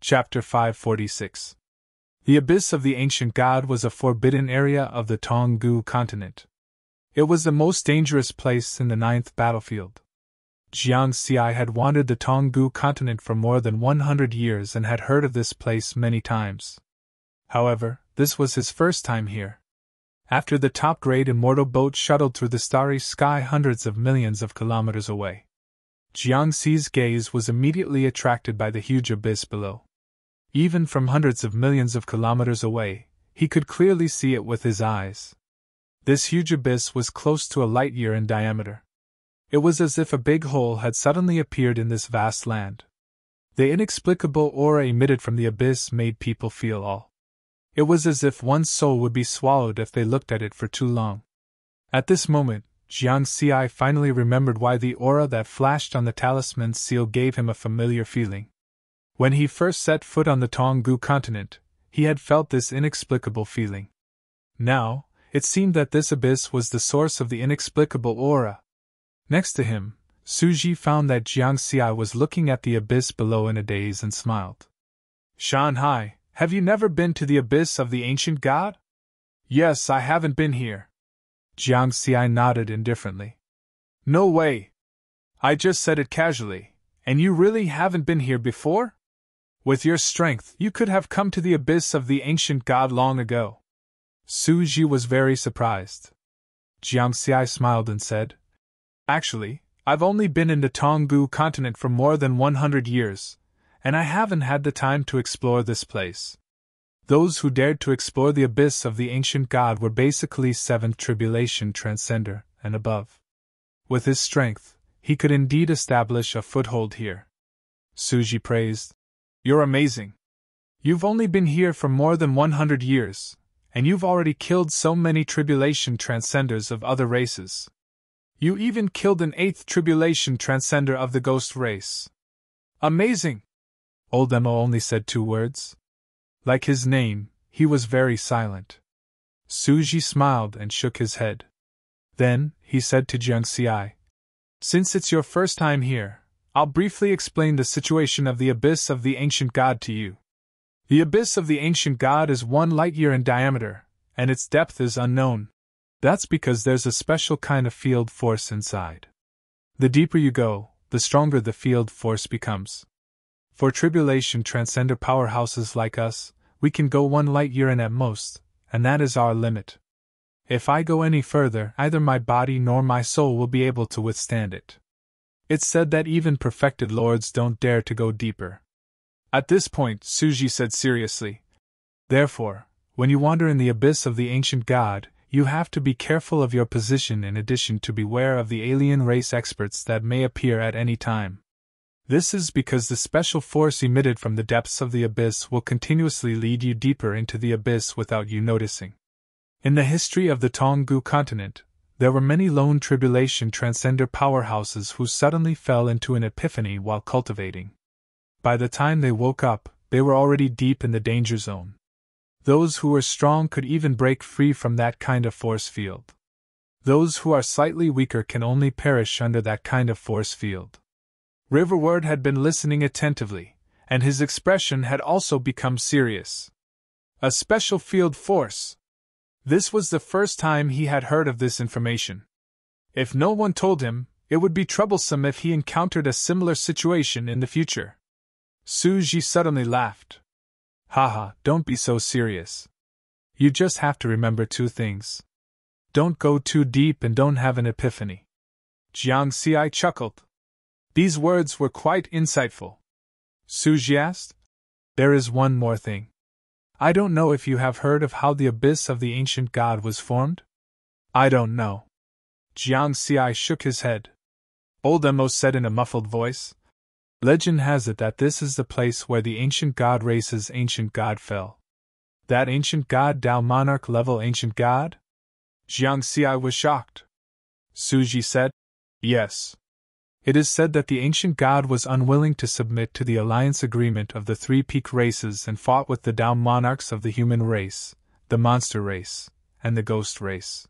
Chapter 546. The abyss of the ancient god was a forbidden area of the Tonggu continent. It was the most dangerous place in the 9th battlefield. Jiang Xi had wandered the Tonggu continent for more than 100 years and had heard of this place many times. However, this was his first time here. After the top-grade immortal boat shuttled through the starry sky hundreds of millions of kilometers away, Jiang Xi's gaze was immediately attracted by the huge abyss below. Even from hundreds of millions of kilometers away, he could clearly see it with his eyes. This huge abyss was close to a light-year in diameter. It was as if a big hole had suddenly appeared in this vast land. The inexplicable aura emitted from the abyss made people feel awe. It was as if one's soul would be swallowed if they looked at it for too long. At this moment, Jiang Xi finally remembered why the aura that flashed on the talisman seal gave him a familiar feeling. When he first set foot on the Tonggu continent, he had felt this inexplicable feeling. Now, it seemed that this abyss was the source of the inexplicable aura. Next to him, Suji found that Jiang Xi was looking at the abyss below in a daze and smiled. "Shanhai, have you never been to the abyss of the ancient god?" "Yes, I haven't been here." Jiang Xi nodded indifferently. "No way. I just said it casually, and you really haven't been here before? With your strength, you could have come to the abyss of the ancient god long ago." Suji was very surprised. Jiang Xi smiled and said, "Actually, I've only been in the Tonggu continent for more than 100 years, and I haven't had the time to explore this place." Those who dared to explore the abyss of the ancient god were basically 7th tribulation transcender and above. With his strength, he could indeed establish a foothold here. Suji praised, "You're amazing. You've only been here for more than 100 years, and you've already killed so many tribulation transcenders of other races. You even killed an 8th tribulation transcender of the ghost race. Amazing!" Old Emo only said 2 words. Like his name, he was very silent. Suji smiled and shook his head. Then, he said to Jiang Xi, "Since it's your first time here, I'll briefly explain the situation of the abyss of the ancient god to you. The abyss of the ancient god is 1 light-year in diameter, and its depth is unknown. That's because there's a special kind of field force inside. The deeper you go, the stronger the field force becomes. For tribulation transcender powerhouses like us, we can go 1 light-year in at most, and that is our limit. If I go any further, neither my body nor my soul will be able to withstand it. It's said that even perfected lords don't dare to go deeper." At this point, Suji said seriously, "Therefore, when you wander in the abyss of the ancient god, you have to be careful of your position in addition to beware of the alien race experts that may appear at any time. This is because the special force emitted from the depths of the abyss will continuously lead you deeper into the abyss without you noticing." In the history of the Tonggu continent, there were many lone tribulation transcender powerhouses who suddenly fell into an epiphany while cultivating. By the time they woke up, they were already deep in the danger zone. Those who were strong could even break free from that kind of force field. Those who are slightly weaker can only perish under that kind of force field. Riverward had been listening attentively, and his expression had also become serious. A special field force. This was the first time he had heard of this information. If no one told him, it would be troublesome if he encountered a similar situation in the future. Suji suddenly laughed. "Haha, don't be so serious. You just have to remember 2 things. Don't go too deep and don't have an epiphany." Jiang Xi chuckled. These words were quite insightful. Suji asked, "There is one more thing. I don't know if you have heard of how the abyss of the ancient god was formed?" "I don't know." Jiang Xi shook his head. Old Emo said in a muffled voice, "Legend has it that this is the place where the ancient god race's ancient god fell." "That ancient god Dao monarch level ancient god?" Jiang Xi was shocked. Suji said, "Yes. It is said that the ancient god was unwilling to submit to the alliance agreement of the 3 peak races and fought with the Dao monarchs of the human race, the monster race, and the ghost race.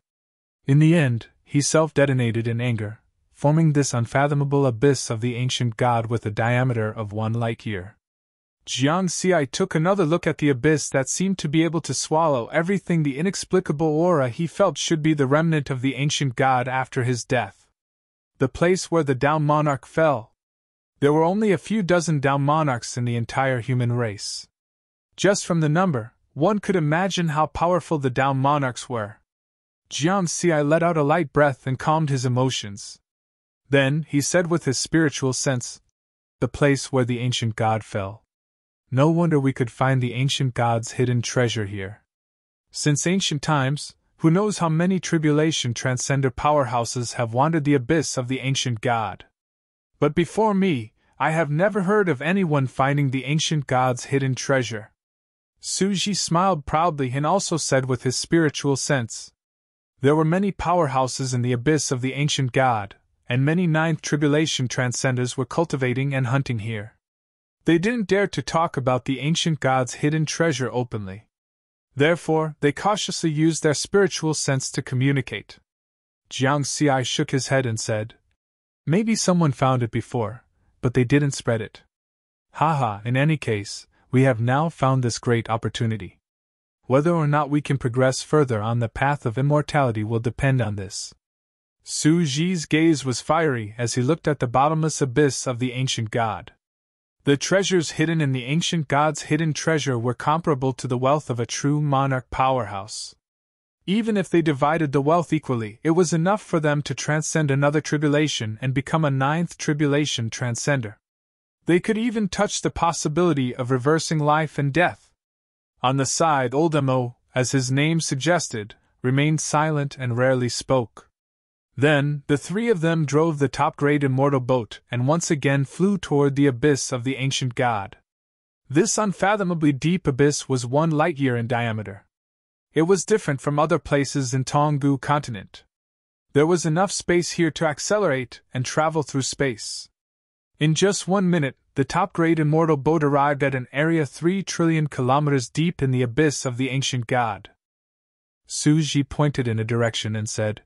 In the end, he self-detonated in anger, forming this unfathomable abyss of the ancient god with a diameter of 1 light-year. Jiang Xi took another look at the abyss that seemed to be able to swallow everything. The inexplicable aura he felt should be the remnant of the ancient god after his death. The place where the Down monarch fell. There were only a few dozen Down monarchs in the entire human race. Just from the number, one could imagine how powerful the Down monarchs were. Jiang Xi let out a light breath and calmed his emotions. Then, he said with his spiritual sense, "The place where the ancient god fell. No wonder we could find the ancient god's hidden treasure here. Since ancient times, who knows how many tribulation transcender powerhouses have wandered the abyss of the ancient god. But before me, I have never heard of anyone finding the ancient god's hidden treasure." Suji smiled proudly and also said with his spiritual sense, "There were many powerhouses in the abyss of the ancient god, and many ninth tribulation transcenders were cultivating and hunting here. They didn't dare to talk about the ancient god's hidden treasure openly. Therefore, they cautiously used their spiritual sense to communicate." Jiang Xi shook his head and said, "Maybe someone found it before, but they didn't spread it. Haha, in any case, we have now found this great opportunity. Whether or not we can progress further on the path of immortality will depend on this." Su Ji's gaze was fiery as he looked at the bottomless abyss of the ancient god. The treasures hidden in the ancient god's hidden treasure were comparable to the wealth of a true monarch powerhouse. Even if they divided the wealth equally, it was enough for them to transcend another tribulation and become a ninth tribulation transcender. They could even touch the possibility of reversing life and death. On the side, Old Mo, as his name suggested, remained silent and rarely spoke. Then, the three of them drove the top-grade immortal boat and once again flew toward the abyss of the ancient god. This unfathomably deep abyss was 1 light-year in diameter. It was different from other places in Tonggu continent. There was enough space here to accelerate and travel through space. In just 1 minute, the top-grade immortal boat arrived at an area 3 trillion kilometers deep in the abyss of the ancient god. Su Ji pointed in a direction and said,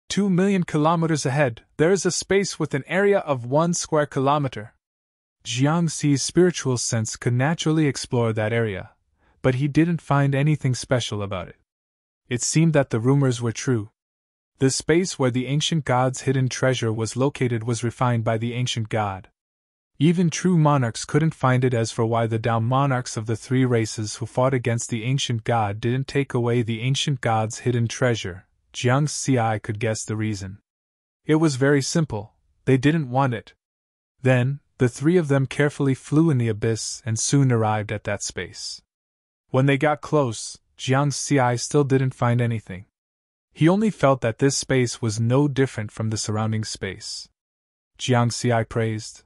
2 million kilometers ahead, there is a space with an area of 1 square kilometer. Jiang Xi's spiritual sense could naturally explore that area, but he didn't find anything special about it. It seemed that the rumors were true. The space where the ancient god's hidden treasure was located was refined by the ancient god. Even true monarchs couldn't find it. As for why the Down monarchs of the 3 races who fought against the ancient god didn't take away the ancient god's hidden treasure, Jiang Xi could guess the reason. It was very simple: they didn't want it. Then, the 3 of them carefully flew in the abyss and soon arrived at that space. When they got close, Jiang Xi still didn't find anything. He only felt that this space was no different from the surrounding space. Jiang Xi praised,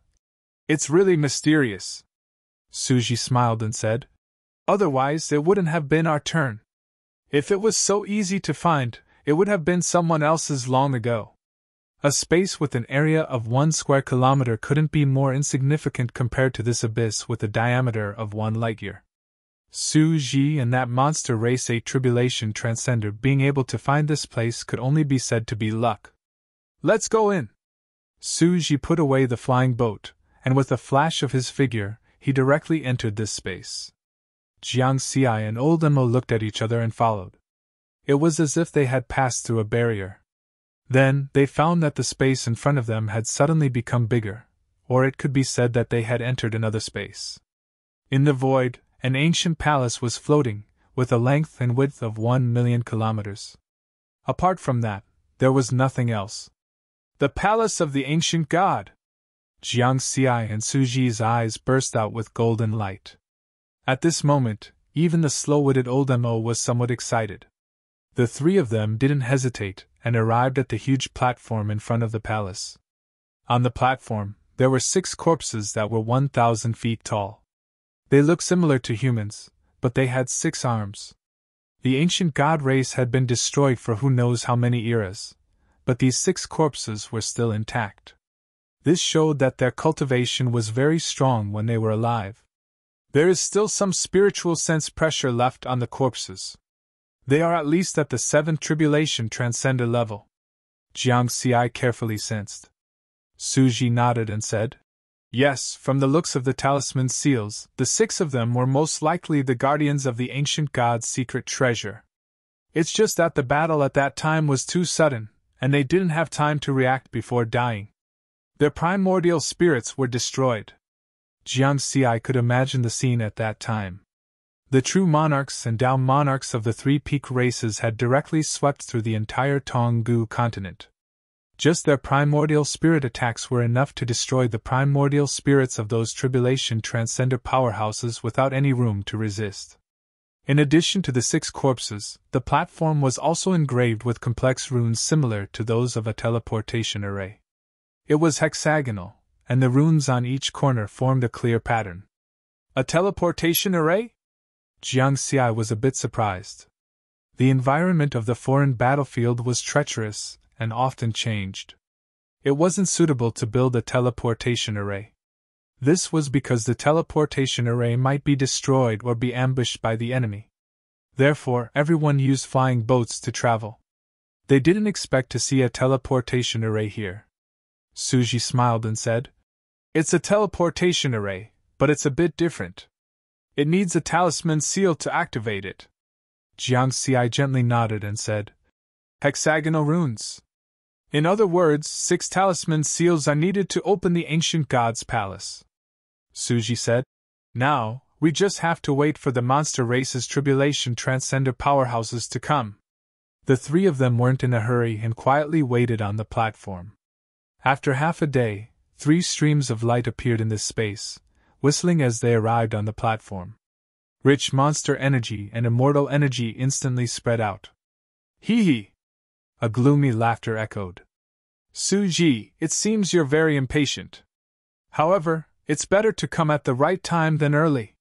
"It's really mysterious." Suji smiled and said, "Otherwise it wouldn't have been our turn. If it was so easy to find, it would have been someone else's long ago." A space with an area of 1 square kilometer couldn't be more insignificant compared to this abyss with a diameter of 1 light-year. Su Ji and that monster race 8 tribulation transcender being able to find this place could only be said to be luck. "Let's go in." Su Ji put away the flying boat, and with a flash of his figure, he directly entered this space. Jiang Xi and Old Mo looked at each other and followed. It was as if they had passed through a barrier. Then, they found that the space in front of them had suddenly become bigger, or it could be said that they had entered another space. In the void, an ancient palace was floating, with a length and width of 1 million kilometers. Apart from that, there was nothing else. The palace of the ancient god! Jiang Xi and Su Ji's eyes burst out with golden light. At this moment, even the slow-witted Old Mo was somewhat excited. The 3 of them didn't hesitate, and arrived at the huge platform in front of the palace. On the platform, there were 6 corpses that were 1,000 feet tall. They looked similar to humans, but they had 6 arms. The ancient god race had been destroyed for who knows how many eras, but these 6 corpses were still intact. This showed that their cultivation was very strong when they were alive. There is still some spiritual sense pressure left on the corpses. They are at least at the 7th tribulation transcender level. Jiang Xi carefully sensed. Su Ji nodded and said, Yes, from the looks of the talisman seals, the 6 of them were most likely the guardians of the ancient god's secret treasure. It's just that the battle at that time was too sudden, and they didn't have time to react before dying. Their primordial spirits were destroyed. Jiang Xi could imagine the scene at that time. The true monarchs and Dao monarchs of the 3 peak races had directly swept through the entire Tonggu continent. Just their primordial spirit attacks were enough to destroy the primordial spirits of those tribulation transcender powerhouses without any room to resist. In addition to the 6 corpses, the platform was also engraved with complex runes similar to those of a teleportation array. It was hexagonal, and the runes on each corner formed a clear pattern. A teleportation array? Jiang Xi was a bit surprised. The environment of the foreign battlefield was treacherous and often changed. It wasn't suitable to build a teleportation array. This was because the teleportation array might be destroyed or be ambushed by the enemy. Therefore, everyone used flying boats to travel. They didn't expect to see a teleportation array here. Suji smiled and said, "It's a teleportation array, but it's a bit different. It needs a talisman seal to activate it." Jiang Xi gently nodded and said, "Hexagonal runes. In other words, 6 talisman seals are needed to open the ancient god's palace." Suji said, "Now, we just have to wait for the monster race's tribulation transcender powerhouses to come." The 3 of them weren't in a hurry and quietly waited on the platform. After half a day, 3 streams of light appeared in this space, whistling as they arrived on the platform. Rich monster energy and immortal energy instantly spread out. "Hee hee!" A gloomy laughter echoed. "Suji, it seems you're very impatient. However, it's better to come at the right time than early."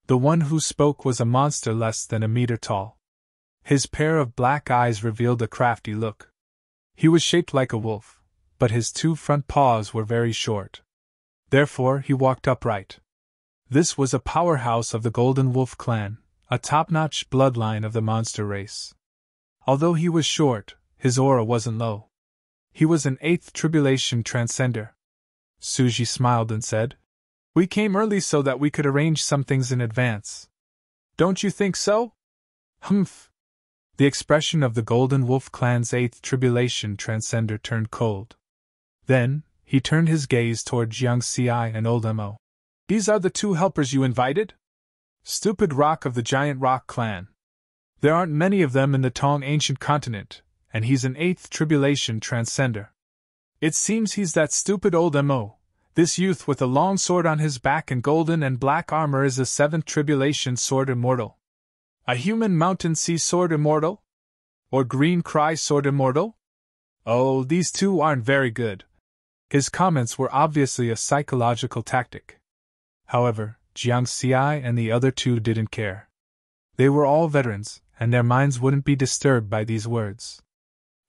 The one who spoke was a monster less than a meter tall. His pair of black eyes revealed a crafty look. He was shaped like a wolf, but his 2 front paws were very short. Therefore, he walked upright. This was a powerhouse of the Golden Wolf clan, a top-notch bloodline of the monster race. Although he was short, his aura wasn't low. He was an 8th tribulation transcender. Suji smiled and said, "We came early so that we could arrange some things in advance. Don't you think so?" "Humph." The expression of the Golden Wolf clan's 8th tribulation transcender turned cold. Then, he turned his gaze toward Jiang Xi and Old Mo. "These are the 2 helpers you invited? Stupid rock of the Giant Rock clan. There aren't many of them in the Tong ancient continent, and he's an 8th tribulation transcender. It seems he's that stupid Old Mo. This youth with a long sword on his back and golden and black armor is a 7th tribulation sword immortal. A human mountain sea sword immortal? Or green cry sword immortal? Oh, these 2 aren't very good." His comments were obviously a psychological tactic. However, Jiang Xi and the other 2 didn't care. They were all veterans, and their minds wouldn't be disturbed by these words.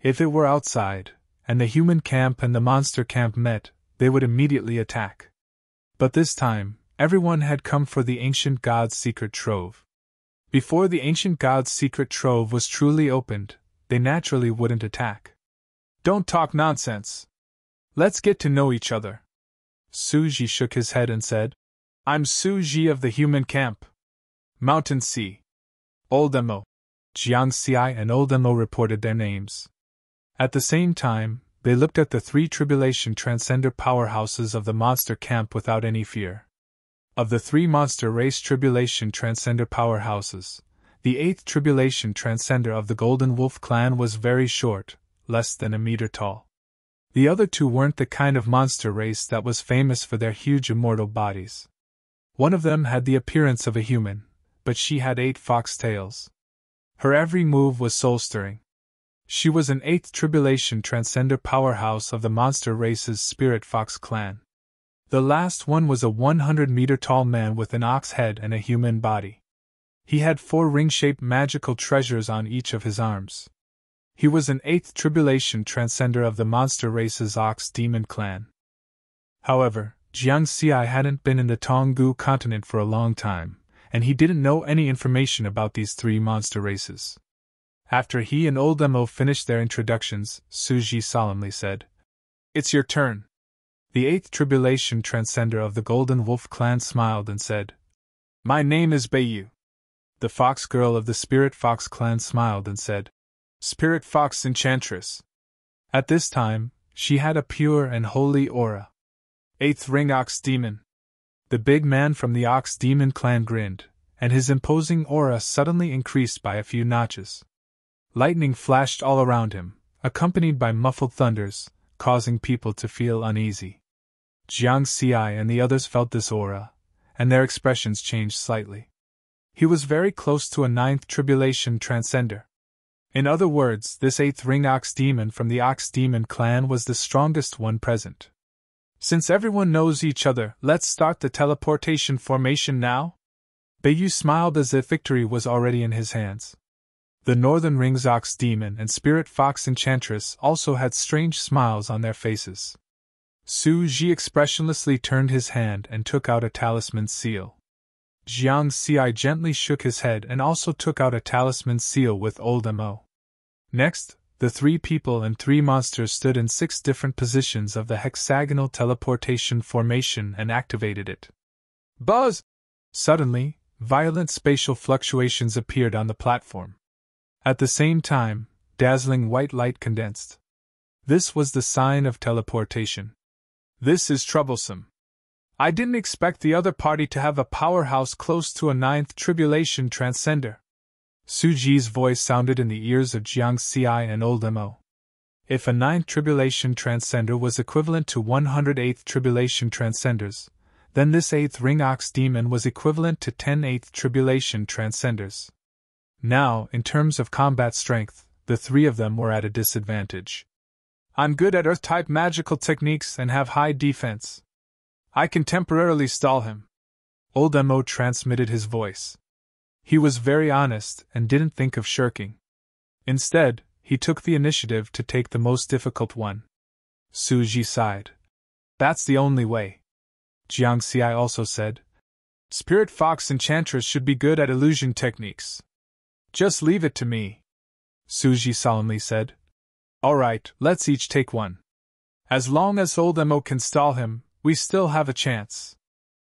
If it were outside, and the human camp and the monster camp met, they would immediately attack. But this time, everyone had come for the ancient god's secret trove. Before the ancient god's secret trove was truly opened, they naturally wouldn't attack. "Don't talk nonsense. Let's get to know each other." Suji shook his head and said, "I'm Suji of the human camp. Mountain Sea. Old Mo." Jiang Xi and Old Mo reported their names. At the same time, they looked at the 3 tribulation transcender powerhouses of the monster camp without any fear. Of the 3 monster race tribulation transcender powerhouses, the 8th tribulation transcender of the Golden Wolf clan was very short, less than a meter tall. The other 2 weren't the kind of monster race that was famous for their huge immortal bodies. One of them had the appearance of a human, but she had 8 fox tails. Her every move was soul-stirring. She was an 8th tribulation transcender powerhouse of the monster race's Spirit Fox clan. The last one was a 100-meter-tall man with an ox head and a human body. He had 4 ring-shaped magical treasures on each of his arms. He was an 8th tribulation transcender of the monster race's Ox Demon clan. However, Jiang Xi hadn't been in the Tonggu continent for a long time, and he didn't know any information about these 3 monster races. After he and Old Mo finished their introductions, Suji solemnly said, "It's your turn." The 8th Tribulation Transcender of the Golden Wolf clan smiled and said, "My name is Bayu." The Fox Girl of the Spirit Fox clan smiled and said, "Spirit Fox Enchantress." At this time, she had a pure and holy aura. 8th Ring Ox Demon. The big man from the Ox Demon clan grinned, and his imposing aura suddenly increased by a few notches. Lightning flashed all around him, accompanied by muffled thunders, causing people to feel uneasy. Jiang Xi and the others felt this aura, and their expressions changed slightly. He was very close to a 9th Tribulation Transcender. In other words, this 8th Ring Ox Demon from the Ox Demon clan was the strongest one present. "Since everyone knows each other, let's start the teleportation formation now?" Bayu smiled as if victory was already in his hands. The Northern Rings Ox Demon and Spirit Fox Enchantress also had strange smiles on their faces. Su Ji expressionlessly turned his hand and took out a talisman seal. Jiang Xi gently shook his head and also took out a talisman seal with old Mo. Next, the 3 people and 3 monsters stood in 6 different positions of the hexagonal teleportation formation and activated it. Buzz! Suddenly, violent spatial fluctuations appeared on the platform. At the same time, dazzling white light condensed. This was the sign of teleportation. "This is troublesome. I didn't expect the other party to have a powerhouse close to a 9th Tribulation Transcender." Su Ji's voice sounded in the ears of Jiang Xi and old Mo. If a 9th Tribulation Transcender was equivalent to 108th Tribulation Transcenders, then this 8th Ring Ox Demon was equivalent to 10 8th Tribulation Transcenders. Now, in terms of combat strength, the 3 of them were at a disadvantage. "I'm good at Earth-type magical techniques and have high defense. I can temporarily stall him." Old Mo transmitted his voice. He was very honest and didn't think of shirking. Instead, he took the initiative to take the most difficult one. Su Ji sighed. "That's the only way." Jiang Xi also said, "Spirit Fox Enchantress should be good at illusion techniques. Just leave it to me." Su Ji solemnly said, "Alright, let's each take one. As long as old Mo can stall him, we still have a chance."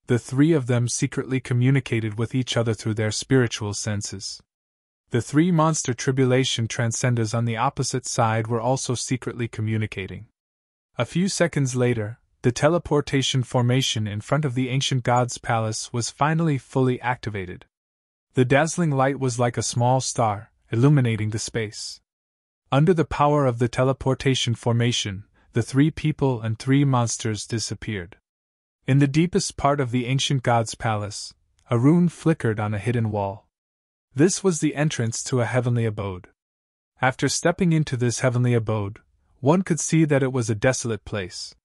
The 3 of them secretly communicated with each other through their spiritual senses. The 3 monster tribulation transcenders on the opposite side were also secretly communicating. A few seconds later, the teleportation formation in front of the ancient god's palace was finally fully activated. The dazzling light was like a small star, illuminating the space. Under the power of the teleportation formation, the 3 people and 3 monsters disappeared. In the deepest part of the ancient god's palace, a rune flickered on a hidden wall. This was the entrance to a heavenly abode. After stepping into this heavenly abode, one could see that it was a desolate place.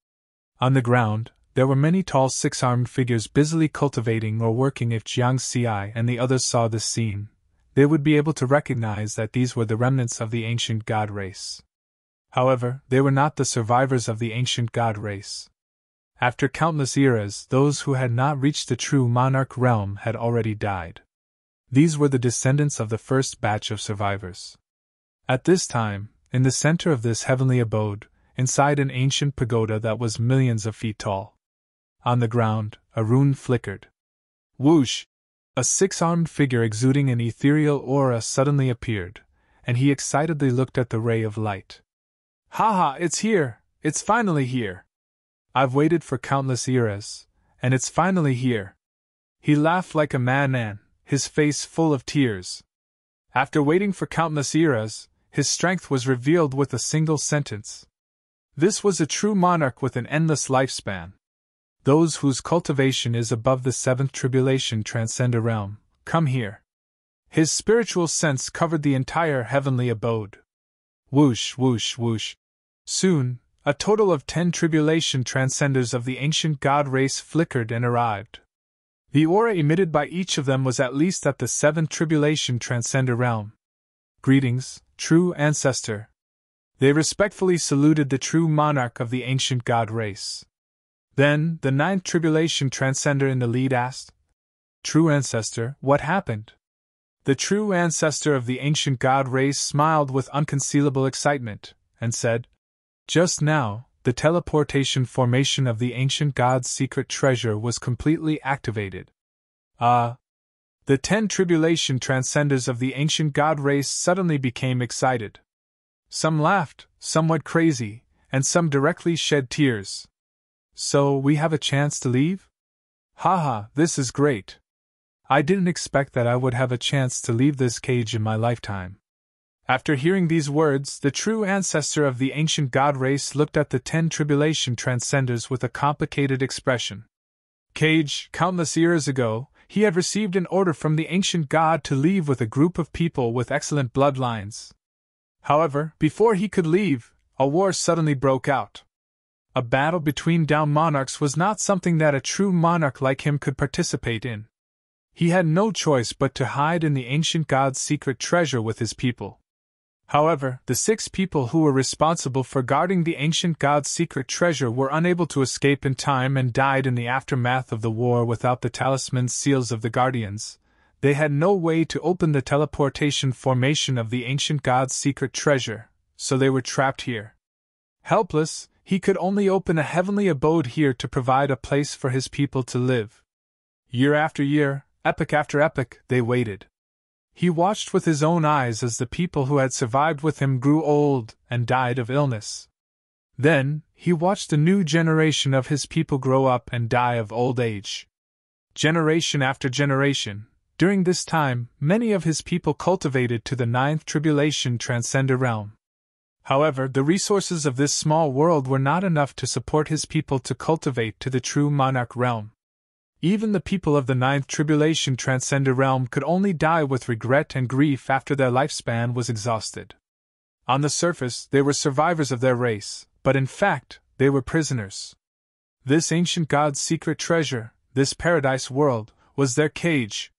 On the ground, there were many tall 6-armed figures busily cultivating or working. If Jiang Xi and the others saw this scene, they would be able to recognize that these were the remnants of the ancient god race. However, they were not the survivors of the ancient god race. After countless eras, those who had not reached the true monarch realm had already died. These were the descendants of the first batch of survivors. At this time, in the center of this heavenly abode, inside an ancient pagoda that was millions of feet tall, on the ground, a rune flickered. Whoosh! A 6-armed figure exuding an ethereal aura suddenly appeared, and he excitedly looked at the ray of light. "Haha, it's here! It's finally here! I've waited for countless eras, and it's finally here." He laughed like a madman, his face full of tears. After waiting for countless eras, his strength was revealed with a single sentence. This was a true monarch with an endless lifespan. Those whose cultivation is above the 7th Tribulation Transcender realm, come here. His spiritual sense covered the entire heavenly abode. Whoosh, whoosh, whoosh. Soon, a total of 10 Tribulation Transcenders of the ancient god race flickered and arrived. The aura emitted by each of them was at least at the 7th Tribulation Transcender realm. "Greetings, true ancestor." They respectfully saluted the true monarch of the ancient god race. Then, the 9th Tribulation Transcender in the lead asked, "True ancestor, what happened?" The true ancestor of the ancient god race smiled with unconcealable excitement, and said, "Just now, the teleportation formation of the ancient god's secret treasure was completely activated. The 10 tribulation transcenders of the ancient god race suddenly became excited. Some laughed, some went crazy, and some directly shed tears. So, we have a chance to leave? Haha, this is great. I didn't expect that I would have a chance to leave this cage in my lifetime. After hearing these words, the true ancestor of the ancient god race looked at the 10 tribulation transcenders with a complicated expression. Cage, countless years ago, he had received an order from the ancient god to leave with a group of people with excellent bloodlines. However, before he could leave, a war suddenly broke out. A battle between Dao monarchs was not something that a true monarch like him could participate in. He had no choice but to hide in the ancient god's secret treasure with his people. However, the 6 people who were responsible for guarding the ancient god's secret treasure were unable to escape in time and died in the aftermath of the war without the talisman seals of the guardians. They had no way to open the teleportation formation of the ancient god's secret treasure, so they were trapped here. Helpless, he could only open a heavenly abode here to provide a place for his people to live. Year after year, epoch after epoch, they waited. He watched with his own eyes as the people who had survived with him grew old and died of illness. Then, he watched a new generation of his people grow up and die of old age. Generation after generation, during this time, many of his people cultivated to the 9th tribulation transcender realm. However, the resources of this small world were not enough to support his people to cultivate to the true monarch realm. Even the people of the 9th tribulation transcender realm could only die with regret and grief after their lifespan was exhausted. On the surface, they were survivors of their race, but in fact, they were prisoners. This ancient god's secret treasure, this paradise world, was their cage.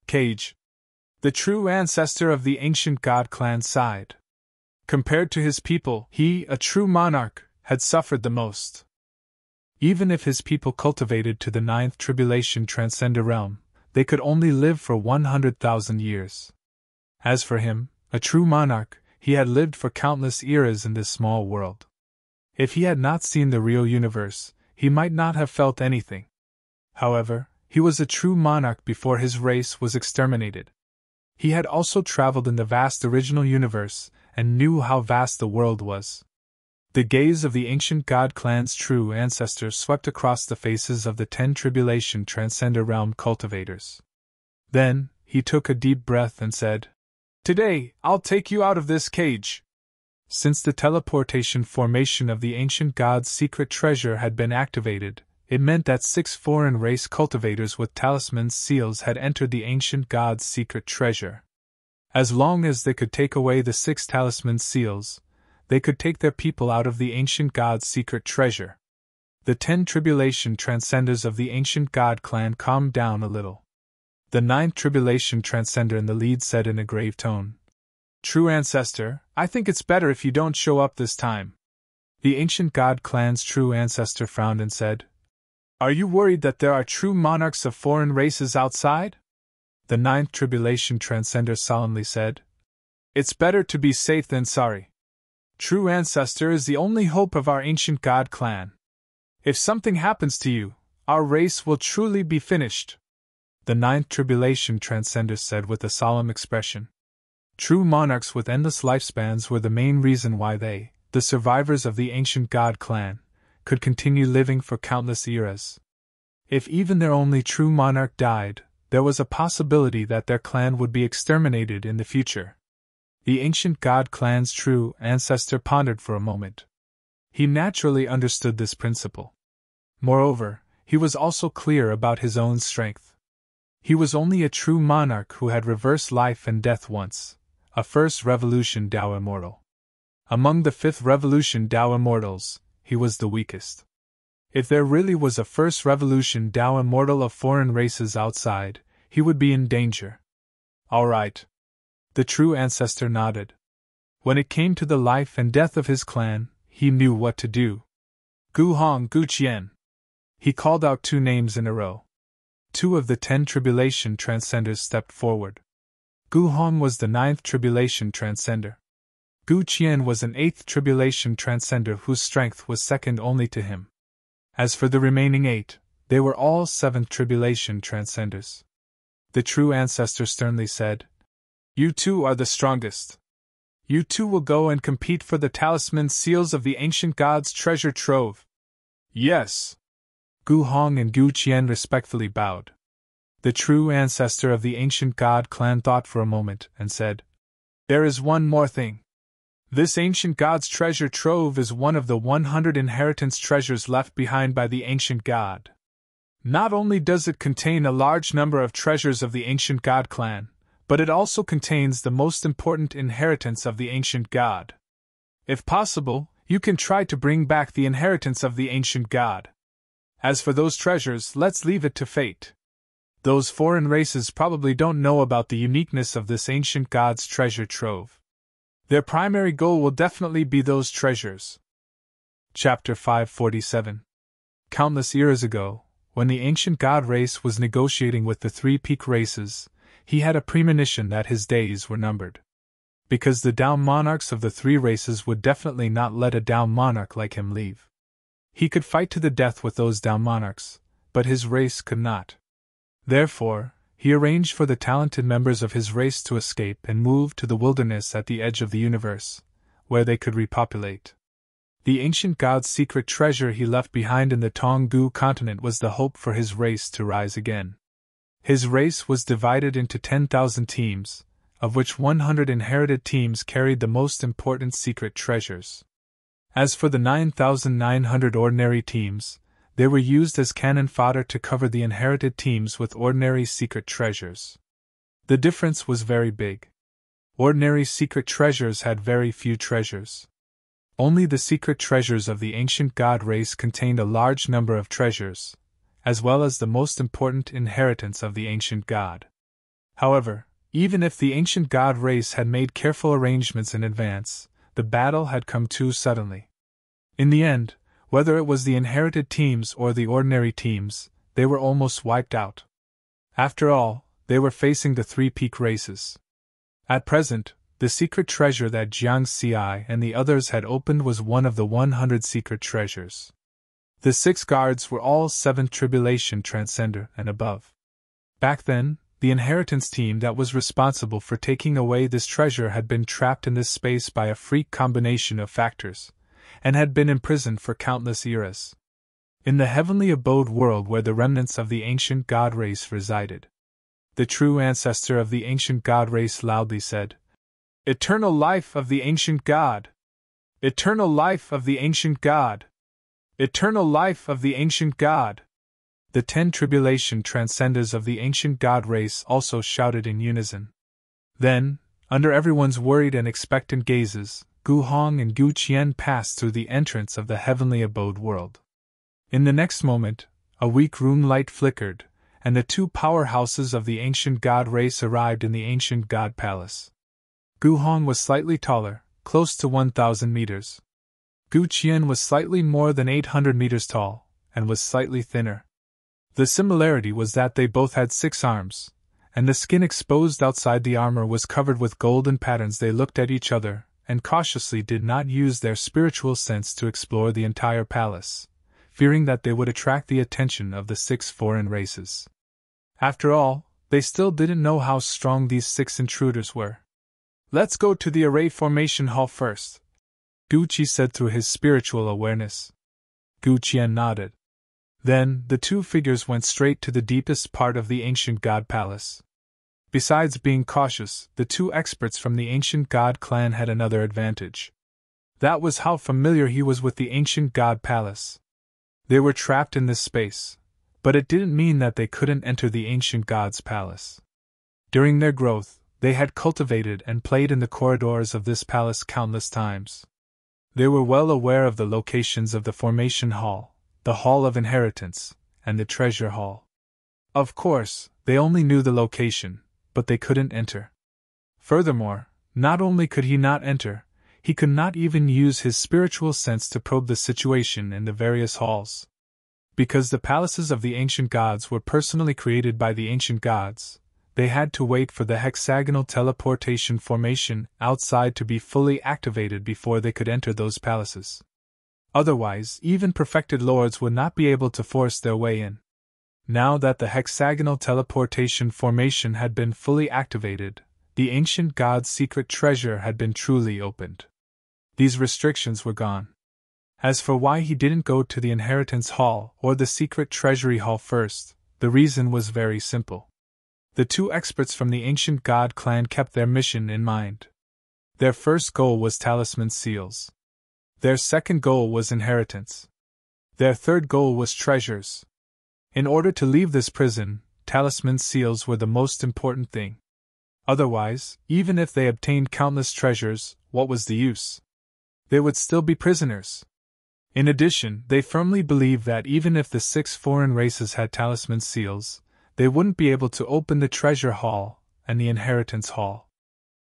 Cage. The true ancestor of the ancient god clan sighed. Compared to his people, he, a true monarch, had suffered the most. Even if his people cultivated to the 9th tribulation transcender realm, they could only live for 100,000 years. As for him, a true monarch, he had lived for countless eras in this small world. If he had not seen the real universe, he might not have felt anything. However, he was a true monarch before his race was exterminated. He had also traveled in the vast original universe and knew how vast the world was. The gaze of the ancient god clan's true ancestors swept across the faces of the 10 tribulation transcender realm cultivators. Then, he took a deep breath and said, "Today, I'll take you out of this cage." Since the teleportation formation of the ancient god's secret treasure had been activated, it meant that 6 foreign race cultivators with talisman seals had entered the ancient god's secret treasure. As long as they could take away the 6 talisman seals, they could take their people out of the ancient god's secret treasure. The 10 tribulation transcenders of the ancient god clan calmed down a little. The 9th tribulation transcender in the lead said in a grave tone, "True ancestor, I think it's better if you don't show up this time." The ancient god clan's true ancestor frowned and said, "Are you worried that there are true monarchs of foreign races outside?" The 9th tribulation transcender solemnly said, "It's better to be safe than sorry. True ancestor is the only hope of our ancient god clan. If something happens to you, our race will truly be finished." The 9th tribulation transcender said with a solemn expression. True monarchs with endless lifespans were the main reason why they, the survivors of the ancient god clan, could continue living for countless eras. If even their only true monarch died, there was a possibility that their clan would be exterminated in the future. The ancient god clan's true ancestor pondered for a moment. He naturally understood this principle. Moreover, he was also clear about his own strength. He was only a true monarch who had reversed life and death once, a first revolution Dao immortal. Among the 5th revolution Dao immortals, he was the weakest. If there really was a first revolution Dao immortal of foreign races outside, he would be in danger. All right. The true ancestor nodded. When it came to the life and death of his clan, he knew what to do. Gu Hong, Gu Qian. He called out 2 names in a row. 2 of the 10 tribulation transcenders stepped forward. Gu Hong was the 9th tribulation transcender. Gu Qian was an 8th tribulation transcender whose strength was second only to him. As for the remaining 8, they were all 7th tribulation transcenders. The true ancestor sternly said, "You two are the strongest. You two will go and compete for the talisman seals of the ancient god's treasure trove." "Yes." Gu Hong and Gu Qian respectfully bowed. The true ancestor of the ancient god clan thought for a moment and said, "There is one more thing. This ancient god's treasure trove is one of the 100 inheritance treasures left behind by the ancient god. Not only does it contain a large number of treasures of the ancient god clan, but it also contains the most important inheritance of the ancient god. If possible, you can try to bring back the inheritance of the ancient god. As for those treasures, let's leave it to fate. Those foreign races probably don't know about the uniqueness of this ancient god's treasure trove. Their primary goal will definitely be those treasures." Chapter 547. Countless eras ago, when the ancient god race was negotiating with the 3 peak races, he had a premonition that his days were numbered. Because the down monarchs of the 3 races would definitely not let a down monarch like him leave. He could fight to the death with those down monarchs, but his race could not. Therefore, he arranged for the talented members of his race to escape and move to the wilderness at the edge of the universe, where they could repopulate. The ancient god's secret treasure he left behind in the Tonggu continent was the hope for his race to rise again. His race was divided into 10,000 teams, of which 100 inherited teams carried the most important secret treasures. As for the 9,900 ordinary teams, they were used as cannon fodder to cover the inherited teams with ordinary secret treasures. The difference was very big. Ordinary secret treasures had very few treasures. Only the secret treasures of the ancient god race contained a large number of treasures, as well as the most important inheritance of the ancient god. However, even if the ancient god race had made careful arrangements in advance, the battle had come too suddenly. In the end, whether it was the inherited teams or the ordinary teams, they were almost wiped out. After all, they were facing the 3 peak races. At present, the secret treasure that Jiang Xi and the others had opened was one of the 100 secret treasures. The 6 guards were all 7th tribulation transcender and above. Back then, the inheritance team that was responsible for taking away this treasure had been trapped in this space by a freak combination of factors, and had been imprisoned for countless eras. In the heavenly abode world where the remnants of the ancient god race resided, the true ancestor of the ancient god race loudly said, "Eternal life of the ancient god! Eternal life of the ancient god! Eternal life of the ancient god!" The 10 tribulation transcenders of the ancient god race also shouted in unison. Then, under everyone's worried and expectant gazes, Gu Hong and Gu Qian passed through the entrance of the heavenly abode world. In the next moment, a weak room light flickered, and the 2 powerhouses of the ancient god race arrived in the ancient god palace. Gu Hong was slightly taller, close to 1,000 meters. Gu Qian was slightly more than 800 meters tall, and was slightly thinner. The similarity was that they both had 6 arms, and the skin exposed outside the armor was covered with golden patterns. They looked at each other, and cautiously did not use their spiritual sense to explore the entire palace, fearing that they would attract the attention of the 6 foreign races. After all, they still didn't know how strong these 6 intruders were. "Let's go to the array formation hall first," Gu Qi said through his spiritual awareness. Gu Qian nodded. Then, the 2 figures went straight to the deepest part of the ancient god palace. Besides being cautious, the 2 experts from the ancient god clan had another advantage. That was how familiar he was with the ancient god palace. They were trapped in this space, but it didn't mean that they couldn't enter the ancient god's palace. During their growth, they had cultivated and played in the corridors of this palace countless times. They were well aware of the locations of the formation hall, the hall of inheritance, and the treasure hall. Of course, they only knew the location, but they couldn't enter. Furthermore, not only could he not enter, he could not even use his spiritual sense to probe the situation in the various halls. Because the palaces of the ancient gods were personally created by the ancient gods, they had to wait for the hexagonal teleportation formation outside to be fully activated before they could enter those palaces. Otherwise, even perfected lords would not be able to force their way in. Now that the hexagonal teleportation formation had been fully activated, the ancient god's secret treasure had been truly opened. These restrictions were gone. As for why he didn't go to the inheritance hall or the secret treasury hall first, the reason was very simple. The two experts from the ancient god clan kept their mission in mind. Their first goal was talisman seals. Their second goal was inheritance. Their third goal was treasures. In order to leave this prison, talisman seals were the most important thing. Otherwise, even if they obtained countless treasures, what was the use? They would still be prisoners. In addition, they firmly believed that even if the 6 foreign races had talisman seals, they wouldn't be able to open the treasure hall and the inheritance hall,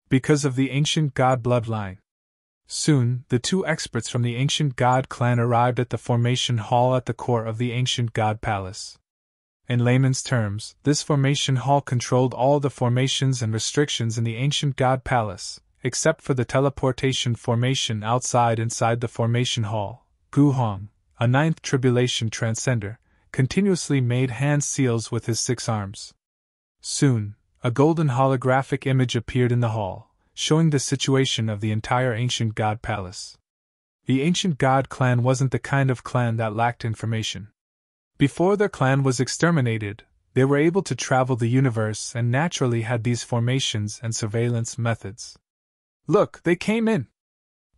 because of the ancient god bloodline. Soon, the two experts from the ancient god clan arrived at the formation hall at the core of the ancient god palace. In layman's terms, this formation hall controlled all the formations and restrictions in the ancient god palace, except for the teleportation formation inside the formation hall. Gu Hong, a 9th tribulation transcender, continuously made hand seals with his 6 arms. Soon, a golden holographic image appeared in the hall, showing the situation of the entire ancient god palace. The ancient god clan wasn't the kind of clan that lacked information. Before their clan was exterminated, they were able to travel the universe and naturally had these formations and surveillance methods. Look, they came in!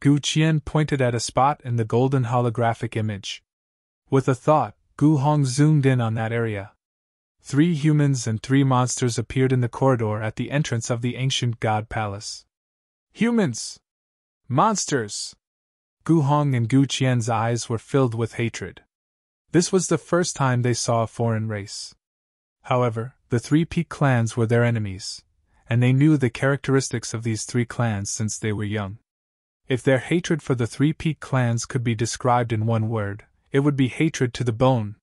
Gu Qian pointed at a spot in the golden holographic image. With a thought, Gu Hong zoomed in on that area. 3 humans and 3 monsters appeared in the corridor at the entrance of the ancient god palace. Humans! Monsters! Gu Hong and Gu Qian's eyes were filled with hatred. This was the first time they saw a foreign race. However, the 3 peak clans were their enemies, and they knew the characteristics of these 3 clans since they were young. If their hatred for the 3 peak clans could be described in one word, it would be hatred to the bone.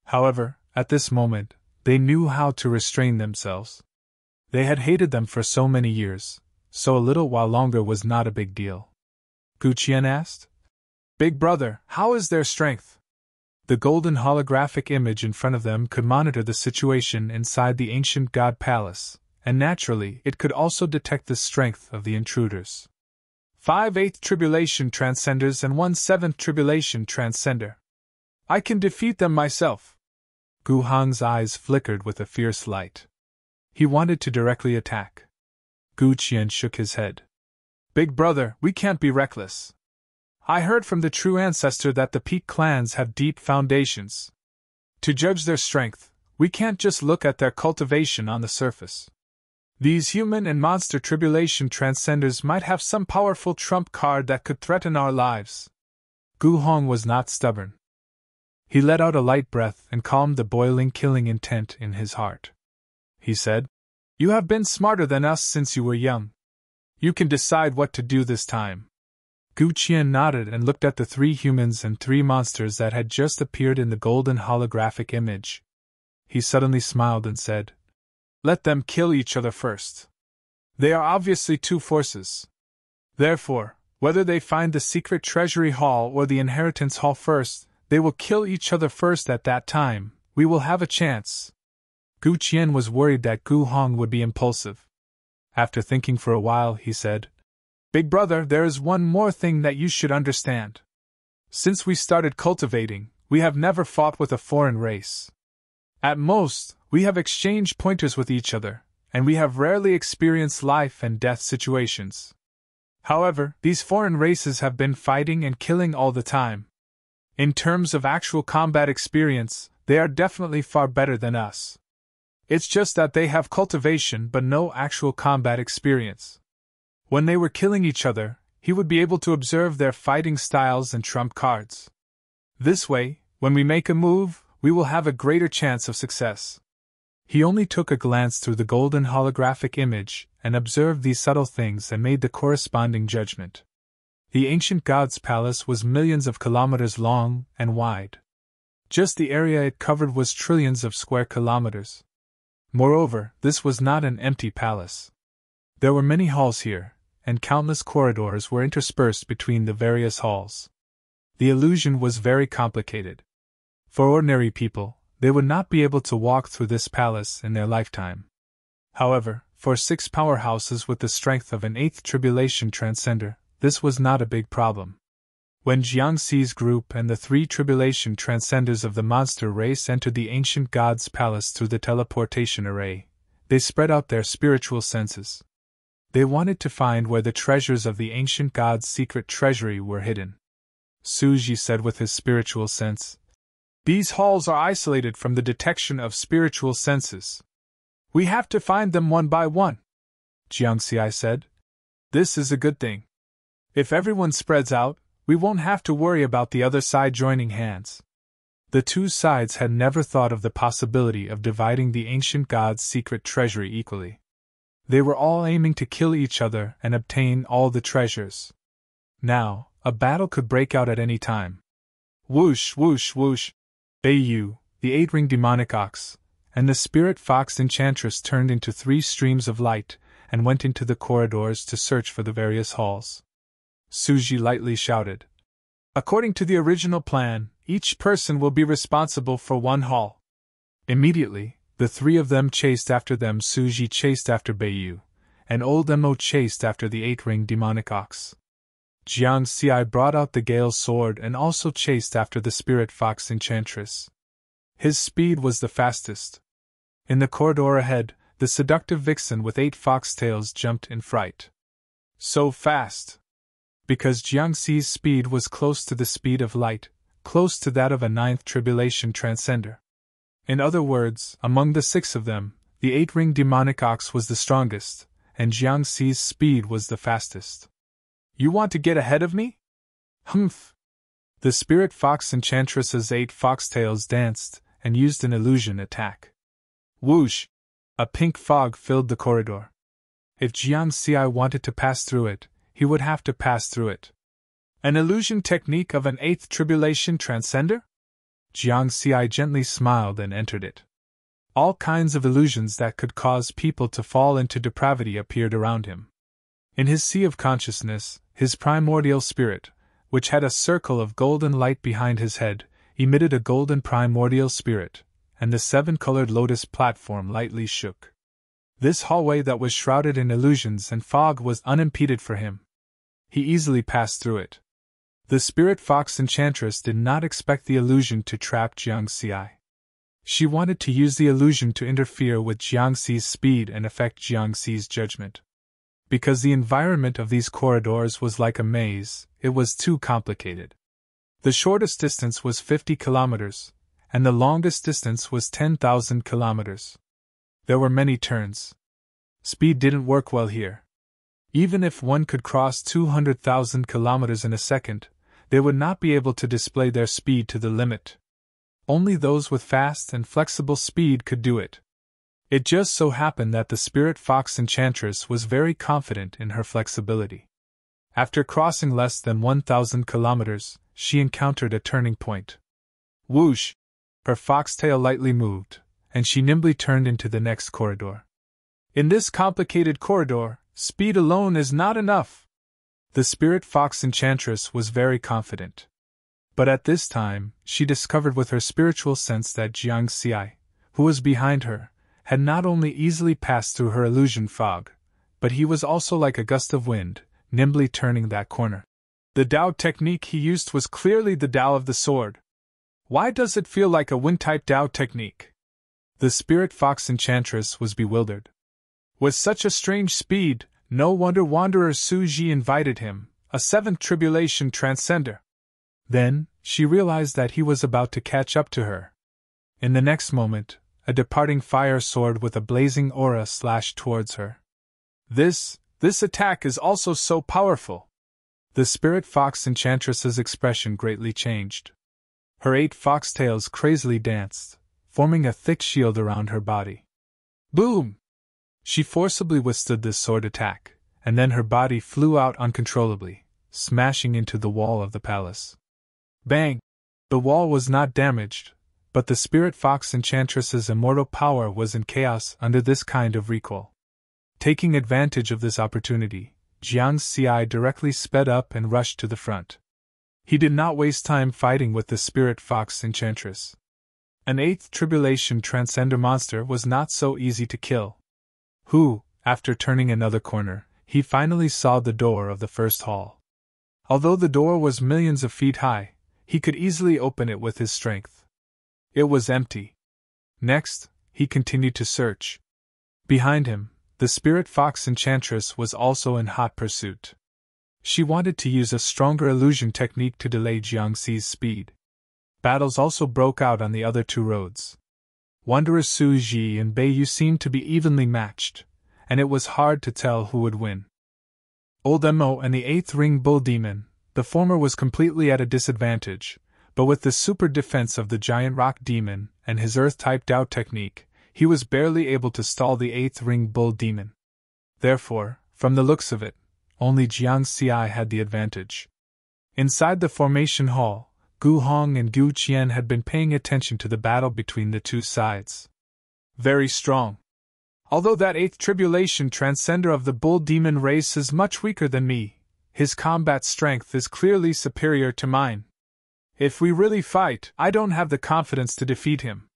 However, at this moment, they knew how to restrain themselves. They had hated them for so many years, so a little while longer was not a big deal. Gu Qian asked, "Big brother, how is their strength?" The golden holographic image in front of them could monitor the situation inside the ancient god palace, and naturally it could also detect the strength of the intruders. 5 8th tribulation transcenders and 1 7th tribulation transcender. I can defeat them myself. Gu Hong's eyes flickered with a fierce light. He wanted to directly attack. Gu Qian shook his head. Big brother, we can't be reckless. I heard from the true ancestor that the peak clans have deep foundations. To judge their strength, we can't just look at their cultivation on the surface. These human and monster tribulation transcenders might have some powerful trump card that could threaten our lives. Gu Hong was not stubborn. He let out a light breath and calmed the boiling killing intent in his heart. He said, "You have been smarter than us since you were young. You can decide what to do this time." Gu Qian nodded and looked at the 3 humans and 3 monsters that had just appeared in the golden holographic image. He suddenly smiled and said, "Let them kill each other first. They are obviously 2 forces. Therefore, whether they find the secret treasury hall or the inheritance hall first, they will kill each other first. At that time, we will have a chance." Gu Qian was worried that Gu Hong would be impulsive. After thinking for a while, he said, "Big brother, there is one more thing that you should understand. Since we started cultivating, we have never fought with a foreign race. At most, we have exchanged pointers with each other, and we have rarely experienced life and death situations. However, these foreign races have been fighting and killing all the time. In terms of actual combat experience, they are definitely far better than us. It's just that they have cultivation but no actual combat experience. When they were killing each other, he would be able to observe their fighting styles and trump cards. This way, when we make a move, we will have a greater chance of success." He only took a glance through the golden holographic image and observed these subtle things and made the corresponding judgment. The ancient god's palace was millions of kilometers long and wide. Just the area it covered was trillions of square kilometers. Moreover, this was not an empty palace. There were many halls here, and countless corridors were interspersed between the various halls. The illusion was very complicated. For ordinary people, they would not be able to walk through this palace in their lifetime. However, for 6 powerhouses with the strength of an 8th tribulation transcender, this was not a big problem. When Jiangxi's group and the 3 tribulation transcenders of the monster race entered the ancient god's palace through the teleportation array, they spread out their spiritual senses. They wanted to find where the treasures of the ancient god's secret treasury were hidden. Suji said with his spiritual sense, "These halls are isolated from the detection of spiritual senses. We have to find them one by one." Jiangxi said, "This is a good thing. If everyone spreads out, we won't have to worry about the other side joining hands." The 2 sides had never thought of the possibility of dividing the ancient god's secret treasury equally. They were all aiming to kill each other and obtain all the treasures. Now, a battle could break out at any time. Whoosh, whoosh, whoosh. Beiyu, the 8-ring demonic ox, and the spirit fox enchantress turned into 3 streams of light and went into the corridors to search for the various halls. Suji lightly shouted, "According to the original plan, each person will be responsible for 1 hall." Immediately, the 3 of them chased after them. Suji chased after Beiyu, and old Mo chased after the 8-ring demonic ox. Jiang Xi brought out the Gale sword and also chased after the spirit fox enchantress. His speed was the fastest. In the corridor ahead, the seductive vixen with 8 foxtails jumped in fright. So fast! Because Jiang Xi's speed was close to the speed of light, close to that of a 9th tribulation transcender. In other words, among the 6 of them, the 8-ring demonic ox was the strongest, and Jiang Xi's speed was the fastest. "You want to get ahead of me?" "Humph!" The spirit fox enchantress's 8 foxtails danced and used an illusion attack. Whoosh! A pink fog filled the corridor. If Jiang Xi wanted to pass through it, he would have to pass through it. An illusion technique of an 8th tribulation transcender? Jiang Xi gently smiled and entered it. All kinds of illusions that could cause people to fall into depravity appeared around him. In his sea of consciousness, his primordial spirit, which had a circle of golden light behind his head, emitted a golden primordial spirit, and the 7-colored lotus platform lightly shook. This hallway that was shrouded in illusions and fog was unimpeded for him. He easily passed through it. The spirit fox enchantress did not expect the illusion to trap Jiang Xi. She wanted to use the illusion to interfere with Jiang Xi's speed and affect Jiang Xi's judgment. Because the environment of these corridors was like a maze, it was too complicated. The shortest distance was 50 kilometers, and the longest distance was 10,000 kilometers. There were many turns. Speed didn't work well here. Even if one could cross 200,000 kilometers in a second, they would not be able to display their speed to the limit. Only those with fast and flexible speed could do it. It just so happened that the spirit fox enchantress was very confident in her flexibility. After crossing less than 1,000 kilometers, she encountered a turning point. Whoosh! Her foxtail lightly moved, and she nimbly turned into the next corridor. In this complicated corridor, speed alone is not enough. The spirit fox enchantress was very confident. But at this time, she discovered with her spiritual sense that Jiang Xi, who was behind her, had not only easily passed through her illusion fog, but he was also like a gust of wind, nimbly turning that corner. The Dao technique he used was clearly the Dao of the sword. Why does it feel like a wind-type Dao technique? The spirit fox enchantress was bewildered. With such a strange speed, no wonder Wanderer Suji invited him, a 7th tribulation transcender. Then, she realized that he was about to catch up to her. In the next moment, a departing fire sword with a blazing aura slashed towards her. This attack is also so powerful. The spirit fox enchantress's expression greatly changed. Her 8 foxtails crazily danced, forming a thick shield around her body. Boom! She forcibly withstood this sword attack, and then her body flew out uncontrollably, smashing into the wall of the palace. Bang! The wall was not damaged, but the spirit fox enchantress's immortal power was in chaos under this kind of recoil. Taking advantage of this opportunity, Jiang Xi directly sped up and rushed to the front. He did not waste time fighting with the spirit fox enchantress. An 8th tribulation transcender monster was not so easy to kill. After turning another corner, he finally saw the door of the first hall. Although the door was millions of feet high, he could easily open it with his strength. It was empty. Next, he continued to search. Behind him, the spirit fox enchantress was also in hot pursuit. She wanted to use a stronger illusion technique to delay Jiangxi's speed. Battles also broke out on the other two roads. Wanderer Su Ji and Bei Yu seemed to be evenly matched, and it was hard to tell who would win. Old Mo and the 8th Ring Bull Demon, the former was completely at a disadvantage, but with the super defense of the Giant Rock Demon and his Earth-type Dao technique, he was barely able to stall the 8th Ring Bull Demon. Therefore, from the looks of it, only Jiang Xi had the advantage. Inside the formation hall, Gu Hong and Gu Qian had been paying attention to the battle between the two sides. Very strong. Although that 8th tribulation transcender of the Bull Demon race is much weaker than me, his combat strength is clearly superior to mine. If we really fight, I don't have the confidence to defeat him.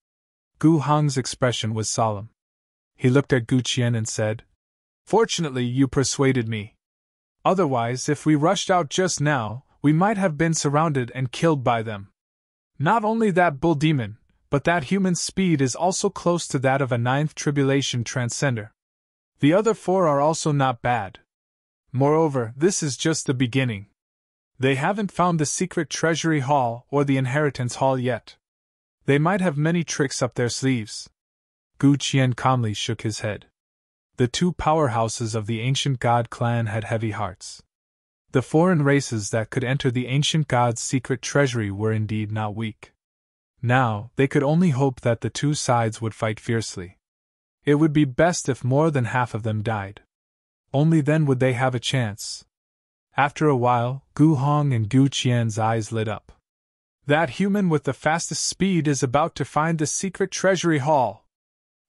Gu Hong's expression was solemn. He looked at Gu Qian and said, "Fortunately, you persuaded me. Otherwise, if we rushed out just now, we might have been surrounded and killed by them. Not only that bull demon, but that human speed is also close to that of a 9th tribulation transcender. The other 4 are also not bad. Moreover, this is just the beginning. They haven't found the secret treasury hall or the inheritance hall yet. They might have many tricks up their sleeves." Gu Qian calmly shook his head. The two powerhouses of the ancient god clan had heavy hearts. The foreign races that could enter the ancient god's secret treasury were indeed not weak. Now, they could only hope that the two sides would fight fiercely. It would be best if more than half of them died. Only then would they have a chance. After a while, Gu Hong and Gu Qian's eyes lit up. That human with the fastest speed is about to find the secret treasury hall.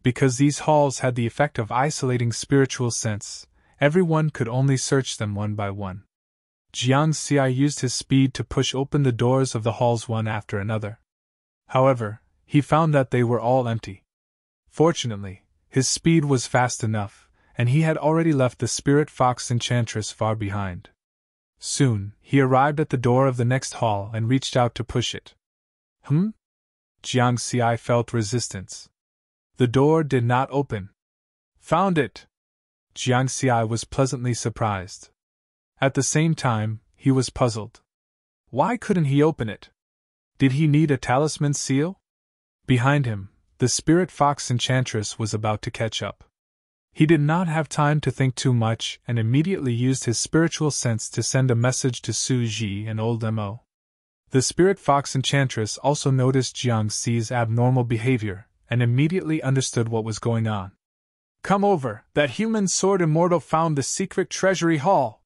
Because these halls had the effect of isolating spiritual sense, everyone could only search them one by one. Jiang Xi used his speed to push open the doors of the halls one after another. However, he found that they were all empty. Fortunately, his speed was fast enough, and he had already left the spirit fox enchantress far behind. Soon, he arrived at the door of the next hall and reached out to push it. Jiang Xi felt resistance. The door did not open. Found it! Jiang Xi was pleasantly surprised. At the same time, he was puzzled. Why couldn't he open it? Did he need a talisman seal? Behind him, the spirit fox enchantress was about to catch up. He did not have time to think too much and immediately used his spiritual sense to send a message to Su Ji and Old Mo. The spirit fox enchantress also noticed Jiang Xi's abnormal behavior and immediately understood what was going on. Come over, that human sword immortal found the secret treasury hall!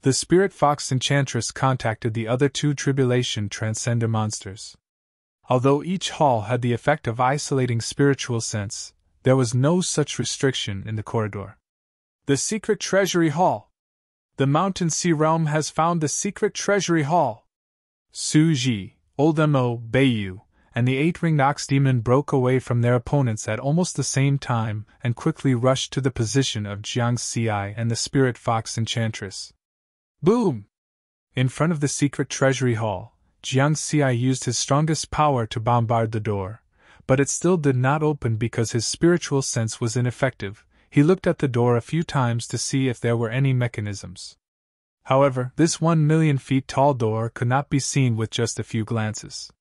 The spirit fox enchantress contacted the other two tribulation transcender monsters. Although each hall had the effect of isolating spiritual sense, there was no such restriction in the corridor. The secret treasury hall! The Mountain Sea Realm has found the secret treasury hall! Su Ji, Old Mo, Bei Yu, and the 8-ringed ox demon broke away from their opponents at almost the same time and quickly rushed to the position of Jiang Xi and the spirit fox enchantress. Boom! In front of the secret treasury hall, Jiang Xi used his strongest power to bombard the door, but it still did not open because his spiritual sense was ineffective. He looked at the door a few times to see if there were any mechanisms. However, this 1,000,000 feet tall door could not be seen with just a few glances.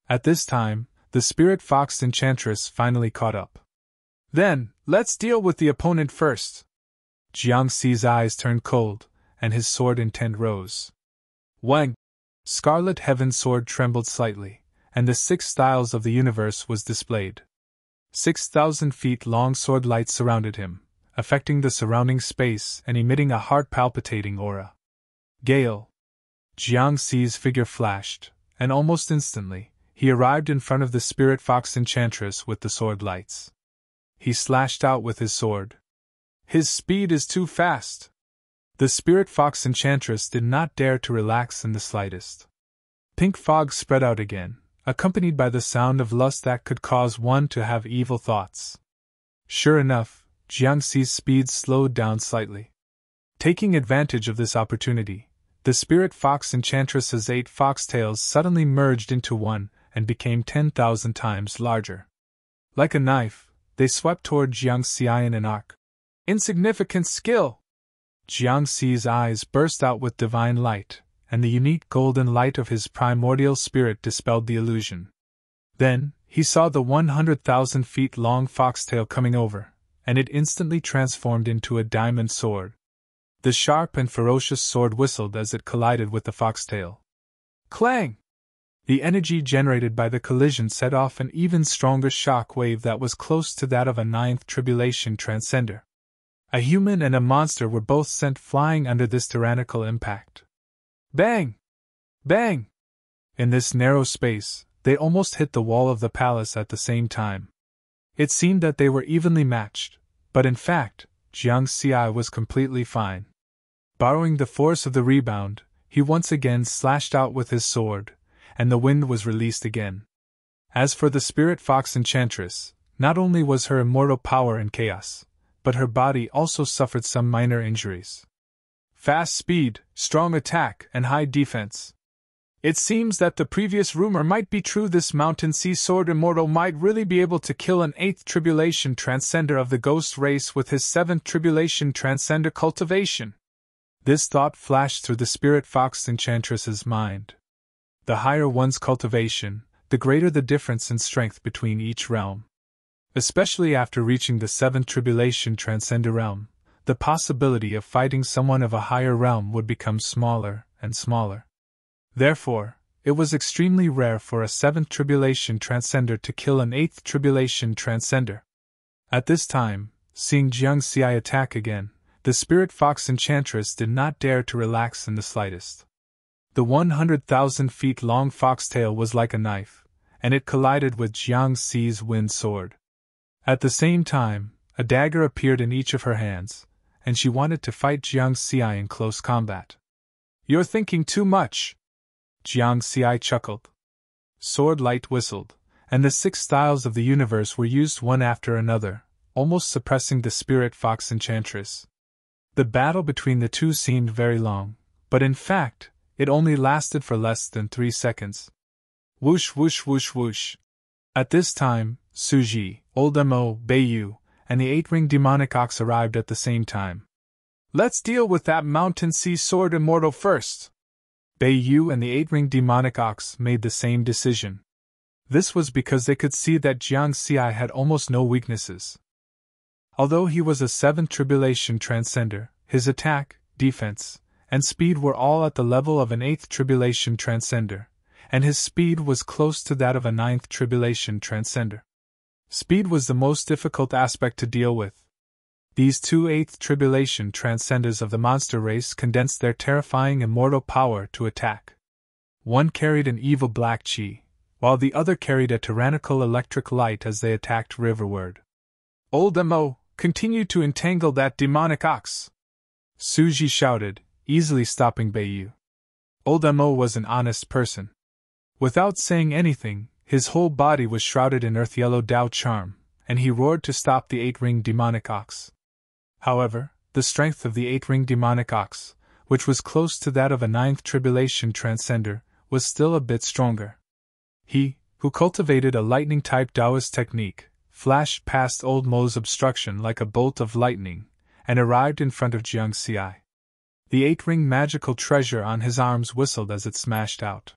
At this time, the spirit fox enchantress finally caught up. Then, let's deal with the opponent first. Jiang Xi's eyes turned cold, and his sword intent rose. Wang! Scarlet Heaven's sword trembled slightly, and the 6 styles of the universe was displayed. 6,000 feet long sword light surrounded him, affecting the surrounding space and emitting a heart-palpitating aura. Gale! Jiang Xi's figure flashed, and almost instantly, he arrived in front of the spirit fox enchantress with the sword lights. He slashed out with his sword. His speed is too fast. The spirit fox enchantress did not dare to relax in the slightest. Pink fog spread out again, accompanied by the sound of lust that could cause one to have evil thoughts. Sure enough, Jiangxi's speed slowed down slightly. Taking advantage of this opportunity, the spirit fox enchantress's 8 foxtails suddenly merged into one and became 10,000 times larger. Like a knife, they swept toward Jiangxi in an arc. Insignificant skill! Jiangxi's eyes burst out with divine light, and the unique golden light of his primordial spirit dispelled the illusion. Then, he saw the 100,000 feet long foxtail coming over, and it instantly transformed into a diamond sword. The sharp and ferocious sword whistled as it collided with the foxtail. Clang! The energy generated by the collision set off an even stronger shock wave that was close to that of a 9th tribulation transcender. A human and a monster were both sent flying under this tyrannical impact. Bang! Bang! In this narrow space, they almost hit the wall of the palace at the same time. It seemed that they were evenly matched, but in fact, Jiangxi was completely fine. Borrowing the force of the rebound, he once again slashed out with his sword, and the wind was released again. As for the spirit fox enchantress, not only was her immortal power in chaos, but her body also suffered some minor injuries. Fast speed, strong attack, and high defense. It seems that the previous rumor might be true. This mountain sea sword immortal might really be able to kill an 8th tribulation transcender of the ghost race with his 7th tribulation transcender cultivation. This thought flashed through the spirit fox enchantress's mind. The higher one's cultivation, the greater the difference in strength between each realm. Especially after reaching the 7th tribulation transcender realm, the possibility of fighting someone of a higher realm would become smaller and smaller. Therefore, it was extremely rare for a 7th tribulation transcender to kill an 8th tribulation transcender. At this time, seeing Jiangxi attack again, the spirit fox enchantress did not dare to relax in the slightest. The 100,000 feet long foxtail was like a knife, and it collided with Jiangxi's wind sword. At the same time, a dagger appeared in each of her hands, and she wanted to fight Jiangxi in close combat. You're thinking too much! Jiangxi chuckled. Sword light whistled, and the 6 styles of the universe were used one after another, almost suppressing the spirit fox enchantress. The battle between the two seemed very long, but in fact, it only lasted for less than 3 seconds. Whoosh whoosh whoosh whoosh. At this time, Suji, Old Mo, Beiyu, and the 8-ring demonic ox arrived at the same time. Let's deal with that mountain sea sword immortal first. Beiyu and the 8-ring demonic ox made the same decision. This was because they could see that Jiangxi had almost no weaknesses. Although he was a 7th tribulation transcender, his attack, defense, and speed were all at the level of an 8th tribulation transcender, and his speed was close to that of a 9th tribulation transcender. Speed was the most difficult aspect to deal with. These 2 8th tribulation transcenders of the monster race condensed their terrifying immortal power to attack. One carried an evil black chi, while the other carried a tyrannical electric light as they attacked riverward. Old Mo, continue to entangle that demonic ox! Suji shouted, easily stopping Beiyu. Old Mo was an honest person. Without saying anything, his whole body was shrouded in earth-yellow Dao charm, and he roared to stop the 8-ring demonic ox. However, the strength of the 8-ring demonic ox, which was close to that of a 9th tribulation transcender, was still a bit stronger. He, who cultivated a lightning-type Taoist technique, flashed past Old Mo's obstruction like a bolt of lightning, and arrived in front of Jiangxi. The 8-ring magical treasure on his arms whistled as it smashed out.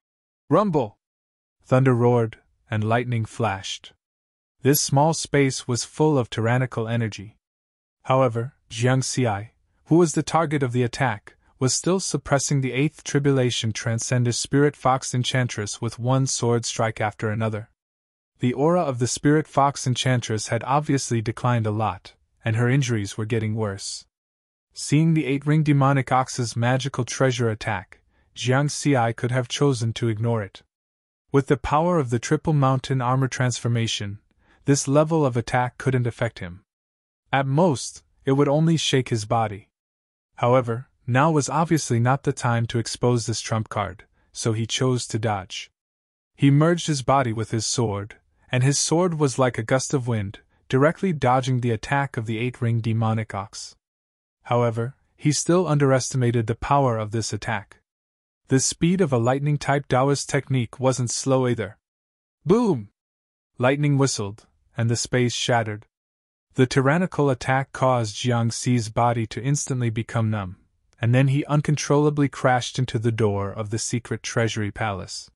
Rumble! Thunder roared, and lightning flashed. This small space was full of tyrannical energy. However, Jiangxi, who was the target of the attack, was still suppressing the 8th tribulation transcender spirit fox enchantress with one sword strike after another. The aura of the spirit fox enchantress had obviously declined a lot, and her injuries were getting worse. Seeing the 8-ring demonic ox's magical treasure attack, Jiangxi could have chosen to ignore it. With the power of the triple mountain armor transformation, this level of attack couldn't affect him. At most, it would only shake his body. However, now was obviously not the time to expose this trump card, so he chose to dodge. He merged his body with his sword, and his sword was like a gust of wind, directly dodging the attack of the 8-ring demonic ox. However, he still underestimated the power of this attack. The speed of a lightning-type Taoist technique wasn't slow either. Boom! Lightning whistled, and the space shattered. The tyrannical attack caused Jiang Xi's body to instantly become numb, and then he uncontrollably crashed into the door of the secret treasury palace.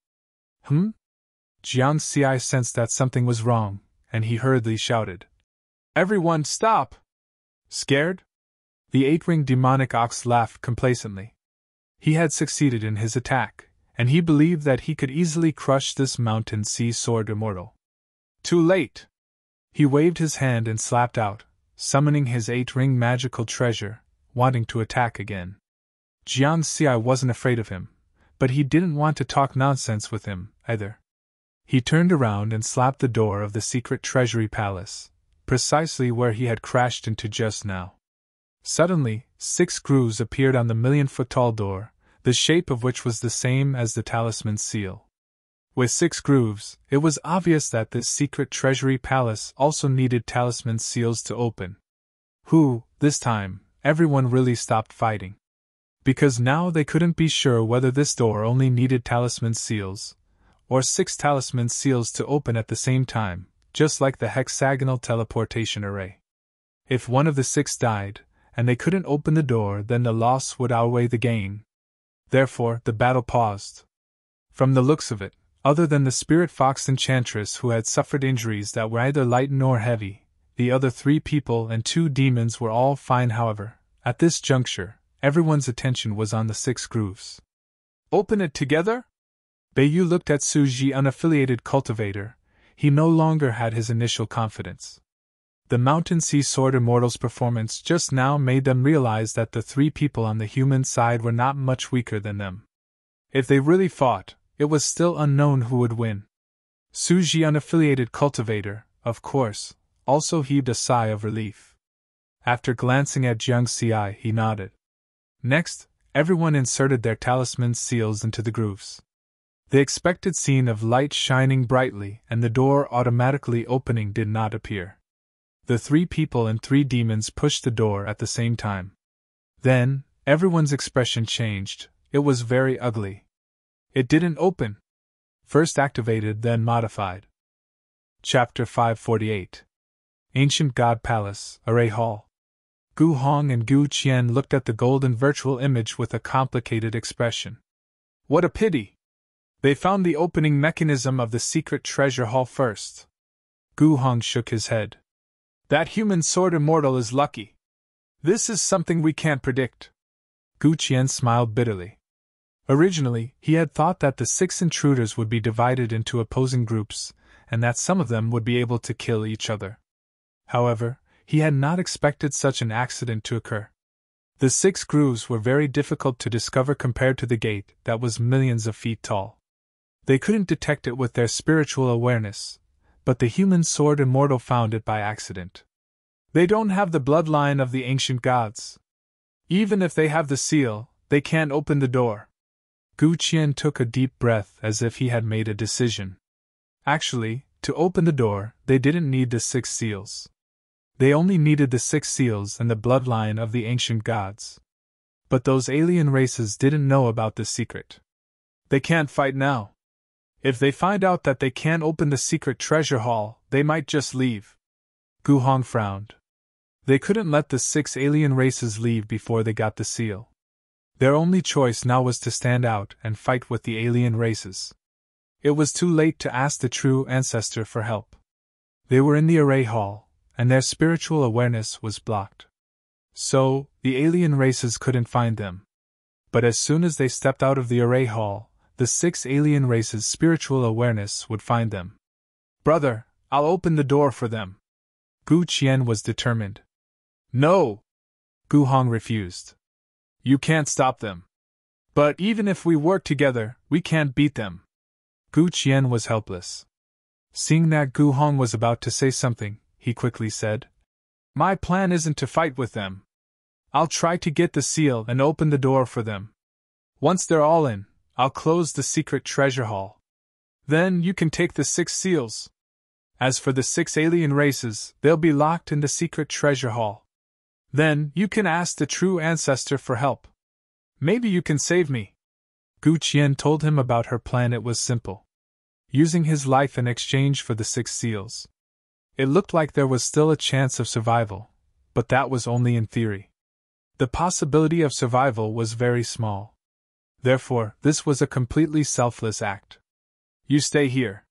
Jiang Xi sensed that something was wrong, and he hurriedly shouted, "Everyone stop!" Scared? The 8-ring demonic ox laughed complacently. He had succeeded in his attack, and he believed that he could easily crush this mountain sea sword immortal. Too late! He waved his hand and slapped out, summoning his 8-ring magical treasure, wanting to attack again. Jiang Xi wasn't afraid of him, but he didn't want to talk nonsense with him, either. He turned around and slapped the door of the secret treasury palace, precisely where he had crashed into just now. Suddenly, 6 grooves appeared on the million-foot-tall door, the shape of which was the same as the talisman seal. With 6 grooves, it was obvious that this secret treasury palace also needed talisman seals to open. This time, everyone really stopped fighting. Because now they couldn't be sure whether this door only needed talisman seals, or 6 talisman seals to open at the same time, just like the hexagonal teleportation array. If one of the 6 died, and they couldn't open the door, then the loss would outweigh the gain. Therefore, the battle paused. From the looks of it, other than the spirit fox enchantress who had suffered injuries that were neither light nor heavy, the other 3 people and 2 demons were all fine. However, at this juncture, everyone's attention was on the 6 grooves. Open it together? Beiyu looked at Suji, unaffiliated cultivator. He no longer had his initial confidence. The Mountain Sea Sword Immortal's performance just now made them realize that the 3 people on the human side were not much weaker than them. If they really fought, it was still unknown who would win. Suji, unaffiliated cultivator, of course, also heaved a sigh of relief. After glancing at Jiang Xi, he nodded. Next, everyone inserted their talisman seals into the grooves. The expected scene of light shining brightly and the door automatically opening did not appear. The 3 people and 3 demons pushed the door at the same time. Then, everyone's expression changed. It was very ugly. It didn't open. First activated, then modified. Chapter 548. Ancient God Palace, Array Hall. Gu Hong and Gu Qian looked at the golden virtual image with a complicated expression. What a pity! They found the opening mechanism of the secret treasure hall first. Gu Hong shook his head. That human sword immortal is lucky. This is something we can't predict. Gu Qian smiled bitterly. Originally, he had thought that the 6 intruders would be divided into opposing groups, and that some of them would be able to kill each other. However, he had not expected such an accident to occur. The 6 grooves were very difficult to discover compared to the gate that was millions of feet tall. They couldn't detect it with their spiritual awareness, but the human sword immortal found it by accident. They don't have the bloodline of the ancient gods. Even if they have the seal, they can't open the door. Gu Qian took a deep breath as if he had made a decision. Actually, to open the door, they didn't need the 6 seals. They only needed the 6 seals and the bloodline of the ancient gods. But those alien races didn't know about this secret. They can't fight now. If they find out that they can't open the secret treasure hall, they might just leave. Gu Hong frowned. They couldn't let the 6 alien races leave before they got the seal. Their only choice now was to stand out and fight with the alien races. It was too late to ask the true ancestor for help. They were in the array hall, and their spiritual awareness was blocked. So, the alien races couldn't find them. But as soon as they stepped out of the array hall, the 6 alien races' spiritual awareness would find them. Brother, I'll open the door for them. Gu Qian was determined. No! Gu Hong refused. You can't stop them. But even if we work together, we can't beat them. Gu Qian was helpless. Seeing that Gu Hong was about to say something, he quickly said, "My plan isn't to fight with them. I'll try to get the seal and open the door for them. Once they're all in, I'll close the secret treasure hall. Then you can take the 6 seals. As for the 6 alien races, they'll be locked in the secret treasure hall. Then you can ask the true ancestor for help. Maybe you can save me." Gu Qian told him about her plan. It was simple. Using his life in exchange for the 6 seals. It looked like there was still a chance of survival, but that was only in theory. The possibility of survival was very small. Therefore, this was a completely selfless act. "You stay here.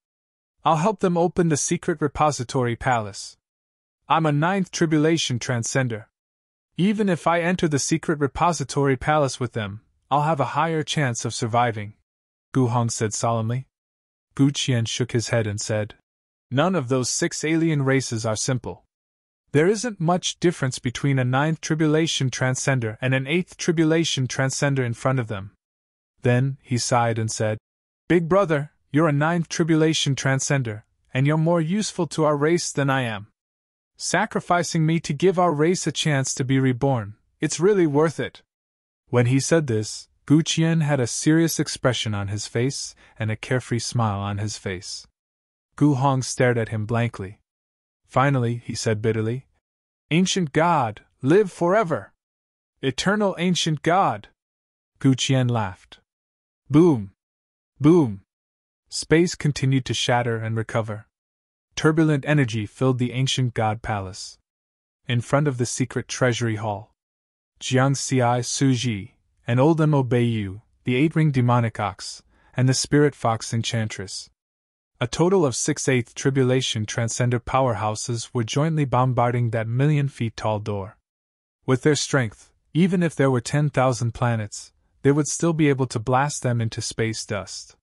I'll help them open the secret repository palace. I'm a 9th tribulation transcender. Even if I enter the secret repository palace with them, I'll have a higher chance of surviving," Gu Hong said solemnly. Gu Qian shook his head and said, "None of those 6 alien races are simple. There isn't much difference between a 9th tribulation transcender and an 8th tribulation transcender in front of them." Then, he sighed and said, "Big brother, you're a 9th tribulation transcender, and you're more useful to our race than I am. Sacrificing me to give our race a chance to be reborn, it's really worth it." When he said this, Gu Qian had a serious expression on his face and a carefree smile on his face. Gu Hong stared at him blankly. Finally, he said bitterly, "Ancient God, live forever! Eternal ancient God!" Gu Qian laughed. Boom! Boom! Space continued to shatter and recover. Turbulent energy filled the ancient god palace. In front of the secret treasury hall, Jiang Xi Su Ji, and old Mo Beiyu, the 8-ring demonic ox, and the spirit fox enchantress. A total of 6 8th tribulation transcender powerhouses were jointly bombarding that million-feet-tall door. With their strength, even if there were 10,000 planets, they would still be able to blast them into space dust.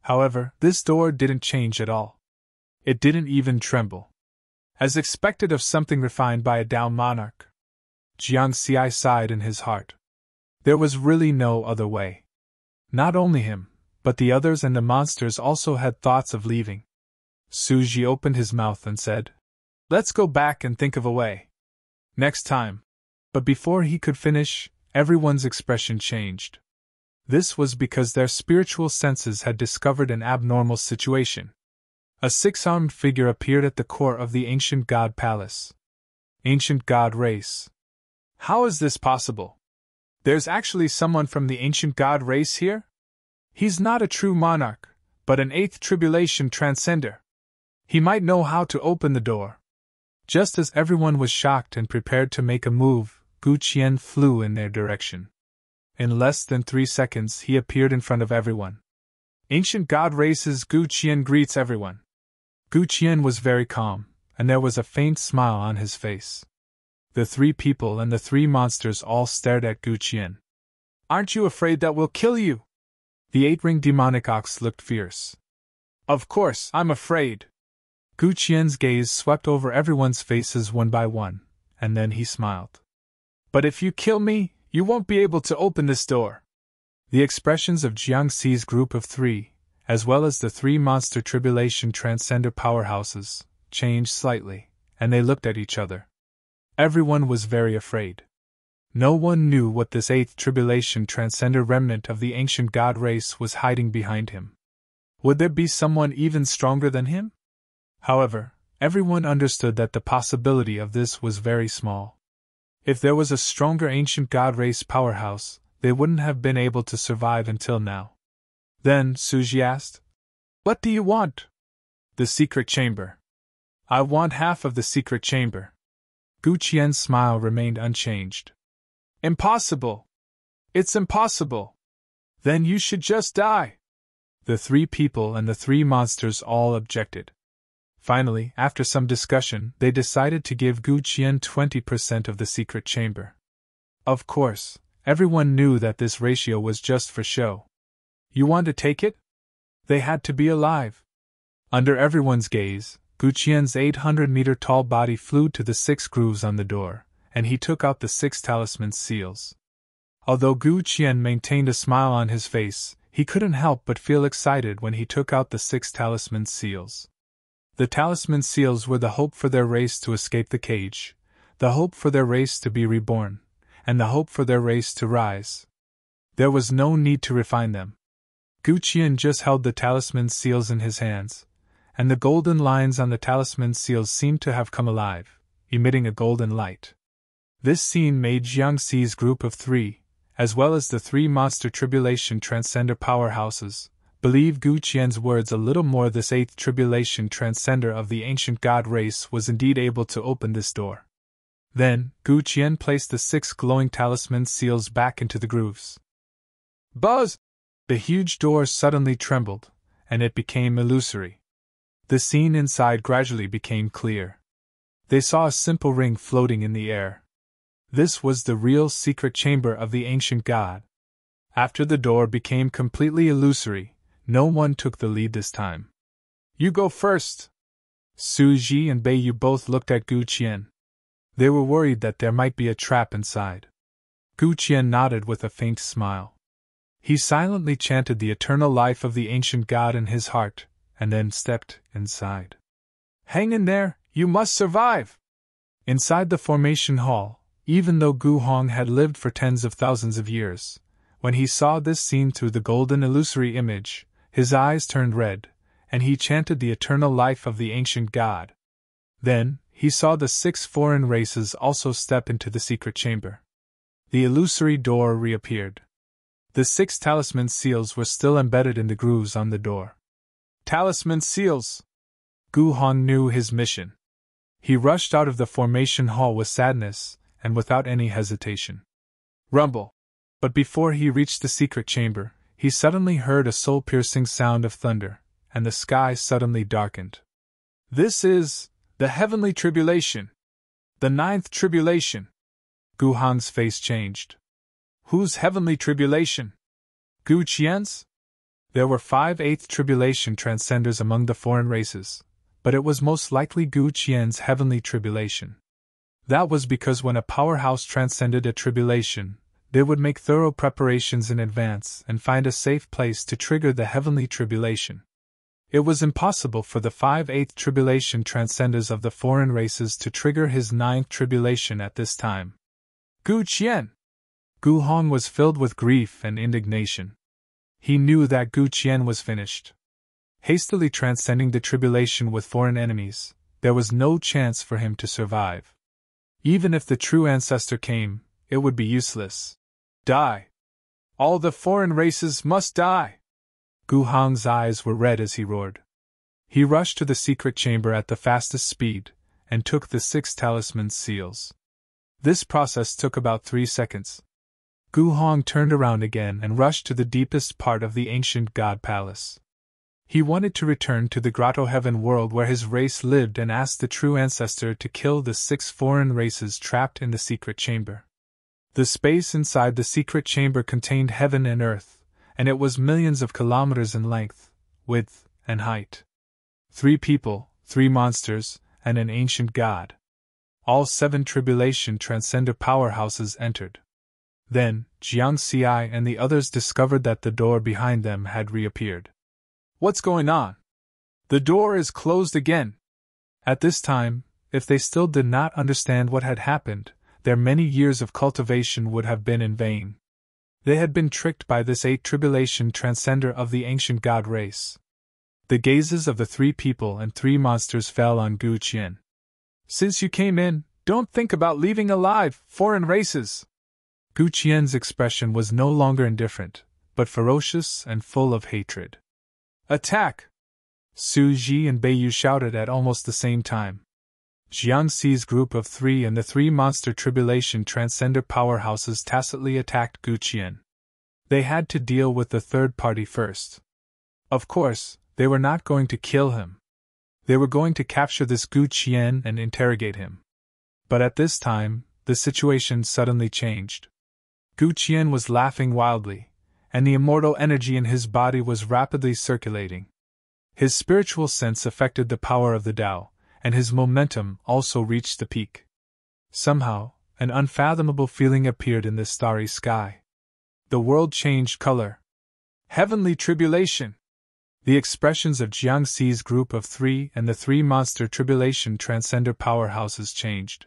However, this door didn't change at all. It didn't even tremble. As expected of something refined by a Tao monarch. Jiang Xi sighed in his heart. There was really no other way. Not only him, but the others and the monsters also had thoughts of leaving. Su Ji opened his mouth and said, "Let's go back and think of a way. Next time." But before he could finish, everyone's expression changed. This was because their spiritual senses had discovered an abnormal situation. A 6-armed figure appeared at the core of the ancient god palace. Ancient god race. How is this possible? There's actually someone from the ancient god race here? He's not a true monarch, but an 8th tribulation transcender. He might know how to open the door. Just as everyone was shocked and prepared to make a move, Gu Qian flew in their direction. In less than 3 seconds he appeared in front of everyone. Ancient god races Gu Qian greets everyone. Gu Qian was very calm, and there was a faint smile on his face. The 3 people and the 3 monsters all stared at Gu Qian. "Aren't you afraid that we'll kill you?" The 8-ring demonic ox looked fierce. "Of course, I'm afraid." Gu Qian's gaze swept over everyone's faces one by one, and then he smiled. "But if you kill me, you won't be able to open this door." The expressions of Jiang Xi's group of 3, as well as the 3 monster tribulation transcender powerhouses, changed slightly, and they looked at each other. Everyone was very afraid. No one knew what this 8th tribulation transcender remnant of the ancient god race was hiding behind him. Would there be someone even stronger than him? However, everyone understood that the possibility of this was very small. If there was a stronger ancient god race powerhouse, they wouldn't have been able to survive until now. Then Su Ji asked, "What do you want?" "The secret chamber. I want half of the secret chamber." Gu Qian's smile remained unchanged. "Impossible! It's impossible! Then you should just die!" The 3 people and the 3 monsters all objected. Finally, after some discussion, they decided to give Gu Qian 20% of the secret chamber. Of course, everyone knew that this ratio was just for show. You want to take it? They had to be alive. Under everyone's gaze, Gu Qian's 800-meter-tall body flew to the 6 grooves on the door, and he took out the 6 talisman seals. Although Gu Qian maintained a smile on his face, he couldn't help but feel excited when he took out the 6 talisman seals. The talisman seals were the hope for their race to escape the cage, the hope for their race to be reborn, and the hope for their race to rise. There was no need to refine them. Gu Qian just held the talisman seals in his hands, and the golden lines on the talisman seals seemed to have come alive, emitting a golden light. This scene made Jiangxi's group of 3, as well as the 3 monster tribulation transcender powerhouses, believe Gu Qian's words a little more. This 8th tribulation transcender of the ancient god race was indeed able to open this door. Then, Gu Qian placed the 6 glowing talisman seals back into the grooves. Buzz! The huge door suddenly trembled, and it became illusory. The scene inside gradually became clear. They saw a simple ring floating in the air. This was the real secret chamber of the ancient god. After the door became completely illusory, no one took the lead this time. You go first! Su Ji and Bei Yu both looked at Gu Qian. They were worried that there might be a trap inside. Gu Qian nodded with a faint smile. He silently chanted the eternal life of the ancient god in his heart, and then stepped inside. Hang in there, you must survive! Inside the formation hall, even though Gu Hong had lived for tens of thousands of years, when he saw this scene through the golden illusory image, his eyes turned red, and he chanted the eternal life of the ancient god. Then, he saw the 6 foreign races also step into the secret chamber. The illusory door reappeared. The 6 talisman seals were still embedded in the grooves on the door. Talisman seals! Gu Hong knew his mission. He rushed out of the formation hall with sadness, and without any hesitation. Rumble! But before he reached the secret chamber, he suddenly heard a soul-piercing sound of thunder, and the sky suddenly darkened. This is the heavenly tribulation. The 9th tribulation. Gu Hong's face changed. Whose heavenly tribulation? Gu Qian's? There were 5 8th tribulation transcenders among the foreign races, but it was most likely Gu Qian's heavenly tribulation. That was because when a powerhouse transcended a tribulation, they would make thorough preparations in advance and find a safe place to trigger the heavenly tribulation. It was impossible for the 5 8th tribulation transcenders of the foreign races to trigger his 9th tribulation at this time. Gu Qian! Gu Hong was filled with grief and indignation. He knew that Gu Qian was finished. Hastily transcending the tribulation with foreign enemies, there was no chance for him to survive. Even if the true ancestor came, it would be useless. Die! All the foreign races must die! Gu Hong's eyes were red as he roared. He rushed to the secret chamber at the fastest speed, and took the 6 talisman seals. This process took about 3 seconds. Gu Hong turned around again and rushed to the deepest part of the ancient god palace. He wanted to return to the grotto heaven world where his race lived and ask the true ancestor to kill the 6 foreign races trapped in the secret chamber. The space inside the secret chamber contained heaven and earth, and it was millions of kilometers in length, width, and height. 3 people, 3 monsters, and an ancient god. All 7 tribulation transcender powerhouses entered. Then, Jiangxi and the others discovered that the door behind them had reappeared. What's going on? The door is closed again. At this time, if they still did not understand what had happened, their many years of cultivation would have been in vain. They had been tricked by this 8 tribulation transcender of the ancient god race. The gazes of the 3 people and 3 monsters fell on Gu Qian. Since you came in, don't think about leaving alive, foreign races! Gu Qian's expression was no longer indifferent, but ferocious and full of hatred. Attack! Su Ji and Bei Yu shouted at almost the same time. Jiangxi's group of 3 and the 3 monster tribulation transcender powerhouses tacitly attacked Gu Qian. They had to deal with the third party first. Of course, they were not going to kill him. They were going to capture this Gu Qian and interrogate him. But at this time, the situation suddenly changed. Gu Qian was laughing wildly, and the immortal energy in his body was rapidly circulating. His spiritual sense affected the power of the Tao, and his momentum also reached the peak. Somehow, an unfathomable feeling appeared in the starry sky. The world changed color. Heavenly tribulation! The expressions of Jiangxi's group of three and the three monster tribulation transcender powerhouses changed.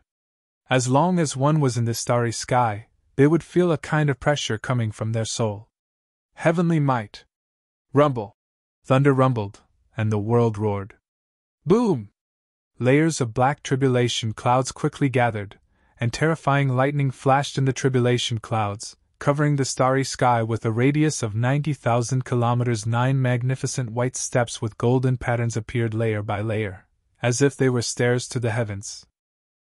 As long as one was in the starry sky, they would feel a kind of pressure coming from their soul. Heavenly might! Rumble! Thunder rumbled, and the world roared. Boom! Layers of black tribulation clouds quickly gathered, and terrifying lightning flashed in the tribulation clouds, covering the starry sky with a radius of 90,000 kilometers. 9 magnificent white steps with golden patterns appeared layer by layer, as if they were stairs to the heavens.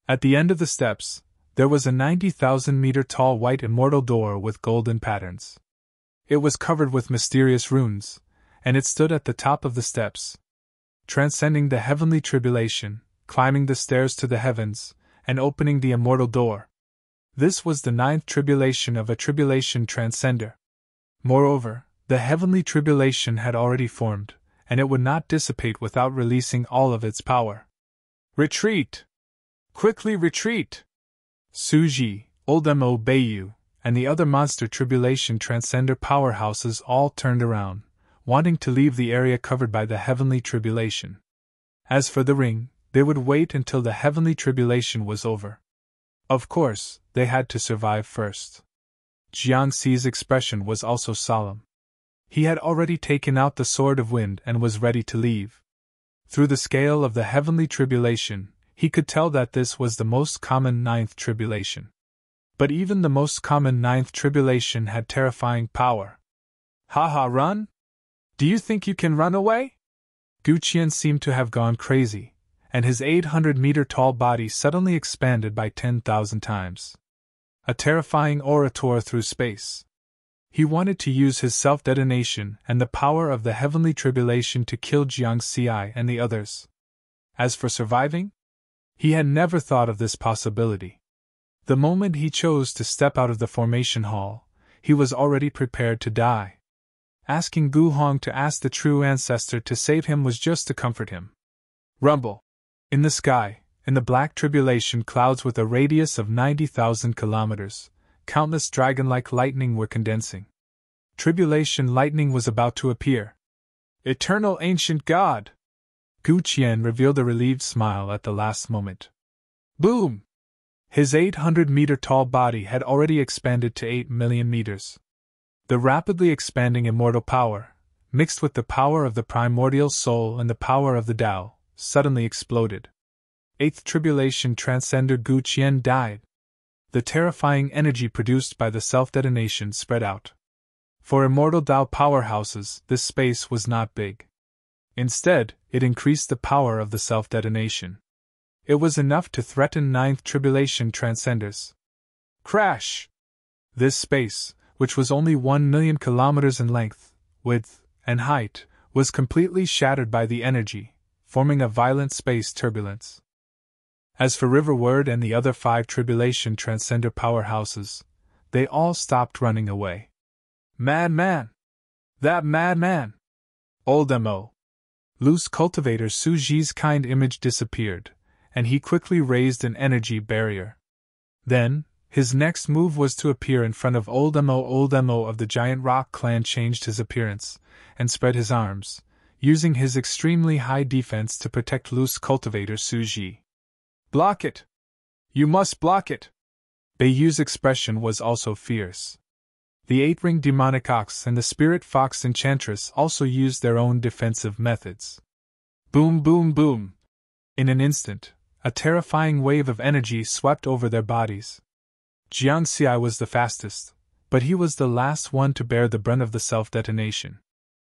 At the end of the steps, there was a 90,000-meter tall white immortal door with golden patterns. It was covered with mysterious runes, and it stood at the top of the steps, transcending the heavenly tribulation, climbing the stairs to the heavens, and opening the immortal door. This was the 9th tribulation of a tribulation transcender. Moreover, the heavenly tribulation had already formed, and it would not dissipate without releasing all of its power. Retreat! Quickly retreat! Suji, Old Mo Bayu, and the other monster tribulation transcender powerhouses all turned around, wanting to leave the area covered by the heavenly tribulation. As for the ring, they would wait until the heavenly tribulation was over. Of course, they had to survive first. Jiangxi's expression was also solemn. He had already taken out the sword of wind and was ready to leave. Through the scale of the heavenly tribulation, he could tell that this was the most common 9th tribulation. But even the most common 9th tribulation had terrifying power. Ha, run? Do you think you can run away? Guqian seemed to have gone crazy, and his 800-meter tall body suddenly expanded by 10,000 times. A terrifying orator through space. He wanted to use his self-detonation and the power of the heavenly tribulation to kill Jiangxi and the others. As for surviving, he had never thought of this possibility. The moment he chose to step out of the formation hall, he was already prepared to die. Asking Gu Hong to ask the true ancestor to save him was just to comfort him. Rumble! In the sky, in the black tribulation clouds with a radius of 90,000 kilometers, countless dragon-like lightning were condensing. Tribulation lightning was about to appear. Eternal ancient God! Gu Qian revealed a relieved smile at the last moment. Boom! His 800-meter tall body had already expanded to 8 million meters. The rapidly expanding immortal power, mixed with the power of the primordial soul and the power of the Tao, suddenly exploded. 8th tribulation transcender Gu Qian died. The terrifying energy produced by the self-detonation spread out. For immortal Tao powerhouses, this space was not big. Instead, it increased the power of the self-detonation. It was enough to threaten 9th tribulation transcenders. Crash! This space, which was only 1 million kilometers in length, width, and height, was completely shattered by the energy, forming a violent space turbulence. As for Riverward and the other 5 tribulation transcender powerhouses, they all stopped running away. Madman! That madman! Old Mo. Loose cultivator Su Ji's kind image disappeared, and he quickly raised an energy barrier. Then, his next move was to appear in front of Old Mo. Old Mo of the Giant Rock clan changed his appearance, and spread his arms, using his extremely high defense to protect loose cultivator Su Ji. Block it! You must block it! Beiyu's expression was also fierce. The 8-ring demonic ox and the spirit fox enchantress also used their own defensive methods. Boom, boom, boom! In an instant, a terrifying wave of energy swept over their bodies. Jiangxi was the fastest, but he was the last one to bear the brunt of the self-detonation.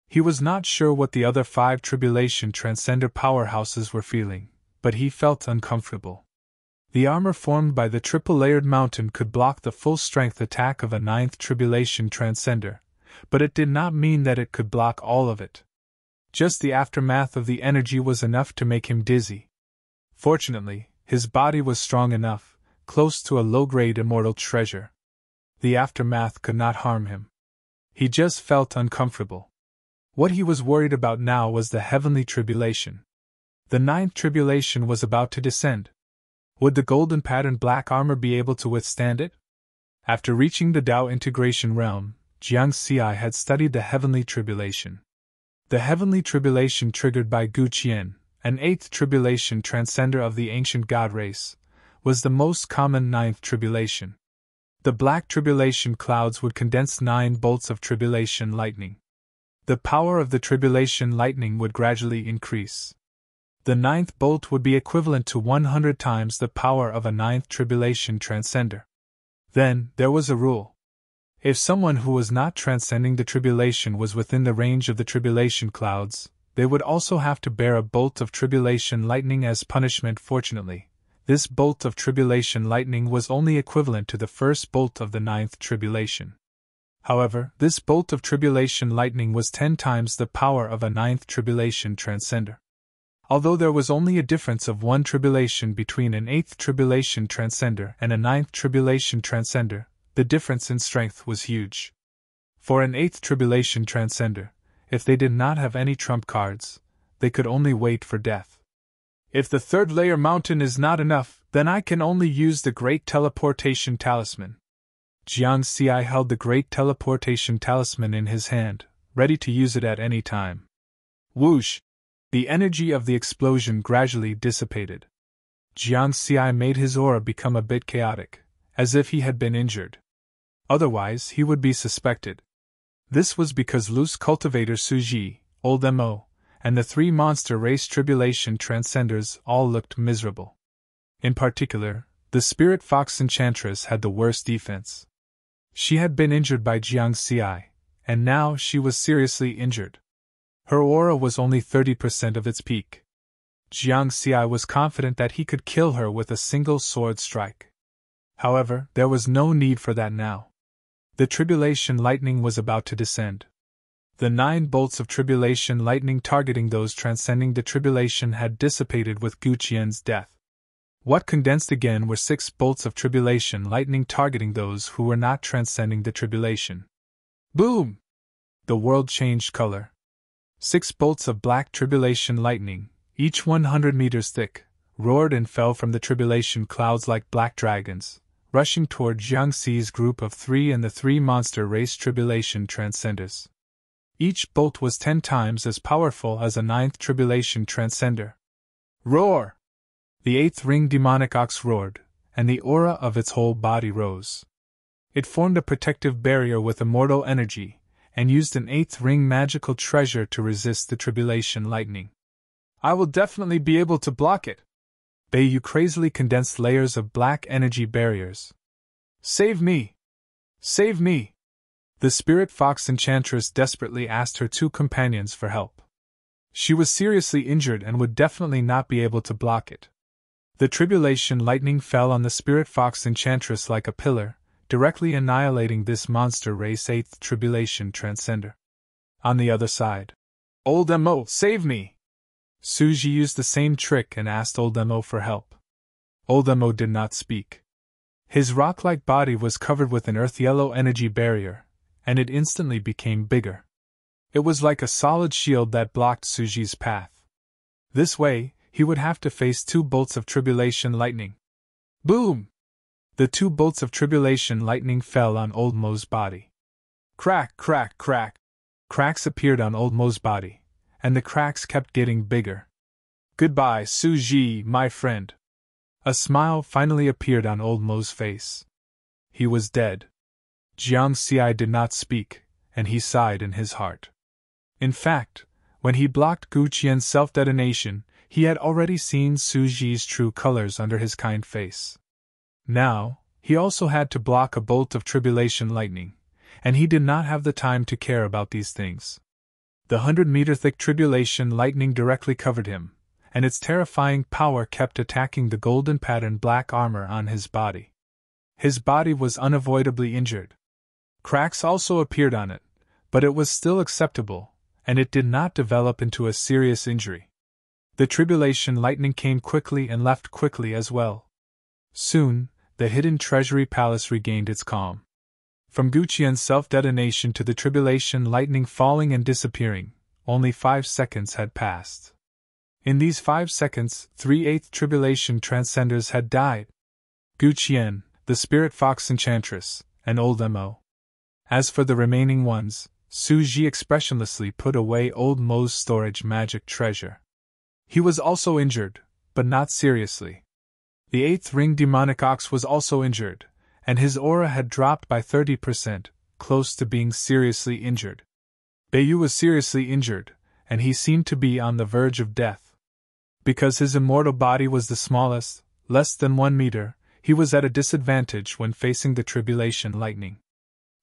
He was not sure what the other 5 tribulation transcender powerhouses were feeling, but he felt uncomfortable. The armor formed by the triple-layered mountain could block the full-strength attack of a 9th tribulation transcender, but it did not mean that it could block all of it. Just the aftermath of the energy was enough to make him dizzy. Fortunately, his body was strong enough, close to a low-grade immortal treasure. The aftermath could not harm him. He just felt uncomfortable. What he was worried about now was the heavenly tribulation. The 9th tribulation was about to descend. Would the golden patterned black armor be able to withstand it? After reaching the Tao integration realm, Jiang Xi had studied the heavenly tribulation. The heavenly tribulation triggered by Gu Qian, an eighth tribulation transcender of the ancient god race, was the most common ninth tribulation. The black tribulation clouds would condense 9 bolts of tribulation lightning. The power of the tribulation lightning would gradually increase. The 9th bolt would be equivalent to 100 times the power of a 9th tribulation transcender. Then, there was a rule. If someone who was not transcending the tribulation was within the range of the tribulation clouds, they would also have to bear a bolt of tribulation lightning as punishment. Fortunately, this bolt of tribulation lightning was only equivalent to the first bolt of the 9th tribulation. However, this bolt of tribulation lightning was 10 times the power of a 9th tribulation transcender. Although there was only a difference of 1 tribulation between an 8th tribulation transcender and a 9th tribulation transcender, the difference in strength was huge. For an 8th tribulation transcender, if they did not have any trump cards, they could only wait for death. If the 3rd layer mountain is not enough, then I can only use the Great Teleportation Talisman. Jiang Xi held the Great Teleportation Talisman in his hand, ready to use it at any time. Whoosh! The energy of the explosion gradually dissipated. Jiang Xi made his aura become a bit chaotic, as if he had been injured. Otherwise, he would be suspected. This was because loose cultivator Suji, old Mo, and the 3 monster race tribulation transcenders all looked miserable. In particular, the spirit fox enchantress had the worst defense. She had been injured by Jiang Xi, and now she was seriously injured. Her aura was only 30% of its peak. Jiang Xi was confident that he could kill her with a single sword strike. However, there was no need for that now. The tribulation lightning was about to descend. The 9 bolts of tribulation lightning targeting those transcending the tribulation had dissipated with Gu Qian's death. What condensed again were 6 bolts of tribulation lightning targeting those who were not transcending the tribulation. Boom! The world changed color. 6 bolts of black tribulation lightning, each 100 meters thick, roared and fell from the tribulation clouds like black dragons, rushing toward Jiang Xi's group of 3 and the 3 monster race tribulation transcenders. Each bolt was 10 times as powerful as a 9th tribulation transcender. Roar! The 8th ring demonic ox roared, and the aura of its whole body rose. It formed a protective barrier with immortal energy, and used an 8th ring magical treasure to resist the tribulation lightning. I will definitely be able to block it. Beiyu crazily condensed layers of black energy barriers. Save me! Save me! The spirit fox enchantress desperately asked her 2 companions for help. She was seriously injured and would definitely not be able to block it. The tribulation lightning fell on the spirit fox enchantress like a pillar, directly annihilating this monster race 8th tribulation transcender. On the other side, Old Mo, save me! Suji used the same trick and asked Old Mo for help. Old Mo did not speak. His rock-like body was covered with an earth-yellow energy barrier, and it instantly became bigger. It was like a solid shield that blocked Suji's path. This way, he would have to face 2 bolts of tribulation lightning. Boom! The 2 bolts of tribulation lightning fell on Old Mo's body. Crack, crack, crack! Cracks appeared on Old Mo's body, and the cracks kept getting bigger. Goodbye, Suji, my friend. A smile finally appeared on Old Mo's face. He was dead. Jiang Xi did not speak, and he sighed in his heart. In fact, when he blocked Gu Qian's self-detonation, he had already seen Suji's true colors under his kind face. Now, he also had to block a bolt of tribulation lightning, and he did not have the time to care about these things. The 100-meter-thick tribulation lightning directly covered him, and its terrifying power kept attacking the golden patterned black armor on his body. His body was unavoidably injured. Cracks also appeared on it, but it was still acceptable, and it did not develop into a serious injury. The tribulation lightning came quickly and left quickly as well. Soon, the hidden treasury palace regained its calm. From Gu Qian's self-detonation to the tribulation lightning falling and disappearing, only 5 seconds had passed. In these 5 seconds, 3 8th tribulation transcenders had died. Gu Qian, the spirit fox enchantress, and Old Mo. As for the remaining ones, Suji expressionlessly put away old Mo's storage magic treasure. He was also injured, but not seriously. The eighth ring demonic ox was also injured, and his aura had dropped by 30%, close to being seriously injured. Beiyu was seriously injured, and he seemed to be on the verge of death. Because his immortal body was the smallest, less than 1 meter, he was at a disadvantage when facing the tribulation lightning.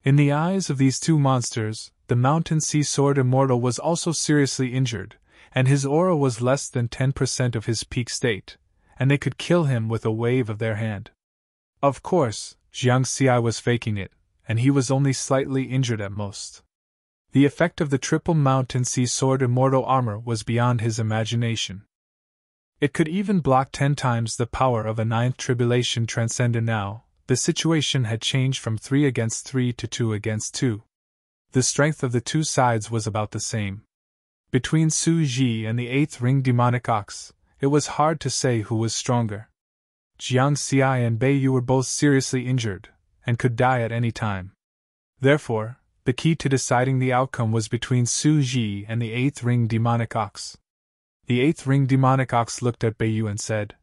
In the eyes of these two monsters, the Mountain Sea Sword Immortal was also seriously injured, and his aura was less than 10% of his peak state, and they could kill him with a wave of their hand. Of course, Jiang Xi was faking it, and he was only slightly injured at most. The effect of the triple Mountain Sea Sword Immortal armor was beyond his imagination. It could even block 10 times the power of a ninth tribulation transcender now. The situation had changed from 3 against 3 to 2 against 2. The strength of the two sides was about the same. Between Su Ji and the eighth ring demonic ox, it was hard to say who was stronger. Jiang Xi and Beiyu were both seriously injured, and could die at any time. Therefore, the key to deciding the outcome was between Su Ji and the eighth ring demonic ox. The eighth ring demonic ox looked at Beiyu and said,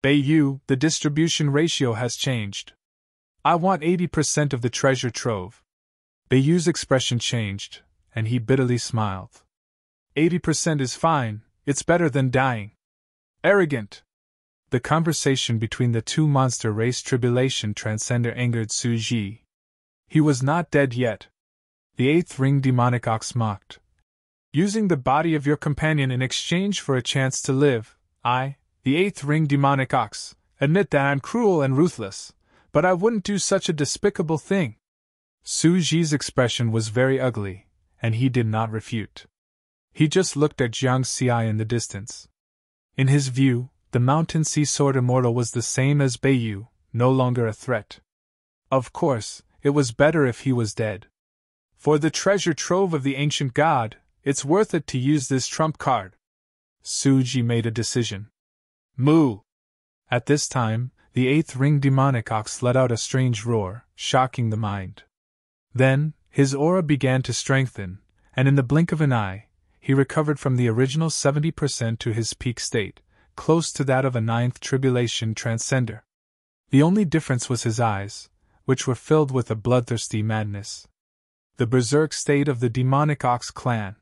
"Beiyu, the distribution ratio has changed. I want 80% of the treasure trove." Beiyu's expression changed, and he bitterly smiled. 80% is fine, it's better than dying. Arrogant! The conversation between the two monster race tribulation transcender angered Su Ji. He was not dead yet. The eighth ring demonic ox mocked. "Using the body of your companion in exchange for a chance to live, I, the eighth ring demonic ox, admit that I'm cruel and ruthless, but I wouldn't do such a despicable thing." Su Ji's expression was very ugly, and he did not refute. He just looked at Jiang Xi in the distance. In his view, the Mountain Sea Sword Immortal was the same as Beiyu, no longer a threat. Of course, it was better if he was dead. For the treasure trove of the ancient god, it's worth it to use this trump card. Su Ji made a decision. Moo! At this time, the eighth ring demonic ox let out a strange roar, shocking the mind. Then, his aura began to strengthen, and in the blink of an eye, he recovered from the original 70% to his peak state, close to that of a ninth tribulation transcender. The only difference was his eyes, which were filled with a bloodthirsty madness. The berserk state of the demonic ox clan.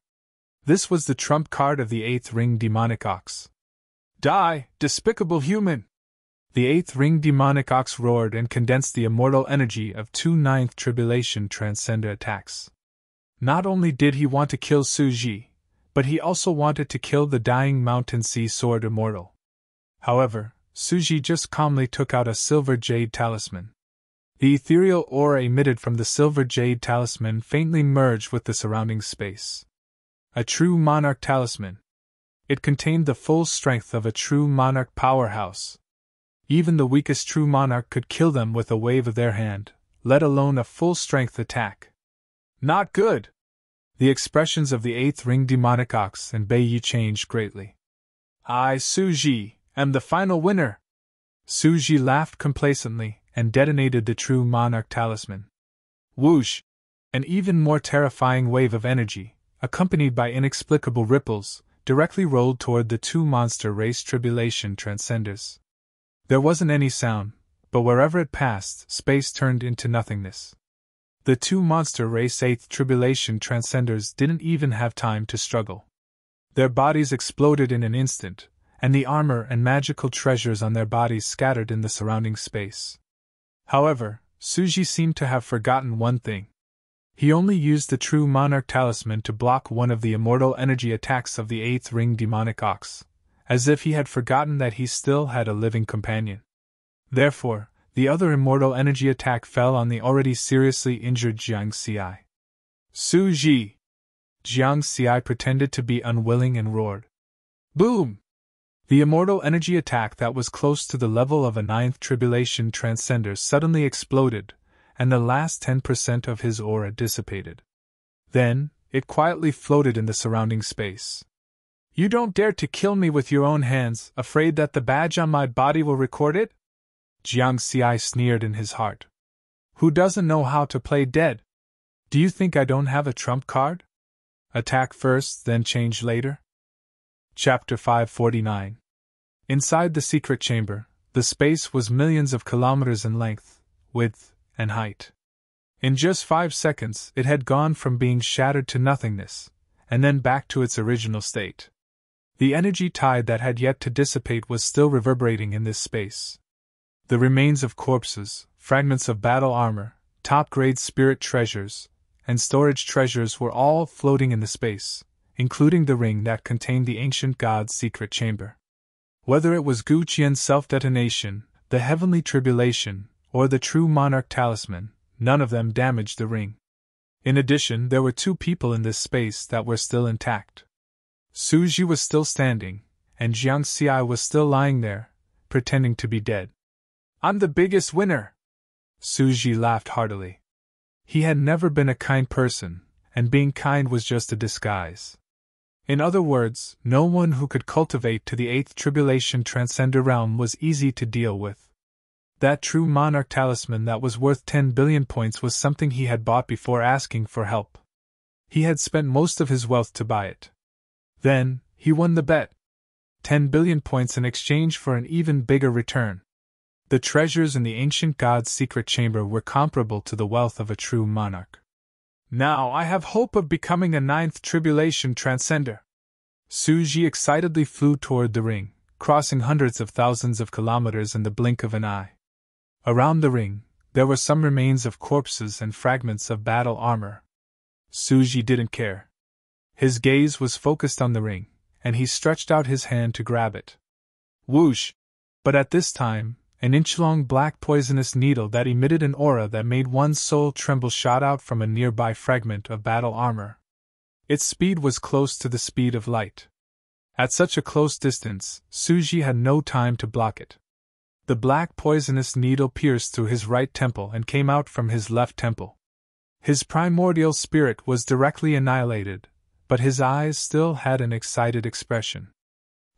This was the trump card of the eighth ring demonic ox. Die, despicable human! The eighth ring demonic ox roared and condensed the immortal energy of 2 ninth tribulation transcender attacks. Not only did he want to kill Su Ji, but he also wanted to kill the dying Mountain Sea Sword Immortal. However, Su Ji just calmly took out a silver jade talisman. The ethereal aura emitted from the silver jade talisman faintly merged with the surrounding space. A true monarch talisman. It contained the full strength of a true monarch powerhouse. Even the weakest true monarch could kill them with a wave of their hand, let alone a full-strength attack. Not good! The expressions of the eighth ring demonic ox and Beiyu changed greatly. I, Su Ji, am the final winner! Su Ji laughed complacently and detonated the true monarch talisman. Whoosh! An even more terrifying wave of energy, accompanied by inexplicable ripples, directly rolled toward the two monster race tribulation transcenders. There wasn't any sound, but wherever it passed, space turned into nothingness. The two monster race 8th tribulation transcenders didn't even have time to struggle. Their bodies exploded in an instant, and the armor and magical treasures on their bodies scattered in the surrounding space. However, Su Ji seemed to have forgotten one thing. He only used the true monarch talisman to block one of the immortal energy attacks of the 8th ring demonic ox, as if he had forgotten that he still had a living companion. Therefore, the other immortal energy attack fell on the already seriously injured Jiang Xi. Su Ji! Jiang Xi pretended to be unwilling and roared. Boom! The immortal energy attack that was close to the level of a ninth tribulation transcender suddenly exploded, and the last 10% of his aura dissipated. Then, it quietly floated in the surrounding space. You don't dare to kill me with your own hands, afraid that the badge on my body will record it? Jiang Xi sneered in his heart. Who doesn't know how to play dead? Do you think I don't have a trump card? Attack first, then change later? Chapter 549. Inside the secret chamber, the space was millions of kilometers in length, width, and height. In just 5 seconds, it had gone from being shattered to nothingness, and then back to its original state. The energy tide that had yet to dissipate was still reverberating in this space. The remains of corpses, fragments of battle armor, top-grade spirit treasures, and storage treasures were all floating in the space, including the ring that contained the ancient god's secret chamber. Whether it was Gu Qian's self-detonation, the heavenly tribulation, or the true monarch talisman, none of them damaged the ring. In addition, there were 2 people in this space that were still intact. Su Ji was still standing, and Jiang Xi was still lying there, pretending to be dead. "I'm the biggest winner!" Su Ji laughed heartily. He had never been a kind person, and being kind was just a disguise. In other words, no one who could cultivate to the 8th tribulation transcender realm was easy to deal with. That true monarch talisman that was worth 10 billion points was something he had bought before asking for help. He had spent most of his wealth to buy it. Then, he won the bet. 10 billion points in exchange for an even bigger return. The treasures in the ancient god's secret chamber were comparable to the wealth of a true monarch. "Now I have hope of becoming a 9th tribulation transcender." Su Ji excitedly flew toward the ring, crossing hundreds of thousands of kilometers in the blink of an eye. Around the ring, there were some remains of corpses and fragments of battle armor. Su Ji didn't care. His gaze was focused on the ring, and he stretched out his hand to grab it. Whoosh! But at this time, an inch-long black poisonous needle that emitted an aura that made one's soul tremble shot out from a nearby fragment of battle armor. Its speed was close to the speed of light. At such a close distance, Su Ji had no time to block it. The black poisonous needle pierced through his right temple and came out from his left temple. His primordial spirit was directly annihilated, but his eyes still had an excited expression.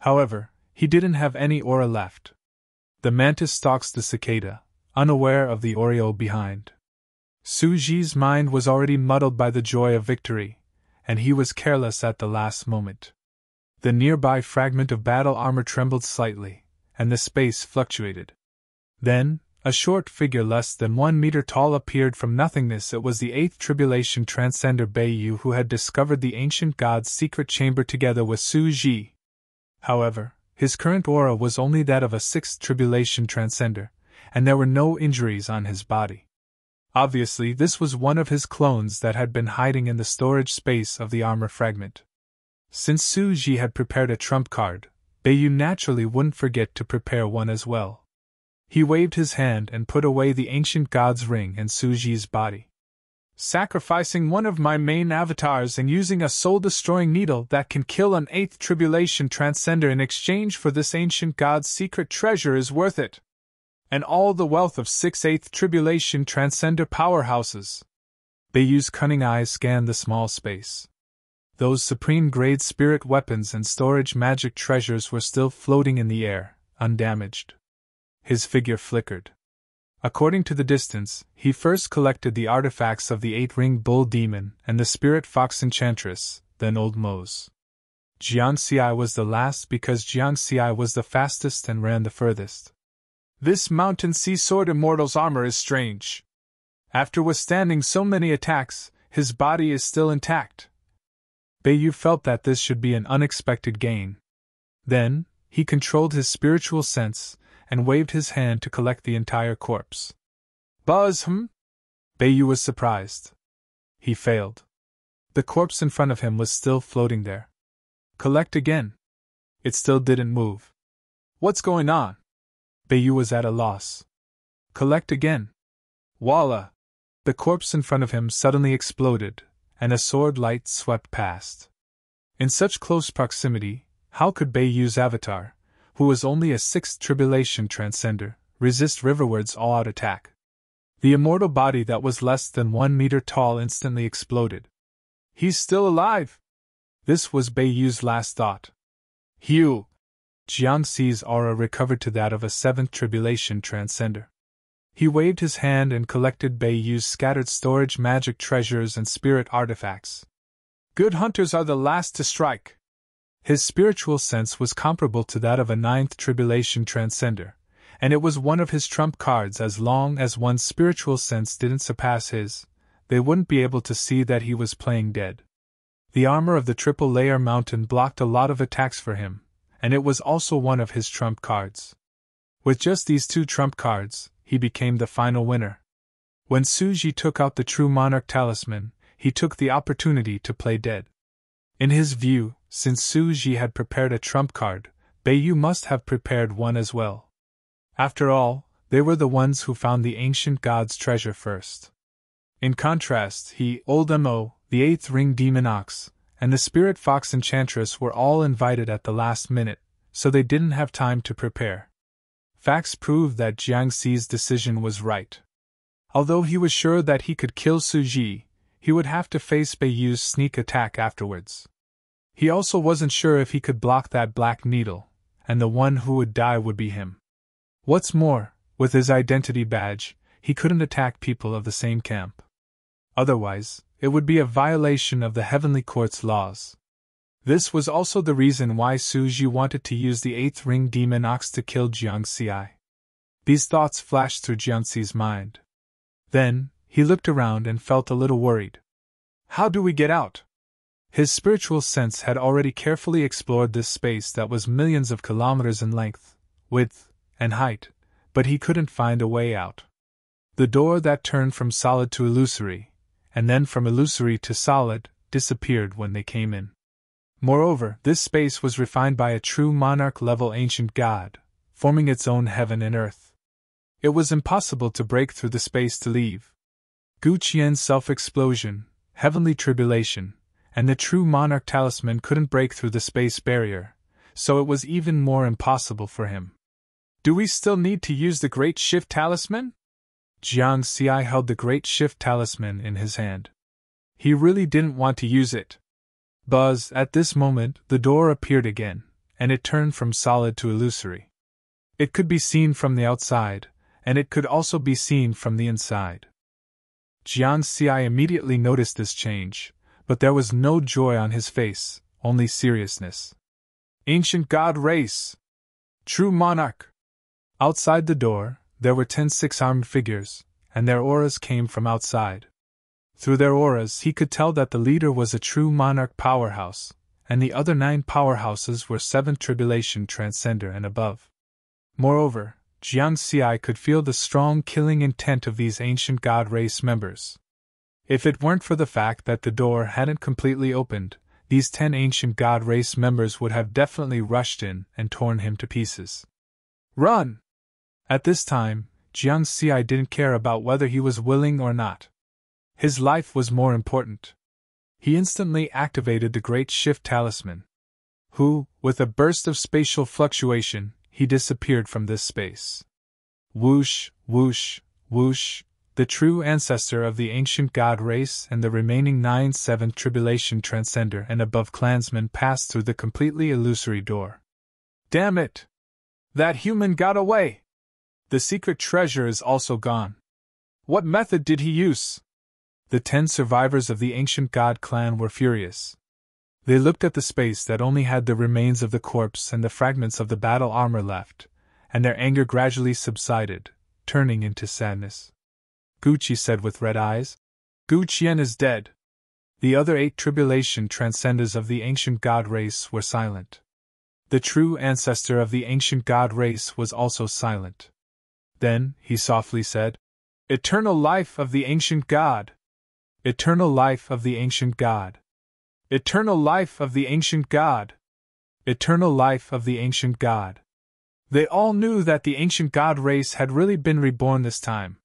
However, he didn't have any aura left. The mantis stalks the cicada, unaware of the aureole behind. Su Ji's mind was already muddled by the joy of victory, and he was careless at the last moment. The nearby fragment of battle armor trembled slightly, and the space fluctuated. Then, a short figure less than 1 meter tall appeared from nothingness. It was the 8th tribulation transcender Beiyu who had discovered the ancient god's secret chamber together with Su Ji. However, his current aura was only that of a 6th tribulation transcender, and there were no injuries on his body. Obviously, this was one of his clones that had been hiding in the storage space of the armor fragment. Since Su Ji had prepared a trump card, Beiyu naturally wouldn't forget to prepare one as well. He waved his hand and put away the ancient god's ring and Su Ji's body. "Sacrificing one of my main avatars and using a soul-destroying needle that can kill an 8th tribulation transcender in exchange for this ancient god's secret treasure is worth it. And all the wealth of 6 8th tribulation transcender powerhouses." Beiyu's cunning eyes scanned the small space. Those supreme-grade spirit weapons and storage magic treasures were still floating in the air, undamaged. His figure flickered. According to the distance, he first collected the artifacts of the 8-ringed bull demon and the spirit fox enchantress, then old Mo's. Jiang Xi was the last because Jiang Xi was the fastest and ran the furthest. "This mountain sea sword immortal's armor is strange. After withstanding so many attacks, his body is still intact." Beiyu felt that this should be an unexpected gain. Then, he controlled his spiritual sense and waved his hand to collect the entire corpse. "Buzz, Beiyu was surprised. He failed. The corpse in front of him was still floating there. "Collect again." It still didn't move. "What's going on?" Beiyu was at a loss. "Collect again." Voila! The corpse in front of him suddenly exploded, and a sword light swept past. In such close proximity, how could Beiyu's avatar, who was only a 6th tribulation transcender, resist riverward's all-out attack? The immortal body that was less than 1 meter tall instantly exploded. "He's still alive!" This was Beiyu's last thought. Jiang Xi's aura recovered to that of a 7th tribulation transcender. He waved his hand and collected Beiyu's scattered storage magic treasures and spirit artifacts. Good hunters are the last to strike. His spiritual sense was comparable to that of a ninth tribulation transcender, and it was one of his trump cards. As long as one's spiritual sense didn't surpass his, they wouldn't be able to see that he was playing dead. The armor of the triple-layer mountain blocked a lot of attacks for him, and it was also one of his trump cards. With just these two trump cards, he became the final winner. When Suji took out the True Monarch talisman, he took the opportunity to play dead. In his view, since Suji had prepared a trump card, Beiyu must have prepared one as well. After all, they were the ones who found the ancient god's treasure first. In contrast, Old Mo, the eighth ring demon ox, and the spirit fox enchantress were all invited at the last minute, so they didn't have time to prepare. Facts proved that Jiangxi's decision was right. Although he was sure that he could kill Suji, he would have to face Beiyu's sneak attack afterwards. He also wasn't sure if he could block that black needle, and the one who would die would be him. What's more, with his identity badge, he couldn't attack people of the same camp. Otherwise, it would be a violation of the Heavenly Court's laws. This was also the reason why Suji wanted to use the eighth ring demon ox to kill Jiangxi. These thoughts flashed through Jiangxi's mind. Then, he looked around and felt a little worried. How do we get out? His spiritual sense had already carefully explored this space that was millions of kilometers in length, width, and height, but he couldn't find a way out. The door that turned from solid to illusory, and then from illusory to solid, disappeared when they came in. Moreover, this space was refined by a true monarch-level ancient god, forming its own heaven and earth. It was impossible to break through the space to leave. Gu Qian's self-explosion, heavenly tribulation, and the true monarch talisman couldn't break through the space barrier, so it was even more impossible for him. Do we still need to use the Great Shift Talisman? Jiangxi held the Great Shift Talisman in his hand. He really didn't want to use it. Buzz, at this moment, the door appeared again, and it turned from solid to illusory. It could be seen from the outside, and it could also be seen from the inside. Jiangxi immediately noticed this change, but there was no joy on his face, only seriousness. Ancient God Race! True Monarch! Outside the door, there were 10 six-armed figures, and their auras came from outside. Through their auras he could tell that the leader was a true monarch powerhouse, and the other 9 powerhouses were 7th tribulation transcender and above. Moreover, Jiangxi could feel the strong killing intent of these ancient god race members. If it weren't for the fact that the door hadn't completely opened, these 10 ancient god race members would have definitely rushed in and torn him to pieces. Run! At this time, Jiangxi didn't care about whether he was willing or not. His life was more important. He instantly activated the Great Shift Talisman. With a burst of spatial fluctuation, he disappeared from this space. Whoosh, whoosh, whoosh, the true ancestor of the ancient god race and the remaining 9 7th tribulation transcender and above clansmen passed through the completely illusory door. Damn it! That human got away! The secret treasure is also gone. What method did he use? The 10 survivors of the ancient god clan were furious. They looked at the space that only had the remains of the corpse and the fragments of the battle armor left, and their anger gradually subsided, turning into sadness. Gucci said with red eyes, Gu Qian is dead. The other 8 tribulation transcenders of the ancient god race were silent. The true ancestor of the ancient god race was also silent. Then, he softly said, Eternal life of the ancient god! Eternal life of the ancient god! Eternal life of the ancient god! Eternal life of the ancient god! They all knew that the ancient god race had really been reborn this time.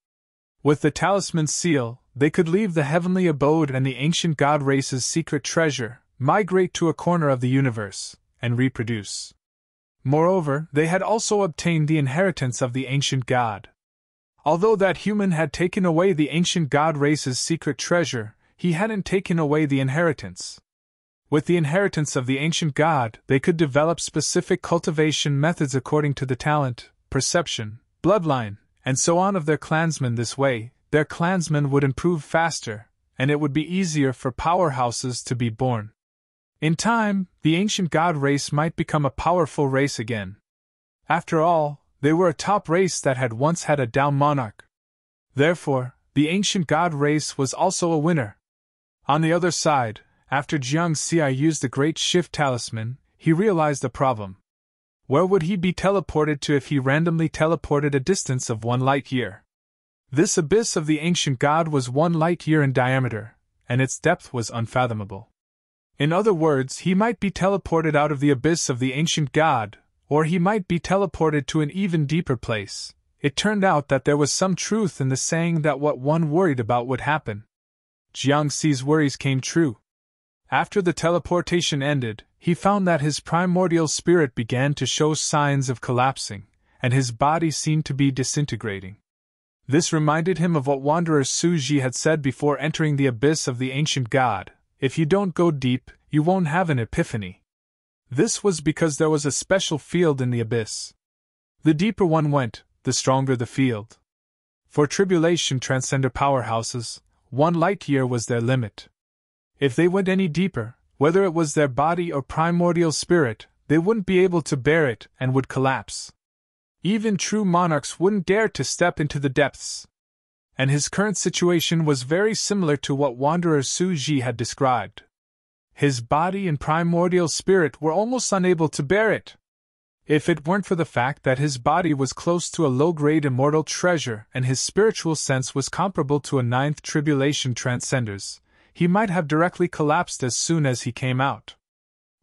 With the talisman seal, they could leave the heavenly abode and the ancient god race's secret treasure, migrate to a corner of the universe, and reproduce. Moreover, they had also obtained the inheritance of the ancient god. Although that human had taken away the ancient god race's secret treasure, he hadn't taken away the inheritance. With the inheritance of the ancient god, they could develop specific cultivation methods according to the talent, perception, bloodline, and so on of their clansmen. This way, their clansmen would improve faster, and it would be easier for powerhouses to be born. In time, the ancient god race might become a powerful race again. After all, they were a top race that had once had a down monarch. Therefore, the ancient god race was also a winner. On the other side, after Jiang Xi used the Great Shift Talisman, he realized a problem. Where would he be teleported to if he randomly teleported a distance of 1 light year? This abyss of the ancient god was 1 light year in diameter, and its depth was unfathomable. In other words, he might be teleported out of the abyss of the ancient god, or he might be teleported to an even deeper place. It turned out that there was some truth in the saying that what one worried about would happen. Jiang Xi's worries came true. After the teleportation ended, he found that his primordial spirit began to show signs of collapsing, and his body seemed to be disintegrating. This reminded him of what Wanderer Su Ji had said before entering the abyss of the ancient god: if you don't go deep, you won't have an epiphany. This was because there was a special field in the abyss. The deeper one went, the stronger the field. For tribulation transcender powerhouses, 1 light year was their limit. If they went any deeper, whether it was their body or primordial spirit, they wouldn't be able to bear it and would collapse. Even true monarchs wouldn't dare to step into the depths. And his current situation was very similar to what Wanderer Su Ji had described. His body and primordial spirit were almost unable to bear it. If it weren't for the fact that his body was close to a low-grade immortal treasure and his spiritual sense was comparable to a 9th tribulation transcenders, he might have directly collapsed as soon as he came out.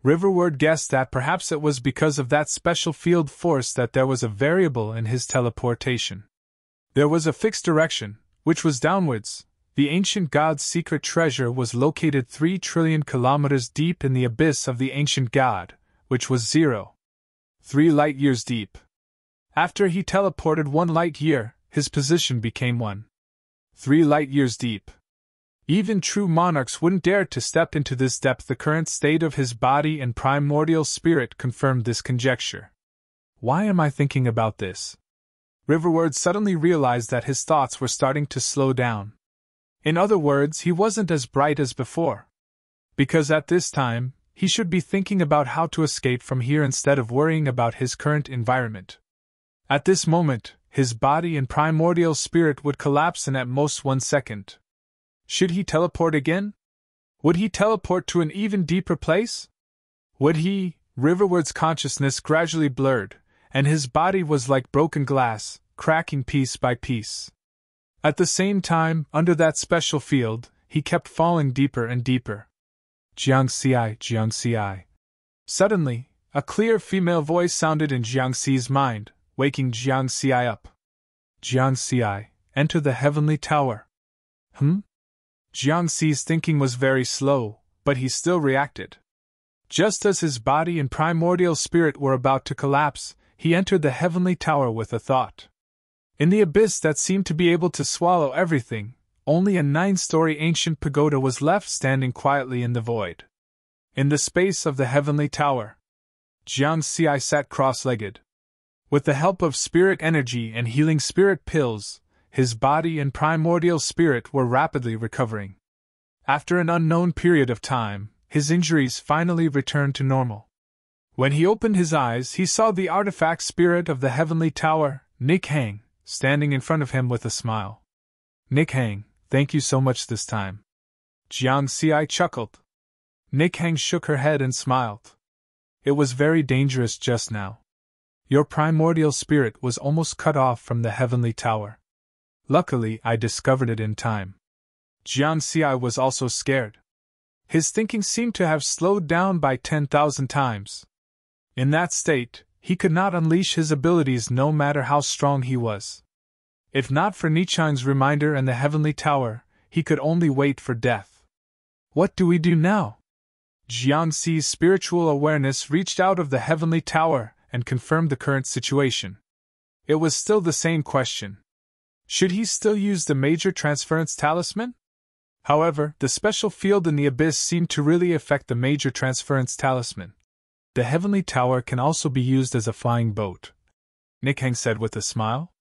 Riverward guessed that perhaps it was because of that special field force that there was a variable in his teleportation. There was a fixed direction, which was downwards. The ancient god's secret treasure was located 3 trillion kilometers deep in the abyss of the ancient god, which was 0.3 light years deep. After he teleported 1 light year, his position became 1.3 light years deep. Even true monarchs wouldn't dare to step into this depth. The current state of his body and primordial spirit confirmed this conjecture. Why am I thinking about this? Riverward suddenly realized that his thoughts were starting to slow down. In other words, he wasn't as bright as before. Because at this time, he should be thinking about how to escape from here instead of worrying about his current environment. At this moment, his body and primordial spirit would collapse in at most 1 second. Should he teleport again? Would he teleport to an even deeper place? Would he? Riverward's consciousness gradually blurred, and his body was like broken glass, cracking piece by piece. At the same time, under that special field, he kept falling deeper and deeper. Jiang Xi. Suddenly, a clear female voice sounded in Jiang Xi's mind, waking Jiang Xi up. Jiang Xi, enter the heavenly tower. Jiang Xi's thinking was very slow, but he still reacted. Just as his body and primordial spirit were about to collapse, he entered the heavenly tower with a thought. In the abyss that seemed to be able to swallow everything, only a 9-story ancient pagoda was left standing quietly in the void. In the space of the heavenly tower, Jiang Xi sat cross-legged. With the help of spirit energy and healing spirit pills, his body and primordial spirit were rapidly recovering. After an unknown period of time, his injuries finally returned to normal. When he opened his eyes, he saw the artifact spirit of the heavenly tower, Nick Hang, standing in front of him with a smile. Nick Hang, thank you so much this time. Jiang Xi chuckled. Nick Hang shook her head and smiled. It was very dangerous just now. Your primordial spirit was almost cut off from the heavenly tower. Luckily, I discovered it in time. Jiang Xi was also scared. His thinking seemed to have slowed down by 10,000 times. In that state, he could not unleash his abilities no matter how strong he was. If not for Nichang's reminder and the heavenly tower, he could only wait for death. What do we do now? Jiang Xi's spiritual awareness reached out of the heavenly tower and confirmed the current situation. It was still the same question. Should he still use the major transference talisman? However, the special field in the abyss seemed to really affect the major transference talisman. The heavenly tower can also be used as a flying boat, Nick Hang said with a smile.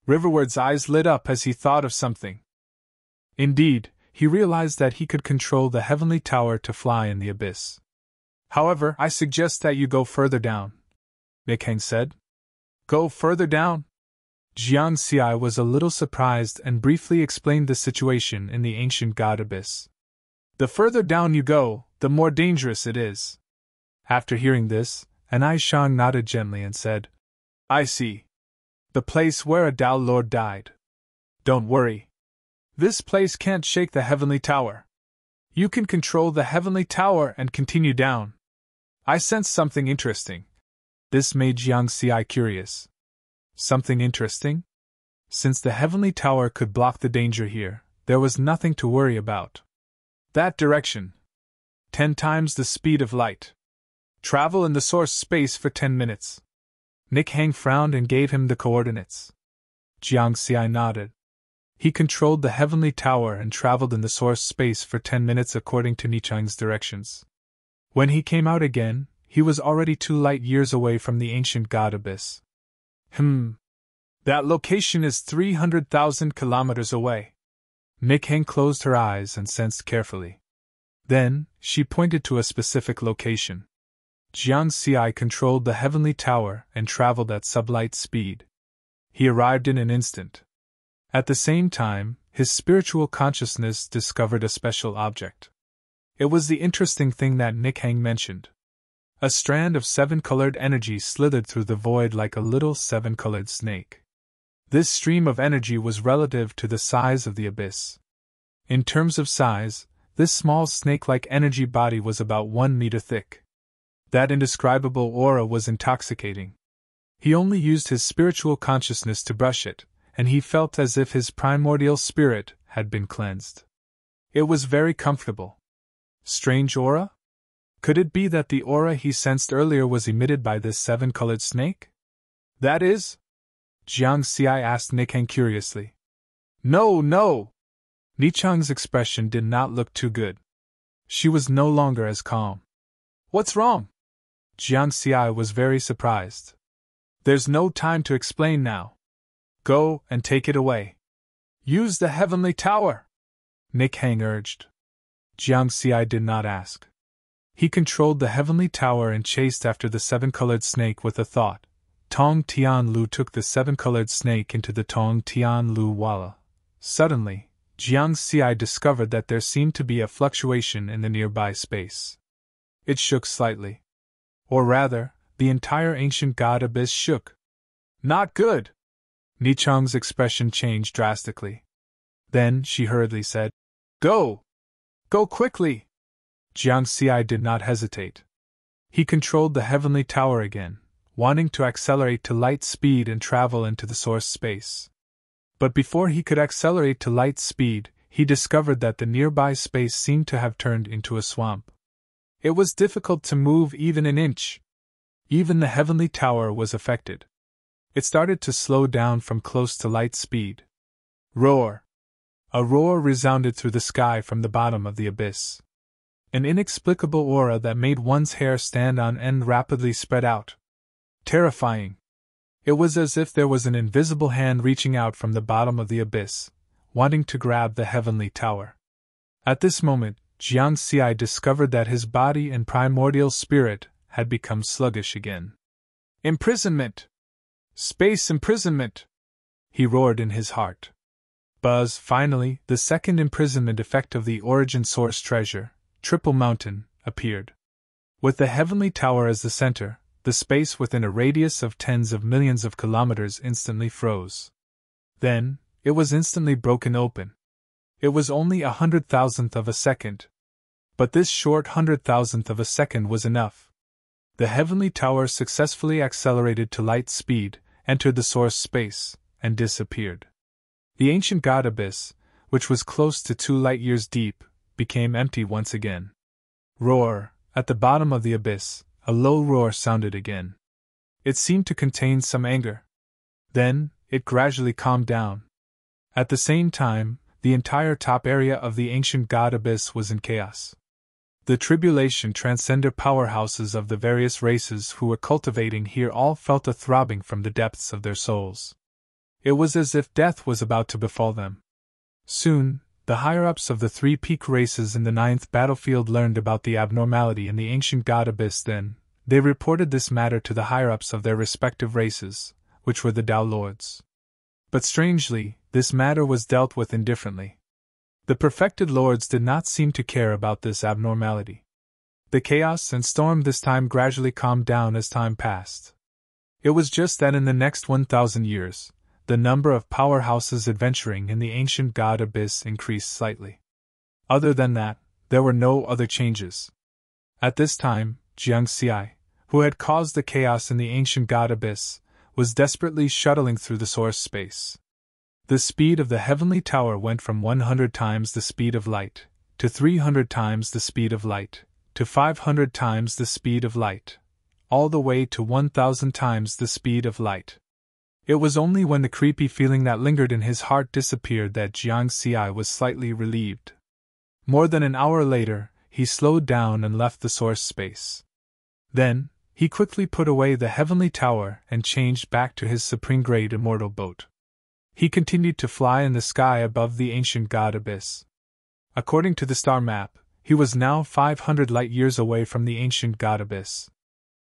Riverwood's eyes lit up as he thought of something. Indeed, he realized that he could control the heavenly tower to fly in the abyss. However, I suggest that you go further down, Nikhang said. Go further down? Jiang Xi was a little surprised and briefly explained the situation in the ancient god abyss. The further down you go, the more dangerous it is. After hearing this, Anai Shang nodded gently and said, I see. The place where a Tao Lord died. Don't worry. This place can't shake the heavenly tower. You can control the heavenly tower and continue down. I sense something interesting. This made Jiang Xi curious. Something interesting? Since the heavenly tower could block the danger here, there was nothing to worry about. That direction. 10 times the speed of light. Travel in the source space for 10 minutes. Nikhang frowned and gave him the coordinates. Jiang Xi nodded. He controlled the heavenly tower and traveled in the source space for 10 minutes according to Nichang's directions. When he came out again, he was already 2 light years away from the ancient god abyss. That location is 300,000 kilometers away. Nikhang closed her eyes and sensed carefully. Then, she pointed to a specific location. Jiang Xi controlled the heavenly tower and traveled at sublight speed. He arrived in an instant. At the same time, his spiritual consciousness discovered a special object. It was the interesting thing that Nikhang mentioned. A strand of 7-colored energy slithered through the void like a little 7-colored snake. This stream of energy was relative to the size of the abyss. In terms of size, this small snake-like energy body was about 1 meter thick. That indescribable aura was intoxicating. He only used his spiritual consciousness to brush it, and he felt as if his primordial spirit had been cleansed. It was very comfortable. Strange aura? Could it be that the aura he sensed earlier was emitted by this 7-colored snake? That is? Jiang Xi asked Nikhang curiously. No! Nichang's expression did not look too good. She was no longer as calm. What's wrong? Jiang Xi was very surprised. There's no time to explain now. Go and take it away. Use the heavenly tower, Nikhang urged. Jiang Xi did not ask. He controlled the heavenly tower and chased after the 7-colored snake with a thought. Tong Tian Lu took the 7-colored snake into the Tong Tian Lu Walla. Suddenly, Jiang Xi discovered that there seemed to be a fluctuation in the nearby space. It shook slightly. Or rather, the entire ancient god abyss shook. Not good! Nichang's expression changed drastically. Then she hurriedly said, Go! Go quickly! Jiang Xi did not hesitate. He controlled the heavenly tower again, wanting to accelerate to light speed and travel into the source space. But before he could accelerate to light speed, he discovered that the nearby space seemed to have turned into a swamp. It was difficult to move even an inch. Even the heavenly tower was affected. It started to slow down from close to light speed. Roar! A roar resounded through the sky from the bottom of the abyss. An inexplicable aura that made one's hair stand on end rapidly spread out. Terrifying. It was as if there was an invisible hand reaching out from the bottom of the abyss, wanting to grab the heavenly tower. At this moment, Jiang Xi discovered that his body and primordial spirit had become sluggish again. Imprisonment! Space imprisonment! He roared in his heart. Buzz, finally, the second imprisonment effect of the origin source treasure, Triple Mountain, appeared. With the heavenly tower as the center, the space within a radius of tens of millions of kilometers instantly froze. Then, it was instantly broken open. It was only 100,000th of a second. But this short 100,000th of a second was enough. The heavenly tower successfully accelerated to light speed, entered the source space, and disappeared. The ancient god abyss, which was close to 2 light-years deep, became empty once again. Roar! At the bottom of the abyss, a low roar sounded again. It seemed to contain some anger. Then, it gradually calmed down. At the same time, the entire top area of the ancient god abyss was in chaos. The tribulation transcender powerhouses of the various races who were cultivating here all felt a throbbing from the depths of their souls. It was as if death was about to befall them. Soon, the higher-ups of the three peak races in the ninth battlefield learned about the abnormality in the ancient god Abyss. Then, they reported this matter to the higher-ups of their respective races, which were the Tao Lords. But strangely, this matter was dealt with indifferently. The perfected lords did not seem to care about this abnormality. The chaos and storm this time gradually calmed down as time passed. It was just that in the next 1,000 years, the number of powerhouses adventuring in the ancient god Abyss increased slightly. Other than that, there were no other changes. At this time, Jiang Xi, who had caused the chaos in the ancient god Abyss, was desperately shuttling through the source space. The speed of the heavenly tower went from 100 times the speed of light, to 300 times the speed of light, to 500 times the speed of light, all the way to 1,000 times the speed of light. It was only when the creepy feeling that lingered in his heart disappeared that Jiang Xi was slightly relieved. More than an hour later, he slowed down and left the source space. Then, he quickly put away the heavenly tower and changed back to his supreme-grade immortal boat. He continued to fly in the sky above the ancient god Abyss. According to the star map, he was now 500 light-years away from the ancient god Abyss.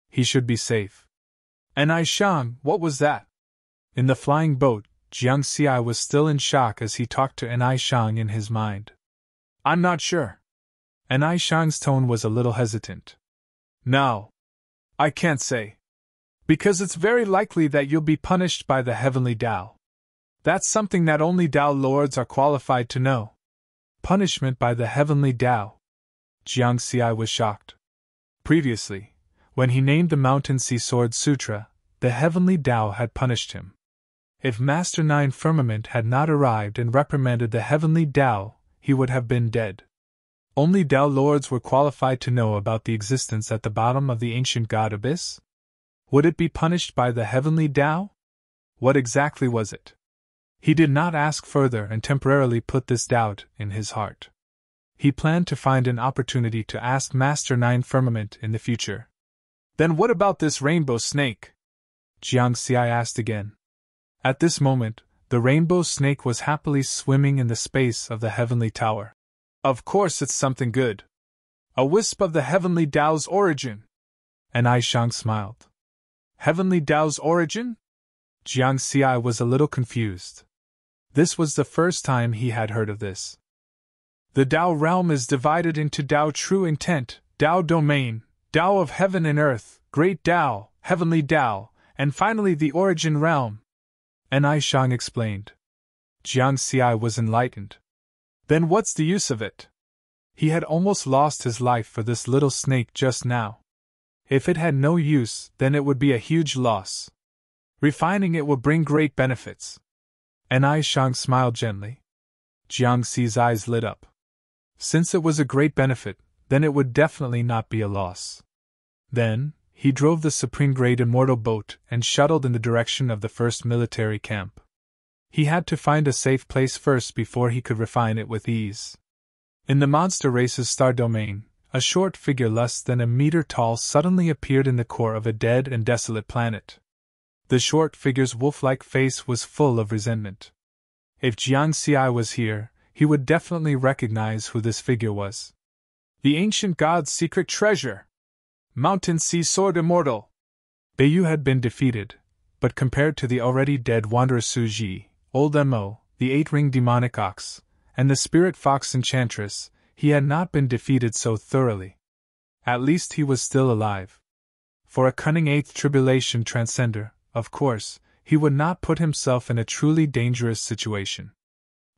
He should be safe. And Aishang, what was that? In the flying boat, Jiang Xi was still in shock as he talked to Aishang in his mind. I'm not sure. Aishang's tone was a little hesitant. No. I can't say. Because it's very likely that you'll be punished by the heavenly Tao. That's something that only Tao Lords are qualified to know. Punishment by the heavenly Tao. Jiang Xi was shocked. Previously, when he named the Mountain Sea Sword Sutra, the heavenly Tao had punished him. If Master Nine Firmament had not arrived and reprimanded the heavenly Tao, he would have been dead. Only Tao Lords were qualified to know about the existence at the bottom of the ancient god Abyss? Would it be punished by the heavenly Tao? What exactly was it? He did not ask further and temporarily put this doubt in his heart. He planned to find an opportunity to ask Master Nine Firmament in the future. Then what about this rainbow snake? Jiang Xi asked again. At this moment, the rainbow snake was happily swimming in the space of the heavenly tower. Of course it's something good. A wisp of the heavenly Tao's origin. And Aishang smiled. Heavenly Tao's origin? Jiang Xi was a little confused. This was the first time he had heard of this. The Tao realm is divided into Tao True Intent, Tao Domain, Tao of Heaven and Earth, Great Tao, Heavenly Tao, and finally the Origin Realm. And Aishang explained. Jiang Xi was enlightened. Then what's the use of it? He had almost lost his life for this little snake just now. If it had no use, then it would be a huge loss. Refining it will bring great benefits. And Aishang smiled gently. Jiang Xi's eyes lit up. Since it was a great benefit, then it would definitely not be a loss. Then, he drove the supreme-grade immortal boat and shuttled in the direction of the first military camp. He had to find a safe place first before he could refine it with ease. In the monster race's star domain, a short figure less than a meter tall suddenly appeared in the core of a dead and desolate planet. The short figure's wolf-like face was full of resentment. If Jiang Xi was here, he would definitely recognize who this figure was. The ancient god's secret treasure! Mountain Sea Sword Immortal! Beiyu had been defeated, but compared to the already dead Wanderer Suji, Old Mo, the eight-ringed demonic ox, and the spirit fox enchantress, he had not been defeated so thoroughly. At least he was still alive. For a cunning eighth tribulation transcender, of course, he would not put himself in a truly dangerous situation.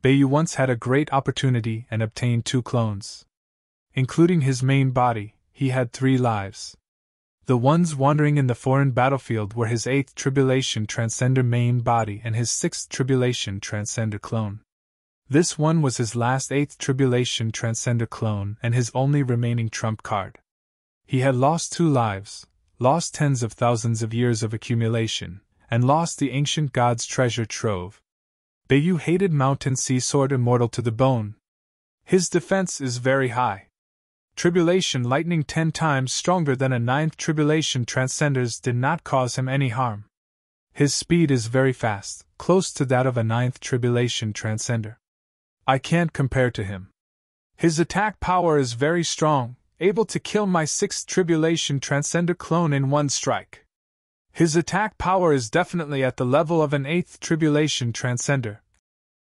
Beiyu once had a great opportunity and obtained 2 clones. Including his main body, he had 3 lives. The ones wandering in the foreign battlefield were his 8th Tribulation Transcender main body and his 6th Tribulation Transcender clone. This one was his last 8th Tribulation Transcender clone and his only remaining trump card. He had lost 2 lives, lost tens of thousands of years of accumulation, and lost the ancient god's treasure trove. Beiyu hated Mountain Sea Sword Immortal to the bone. His defense is very high. Tribulation lightning 10 times stronger than a 9th Tribulation Transcenders did not cause him any harm. His speed is very fast, close to that of a ninth tribulation transcender. I can't compare to him. His attack power is very strong, able to kill my sixth tribulation transcender clone in one strike. His attack power is definitely at the level of an eighth tribulation transcender.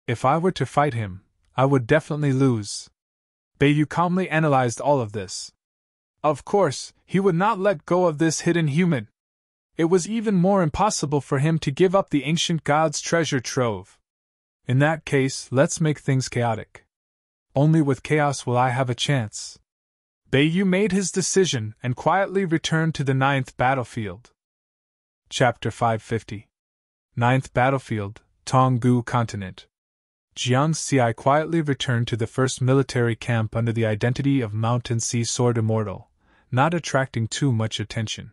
If I were to fight him, I would definitely lose. Beiyu calmly analyzed all of this. Of course, he would not let go of this hidden human. It was even more impossible for him to give up the ancient god's treasure trove. In that case, let's make things chaotic. Only with chaos will I have a chance. Beiyu made his decision and quietly returned to the ninth battlefield. Chapter 550. Ninth Battlefield, Tonggu Continent. Jiang Xi quietly returned to the first military camp under the identity of Mountain Sea Sword Immortal, not attracting too much attention.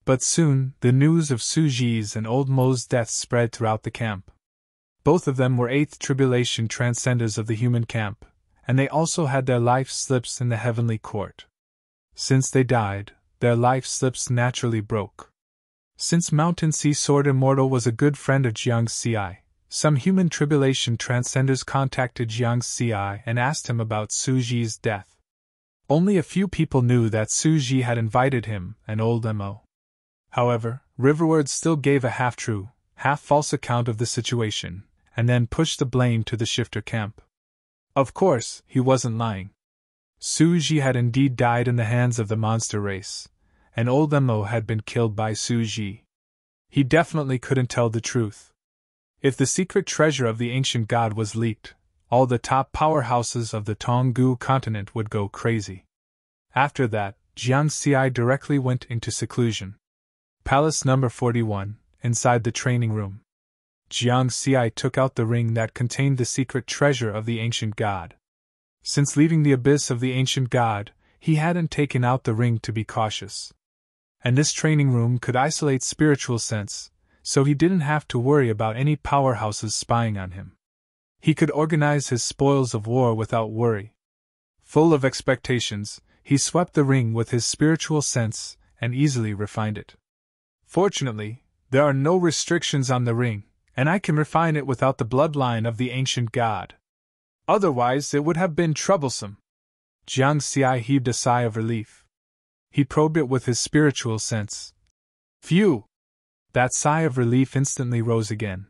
But soon, the news of Su Ji's and Old Mo's deaths spread throughout the camp. Both of them were eighth tribulation transcenders of the human camp, and they also had their life slips in the heavenly court. Since they died, their life slips naturally broke. Since Mountain Sea Sword Immortal was a good friend of Jiang Xi, some human tribulation transcenders contacted Jiang Xi and asked him about Su Ji's death. Only a few people knew that Su Ji had invited him and Old Mo. However, Riverward still gave a half-true, half-false account of the situation, and then pushed the blame to the shifter camp. Of course, he wasn't lying. Su Ji had indeed died in the hands of the monster race, and Old Mo had been killed by Su Ji. He definitely couldn't tell the truth. If the secret treasure of the ancient god was leaked, all the top powerhouses of the Tonggu continent would go crazy. After that, Jiang Xi directly went into seclusion. Palace number 41, inside the training room. Jiang Xi took out the ring that contained the secret treasure of the ancient god. Since leaving the abyss of the ancient god, he hadn't taken out the ring to be cautious. And this training room could isolate spiritual sense, so he didn't have to worry about any powerhouses spying on him. He could organize his spoils of war without worry. Full of expectations, he swept the ring with his spiritual sense and easily refined it. Fortunately, there are no restrictions on the ring, and I can refine it without the bloodline of the ancient god. Otherwise, it would have been troublesome. Jiang Xi heaved a sigh of relief. He probed it with his spiritual sense. Phew! That sigh of relief instantly rose again.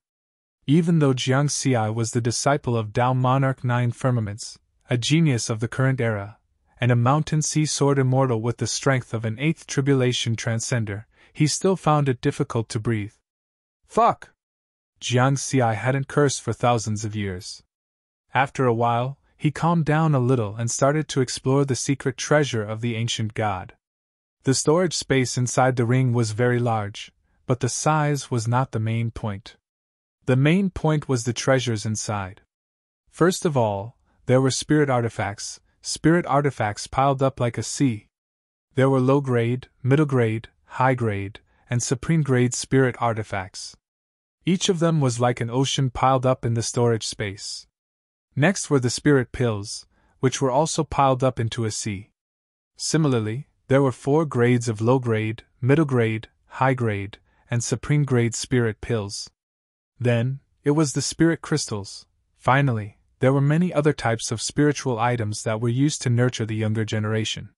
Even though Jiang Xi was the disciple of Tao Monarch Nine Firmaments, a genius of the current era, and a Mountain Sea Sword Immortal with the strength of an eighth tribulation transcender, he still found it difficult to breathe. Fuck! Jiang Xi hadn't cursed for thousands of years. After a while, he calmed down a little and started to explore the secret treasure of the ancient god. The storage space inside the ring was very large, but the size was not the main point. The main point was the treasures inside. First of all, there were spirit artifacts piled up like a sea. There were low-grade, middle-grade, high-grade, and supreme-grade spirit artifacts. Each of them was like an ocean piled up in the storage space. Next were the spirit pills, which were also piled up into a sea. Similarly, there were 4 grades of low-grade, middle-grade, high-grade, and supreme-grade spirit pills. Then, it was the spirit crystals. Finally, there were many other types of spiritual items that were used to nurture the younger generation.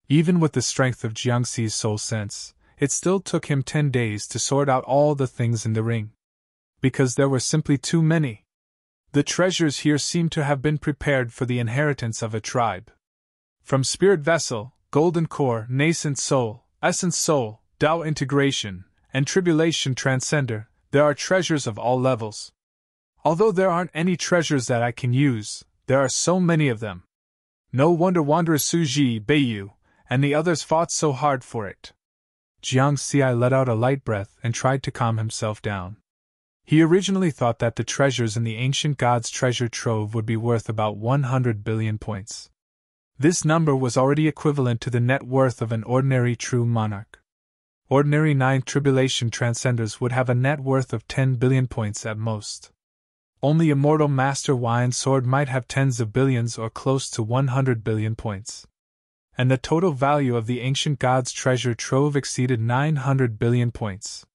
Even with the strength of Jiang Xi's soul sense, it still took him 10 days to sort out all the things in the ring. Because there were simply too many. The treasures here seemed to have been prepared for the inheritance of a tribe. From spirit vessel, golden core, nascent soul, essence soul, Tao integration, and tribulation transcender, there are treasures of all levels. Although there aren't any treasures that I can use, there are so many of them. No wonder Wanderer Su Ji, Beiyu, and the others fought so hard for it. Jiang Xi let out a light breath and tried to calm himself down. He originally thought that the treasures in the ancient god's treasure trove would be worth about 100 billion points. This number was already equivalent to the net worth of an ordinary true monarch. Ordinary 9 tribulation transcenders would have a net worth of 10 billion points at most. Only Immortal Master Wine Sword might have tens of billions or close to 100 billion points. And the total value of the ancient god's treasure trove exceeded 900 billion points.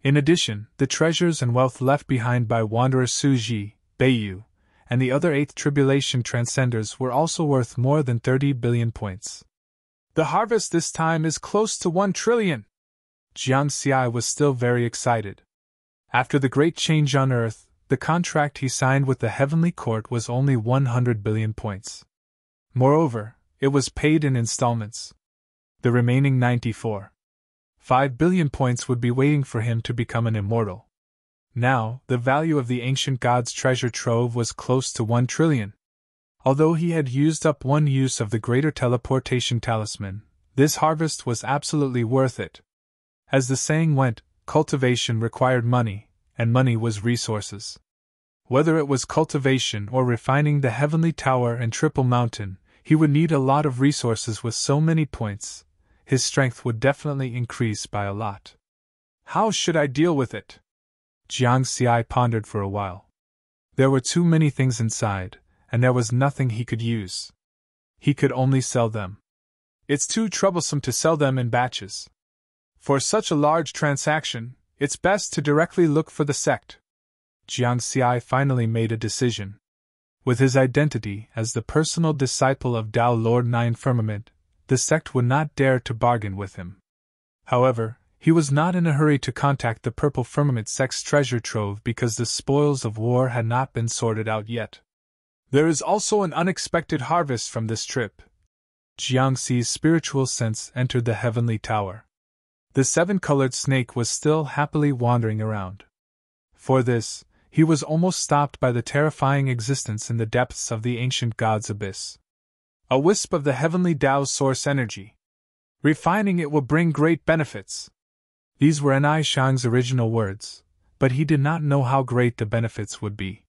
In addition, the treasures and wealth left behind by Wanderer Suji, Beiyu, and the other 8th Tribulation Transcenders were also worth more than 30 billion points. The harvest this time is close to 1 trillion! Jiang Xi was still very excited. After the great change on Earth, the contract he signed with the Heavenly Court was only 100 billion points. Moreover, it was paid in installments. The remaining 94.5 billion points would be waiting for him to become an immortal. Now, the value of the ancient god's treasure trove was close to 1 trillion. Although he had used up one use of the greater teleportation talisman, this harvest was absolutely worth it. As the saying went, cultivation required money, and money was resources. Whether it was cultivation or refining the Heavenly Tower and Triple Mountain, he would need a lot of resources with so many points. His strength would definitely increase by a lot. How should I deal with it? Jiang Xi pondered for a while. There were too many things inside, and there was nothing he could use. He could only sell them. It's too troublesome to sell them in batches. For such a large transaction, it's best to directly look for the sect. Jiang Xi finally made a decision. With his identity as the personal disciple of Tao Lord Nine Firmament, the sect would not dare to bargain with him. However, he was not in a hurry to contact the Purple Firmament sect's treasure trove because the spoils of war had not been sorted out yet. There is also an unexpected harvest from this trip. Jiang Xi's spiritual sense entered the Heavenly Tower. The 7-colored snake was still happily wandering around. For this, he was almost stopped by the terrifying existence in the depths of the ancient god's abyss. A wisp of the Heavenly Tao's source energy. Refining it will bring great benefits. These were Enai Shang's original words, but he did not know how great the benefits would be.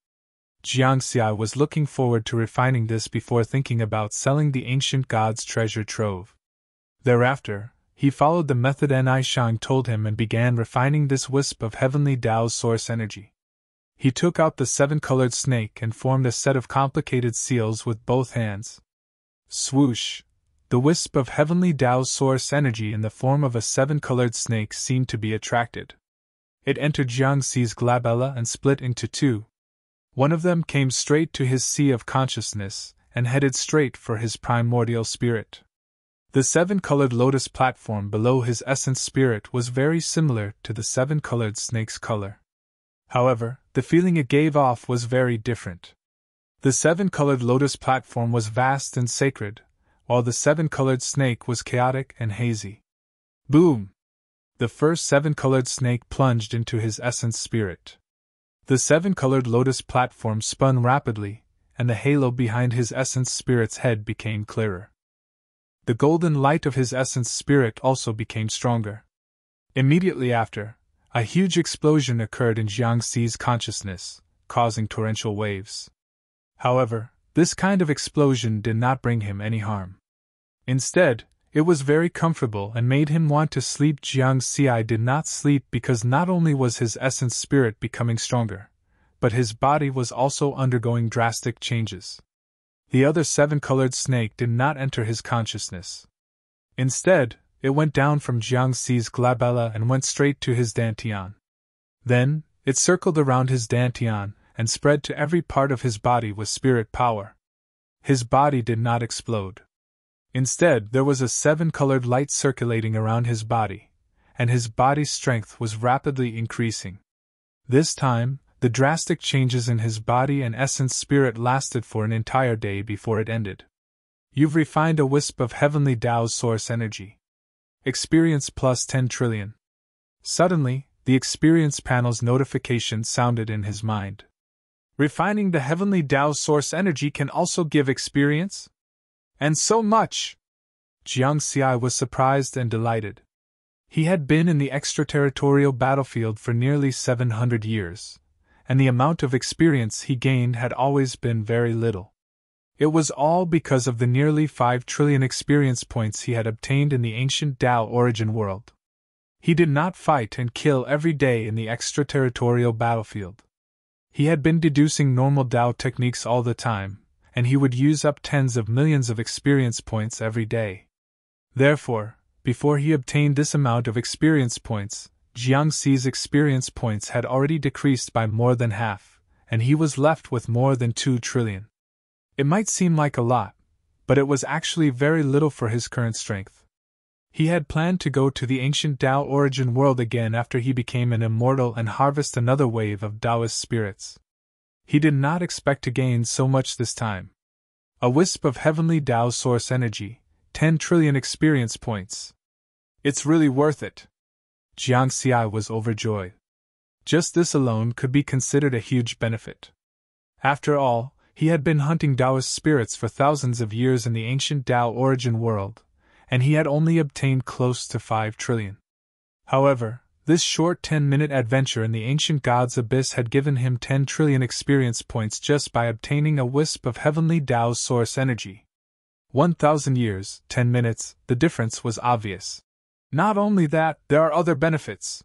Jiang Xi was looking forward to refining this before thinking about selling the ancient god's treasure trove. Thereafter, he followed the method Enai Shang told him and began refining this wisp of Heavenly Tao's source energy. He took out the 7-colored snake and formed a set of complicated seals with both hands. Swoosh! The wisp of Heavenly Tao's source energy in the form of a 7-colored snake seemed to be attracted. It entered Jiang Xi's glabella and split into two. One of them came straight to his sea of consciousness and headed straight for his primordial spirit. The 7-colored lotus platform below his essence spirit was very similar to the 7-colored snake's color. However, the feeling it gave off was very different. The 7-colored lotus platform was vast and sacred, while the 7-colored snake was chaotic and hazy. Boom! The first 7-colored snake plunged into his essence spirit. The 7-colored lotus platform spun rapidly, and the halo behind his essence spirit's head became clearer. The golden light of his essence spirit also became stronger. Immediately after, a huge explosion occurred in Jiang Xi's consciousness, causing torrential waves. However, this kind of explosion did not bring him any harm. Instead, it was very comfortable and made him want to sleep. Jiang Xi did not sleep because not only was his essence spirit becoming stronger, but his body was also undergoing drastic changes. The other 7-colored snake did not enter his consciousness. Instead, it went down from Jiang Xi's glabella and went straight to his dantian. Then, it circled around his dantian and spread to every part of his body with spirit power. His body did not explode. Instead, there was a 7-colored light circulating around his body, and his body's strength was rapidly increasing. This time, the drastic changes in his body and essence spirit lasted for an entire day before it ended. You've refined a wisp of Heavenly Tao's source energy. Experience plus 10 trillion. Suddenly, the experience panel's notification sounded in his mind. Refining the Heavenly Tao's source energy can also give experience? And so much! Jiang Xi was surprised and delighted. He had been in the extraterritorial battlefield for nearly 700 years, and the amount of experience he gained had always been very little. It was all because of the nearly 5 trillion experience points he had obtained in the ancient Tao origin world. He did not fight and kill every day in the extraterritorial battlefield. He had been deducing normal Tao techniques all the time, and he would use up tens of millions of experience points every day. Therefore, before he obtained this amount of experience points, Jiangxi's experience points had already decreased by more than half, and he was left with more than 2 trillion. It might seem like a lot, but it was actually very little for his current strength. He had planned to go to the ancient Tao origin world again after he became an immortal and harvest another wave of Taoist spirits. He did not expect to gain so much this time. A wisp of heavenly Tao source energy, 10 trillion experience points. It's really worth it. Jiangxi was overjoyed. Just this alone could be considered a huge benefit. After all, he had been hunting Taoist spirits for thousands of years in the ancient Tao origin world, and he had only obtained close to 5 trillion. However, this short 10-minute adventure in the ancient God's abyss had given him 10 trillion experience points just by obtaining a wisp of heavenly Tao source energy. 1,000 years, 10 minutes, the difference was obvious. Not only that, there are other benefits.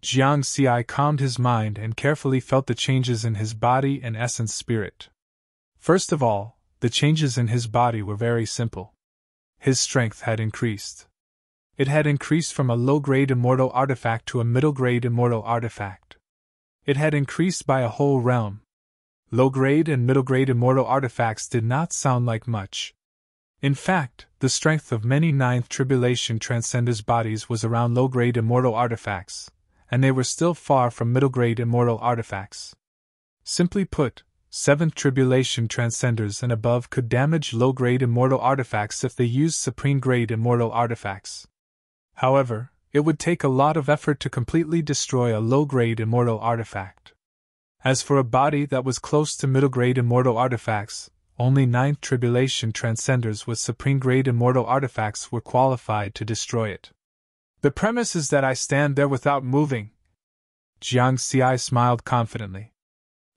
Jiangxi calmed his mind and carefully felt the changes in his body and essence spirit. First of all, the changes in his body were very simple. His strength had increased. It had increased from a low-grade immortal artifact to a middle-grade immortal artifact. It had increased by a whole realm. Low-grade and middle-grade immortal artifacts did not sound like much. In fact, the strength of many ninth tribulation transcenders' bodies was around low-grade immortal artifacts, and they were still far from middle-grade immortal artifacts. Simply put, 7th tribulation transcenders and above could damage low-grade immortal artifacts if they used supreme-grade immortal artifacts. However, it would take a lot of effort to completely destroy a low-grade immortal artifact. As for a body that was close to middle-grade immortal artifacts, only 9th tribulation transcenders with supreme-grade immortal artifacts were qualified to destroy it. The premise is that I stand there without moving. Jiangxi smiled confidently.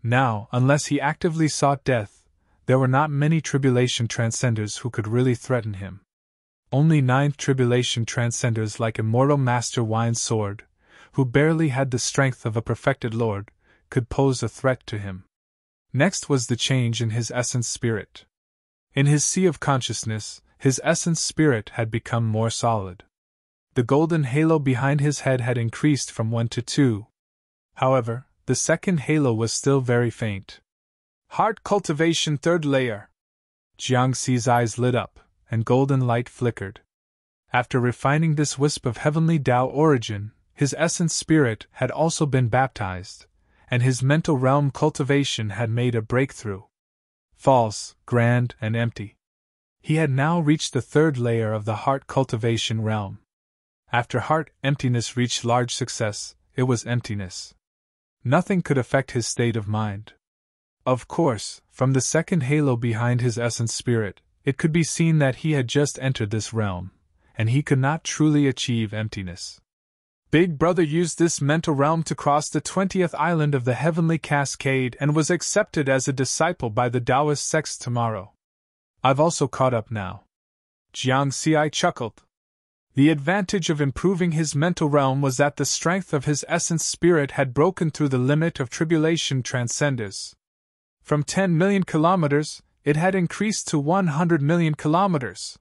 Now, unless he actively sought death, there were not many tribulation transcenders who could really threaten him. Only 9th tribulation transcenders like Immortal Master Wine's Sword, who barely had the strength of a perfected lord, could pose a threat to him. Next was the change in his essence spirit. In his sea of consciousness, his essence spirit had become more solid. The golden halo behind his head had increased from 1 to 2. However, the second halo was still very faint. Heart cultivation 3rd layer. Jiangxi's eyes lit up, and golden light flickered. After refining this wisp of heavenly Tao origin, his essence spirit had also been baptized, and his mental realm cultivation had made a breakthrough. False, grand, and empty. He had now reached the 3rd layer of the heart cultivation realm. After heart emptiness reached large success, it was emptiness. Nothing could affect his state of mind. Of course, from the second halo behind his essence spirit, it could be seen that he had just entered this realm, and he could not truly achieve emptiness. Big Brother used this mental realm to cross the 20th island of the Heavenly Cascade and was accepted as a disciple by the Taoist sects tomorrow. I've also caught up now. Jiangxi chuckled. The advantage of improving his mental realm was that the strength of his essence spirit had broken through the limit of tribulation transcenders. From 10 million kilometers, it had increased to 100 million kilometers.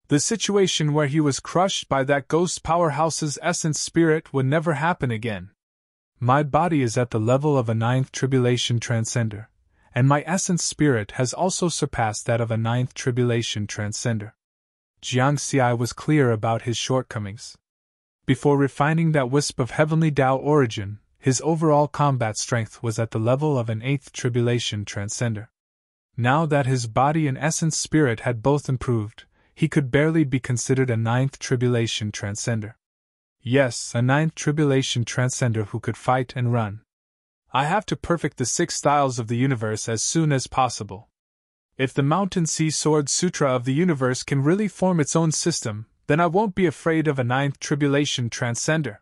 The situation where he was crushed by that ghost powerhouse's essence spirit would never happen again. My body is at the level of a 9th tribulation transcender, and my essence spirit has also surpassed that of a 9th tribulation transcender. Jiangxi was clear about his shortcomings. Before refining that wisp of heavenly Tao origin, his overall combat strength was at the level of an 8th tribulation transcender. Now that his body and essence spirit had both improved, he could barely be considered a 9th tribulation transcender. Yes, a 9th tribulation transcender who could fight and run. I have to perfect the 6 styles of the universe as soon as possible. If the Mountain Sea Sword Sutra of the universe can really form its own system, then I won't be afraid of a 9th tribulation transcender.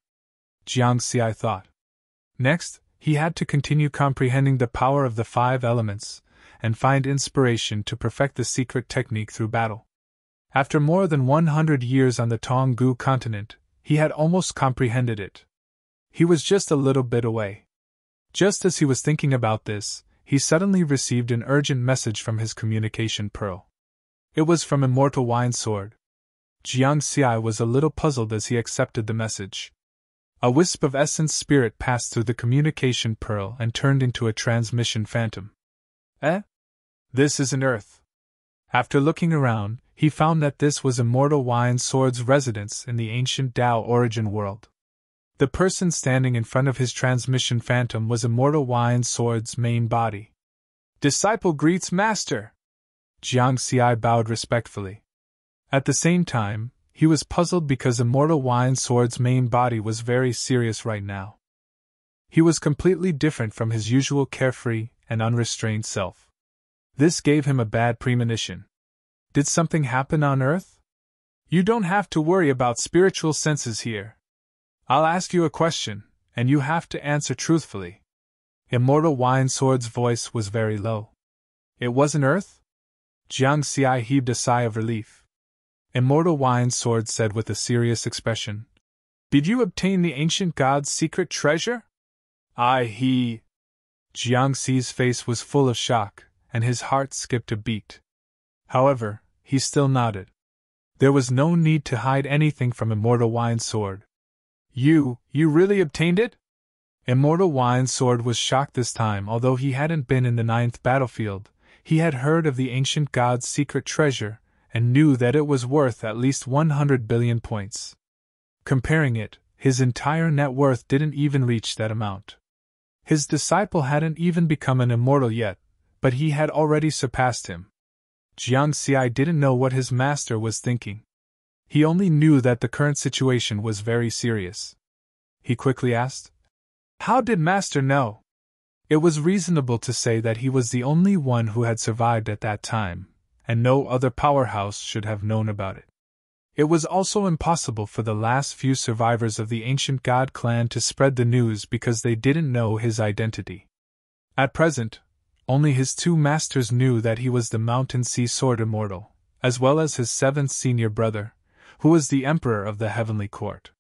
Jiangxi thought. Next, he had to continue comprehending the power of the 5 elements, and find inspiration to perfect the secret technique through battle. After more than 100 years on the Tonggu continent, he had almost comprehended it. He was just a little bit away. Just as he was thinking about this, he suddenly received an urgent message from his communication pearl. It was from Immortal Wine's Sword. Jiangxi was a little puzzled as he accepted the message. A wisp of essence spirit passed through the communication pearl and turned into a transmission phantom. This isn't Earth. After looking around, he found that this was Immortal Wine Sword's residence in the ancient Tao origin world. The person standing in front of his transmission phantom was Immortal Wine Sword's main body. Disciple greets Master! Jiang Xi bowed respectfully. At the same time, he was puzzled because Immortal Wine Sword's main body was very serious right now. He was completely different from his usual carefree and unrestrained self. This gave him a bad premonition. Did something happen on Earth? You don't have to worry about spiritual senses here. I'll ask you a question, and you have to answer truthfully. Immortal Wine Sword's voice was very low. It wasn't Earth? Jiang Xi heaved a sigh of relief. Immortal Wine Sword said with a serious expression. Did you obtain the ancient god's secret treasure? Jiang Xi's face was full of shock, and his heart skipped a beat. However, he still nodded. There was no need to hide anything from Immortal Wine Sword. You really obtained it? Immortal Wine Sword was shocked this time. Although he hadn't been in the 9th battlefield, he had heard of the ancient god's secret treasure, and knew that it was worth at least 100 billion points. Comparing it, his entire net worth didn't even reach that amount. His disciple hadn't even become an immortal yet, but he had already surpassed him. Jiang Xi didn't know what his master was thinking. He only knew that the current situation was very serious. He quickly asked, How did Master know? It was reasonable to say that he was the only one who had survived at that time, and no other powerhouse should have known about it. It was also impossible for the last few survivors of the ancient god clan to spread the news because they didn't know his identity. At present, only his 2 masters knew that he was the Mountain Sea Sword Immortal, as well as his 7th senior brother, who was the Emperor of the Heavenly Court.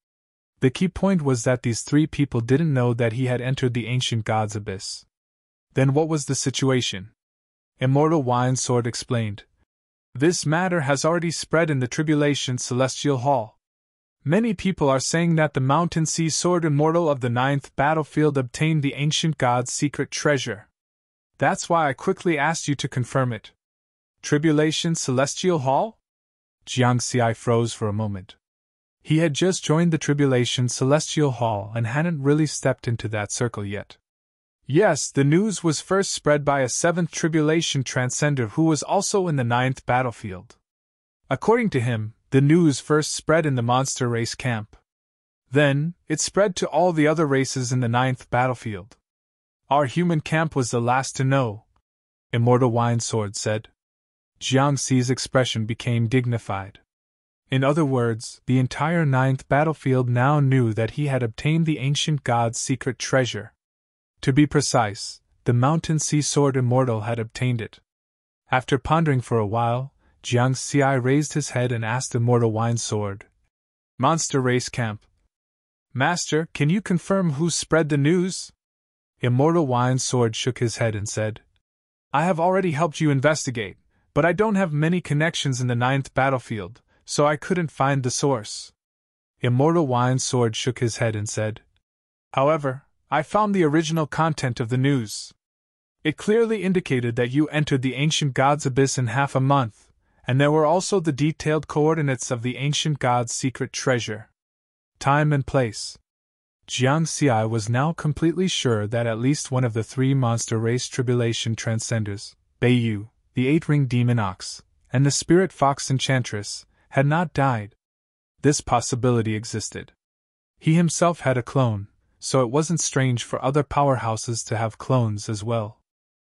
The key point was that these 3 people didn't know that he had entered the ancient god's abyss. Then what was the situation? Immortal Wine Sword explained. This matter has already spread in the Tribulation Celestial Hall. Many people are saying that the Mountain Sea Sword Immortal of the 9th battlefield obtained the ancient god's secret treasure. That's why I quickly asked you to confirm it. Tribulation Celestial Hall? Jiang Xi froze for a moment. He had just joined the Tribulation Celestial Hall and hadn't really stepped into that circle yet. Yes, the news was first spread by a 7th Tribulation Transcender who was also in the 9th battlefield. According to him, the news first spread in the monster race camp. Then, it spread to all the other races in the 9th battlefield. Our human camp was the last to know, Immortal Wine Sword said. Jiang Xi's expression became dignified. In other words, the entire 9th battlefield now knew that he had obtained the ancient god's secret treasure. To be precise, the Mountain Sea Sword Immortal had obtained it. After pondering for a while, Jiang Xi raised his head and asked Immortal Wine Sword, Monster Race Camp. Master, can you confirm who spread the news? Immortal Wine Sword shook his head and said, I have already helped you investigate, but I don't have many connections in the 9th battlefield, so I couldn't find the source. Immortal Wine Sword shook his head and said, However, I found the original content of the news. It clearly indicated that you entered the ancient god's abyss in half a month, and there were also the detailed coordinates of the ancient god's secret treasure. Time and place. Jiang Xi was now completely sure that at least one of the 3 monster race tribulation transcenders, Beiyu, the 8-ring demon ox, and the spirit fox enchantress, had not died. This possibility existed. He himself had a clone, so it wasn't strange for other powerhouses to have clones as well.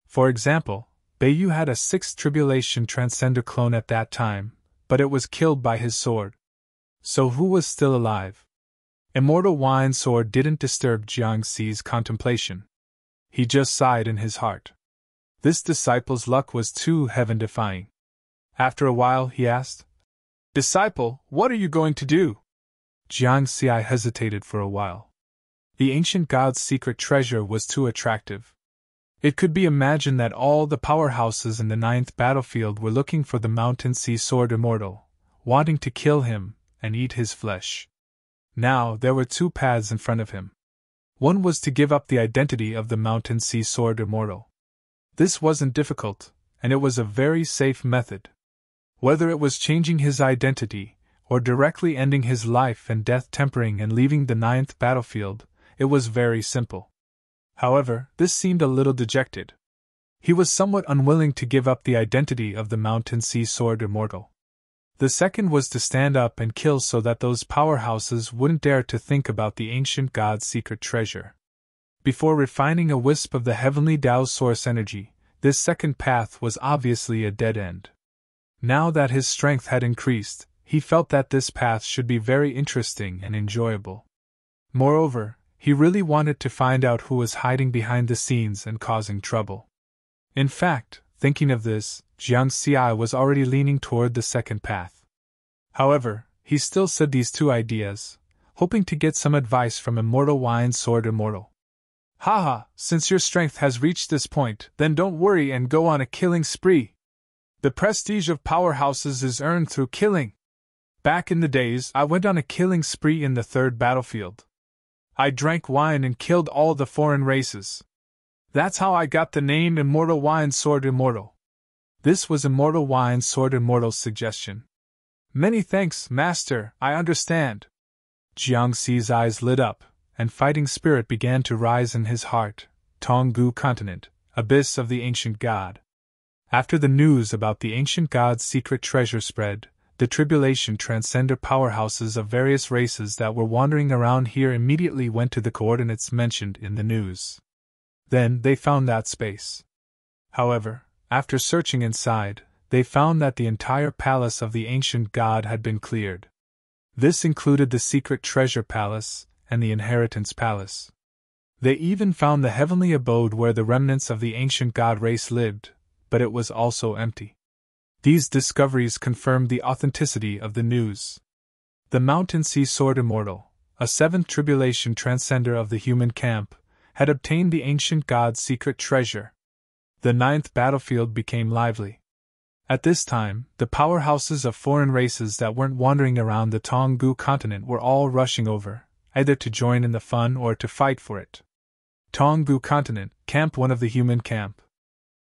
For example, Beiyu had a 6th Tribulation Transcender clone at that time, but it was killed by his sword. So who was still alive? Immortal Wine Sword didn't disturb Jiang Xi's contemplation. He just sighed in his heart. This disciple's luck was too heaven-defying. After a while, he asked, Disciple, what are you going to do? Jiang Xi hesitated for a while. The ancient god's secret treasure was too attractive. It could be imagined that all the powerhouses in the 9th battlefield were looking for the Mountain Sea Sword Immortal, wanting to kill him and eat his flesh. Now, there were two paths in front of him. One was to give up the identity of the Mountain Sea Sword Immortal. This wasn't difficult, and it was a very safe method. Whether it was changing his identity, or directly ending his life and death tempering and leaving the 9th battlefield, it was very simple. However, this seemed a little dejected. He was somewhat unwilling to give up the identity of the Mountain Sea Sword Immortal. The second was to stand up and kill so that those powerhouses wouldn't dare to think about the ancient god's secret treasure. Before refining a wisp of the heavenly Tao source energy, this second path was obviously a dead end. Now that his strength had increased, he felt that this path should be very interesting and enjoyable. Moreover, he really wanted to find out who was hiding behind the scenes and causing trouble. In fact, thinking of this, Jiang Xi was already leaning toward the second path. However, he still said these two ideas, hoping to get some advice from Immortal Wine Sword Immortal. Haha, since your strength has reached this point, then don't worry and go on a killing spree. The prestige of powerhouses is earned through killing. Back in the days, I went on a killing spree in the 3rd battlefield. I drank wine and killed all the foreign races. That's how I got the name Immortal Wine Sword Immortal. This was Immortal Wine Sword Immortal's suggestion. Many thanks, Master, I understand. Jiang Xi's eyes lit up, and fighting spirit began to rise in his heart. Tonggu Continent, abyss of the ancient god. After the news about the ancient god's secret treasure spread, the tribulation transcender powerhouses of various races that were wandering around here immediately went to the coordinates mentioned in the news. Then they found that space. However, after searching inside, they found that the entire palace of the ancient god had been cleared. This included the secret treasure palace and the inheritance palace. They even found the heavenly abode where the remnants of the ancient god race lived, but it was also empty. These discoveries confirmed the authenticity of the news. The Mountain Sea Sword Immortal, a 7th tribulation transcender of the human camp, had obtained the ancient god's secret treasure. The 9th battlefield became lively. At this time, the powerhouses of foreign races that weren't wandering around the Tonggu continent were all rushing over, either to join in the fun or to fight for it. Tonggu continent, Camp 1 of the human camp.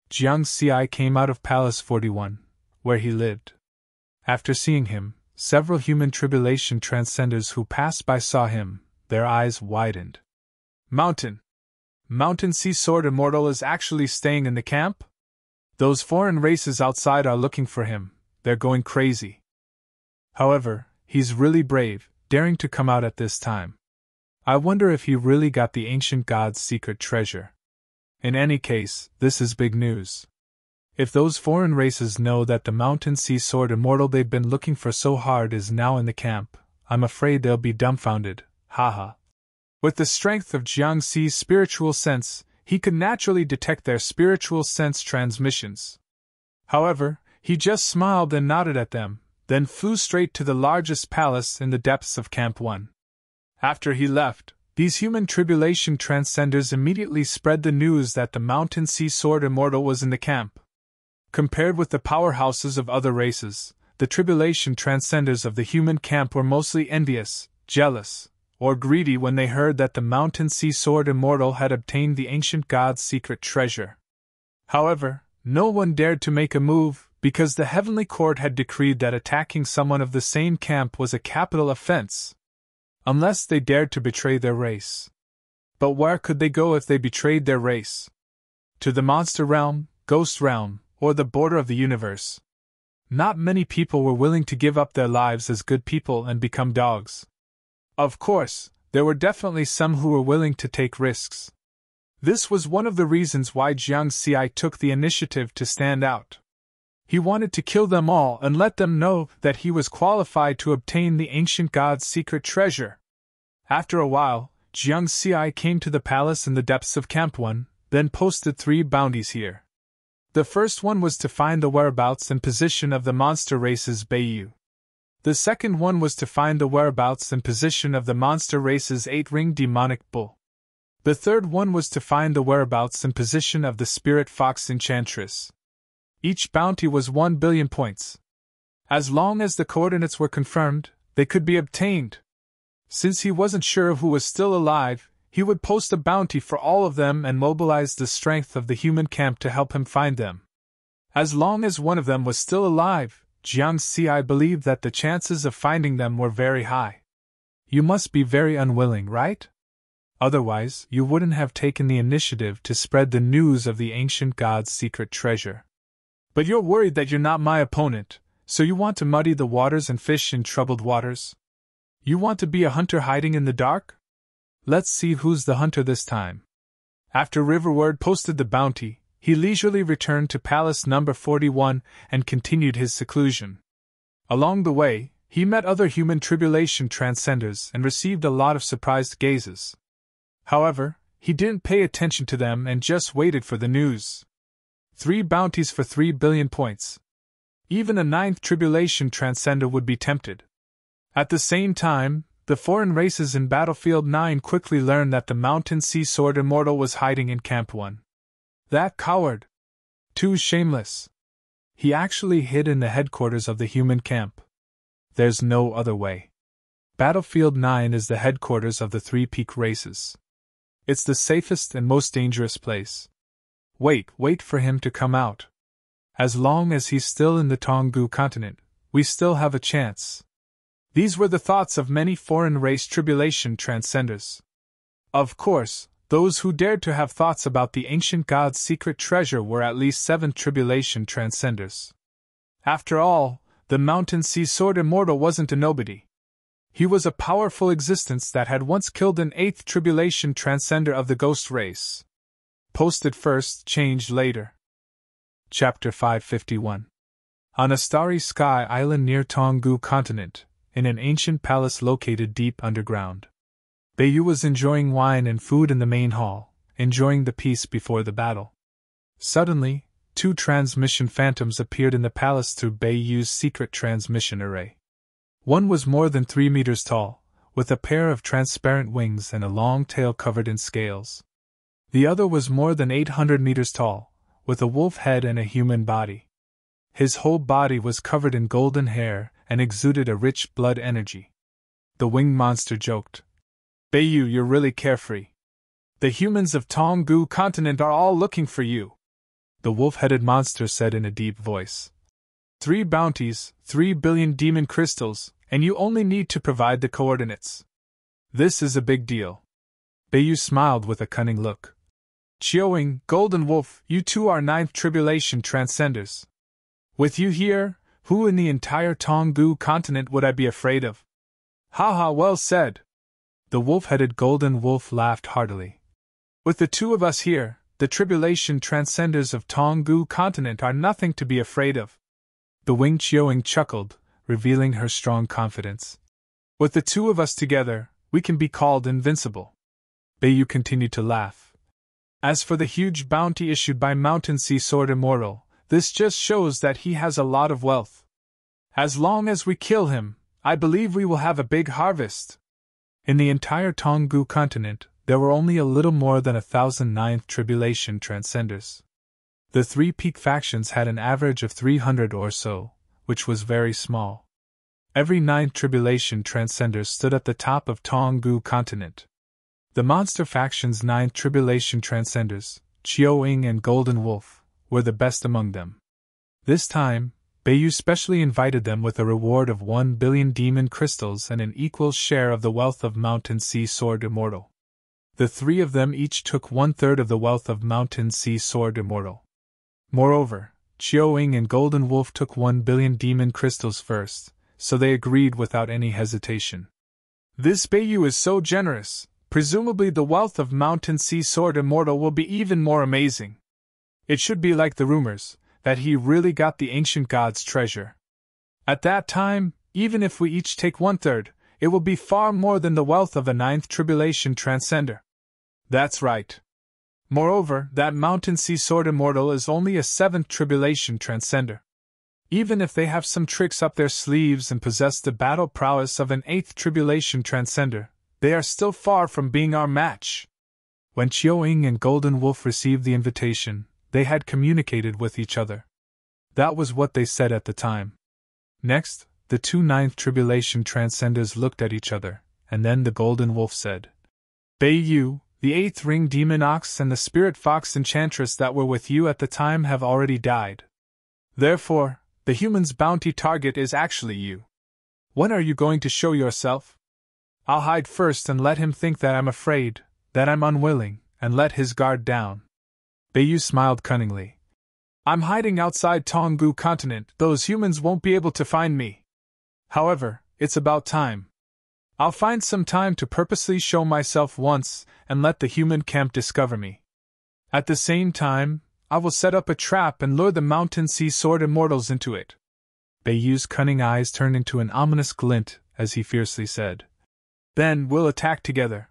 Jiang Xi came out of Palace 41, where he lived. After seeing him, several human tribulation transcenders who passed by saw him, their eyes widened. Mountain Sea Sword Immortal is actually staying in the camp? Those foreign races outside are looking for him, they're going crazy. However, he's really brave, daring to come out at this time. I wonder if he really got the ancient god's secret treasure. In any case, this is big news. If those foreign races know that the Mountain Sea Sword Immortal they've been looking for so hard is now in the camp, I'm afraid they'll be dumbfounded, haha. With the strength of Jiang Xi's spiritual sense, he could naturally detect their spiritual sense transmissions. However, he just smiled and nodded at them, then flew straight to the largest palace in the depths of Camp 1. After he left, these human tribulation transcenders immediately spread the news that the Mountain Sea Sword Immortal was in the camp. Compared with the powerhouses of other races, the tribulation transcenders of the human camp were mostly envious, jealous, or greedy when they heard that the Mountain Sea Sword Immortal had obtained the ancient god's secret treasure. However, no one dared to make a move, because the heavenly court had decreed that attacking someone of the same camp was a capital offense, unless they dared to betray their race. But where could they go if they betrayed their race? To the monster realm, ghost realm, or the border of the universe? Not many people were willing to give up their lives as good people and become dogs. Of course, there were definitely some who were willing to take risks. This was one of the reasons why Jiang Xi took the initiative to stand out. He wanted to kill them all and let them know that he was qualified to obtain the ancient god's secret treasure. After a while, Jiang Xi came to the palace in the depths of Camp 1, then posted 3 bounties here. The first one was to find the whereabouts and position of the monster race's Beiyu. The second one was to find the whereabouts and position of the monster race's 8-ring demonic bull. The third one was to find the whereabouts and position of the spirit fox enchantress. Each bounty was 1 billion points. As long as the coordinates were confirmed, they could be obtained. Since he wasn't sure who was still alive, he would post a bounty for all of them and mobilize the strength of the human camp to help him find them. As long as one of them was still alive, Jiangxi believed that the chances of finding them were very high. You must be very unwilling, right? Otherwise, you wouldn't have taken the initiative to spread the news of the ancient god's secret treasure. But you're worried that you're not my opponent, so you want to muddy the waters and fish in troubled waters? You want to be a hunter hiding in the dark? Let's see who's the hunter this time. After Riverward posted the bounty, he leisurely returned to Palace number 41 and continued his seclusion. Along the way, he met other human tribulation transcenders and received a lot of surprised gazes. However, he didn't pay attention to them and just waited for the news. 3 bounties for 3 billion points. Even a 9th tribulation transcender would be tempted. At the same time, the foreign races in Battlefield 9 quickly learned that the Mountain Sea Sword Immortal was hiding in Camp 1. That coward! Too shameless! He actually hid in the headquarters of the human camp. There's no other way. Battlefield 9 is the headquarters of the 3 peak races. It's the safest and most dangerous place. Wait for him to come out. As long as he's still in the Tonggu continent, we still have a chance. These were the thoughts of many foreign race tribulation transcenders. Of course, those who dared to have thoughts about the ancient god's secret treasure were at least 7 tribulation transcenders. After all, the Mountain Sea Sword Immortal wasn't a nobody. He was a powerful existence that had once killed an 8th tribulation transcender of the ghost race. Posted first, changed later. Chapter 551. On a starry sky island near Tonggu continent, in an ancient palace located deep underground, Beiyu was enjoying wine and food in the main hall, enjoying the peace before the battle. Suddenly, 2 transmission phantoms appeared in the palace through Beiyu's secret transmission array. One was more than 3 meters tall, with a pair of transparent wings and a long tail covered in scales. The other was more than 800 meters tall, with a wolf head and a human body. His whole body was covered in golden hair and exuded a rich blood energy. The winged monster joked, "Beiyu, you're really carefree. The humans of Tonggu continent are all looking for you." The wolf-headed monster said in a deep voice, 3 bounties, 3 billion demon crystals, and you only need to provide the coordinates. This is a big deal. Beiyu smiled with a cunning look. Chioing, Golden Wolf, you 2 are 9th tribulation transcenders. With you here, who in the entire Tonggu continent would I be afraid of? Haha, well said. The wolf-headed Golden Wolf laughed heartily. With the 2 of us here, the tribulation transcenders of Tonggu continent are nothing to be afraid of. The winged Chioing chuckled, revealing her strong confidence. With the 2 of us together, we can be called invincible. Beiyu continued to laugh. As for the huge bounty issued by Mountain Sea Sword Immortal, this just shows that he has a lot of wealth. As long as we kill him, I believe we will have a big harvest. In the entire Tonggu continent, there were only a little more than 1,000 9th tribulation transcenders. The 3 peak factions had an average of 300 or so, which was very small. Every 9th tribulation transcender stood at the top of Tonggu continent. The monster faction's 9th tribulation transcenders, Chioing and Golden Wolf, were the best among them. This time, Beiyu specially invited them with a reward of 1 billion demon crystals and an equal share of the wealth of Mountain Sea Sword Immortal. The 3 of them each took 1/3 of the wealth of Mountain Sea Sword Immortal. Moreover, Chioing and Golden Wolf took 1 billion demon crystals first, so they agreed without any hesitation. This Beiyu is so generous. Presumably the wealth of Mountain Sea Sword Immortal will be even more amazing. It should be like the rumors, that he really got the ancient god's treasure. At that time, even if we each take 1/3, it will be far more than the wealth of a 9th tribulation transcender. That's right. Moreover, that Mountain Sea Sword Immortal is only a 7th tribulation transcender. Even if they have some tricks up their sleeves and possess the battle prowess of an 8th tribulation transcender, they are still far from being our match. When Chioing and Golden Wolf received the invitation, they had communicated with each other. That was what they said at the time. Next, the 2 9th tribulation transcenders looked at each other, and then the golden wolf said, Bei Yu, the 8th ring demon ox and the spirit fox enchantress that were with you at the time have already died. Therefore, the human's bounty target is actually you. When are you going to show yourself? I'll hide first and let him think that I'm afraid, that I'm unwilling, and let his guard down. Bei Yu smiled cunningly. I'm hiding outside Tonggu continent, those humans won't be able to find me. However, it's about time. I'll find some time to purposely show myself once, and let the human camp discover me. At the same time, I will set up a trap and lure the mountain sea sword immortals into it. Bei Yu's cunning eyes turned into an ominous glint as he fiercely said, Then we'll attack together.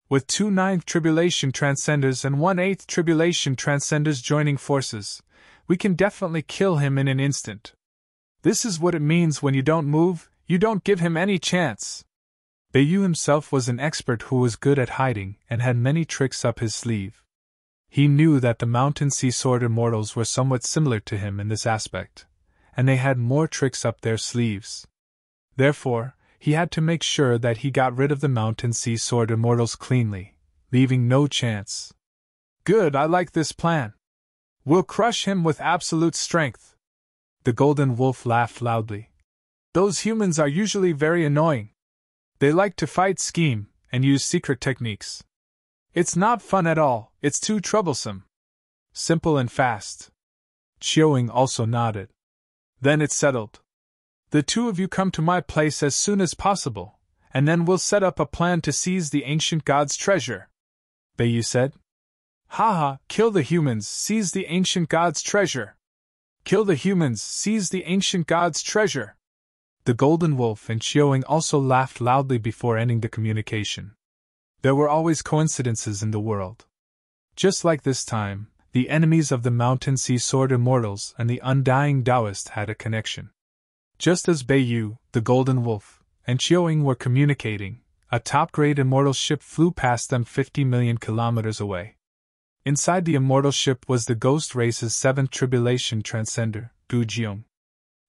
With 2 9th Tribulation Transcenders and 1 8th Tribulation Transcenders joining forces, we can definitely kill him in an instant. This is what it means when you don't move, you don't give him any chance. Bei Yu himself was an expert who was good at hiding and had many tricks up his sleeve. He knew that the Mountain Sea Sword Immortals were somewhat similar to him in this aspect, and they had more tricks up their sleeves. Therefore, he had to make sure that he got rid of the Mountain Sea Sword Immortals cleanly, leaving no chance. Good, I like this plan. We'll crush him with absolute strength. The Golden Wolf laughed loudly. Those humans are usually very annoying. They like to fight, scheme, and use secret techniques. It's not fun at all, it's too troublesome. Simple and fast. Chiuing also nodded. Then it's settled. The 2 of you come to my place as soon as possible, and then we'll set up a plan to seize the ancient god's treasure. Bei Yu said. Haha, kill the humans, seize the ancient god's treasure. Kill the humans, seize the ancient god's treasure. The Golden Wolf and Chiuing also laughed loudly before ending the communication. There were always coincidences in the world. Just like this time, the enemies of the Mountain Sea Sword Immortals and the Undying Taoist had a connection. Just as Bei Yu, the Golden Wolf, and Chiuing were communicating, a top-grade immortal ship flew past them 50 million kilometers away. Inside the immortal ship was the Ghost Race's 7th Tribulation Transcender, Gu Jiong.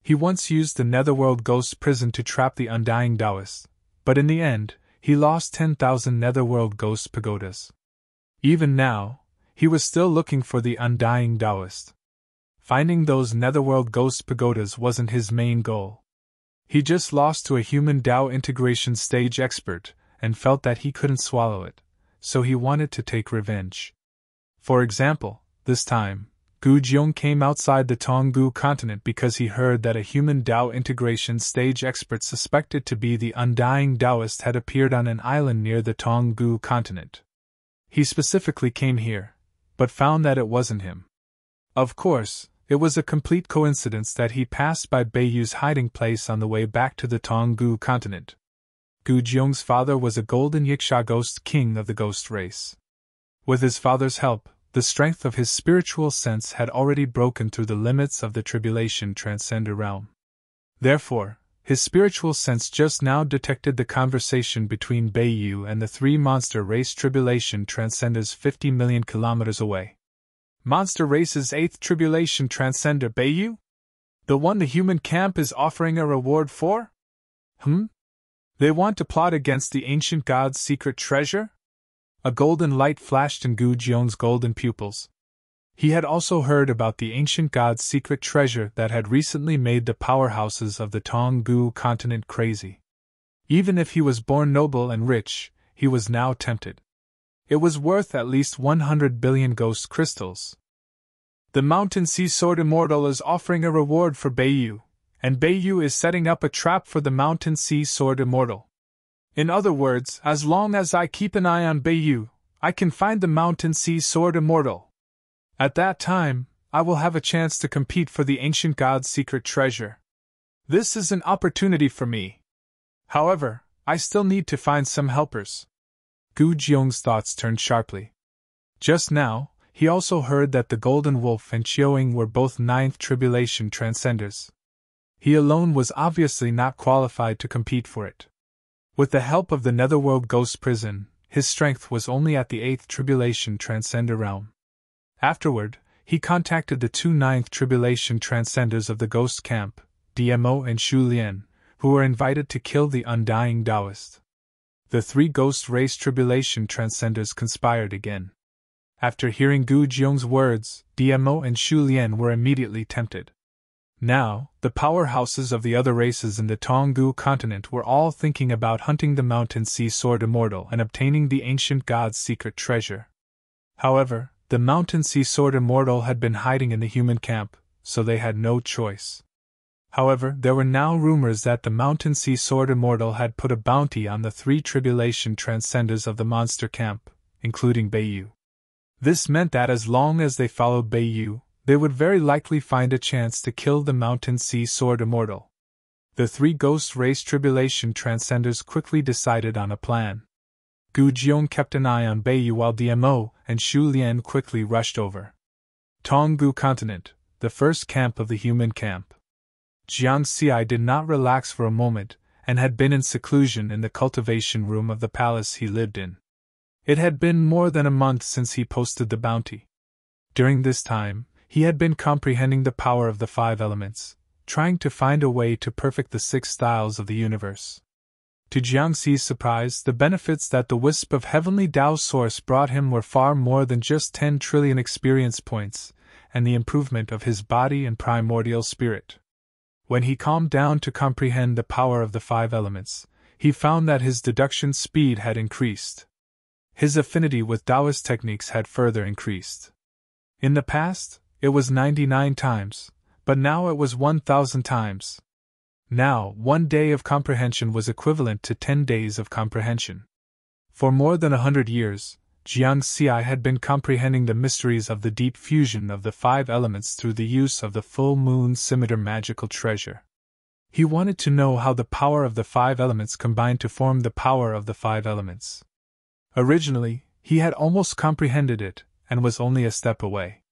He once used the Netherworld Ghost Prison to trap the Undying Taoist, but in the end, he lost 10,000 Netherworld Ghost Pagodas. Even now, he was still looking for the Undying Taoist. Finding those Netherworld Ghost Pagodas wasn't his main goal. He just lost to a human Tao integration stage expert and felt that he couldn't swallow it, so he wanted to take revenge. For example, this time, Gu Jiong came outside the Tonggu continent because he heard that a human Tao integration stage expert suspected to be the Undying Taoist had appeared on an island near the Tonggu continent. He specifically came here, but found that it wasn't him. Of course, it was a complete coincidence that he passed by Bei Yu's hiding place on the way back to the Tonggu continent. Gu Jiong's father was a golden Yiksha ghost king of the ghost race. With his father's help, the strength of his spiritual sense had already broken through the limits of the Tribulation Transcender realm. Therefore, his spiritual sense just now detected the conversation between Bei Yu and the 3 monster race Tribulation Transcenders 50 million kilometers away. Monster Race's 8th Tribulation Transcender Bei Yu? The one the human camp is offering a reward for? They want to plot against the ancient god's secret treasure? A golden light flashed in Gu Jiong's golden pupils. He had also heard about the ancient god's secret treasure that had recently made the powerhouses of the Tonggu continent crazy. Even if he was born noble and rich, he was now tempted. It was worth at least 100 billion ghost crystals. The Mountain Sea Sword Immortal is offering a reward for Bei Yu, and Bei Yu is setting up a trap for the Mountain Sea Sword Immortal. In other words, as long as I keep an eye on Bei Yu, I can find the Mountain Sea Sword Immortal. At that time, I will have a chance to compete for the ancient god's secret treasure. This is an opportunity for me. However, I still need to find some helpers. Gu Jiong's thoughts turned sharply. Just now, he also heard that the Golden Wolf and Chiuing were both 9th Tribulation Transcenders. He alone was obviously not qualified to compete for it. With the help of the Netherworld Ghost Prison, his strength was only at the 8th Tribulation Transcender realm. Afterward, he contacted the 2 9th Tribulation Transcenders of the Ghost Camp, DMO and Shu Lian, who were invited to kill the Undying Taoist. The three ghost race tribulation transcenders conspired again. After hearing Gu Jiong's words, DMO and Shu Lian were immediately tempted. Now, the powerhouses of the other races in the Tonggu continent were all thinking about hunting the Mountain Sea Sword Immortal and obtaining the ancient god's secret treasure. However, the Mountain Sea Sword Immortal had been hiding in the human camp, so they had no choice. However, there were now rumors that the Mountain Sea Sword Immortal had put a bounty on the three tribulation transcenders of the monster camp, including Beiyu. This meant that as long as they followed Beiyu, they would very likely find a chance to kill the Mountain Sea Sword Immortal. The three ghost race tribulation transcenders quickly decided on a plan. Gu Jiong kept an eye on Beiyu while DMO and Shu Lian quickly rushed over. Tonggu Continent, the first camp of the human camp. Jiang Xi did not relax for a moment, and had been in seclusion in the cultivation room of the palace he lived in. It had been more than a month since he posted the bounty. During this time, he had been comprehending the power of the five elements, trying to find a way to perfect the 6 styles of the universe. To Jiang Xi's surprise, the benefits that the wisp of heavenly Tao source brought him were far more than just 10 trillion experience points, and the improvement of his body and primordial spirit. When he calmed down to comprehend the power of the 5 elements, he found that his deduction speed had increased. His affinity with Taoist techniques had further increased. In the past, it was 99 times, but now it was 1,000 times. Now, 1 day of comprehension was equivalent to 10 days of comprehension. For more than 100 years, Jiang Xi had been comprehending the mysteries of the deep fusion of the 5 elements through the use of the full moon scimitar magical treasure. He wanted to know how the power of the 5 elements combined to form the power of the 5 elements. Originally, he had almost comprehended it, and was only a step away.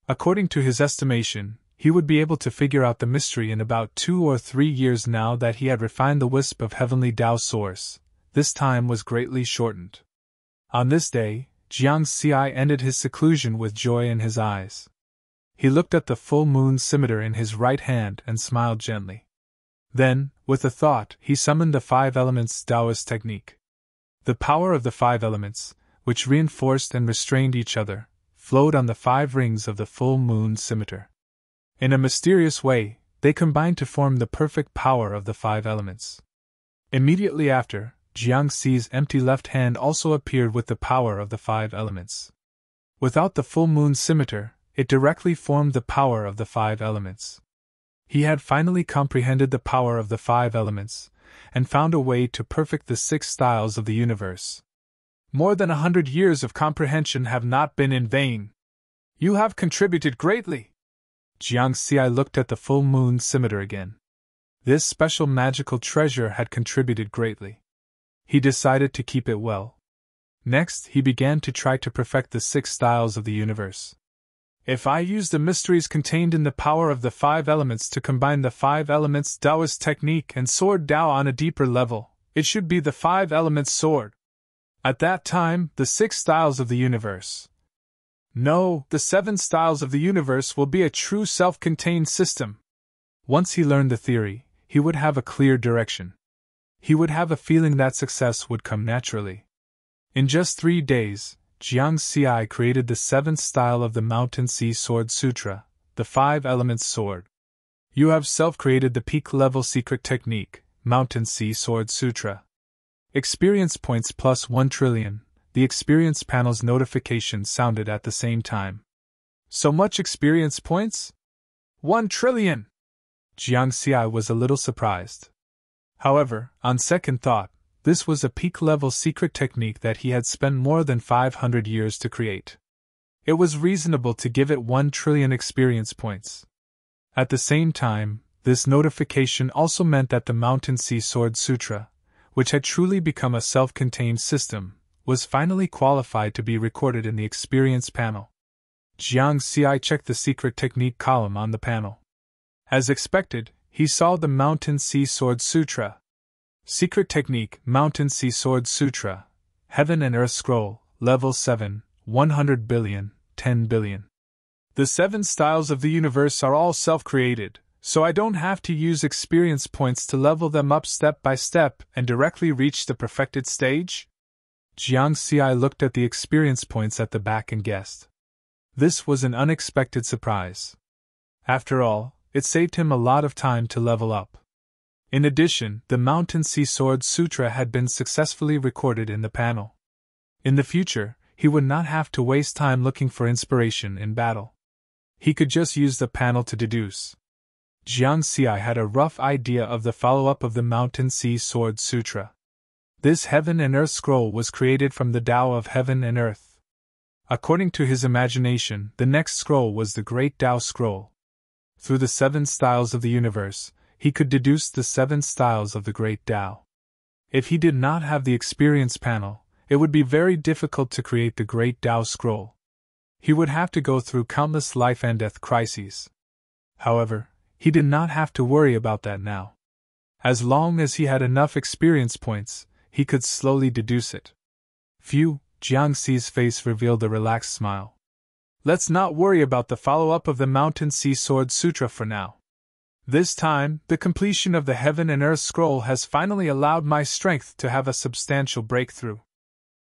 According to his estimation, he would be able to figure out the mystery in about 2 or 3 years now that he had refined the wisp of heavenly Tao source. This time was greatly shortened. On this day, Jiang Xi ended his seclusion with joy in his eyes. He looked at the full moon scimitar in his right hand and smiled gently. Then, with a thought, he summoned the 5 elements Taoist technique. The power of the 5 elements, which reinforced and restrained each other, flowed on the 5 rings of the full moon scimitar. In a mysterious way, they combined to form the perfect power of the 5 elements. Immediately after, Jiang Xi's empty left hand also appeared with the power of the 5 elements. Without the full moon scimitar, it directly formed the power of the 5 elements. He had finally comprehended the power of the 5 elements, and found a way to perfect the 6 styles of the universe. More than 100 years of comprehension have not been in vain. You have contributed greatly. Jiang Xi looked at the full moon scimitar again. This special magical treasure had contributed greatly. He decided to keep it well. Next, he began to try to perfect the 6 styles of the universe. If I use the mysteries contained in the power of the 5 elements to combine the 5 elements Taoist technique and sword Tao on a deeper level, it should be the 5 elements sword. At that time, the 6 styles of the universe. No, the 7 styles of the universe will be a true self-contained system. Once he learned the theory, he would have a clear direction. He would have a feeling that success would come naturally. In just 3 days, Jiang Xi created the 7th style of the Mountain Sea Sword Sutra, the 5 elements sword. You have self-created the peak-level secret technique, Mountain Sea Sword Sutra. Experience points plus 1 trillion. The experience panel's notification sounded at the same time. So much experience points? 1 trillion! Jiang Xi was a little surprised. However, on second thought, this was a peak-level secret technique that he had spent more than 500 years to create. It was reasonable to give it 1 trillion experience points. At the same time, this notification also meant that the Mountain Sea Sword Sutra, which had truly become a self-contained system, was finally qualified to be recorded in the experience panel. Jiang Xi checked the secret technique column on the panel. As expected, he saw the Mountain Sea Sword Sutra. Secret technique, Mountain Sea Sword Sutra, Heaven and Earth Scroll, Level 7, 100 billion, 10 billion. The 7 styles of the universe are all self-created, so I don't have to use experience points to level them up step by step and directly reach the perfected stage? Jiang Xi looked at the experience points at the back and guessed. This was an unexpected surprise. After all, it saved him a lot of time to level up. In addition, the Mountain Sea Sword Sutra had been successfully recorded in the panel. In the future, he would not have to waste time looking for inspiration in battle. He could just use the panel to deduce. Jiang Xi had a rough idea of the follow-up of the Mountain Sea Sword Sutra. This Heaven and Earth scroll was created from the Tao of Heaven and Earth. According to his imagination, the next scroll was the Great Tao Scroll. Through the 7 styles of the universe, he could deduce the 7 styles of the Great Tao. If he did not have the experience panel, it would be very difficult to create the Great Tao Scroll. He would have to go through countless life and death crises. However, he did not have to worry about that now. As long as he had enough experience points, he could slowly deduce it. Phew, Jiang Xi's face revealed a relaxed smile. Let's not worry about the follow-up of the Mountain Sea Sword Sutra for now. This time, the completion of the Heaven and Earth scroll has finally allowed my strength to have a substantial breakthrough.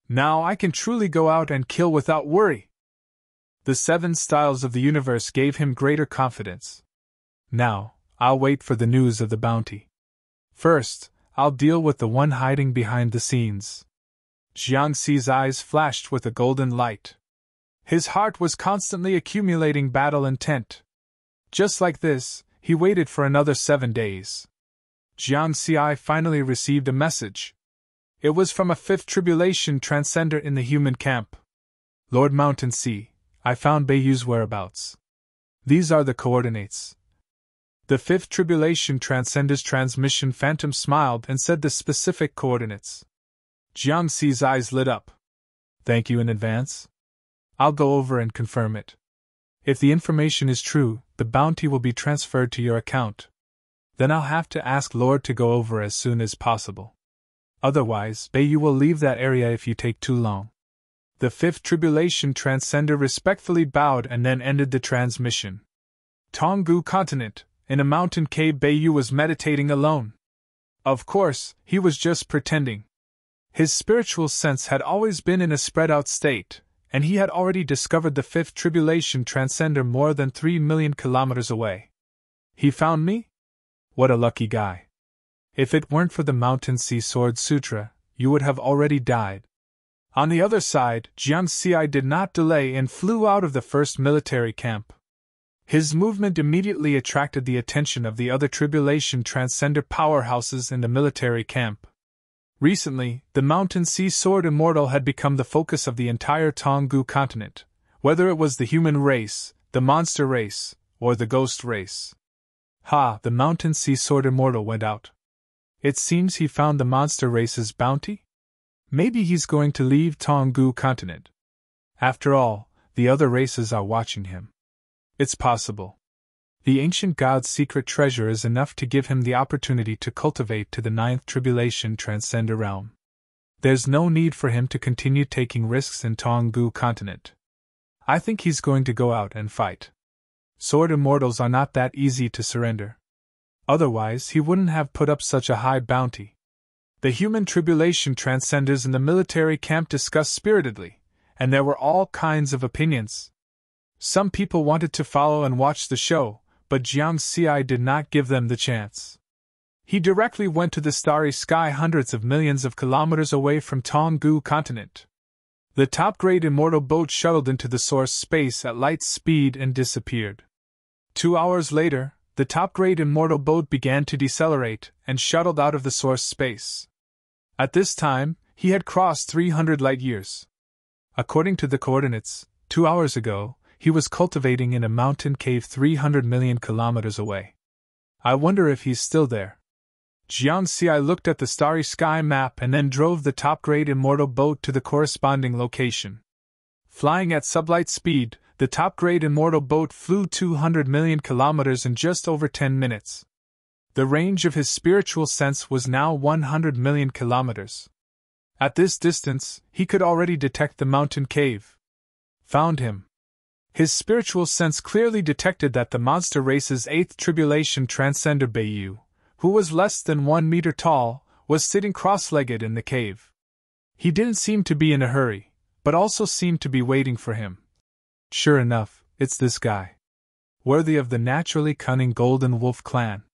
Now I can truly go out and kill without worry. The 7 styles of the universe gave him greater confidence. Now, I'll wait for the news of the bounty. First, I'll deal with the one hiding behind the scenes. Jiang Xi's eyes flashed with a golden light. His heart was constantly accumulating battle intent. Just like this, he waited for another 7 days. Jiang Xi finally received a message. It was from a 5th Tribulation Transcender in the human camp. Lord Mountain Sea, I found Beiyu's whereabouts. These are the coordinates. The 5th Tribulation Transcender's transmission phantom smiled and said the specific coordinates. Jiang Xi's eyes lit up. Thank you in advance. I'll go over and confirm it. If the information is true, the bounty will be transferred to your account. Then I'll have to ask Lord to go over as soon as possible. Otherwise, Beiyu will leave that area if you take too long. The 5th Tribulation Transcender respectfully bowed and then ended the transmission. Tonggu Continent, in a mountain cave, Beiyu was meditating alone. Of course, he was just pretending. His spiritual sense had always been in a spread-out state, and he had already discovered the 5th Tribulation Transcender more than 3 million kilometers away. He found me? What a lucky guy. If it weren't for the Mountain Sea Sword Sutra, you would have already died. On the other side, Jiang Xi did not delay and flew out of the first military camp. His movement immediately attracted the attention of the other Tribulation Transcender powerhouses in the military camp. Recently, the Mountain Sea Sword Immortal had become the focus of the entire Tonggu continent, whether it was the human race, the monster race, or the ghost race. Ha! The Mountain Sea Sword Immortal went out. It seems he found the monster race's bounty? Maybe he's going to leave Tonggu continent. After all, the other races are watching him. It's possible. The ancient god's secret treasure is enough to give him the opportunity to cultivate to the 9th Tribulation Transcender realm. There's no need for him to continue taking risks in Tonggu continent. I think he's going to go out and fight. Sword immortals are not that easy to surrender. Otherwise, he wouldn't have put up such a high bounty. The human Tribulation Transcenders in the military camp discussed spiritedly, and there were all kinds of opinions. Some people wanted to follow and watch the show, but Jiang Xi did not give them the chance. He directly went to the starry sky hundreds of millions of kilometers away from Tonggu continent. The top-grade immortal boat shuttled into the source space at light speed and disappeared. 2 hours later, the top-grade immortal boat began to decelerate and shuttled out of the source space. At this time, he had crossed 300 light-years. According to the coordinates, 2 hours ago, he was cultivating in a mountain cave 300 million kilometers away. I wonder if he's still there. Jiang Xi looked at the starry sky map and then drove the top-grade immortal boat to the corresponding location. Flying at sublight speed, the top-grade immortal boat flew 200 million kilometers in just over 10 minutes. The range of his spiritual sense was now 100 million kilometers. At this distance, he could already detect the mountain cave. Found him. His spiritual sense clearly detected that the monster race's 8th tribulation transcender Beiyu, who was less than 1 meter tall, was sitting cross-legged in the cave. He didn't seem to be in a hurry, but also seemed to be waiting for him. Sure enough, it's this guy. Worthy of the naturally cunning Golden Wolf clan.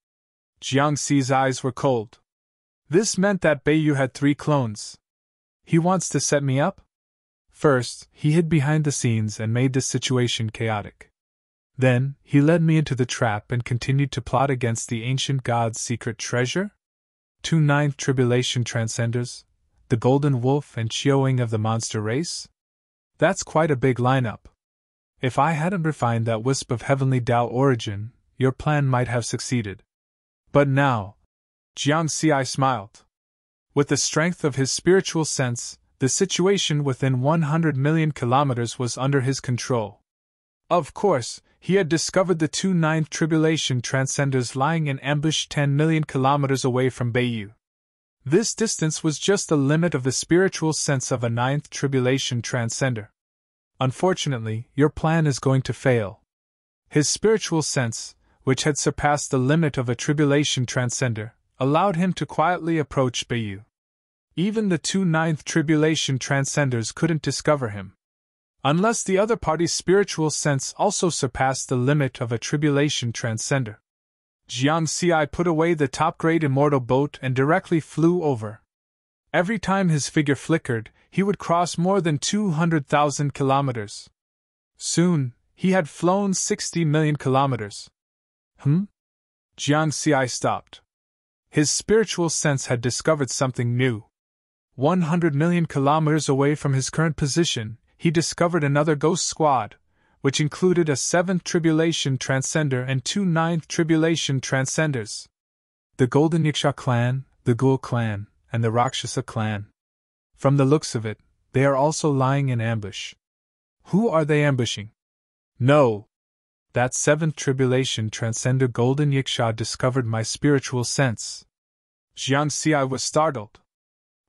Jiangxi's eyes were cold. This meant that Beiyu had 3 clones. He wants to set me up? First, he hid behind the scenes and made the situation chaotic. Then, he led me into the trap and continued to plot against the ancient god's secret treasure? 2 9th tribulation transcenders, the Golden Wolf and Chiaoing of the monster race? That's quite a big lineup. If I hadn't refined that wisp of heavenly Tao origin, your plan might have succeeded. But now, Jiangxi smiled. With the strength of his spiritual sense, the situation within 100 million kilometers was under his control. Of course, he had discovered the 2 9th tribulation transcenders lying in ambush 10 million kilometers away from Beiyu. This distance was just the limit of the spiritual sense of a 9th tribulation transcender. Unfortunately, your plan is going to fail. His spiritual sense, which had surpassed the limit of a tribulation transcender, allowed him to quietly approach Beiyu. Even the 2 9th tribulation transcenders couldn't discover him. Unless the other party's spiritual sense also surpassed the limit of a tribulation transcender. Jiangxi put away the top-grade immortal boat and directly flew over. Every time his figure flickered, he would cross more than 200,000 kilometers. Soon, he had flown 60 million kilometers. Jiangxi stopped. His spiritual sense had discovered something new. 100 million kilometers away from his current position, he discovered another ghost squad, which included a 7th tribulation transcender and 2 9th tribulation transcenders. The Golden Yiksha clan, the Ghoul clan, and the Rakshasa clan. From the looks of it, they are also lying in ambush. Who are they ambushing? No! That 7th tribulation transcender Golden Yiksha discovered my spiritual sense. Jiangxi was startled.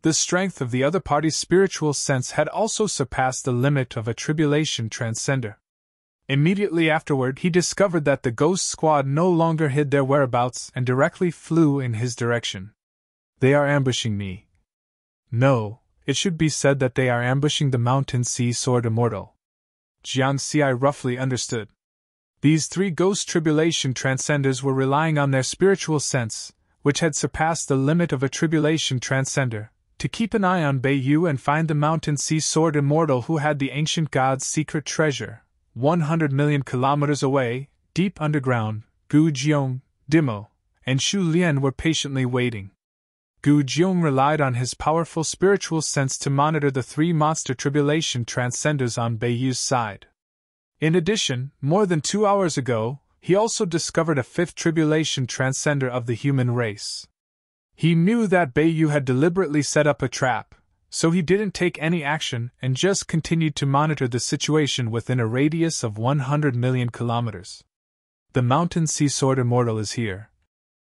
The strength of the other party's spiritual sense had also surpassed the limit of a tribulation transcender. Immediately afterward, he discovered that the ghost squad no longer hid their whereabouts and directly flew in his direction. They are ambushing me. No, it should be said that they are ambushing the Mountain Sea Sword Immortal. Jiangxi roughly understood. These 3 ghost tribulation transcenders were relying on their spiritual sense, which had surpassed the limit of a tribulation transcender, to keep an eye on Beiyu and find the Mountain Sea Sword Immortal who had the ancient god's secret treasure. 100 million kilometers away, deep underground, Gu Jiong, Dimo, and Shu Lian were patiently waiting. Gu Jiong relied on his powerful spiritual sense to monitor the 3 monster tribulation transcenders on Beiyu's side. In addition, more than 2 hours ago, he also discovered a 5th tribulation transcender of the human race. He knew that Beiyu had deliberately set up a trap, so he didn't take any action and just continued to monitor the situation within a radius of 100 million kilometers. The Mountain Sea Sword Immortal is here,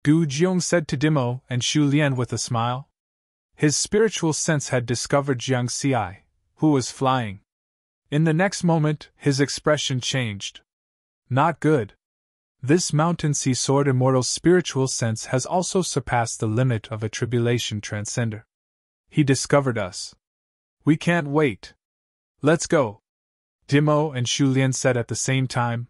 Gu Jiong said to Dimo and Shu Lian with a smile. His spiritual sense had discovered Jiangxi, who was flying. In the next moment, his expression changed. Not good. This Mountain Sea Sword Immortal's spiritual sense has also surpassed the limit of a tribulation transcender. He discovered us. We can't wait. Let's go. Dimo and Shu Lian said at the same time.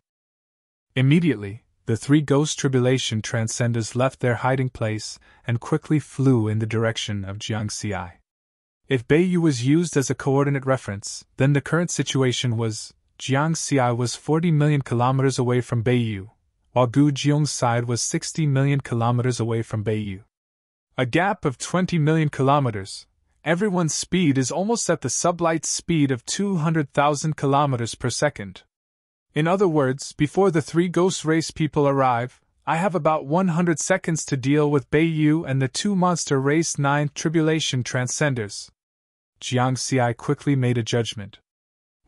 Immediately, the 3 ghost tribulation transcenders left their hiding place and quickly flew in the direction of Jiangxi. If Beiyu was used as a coordinate reference, then the current situation was, Jiangxi was 40 million kilometers away from Beiyu, while Gu Jiong's side was 60 million kilometers away from Beiyu. A gap of 20 million kilometers. Everyone's speed is almost at the sublight speed of 200,000 kilometers per second. In other words, before the 3 ghost race people arrive, I have about 100 seconds to deal with Beiyu and the 2 monster race 9th tribulation transcenders. Jiangxi quickly made a judgment.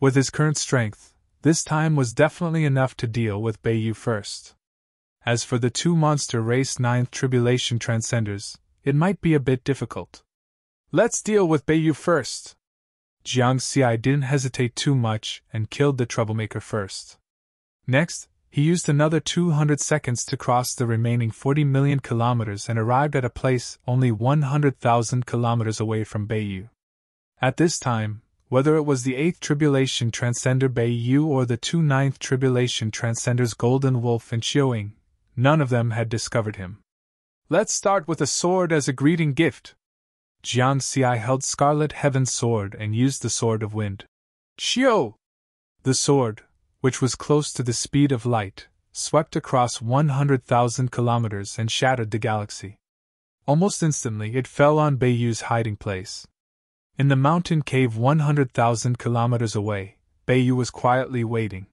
With his current strength, this time was definitely enough to deal with Beiyu first. As for the 2 monster race 9th tribulation transcenders, it might be a bit difficult. Let's deal with Beiyu first. Jiang Xi didn't hesitate too much and killed the troublemaker first. Next, he used another 200 seconds to cross the remaining 40 million kilometers and arrived at a place only 100,000 kilometers away from Beiyu. At this time, whether it was the 8th Tribulation Transcender Beiyu or the 9th Tribulation Transcenders Golden Wolf and Xiaoying, none of them had discovered him. Let's start with a sword as a greeting gift. Jiang Xi held Scarlet Heaven's sword and used the Sword of Wind. Xiao! The sword, which was close to the speed of light, swept across 100,000 kilometers and shattered the galaxy. Almost instantly it fell on Beiyu's hiding place. In the mountain cave 100,000 kilometers away, Beiyu was quietly waiting.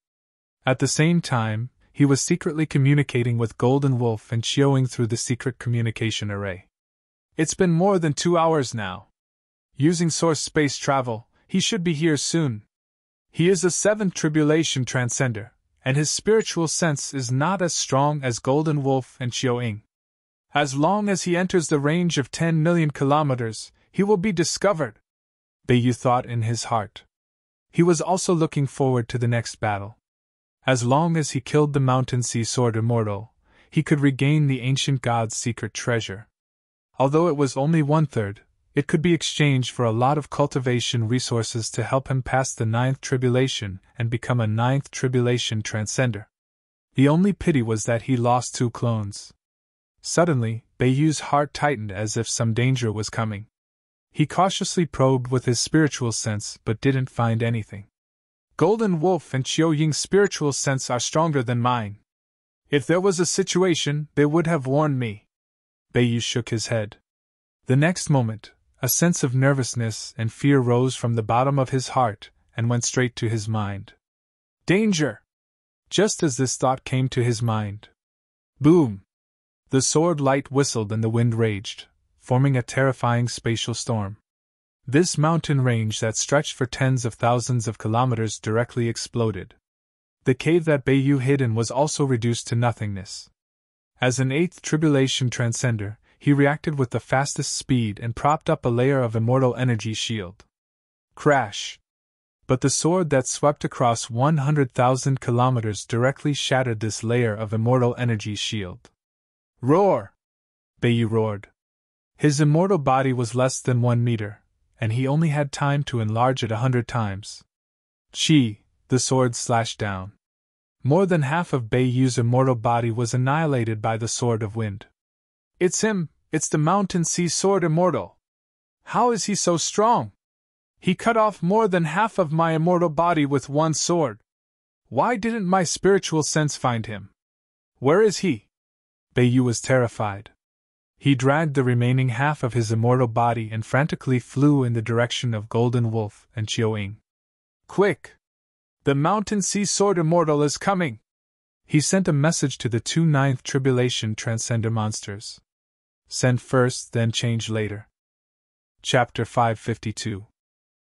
At the same time, he was secretly communicating with Golden Wolf and Xiaoying through the secret communication array. It's been more than 2 hours now. Using source space travel, he should be here soon. He is a 7th Tribulation Transcender, and his spiritual sense is not as strong as Golden Wolf and Xiaoying. As long as he enters the range of 10 million kilometers, he will be discovered, Beiyu thought in his heart. He was also looking forward to the next battle. As long as he killed the Mountain Sea Sword Immortal, he could regain the ancient god's secret treasure. Although it was only 1/3, it could be exchanged for a lot of cultivation resources to help him pass the 9th Tribulation and become a 9th Tribulation Transcender. The only pity was that he lost 2 clones. Suddenly, Beiyu's heart tightened as if some danger was coming. He cautiously probed with his spiritual sense but didn't find anything. Golden Wolf and Xiaoying's spiritual sense are stronger than mine. If there was a situation, they would have warned me. Beiyu shook his head. The next moment, a sense of nervousness and fear rose from the bottom of his heart and went straight to his mind. Danger! Just as this thought came to his mind. Boom! The sword light whistled and the wind raged, forming a terrifying spatial storm. This mountain range that stretched for tens of thousands of kilometers directly exploded. The cave that Beiyu hid in was also reduced to nothingness. As an 8th Tribulation Transcender, he reacted with the fastest speed and propped up a layer of immortal energy shield. Crash! But the sword that swept across 100,000 kilometers directly shattered this layer of immortal energy shield. Roar! Beiyu roared. His immortal body was less than 1 meter, and he only had time to enlarge it 100 times. Chi! The sword slashed down. More than half of Beiyu's immortal body was annihilated by the Sword of Wind. It's him! It's the Mountain Sea Sword Immortal! How is he so strong? He cut off more than half of my immortal body with one sword. Why didn't my spiritual sense find him? Where is he? Beiyu was terrified. He dragged the remaining half of his immortal body and frantically flew in the direction of Golden Wolf and Xiaoying. Quick! The Mountain Sea Sword Immortal is coming! He sent a message to the 2 9th Tribulation Transcender monsters. Send first, then change later. Chapter 552.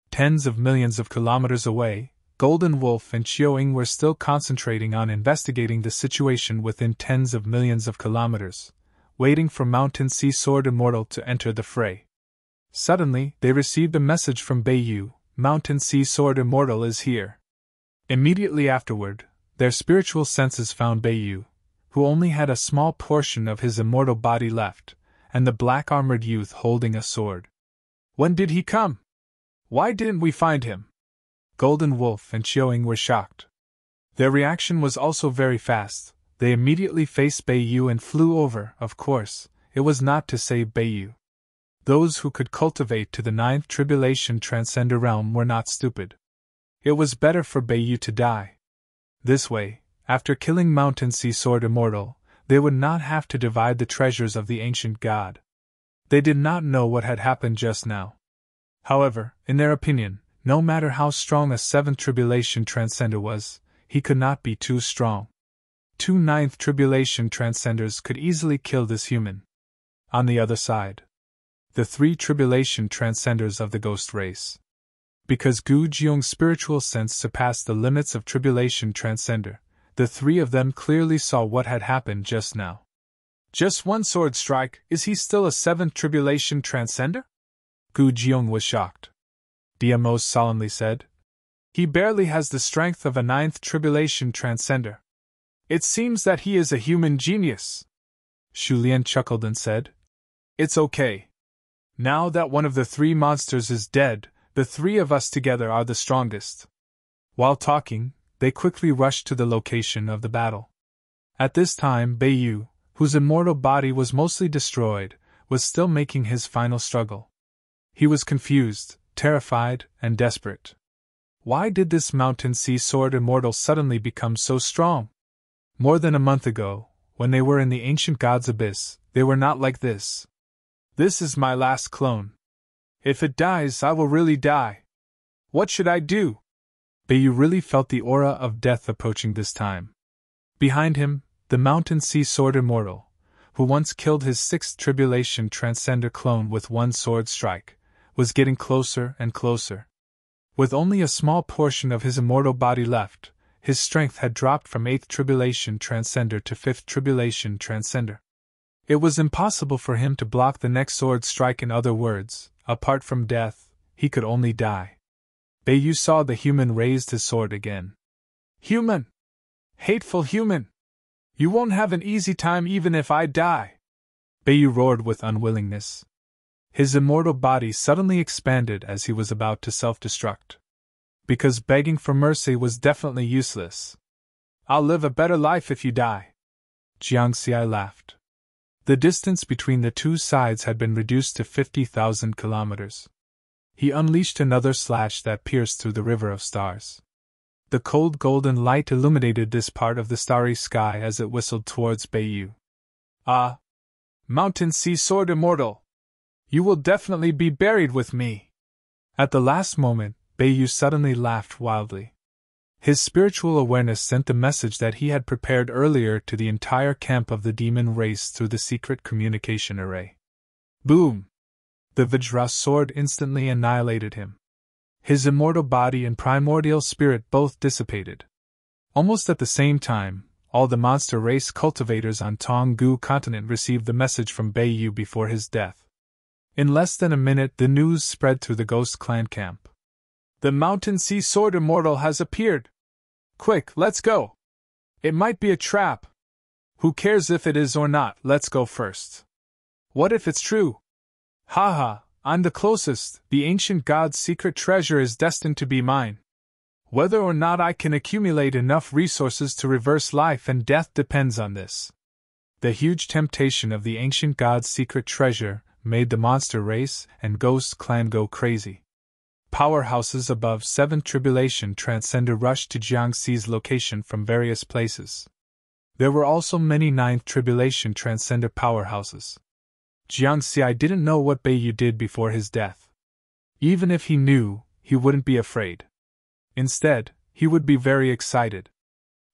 Tens of millions of kilometers away, Golden Wolf and Xiaoying were still concentrating on investigating the situation within tens of millions of kilometers, waiting for Mountain Sea Sword Immortal to enter the fray. Suddenly, they received a message from Beiyu, Mountain Sea Sword Immortal is here. Immediately afterward, their spiritual senses found Beiyu, who only had a small portion of his immortal body left, and the black-armored youth holding a sword. When did he come? Why didn't we find him? Golden Wolf and Xiaoying were shocked. Their reaction was also very fast. They immediately faced Beiyu and flew over. Of course, it was not to save Beiyu. Those who could cultivate to the 9th Tribulation Transcender realm were not stupid. It was better for Beiyu to die. This way, after killing Mountain Sea Sword Immortal, they would not have to divide the treasures of the ancient god. They did not know what had happened just now. However, in their opinion, no matter how strong a 7th Tribulation Transcender was, he could not be too strong. 2 9th Tribulation Transcenders could easily kill this human. On the other side, the 3 Tribulation Transcenders of the Ghost Race. Because Gu Jiong's spiritual sense surpassed the limits of Tribulation Transcender, the 3 of them clearly saw what had happened just now. Just one sword strike, is he still a 7th Tribulation Transcender? Gu Jiong was shocked. Diamos solemnly said. He barely has the strength of a ninth tribulation transcender. It seems that he is a human genius. Shulian chuckled and said, It's okay. Now that one of the three monsters is dead, the three of us together are the strongest. While talking, they quickly rushed to the location of the battle. At this time, Beiyu, whose immortal body was mostly destroyed, was still making his final struggle. He was confused, terrified, and desperate. Why did this mountain sea sword immortal suddenly become so strong? More than a month ago, when they were in the ancient god's abyss, they were not like this. This is my last clone. If it dies, I will really die. What should I do? Beiyu really felt the aura of death approaching this time. Behind him, the mountain sea sword immortal, who once killed his sixth tribulation transcender clone with one sword strike, was getting closer and closer. With only a small portion of his immortal body left, his strength had dropped from 8th Tribulation Transcender to 5th Tribulation Transcender. It was impossible for him to block the next sword strike. In other words, apart from death, he could only die. Beiyu saw the human raised his sword again. Human! Hateful human! You won't have an easy time even if I die! Beiyu roared with unwillingness. His immortal body suddenly expanded as he was about to self-destruct. Because begging for mercy was definitely useless. I'll live a better life if you die. Jiang Xi laughed. The distance between the two sides had been reduced to 50,000 kilometers. He unleashed another slash that pierced through the river of stars. The cold golden light illuminated this part of the starry sky as it whistled towards Beiyu. Ah! Mountain Sea Sword Immortal! You will definitely be buried with me! At the last moment, Beiyu suddenly laughed wildly. His spiritual awareness sent the message that he had prepared earlier to the entire camp of the demon race through the secret communication array. Boom! The Vajra sword instantly annihilated him. His immortal body and primordial spirit both dissipated. Almost at the same time, all the monster race cultivators on Tonggu continent received the message from Beiyu before his death. In less than a minute, the news spread through the Ghost Clan camp. The Mountain Sea Sword Immortal has appeared! Quick, let's go! It might be a trap. Who cares if it is or not, let's go first. What if it's true? Haha, I'm the closest, the ancient god's secret treasure is destined to be mine. Whether or not I can accumulate enough resources to reverse life and death depends on this. The huge temptation of the ancient god's secret treasure made the monster race and Ghost Clan go crazy. Powerhouses above 7th Tribulation Transcender rushed to Jiang Xi's location from various places. There were also many 9th Tribulation Transcender powerhouses. Jiang Xi didn't know what Beiyu did before his death. Even if he knew, he wouldn't be afraid. Instead, he would be very excited.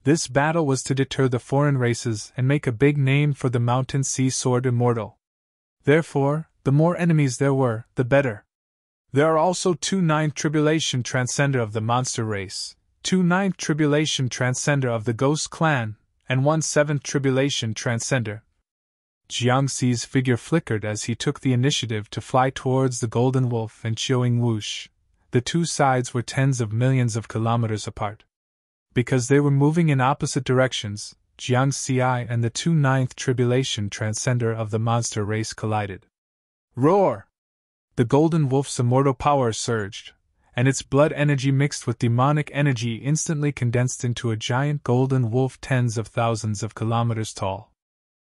This battle was to deter the foreign races and make a big name for the Mountain Sea Sword Immortal. Therefore, the more enemies there were, the better. There are also 2 9th Tribulation Transcender of the Monster Race, 2 9th Tribulation Transcender of the Ghost Clan, and 1 7th Tribulation Transcender. Jiang Xi's figure flickered as he took the initiative to fly towards the Golden Wolf and Chioing Whoosh. The two sides were tens of millions of kilometers apart. Because they were moving in opposite directions, Jiang Xi and the 2 9th Tribulation Transcender of the Monster Race collided. Roar! The Golden Wolf's immortal power surged, and its blood energy mixed with demonic energy instantly condensed into a giant golden wolf tens of thousands of kilometers tall.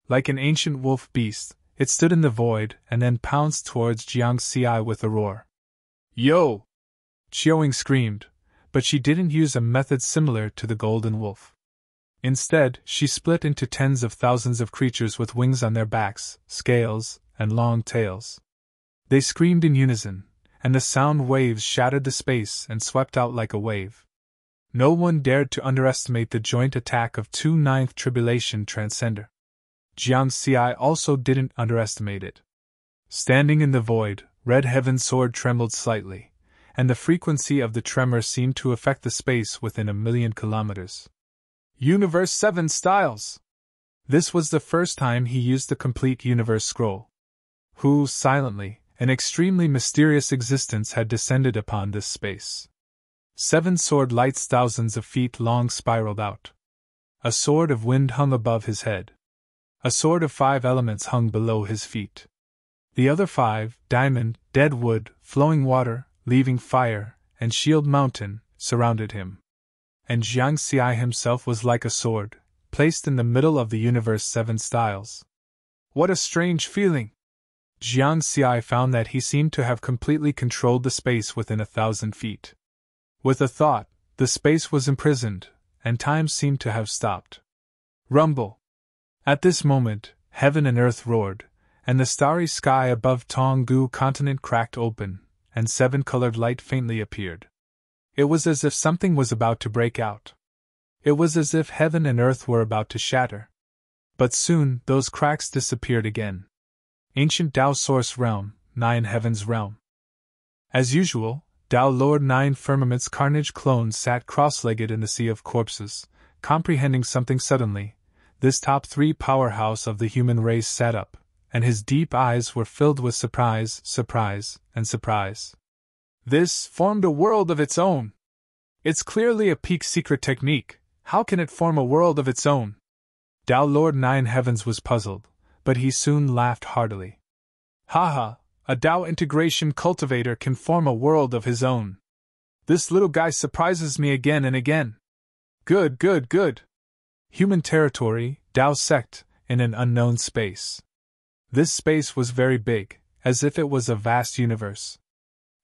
Like an ancient wolf beast, it stood in the void and then pounced towards Jiang Xi with a roar. Yo! Chioing screamed, but she didn't use a method similar to the golden wolf. Instead, she split into tens of thousands of creatures with wings on their backs, scales, and long tails. They screamed in unison, and the sound waves shattered the space and swept out like a wave. No one dared to underestimate the joint attack of 2 9th Tribulation Transcender. Jiang Xi also didn't underestimate it. Standing in the void, Red Heaven's sword trembled slightly, and the frequency of the tremor seemed to affect the space within 1,000,000 kilometers. Universe 7 styles! This was the first time he used the complete universe scroll. Who, silently, An extremely mysterious existence had descended upon this space. 7 sword lights thousands of feet long spiraled out. A sword of wind hung above his head. A sword of 5 elements hung below his feet. The other 5, diamond, dead wood, flowing water, leaving fire, and shield mountain, surrounded him. And Jiang Xi himself was like a sword, placed in the middle of the universe 7 styles. What a strange feeling! Jiang Xi found that he seemed to have completely controlled the space within 1,000 feet. With a thought, the space was imprisoned, and time seemed to have stopped. Rumble! At this moment, heaven and earth roared, and the starry sky above Tonggu continent cracked open, and 7-colored light faintly appeared. It was as if something was about to break out. It was as if heaven and earth were about to shatter. But soon, those cracks disappeared again. Ancient Tao Source Realm, 9 Heavens Realm. As usual, Tao Lord 9 Firmament's carnage clones sat cross-legged in the sea of corpses, comprehending something suddenly. This top 3 powerhouse of the human race sat up, and his deep eyes were filled with surprise, and surprise. This formed a world of its own. It's clearly a peak secret technique. How can it form a world of its own? Tao Lord 9 Heavens was puzzled, but he soon laughed heartily. Haha, a Tao integration cultivator can form a world of his own. This little guy surprises me again and again. Good. Human territory, Tao sect, in an unknown space. This space was very big, as if it was a vast universe.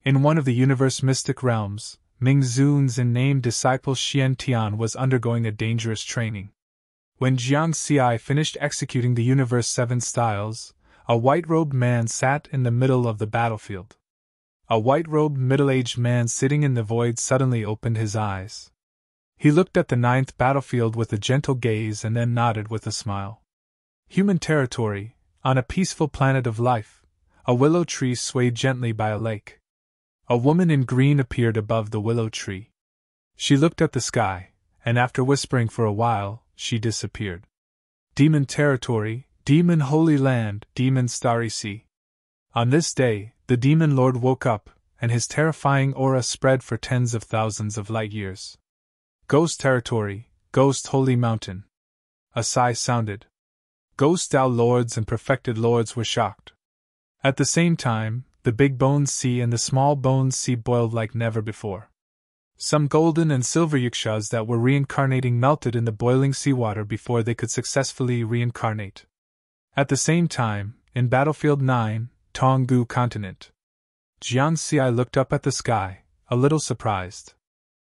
In one of the universe mystic realms, Ming Zun's named disciple Xian Tian was undergoing a dangerous training. When Jiang Xi finished executing the universe 7 styles, a white-robed man sat in the middle of the battlefield. A white-robed middle-aged man sitting in the void suddenly opened his eyes. He looked at the 9th battlefield with a gentle gaze and then nodded with a smile. Human territory, on a peaceful planet of life, a willow tree swayed gently by a lake. A woman in green appeared above the willow tree. She looked at the sky, and after whispering for a while, she disappeared. Demon territory, demon holy land, demon starry sea. On this day, the demon lord woke up, and his terrifying aura spread for tens of thousands of light years. Ghost territory, ghost holy mountain. A sigh sounded. Ghost Tao lords and perfected lords were shocked. At the same time, the big bones sea and the small bones sea boiled like never before. Some golden and silver yakshas that were reincarnating melted in the boiling seawater before they could successfully reincarnate. At the same time, in Battlefield 9, Tonggu continent, Jiang Xi looked up at the sky, a little surprised.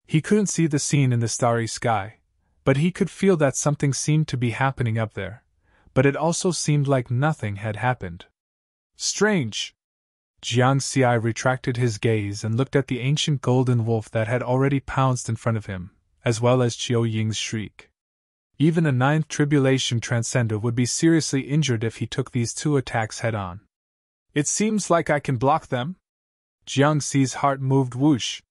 He couldn't see the scene in the starry sky, but he could feel that something seemed to be happening up there, but it also seemed like nothing had happened. Strange! Jiang Xi retracted his gaze and looked at the ancient golden wolf that had already pounced in front of him, as well as Qiu Ying's shriek. Even a 9th tribulation transcender would be seriously injured if he took these 2 attacks head-on. It seems like I can block them? Jiang Xi's heart moved whoosh.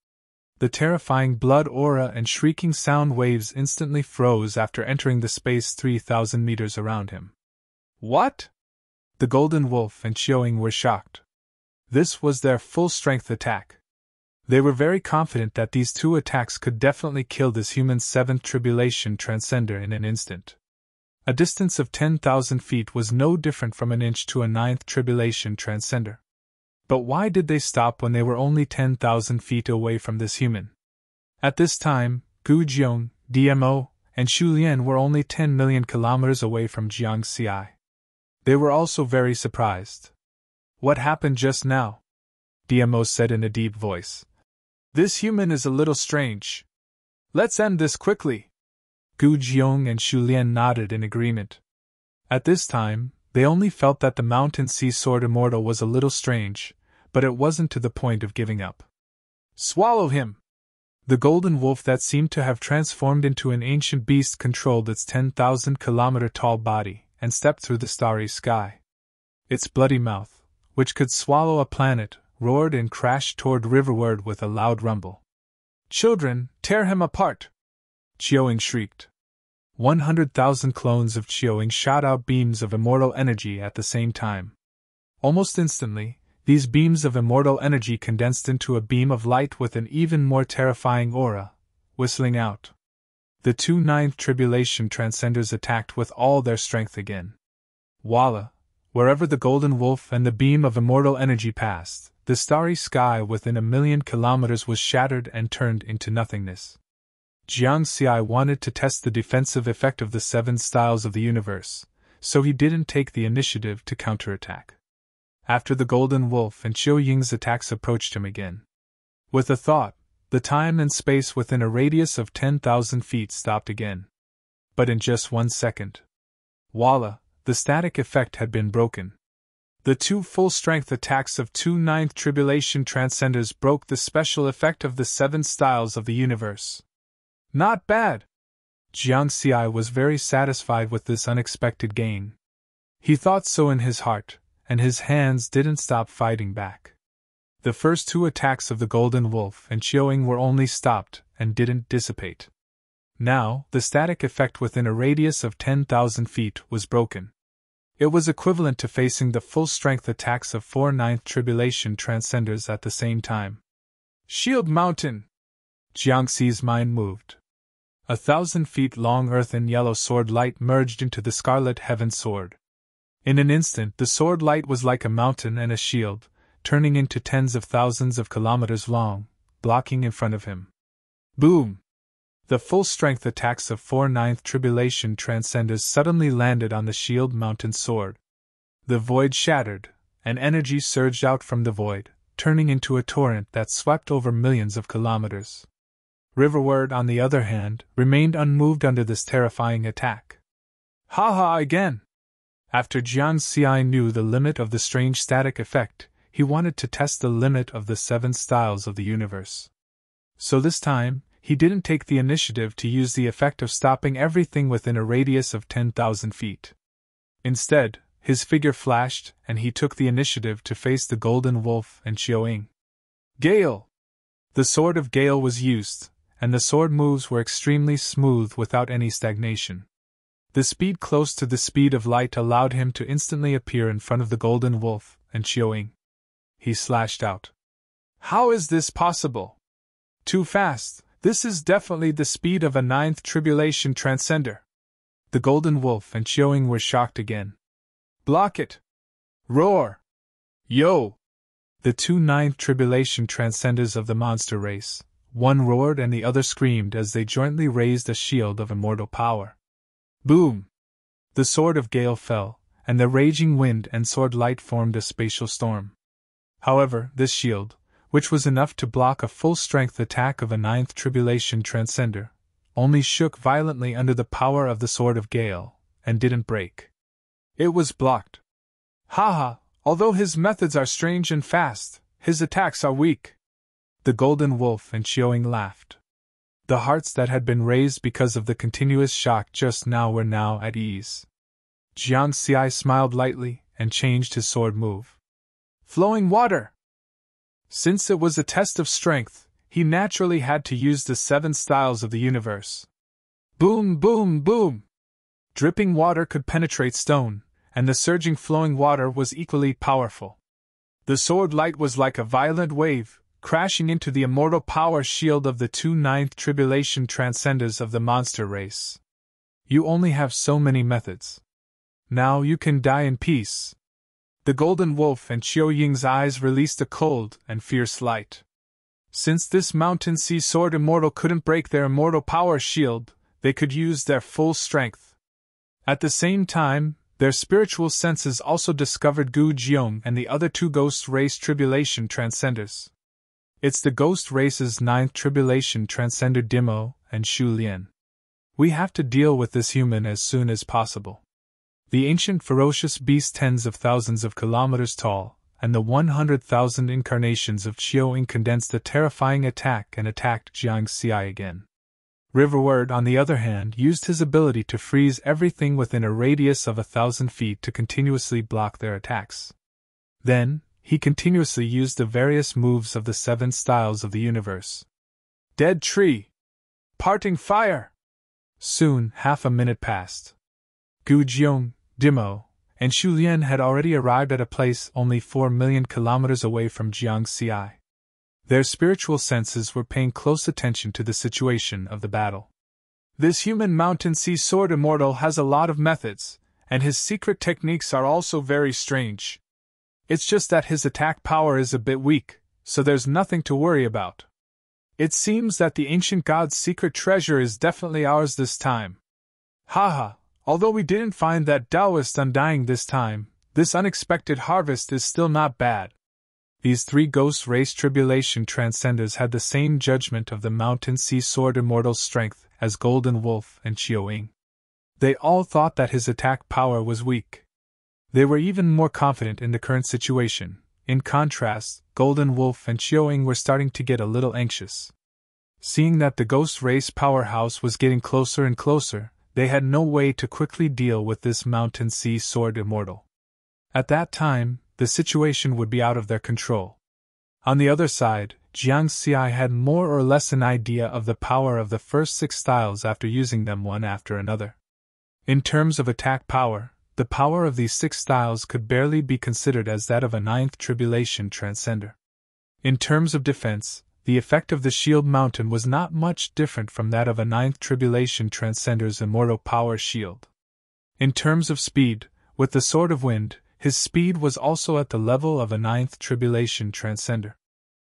The terrifying blood aura and shrieking sound waves instantly froze after entering the space 3,000 meters around him. What? The golden wolf and Qiu Ying were shocked. This was their full-strength attack. They were very confident that these 2 attacks could definitely kill this human 7th tribulation transcender in an instant. A distance of 10,000 feet was no different from an inch to a 9th tribulation transcender. But why did they stop when they were only 10,000 feet away from this human? At this time, Gu Jiong, DMO, and Xu Lian were only 10 million kilometers away from Jiang Xi. They were also very surprised. What happened just now? DMO said in a deep voice. This human is a little strange. Let's end this quickly. Gu Jiong and Xu Lian nodded in agreement. At this time, they only felt that the mountain sea sword immortal was a little strange, but it wasn't to the point of giving up. Swallow him! The golden wolf that seemed to have transformed into an ancient beast controlled its 10,000-kilometer tall body and stepped through the starry sky. Its bloody mouth, which could swallow a planet, roared and crashed toward riverward with a loud rumble. Children, tear him apart! Qiu Ying shrieked. 100,000 clones of Qiu Ying shot out beams of immortal energy at the same time. Almost instantly, These beams of immortal energy condensed into a beam of light with an even more terrifying aura, whistling out. The two ninth tribulation transcenders attacked with all their strength again. Voila! Wherever the golden wolf and the beam of immortal energy passed, the starry sky within 1,000,000 kilometers was shattered and turned into nothingness. Jiang Xi wanted to test the defensive effect of the 7 styles of the universe, so he didn't take the initiative to counterattack. After the golden wolf and Qiu Ying's attacks approached him again. With a thought, the time and space within a radius of 10,000 feet stopped again. But in just 1 second. Voila! The static effect had been broken. The 2 full-strength attacks of 2 ninth tribulation transcenders broke the special effect of the 7 styles of the universe. Not bad! Jiang Xi was very satisfied with this unexpected gain. He thought so in his heart, and his hands didn't stop fighting back. The first 2 attacks of the golden wolf and Qiu Ying were only stopped and didn't dissipate. Now, the static effect within a radius of 10,000 feet was broken. It was equivalent to facing the full-strength attacks of 4 ninth tribulation transcenders at the same time. Shield Mountain! Jiang Xi's mind moved. 1,000 feet long earthen yellow sword light merged into the scarlet heaven sword. In an instant, the sword light was like a mountain and a shield, turning into tens of thousands of kilometers long, blocking in front of him. Boom! The full-strength attacks of 4 ninth tribulation transcenders suddenly landed on the shield mountain sword. The void shattered, and energy surged out from the void, turning into a torrent that swept over millions of kilometers. Riverward, on the other hand, remained unmoved under this terrifying attack. Ha ha again! After Jiang Xi knew the limit of the strange static effect, he wanted to test the limit of the 7 styles of the universe. So this time, he didn't take the initiative to use the effect of stopping everything within a radius of 10,000 feet. Instead, his figure flashed, and he took the initiative to face the golden wolf and Qiu Ying. Gale! The sword of Gale was used, and the sword moves were extremely smooth without any stagnation. The speed close to the speed of light allowed him to instantly appear in front of the golden wolf and Qiu Ying. He slashed out. How is this possible? Too fast! This is definitely the speed of a 9th tribulation transcender. The golden wolf and Qiu Ying were shocked again. Block it! Roar! Yo! The 2 9th tribulation transcenders of the monster race, one roared and the other screamed as they jointly raised a shield of immortal power. Boom! The sword of Gale fell, and the raging wind and sword light formed a spatial storm. However, this shield, which was enough to block a full-strength attack of a 9th tribulation transcender, only shook violently under the power of the sword of Gale, and didn't break. It was blocked. Ha! Although his methods are strange and fast, his attacks are weak. The golden wolf and Qiu Ying laughed. The hearts that had been raised because of the continuous shock just now were now at ease. Jiang Xi smiled lightly and changed his sword move. Flowing water! Since it was a test of strength, he naturally had to use the 7 styles of the universe. Boom, boom, boom! Dripping water could penetrate stone, and the surging flowing water was equally powerful. The sword light was like a violent wave, crashing into the immortal power shield of the 2 ninth tribulation transcenders of the monster race. You only have so many methods. Now you can die in peace. The golden wolf and Qiu Ying's eyes released a cold and fierce light. Since this mountain sea sword immortal couldn't break their immortal power shield, they could use their full strength. At the same time, their spiritual senses also discovered Gu Jiong and the other 2 ghost race tribulation transcenders. It's the ghost race's 9th tribulation transcender Dimo and Shu Lian. We have to deal with this human as soon as possible. The ancient ferocious beast tens of thousands of kilometers tall, and the 100,000 incarnations of Qiu Ying condensed a terrifying attack and attacked Jiang Xi again. Riverward, on the other hand, used his ability to freeze everything within a radius of 1,000 feet to continuously block their attacks. Then, he continuously used the various moves of the 7 styles of the universe. Dead tree! Parting fire! Soon, half a minute passed. Gu Jiong, Dimo, and Xu Lian had already arrived at a place only 4 million kilometers away from Jiangxi. Their spiritual senses were paying close attention to the situation of the battle. This human mountain sea sword immortal has a lot of methods, and his secret techniques are also very strange. It's just that his attack power is a bit weak, so there's nothing to worry about. It seems that the ancient god's secret treasure is definitely ours this time. Haha, although we didn't find that Taoist undying this time, this unexpected harvest is still not bad. These 3 ghost race tribulation transcenders had the same judgment of the mountain sea sword immortal's strength as Golden Wolf and Qiuying. They all thought that his attack power was weak. They were even more confident in the current situation. In contrast, Golden Wolf and Qiuying were starting to get a little anxious. Seeing that the ghost race powerhouse was getting closer and closer, they had no way to quickly deal with this mountain sea sword immortal. At that time, the situation would be out of their control. On the other side, Jiangxi had more or less an idea of the power of the first 6 styles after using them one after another. In terms of attack power, the power of these 6 styles could barely be considered as that of a 9th tribulation transcender. In terms of defense, the effect of the shield mountain was not much different from that of a 9th tribulation transcender's immortal power shield. In terms of speed, with the Sword of Wind, his speed was also at the level of a 9th tribulation transcender.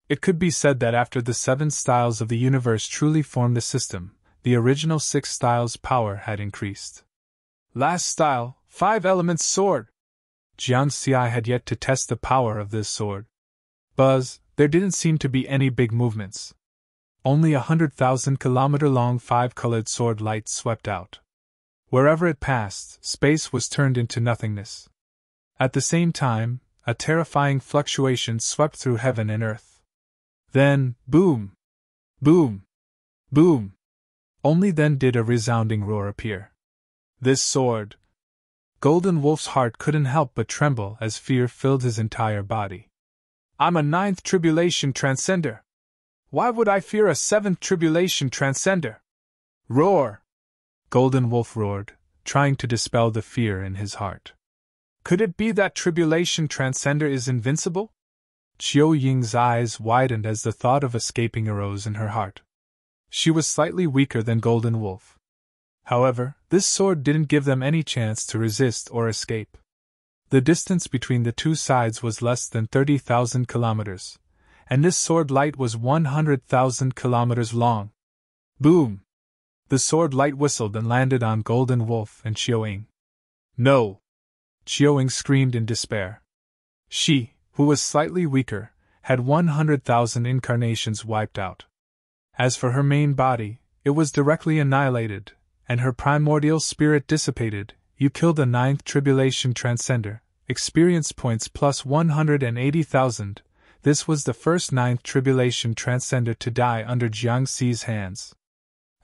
It could be said that after the 7 styles of the universe truly formed the system, the original 6 styles' power had increased. Last style, 5 elements sword. Jiangxi had yet to test the power of this sword. Buzz, there didn't seem to be any big movements. Only 100,000 kilometer long 5-colored sword light swept out. Wherever it passed, space was turned into nothingness. At the same time, a terrifying fluctuation swept through heaven and earth. Then, boom! Boom! Boom! Only then did a resounding roar appear. This sword! Golden Wolf's heart couldn't help but tremble as fear filled his entire body. I'm a 9th tribulation transcender. Why would I fear a 7th tribulation transcender? Roar! Golden Wolf roared, trying to dispel the fear in his heart. Could it be that tribulation transcender is invincible? Qiuying's eyes widened as the thought of escaping arose in her heart. She was slightly weaker than Golden Wolf. However, this sword didn't give them any chance to resist or escape. The distance between the 2 sides was less than 30,000 kilometers, and this sword light was 100,000 kilometers long. Boom! The sword light whistled and landed on Golden Wolf and Qiuying. No! Qiuying screamed in despair. She, who was slightly weaker, had 100,000 incarnations wiped out. As for her main body, it was directly annihilated, and her primordial spirit dissipated. You killed a 9th tribulation transcender, experience points plus 180,000. This was the first 9th tribulation transcender to die under Jiangxi's hands.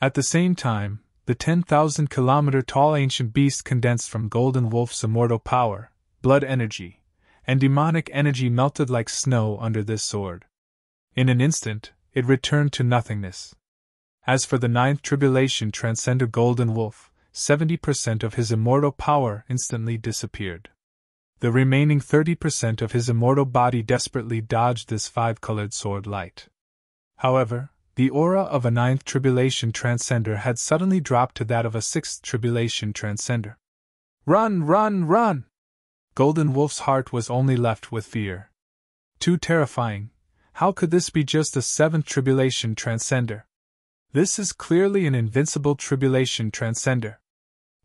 At the same time, the 10,000 kilometer tall ancient beast condensed from Golden Wolf's immortal power, blood energy, and demonic energy melted like snow under this sword. In an instant, it returned to nothingness. As for the 9th tribulation transcender Golden Wolf, 70% of his immortal power instantly disappeared. The remaining 30% of his immortal body desperately dodged this 5-colored sword light. However, the aura of a 9th tribulation transcender had suddenly dropped to that of a 6th tribulation transcender. Run, run, run! Golden Wolf's heart was only left with fear. Too terrifying. How could this be just a 7th tribulation transcender? This is clearly an invincible tribulation transcender.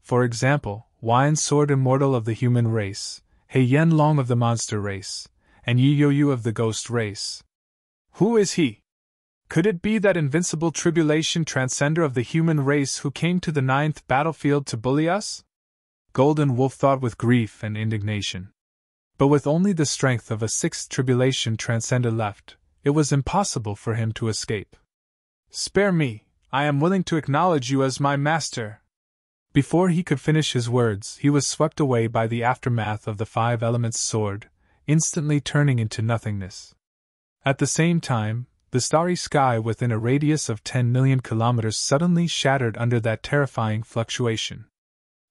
For example, Wine's sword immortal of the human race, He Yanlong of the monster race, and Yi Youyu of the ghost race. Who is he? Could it be that invincible tribulation transcender of the human race who came to the 9th battlefield to bully us? Golden Wolf thought with grief and indignation. But with only the strength of a 6th tribulation transcender left, it was impossible for him to escape. Spare me, I am willing to acknowledge you as my master. Before he could finish his words, he was swept away by the aftermath of the 5 elements sword, instantly turning into nothingness. At the same time, the starry sky within a radius of 10 million kilometers suddenly shattered under that terrifying fluctuation.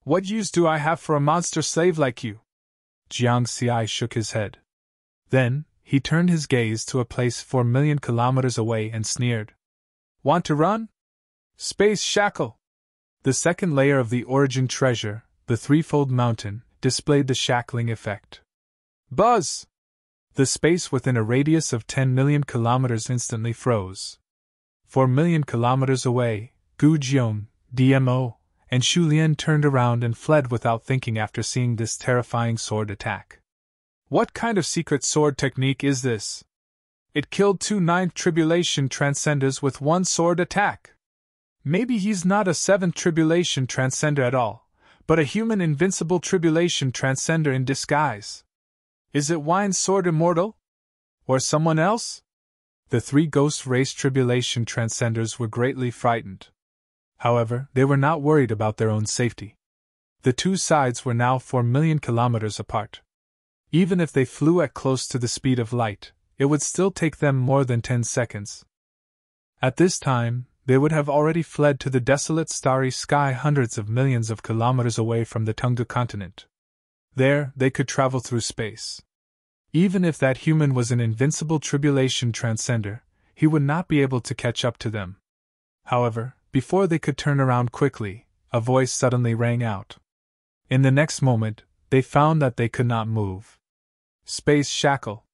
What use do I have for a monster slave like you? Jiang Xi shook his head. Then, he turned his gaze to a place 4 million kilometers away and sneered. Want to run? Space shackle! The second layer of the origin treasure, the threefold mountain, displayed the shackling effect. Buzz! The space within a radius of 10 million kilometers instantly froze. 4 million kilometers away, Gu Jiong, DMO, and Shu Lian turned around and fled without thinking after seeing this terrifying sword attack. What kind of secret sword technique is this? It killed 2 ninth tribulation transcenders with 1 sword attack. Maybe he's not a 7th tribulation transcender at all, but a human invincible tribulation transcender in disguise. Is it Wine's sword immortal? Or someone else? The 3 ghost race tribulation transcenders were greatly frightened. However, they were not worried about their own safety. The 2 sides were now 4 million kilometers apart. Even if they flew at close to the speed of light, it would still take them more than 10 seconds. At this time, they would have already fled to the desolate starry sky hundreds of millions of kilometers away from the Tengdu continent. There, they could travel through space. Even if that human was an invincible tribulation transcender, he would not be able to catch up to them. However, before they could turn around quickly, a voice suddenly rang out. In the next moment, they found that they could not move. Space shackle.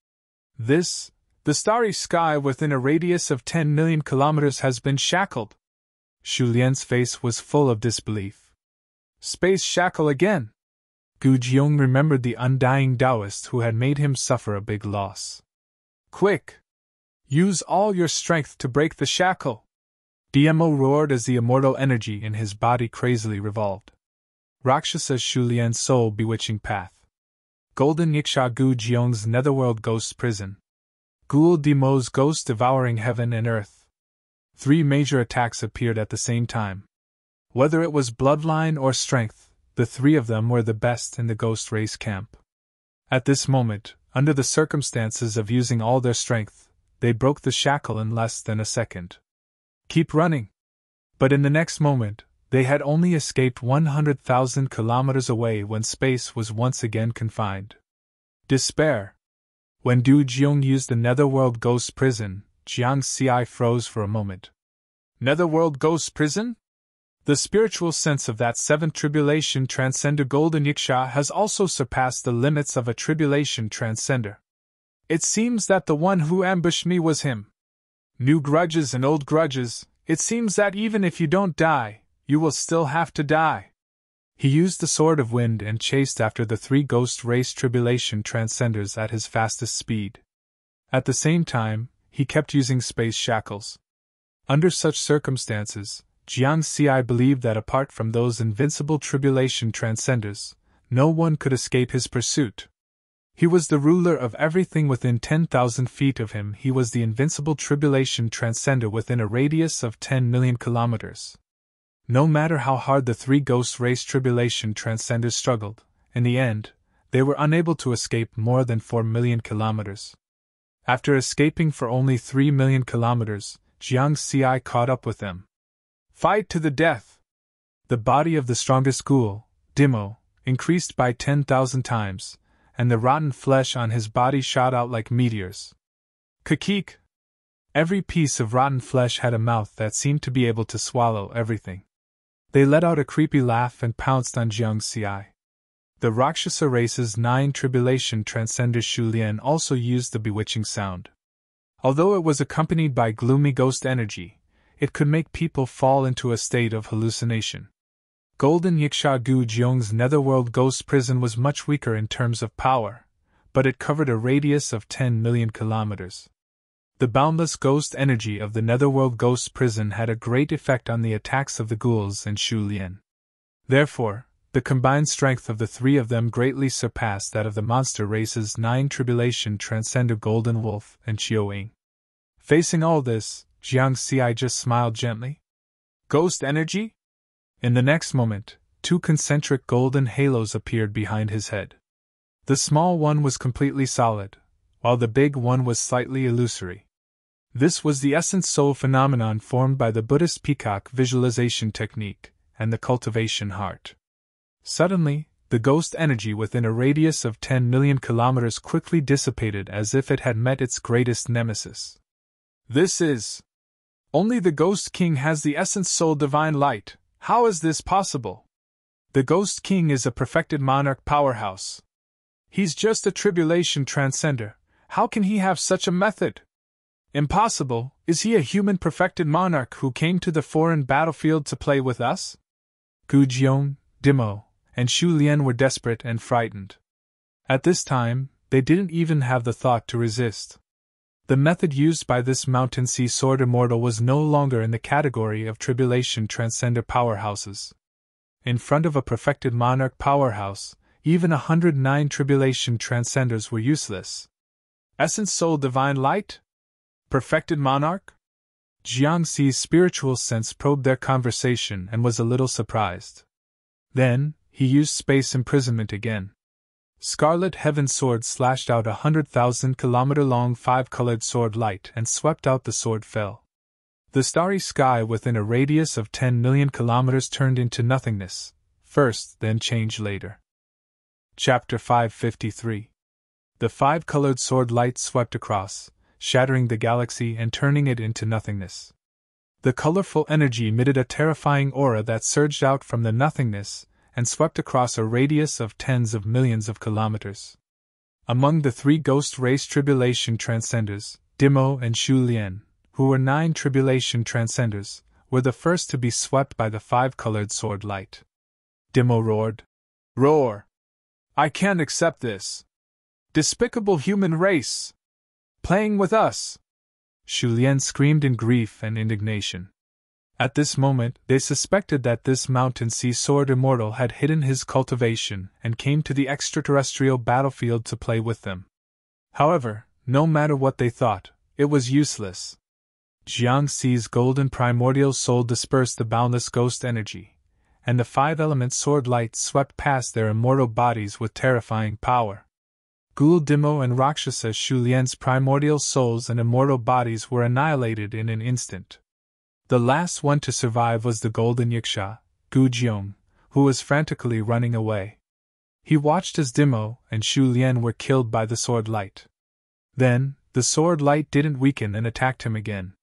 The starry sky within a radius of 10 million kilometers has been shackled. Shu Lian's face was full of disbelief. Space shackle again! Gu Jiong remembered the undying Taoist who had made him suffer a big loss. Quick! Use all your strength to break the shackle! DMO roared as the immortal energy in his body crazily revolved. Rakshasa Shu Lian's soul bewitching path. Golden Yiksha Gu Jiong's netherworld ghost prison. Ghoul Dimo's ghost devouring heaven and earth. 3 major attacks appeared at the same time. Whether it was bloodline or strength, the 3 of them were the best in the ghost race camp. At this moment, under the circumstances of using all their strength, they broke the shackle in less than a second. Keep running! But in the next moment, they had only escaped 100,000 kilometers away when space was once again confined. Despair! When Du Jiong used the netherworld ghost prison, Jiang Xi froze for a moment. Netherworld ghost prison? The spiritual sense of that 7th tribulation transcender Golden Yiksha has also surpassed the limits of a tribulation transcender. It seems that the one who ambushed me was him. New grudges and old grudges, it seems that even if you don't die, you will still have to die. He used the Sword of Wind and chased after the 3 ghost race tribulation transcenders at his fastest speed. At the same time, he kept using space shackles. Under such circumstances, Jiang Xi believed that apart from those invincible tribulation transcenders, no one could escape his pursuit. He was the ruler of everything within 10,000 feet of him. He was the invincible tribulation transcender within a radius of 10 million kilometers. No matter how hard the 3 ghost race tribulation transcenders struggled, in the end, they were unable to escape more than 4 million kilometers. After escaping for only 3 million kilometers, Jiang Xi caught up with them. Fight to the death! The body of the strongest ghoul, Dimo, increased by 10,000 times, and the rotten flesh on his body shot out like meteors. Kakik! Every piece of rotten flesh had a mouth that seemed to be able to swallow everything. They let out a creepy laugh and pounced on Jiang Xi. The Rakshasa race's 9 tribulation transcender Shu Lian also used the bewitching sound. Although it was accompanied by gloomy ghost energy, it could make people fall into a state of hallucination. Golden Yiksha Gu Jiong's netherworld ghost prison was much weaker in terms of power, but it covered a radius of 10 million kilometers. The boundless ghost energy of the netherworld ghost prison had a great effect on the attacks of the ghouls and Shu Lian. Therefore, the combined strength of the 3 of them greatly surpassed that of the monster race's 9 tribulation transcender Golden Wolf and Chiu Ying. Facing all this, Jiang Xi just smiled gently. Ghost energy? In the next moment, 2 concentric golden halos appeared behind his head. The small one was completely solid, while the big one was slightly illusory. This was the essence soul phenomenon formed by the Buddhist peacock visualization technique and the cultivation heart. Suddenly, The ghost energy within a radius of 10 million kilometers quickly dissipated as if it had met its greatest nemesis. This is... Only the Ghost King has the essence soul divine light. How is this possible? The Ghost King is a perfected monarch powerhouse. He's just a tribulation transcender. How can he have such a method? Impossible. Is he a human perfected monarch who came to the foreign battlefield to play with us? Gu Jiong, Dimo, and Shu Lian were desperate and frightened. At this time, they didn't even have the thought to resist. The method used by this Mountain Sea Sword Immortal was no longer in the category of tribulation transcender powerhouses. In front of a perfected monarch powerhouse, even 109 tribulation transcenders were useless. Essence Soul Divine Light? Perfected monarch? Jiangxi's spiritual sense probed their conversation and was a little surprised. Then, he used space imprisonment again. Scarlet Heaven Sword slashed out 100,000-kilometer-long 5-colored sword light and swept out. The sword fell. The starry sky within a radius of 10 million kilometers turned into nothingness, first, then changed later. Chapter 553. The 5-colored sword light swept across, shattering the galaxy and turning it into nothingness. The colorful energy emitted a terrifying aura that surged out from the nothingness and swept across a radius of tens of millions of kilometers. Among the 3 ghost race tribulation transcenders, Dimo and Shu Lian, who were 9 tribulation transcenders, were the first to be swept by the 5-colored sword light. Dimo roared. Roar! I can't accept this. Despicable human race! Playing with us! Shu Lian screamed in grief and indignation. At this moment, they suspected that this Mountain Sea Sword Immortal had hidden his cultivation and came to the extraterrestrial battlefield to play with them. However, no matter what they thought, it was useless. Jiangxi's golden primordial soul dispersed the boundless ghost energy, and the 5-element sword light swept past their immortal bodies with terrifying power. Ghoul Dimo and Rakshasa Shu Lian's primordial souls and immortal bodies were annihilated in an instant. The last one to survive was the golden Yiksha, Gu Jiong, who was frantically running away. He watched as Dimo and Shu Lian were killed by the sword light. Then, the sword light didn't weaken and attacked him again.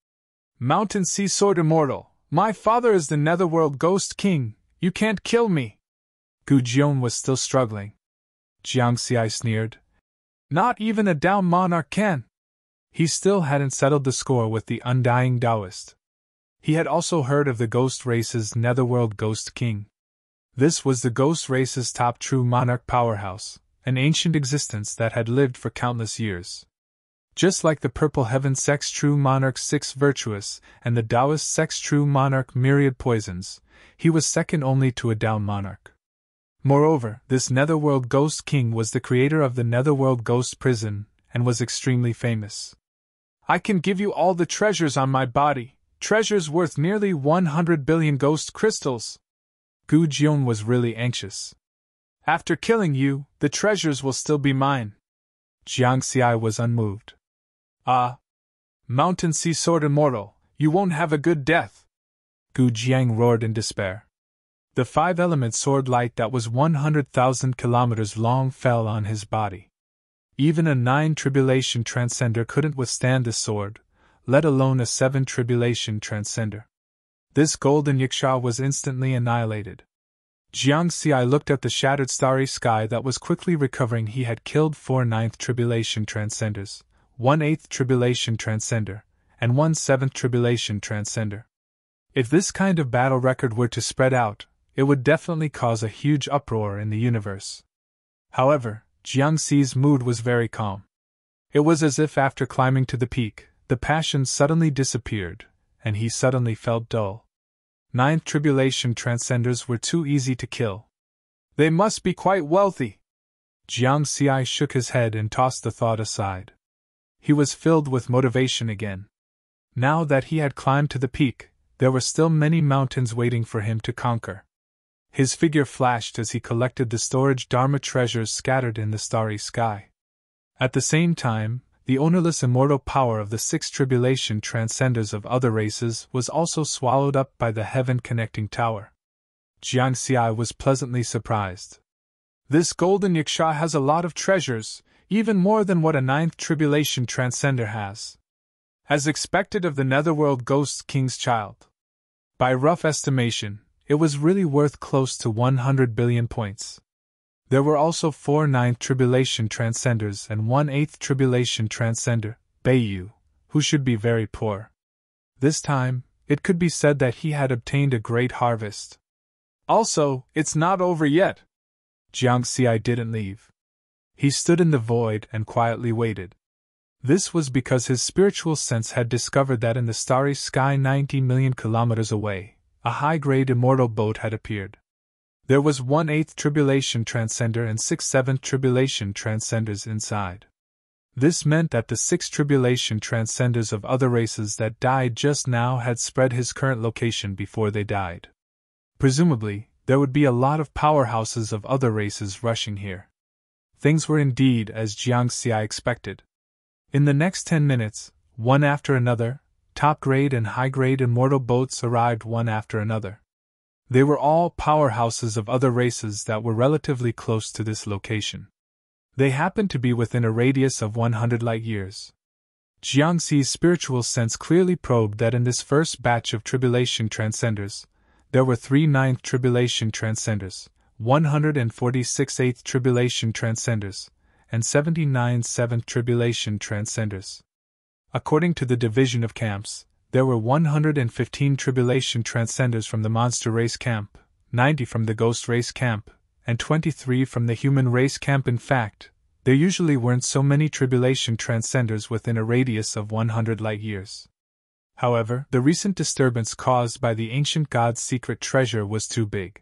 Mountain Sea Sword Immortal, my father is the Netherworld Ghost King, you can't kill me! Gu Jiong was still struggling. Jiangxi sneered. Not even a down monarch can! He still hadn't settled the score with the undying Taoist. He had also heard of the ghost race's Netherworld Ghost King. This was the ghost race's top true monarch powerhouse, an ancient existence that had lived for countless years. Just like the Purple Heaven Sex True Monarch 6 Virtuous and the Taoist Sex True Monarch Myriad Poisons, he was second only to a down monarch. Moreover, this Netherworld Ghost King was the creator of the Netherworld Ghost Prison and was extremely famous. I can give you all the treasures on my body. Treasures worth nearly 100 billion ghost crystals. Gu Jiong was really anxious. After killing you, the treasures will still be mine. Jiangxi was unmoved. Ah! Mountain Sea Sword Immortal, you won't have a good death! Gu Jiang roared in despair. The 5-element sword light that was 100,000 kilometers long fell on his body. Even a 9 tribulation transcender couldn't withstand this sword, let alone a 7 tribulation transcender. This golden Yiksha was instantly annihilated. Jiangxi looked at the shattered starry sky that was quickly recovering. He had killed 4 9th tribulation transcenders, 1 8th tribulation transcender, and 1 7th tribulation transcender. If this kind of battle record were to spread out, it would definitely cause a huge uproar in the universe. However, Jiangxi's mood was very calm. It was as if after climbing to the peak, the passion suddenly disappeared, and he suddenly felt dull. 9th tribulation transcenders were too easy to kill. They must be quite wealthy. Jiangxi shook his head and tossed the thought aside. He was filled with motivation again. Now that he had climbed to the peak, there were still many mountains waiting for him to conquer. His figure flashed as he collected the storage Dharma treasures scattered in the starry sky. At the same time, the ownerless immortal power of the 6 tribulation transcenders of other races was also swallowed up by the heaven-connecting tower. Jiangxi was pleasantly surprised. This golden Yaksha has a lot of treasures, even more than what a ninth tribulation transcender has. As expected of the netherworld ghost king's child. By rough estimation, it was really worth close to 100 billion points. There were also 4 ninth tribulation transcenders and 1 eighth tribulation transcender, Bayu, who should be very poor. This time, it could be said that he had obtained a great harvest. Also, it's not over yet. Jiang Xi didn't leave. He stood in the void and quietly waited. This was because his spiritual sense had discovered that in the starry sky 90 million kilometers away, a high-grade immortal boat had appeared. There was 1 eighth tribulation transcender and 6 seventh tribulation transcenders inside. This meant that the 6 tribulation transcenders of other races that died just now had spread his current location before they died. Presumably, there would be a lot of powerhouses of other races rushing here. Things were indeed as Jiang Xi expected. In the next 10 minutes, one after another, top-grade and high-grade immortal boats arrived one after another. They were all powerhouses of other races that were relatively close to this location. They happened to be within a radius of 100 light-years. Jiang Xi's spiritual sense clearly probed that in this first batch of tribulation transcenders, there were 3 ninth tribulation transcenders, 146 eighth tribulation transcenders, and 79 seventh tribulation transcenders. According to the division of camps, there were 115 tribulation transcenders from the monster race camp, 90 from the ghost race camp, and 23 from the human race camp. In fact, there usually weren't so many tribulation transcenders within a radius of 100 light-years. However, the recent disturbance caused by the ancient god's secret treasure was too big.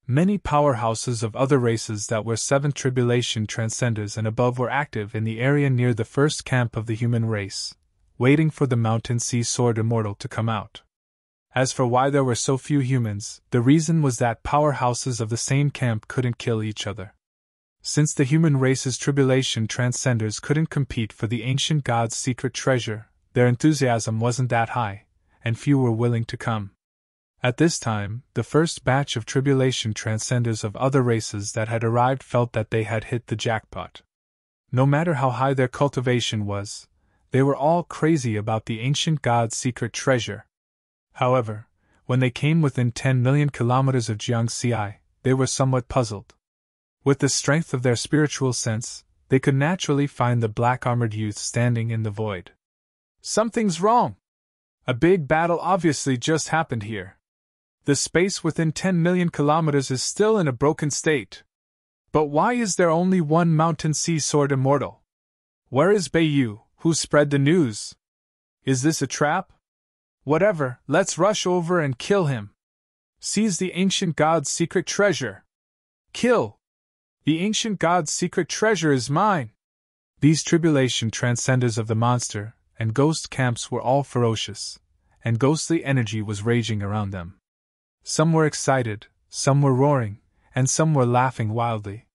Many powerhouses of other races that were 7th tribulation transcenders and above were active in the area near the first camp of the human race, waiting for the Mountain Sea Sword Immortal to come out. As for why there were so few humans, the reason was that powerhouses of the same camp couldn't kill each other. Since the human race's tribulation transcenders couldn't compete for the ancient god's secret treasure, their enthusiasm wasn't that high, and few were willing to come. At this time, the first batch of tribulation transcenders of other races that had arrived felt that they had hit the jackpot. No matter how high their cultivation was, they were all crazy about the ancient god's secret treasure. However, when they came within 10 million kilometers of Jiang Xi, they were somewhat puzzled. With the strength of their spiritual sense, they could naturally find the black-armored youth standing in the void. Something's wrong! A big battle obviously just happened here. The space within 10 million kilometers is still in a broken state. But why is there only one Mountain Sea Sword Immortal? Where is Bayu, who spread the news? Is this a trap? Whatever, let's rush over and kill him. Seize the ancient god's secret treasure. Kill! The ancient god's secret treasure is mine! These tribulation transcenders of the monster and ghost camps were all ferocious, and ghostly energy was raging around them. Some were excited, some were roaring, and some were laughing wildly.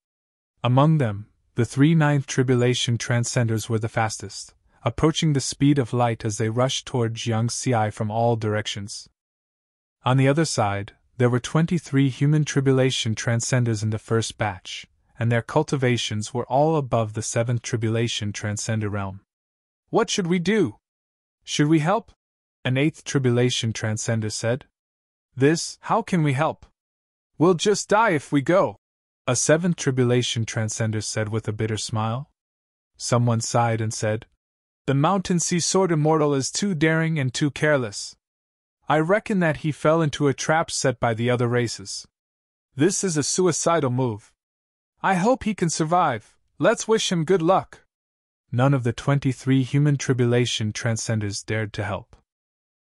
Among them, the 3 ninth tribulation transcenders were the fastest, approaching the speed of light as they rushed toward Jiang Xi from all directions. On the other side, there were 23 human tribulation transcenders in the first batch, and their cultivations were all above the 7th tribulation transcender realm. What should we do? Should we help? An 8th tribulation transcender said. How can we help? We'll just die if we go, a 7th tribulation transcender said with a bitter smile. Someone sighed and said, The Mountain Sea Sword Immortal is too daring and too careless. I reckon that he fell into a trap set by the other races. This is a suicidal move. I hope he can survive. Let's wish him good luck. None of the 23 human tribulation transcenders dared to help.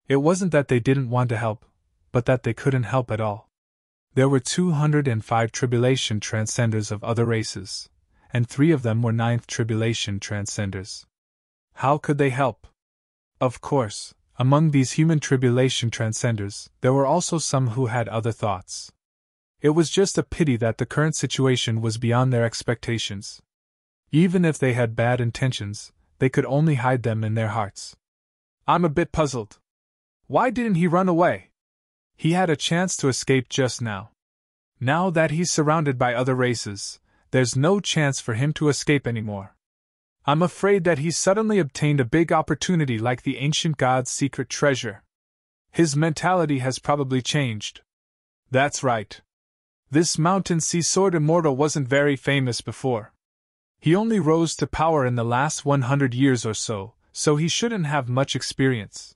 It wasn't that they didn't want to help, but that they couldn't help at all. There were 205 tribulation transcenders of other races, and 3 of them were 9th tribulation transcenders. How could they help? Of course, among these human tribulation transcenders, there were also some who had other thoughts. It was just a pity that the current situation was beyond their expectations. Even if they had bad intentions, they could only hide them in their hearts. I'm a bit puzzled. Why didn't he run away? He had a chance to escape just now. Now that he's surrounded by other races, there's no chance for him to escape anymore. I'm afraid that he suddenly obtained a big opportunity like the ancient god's secret treasure. His mentality has probably changed. That's right. This mountain sea sword immortal wasn't very famous before. He only rose to power in the last 100 years or so he shouldn't have much experience.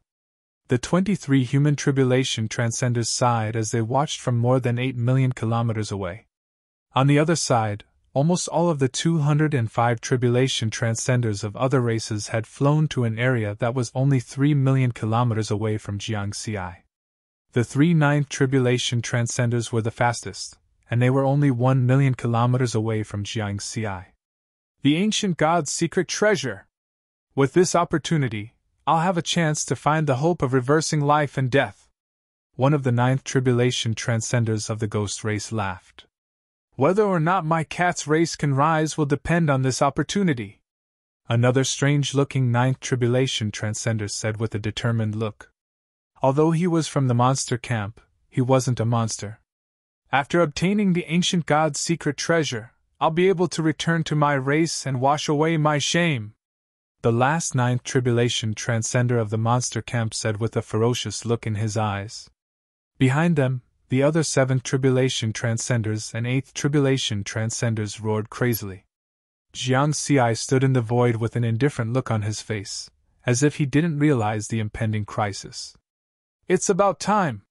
The 23 human tribulation transcenders sighed as they watched from more than 8 million kilometers away. On the other side, almost all of the 205 tribulation transcenders of other races had flown to an area that was only 3 million kilometers away from Jiangxi. The 3 ninth tribulation transcenders were the fastest, and they were only 1 million kilometers away from Jiangxi. The ancient god's secret treasure! With this opportunity, I'll have a chance to find the hope of reversing life and death. One of the 9th tribulation transcenders of the ghost race laughed. Whether or not my cat's race can rise will depend on this opportunity. Another strange-looking 9th tribulation transcender said with a determined look. Although he was from the monster camp, he wasn't a monster. After obtaining the ancient god's secret treasure, I'll be able to return to my race and wash away my shame. The last 9th tribulation transcender of the monster camp said with a ferocious look in his eyes. Behind them, the other 7th tribulation transcenders and 8th tribulation transcenders roared crazily. Jiangxi stood in the void with an indifferent look on his face, as if he didn't realize the impending crisis. It's about time!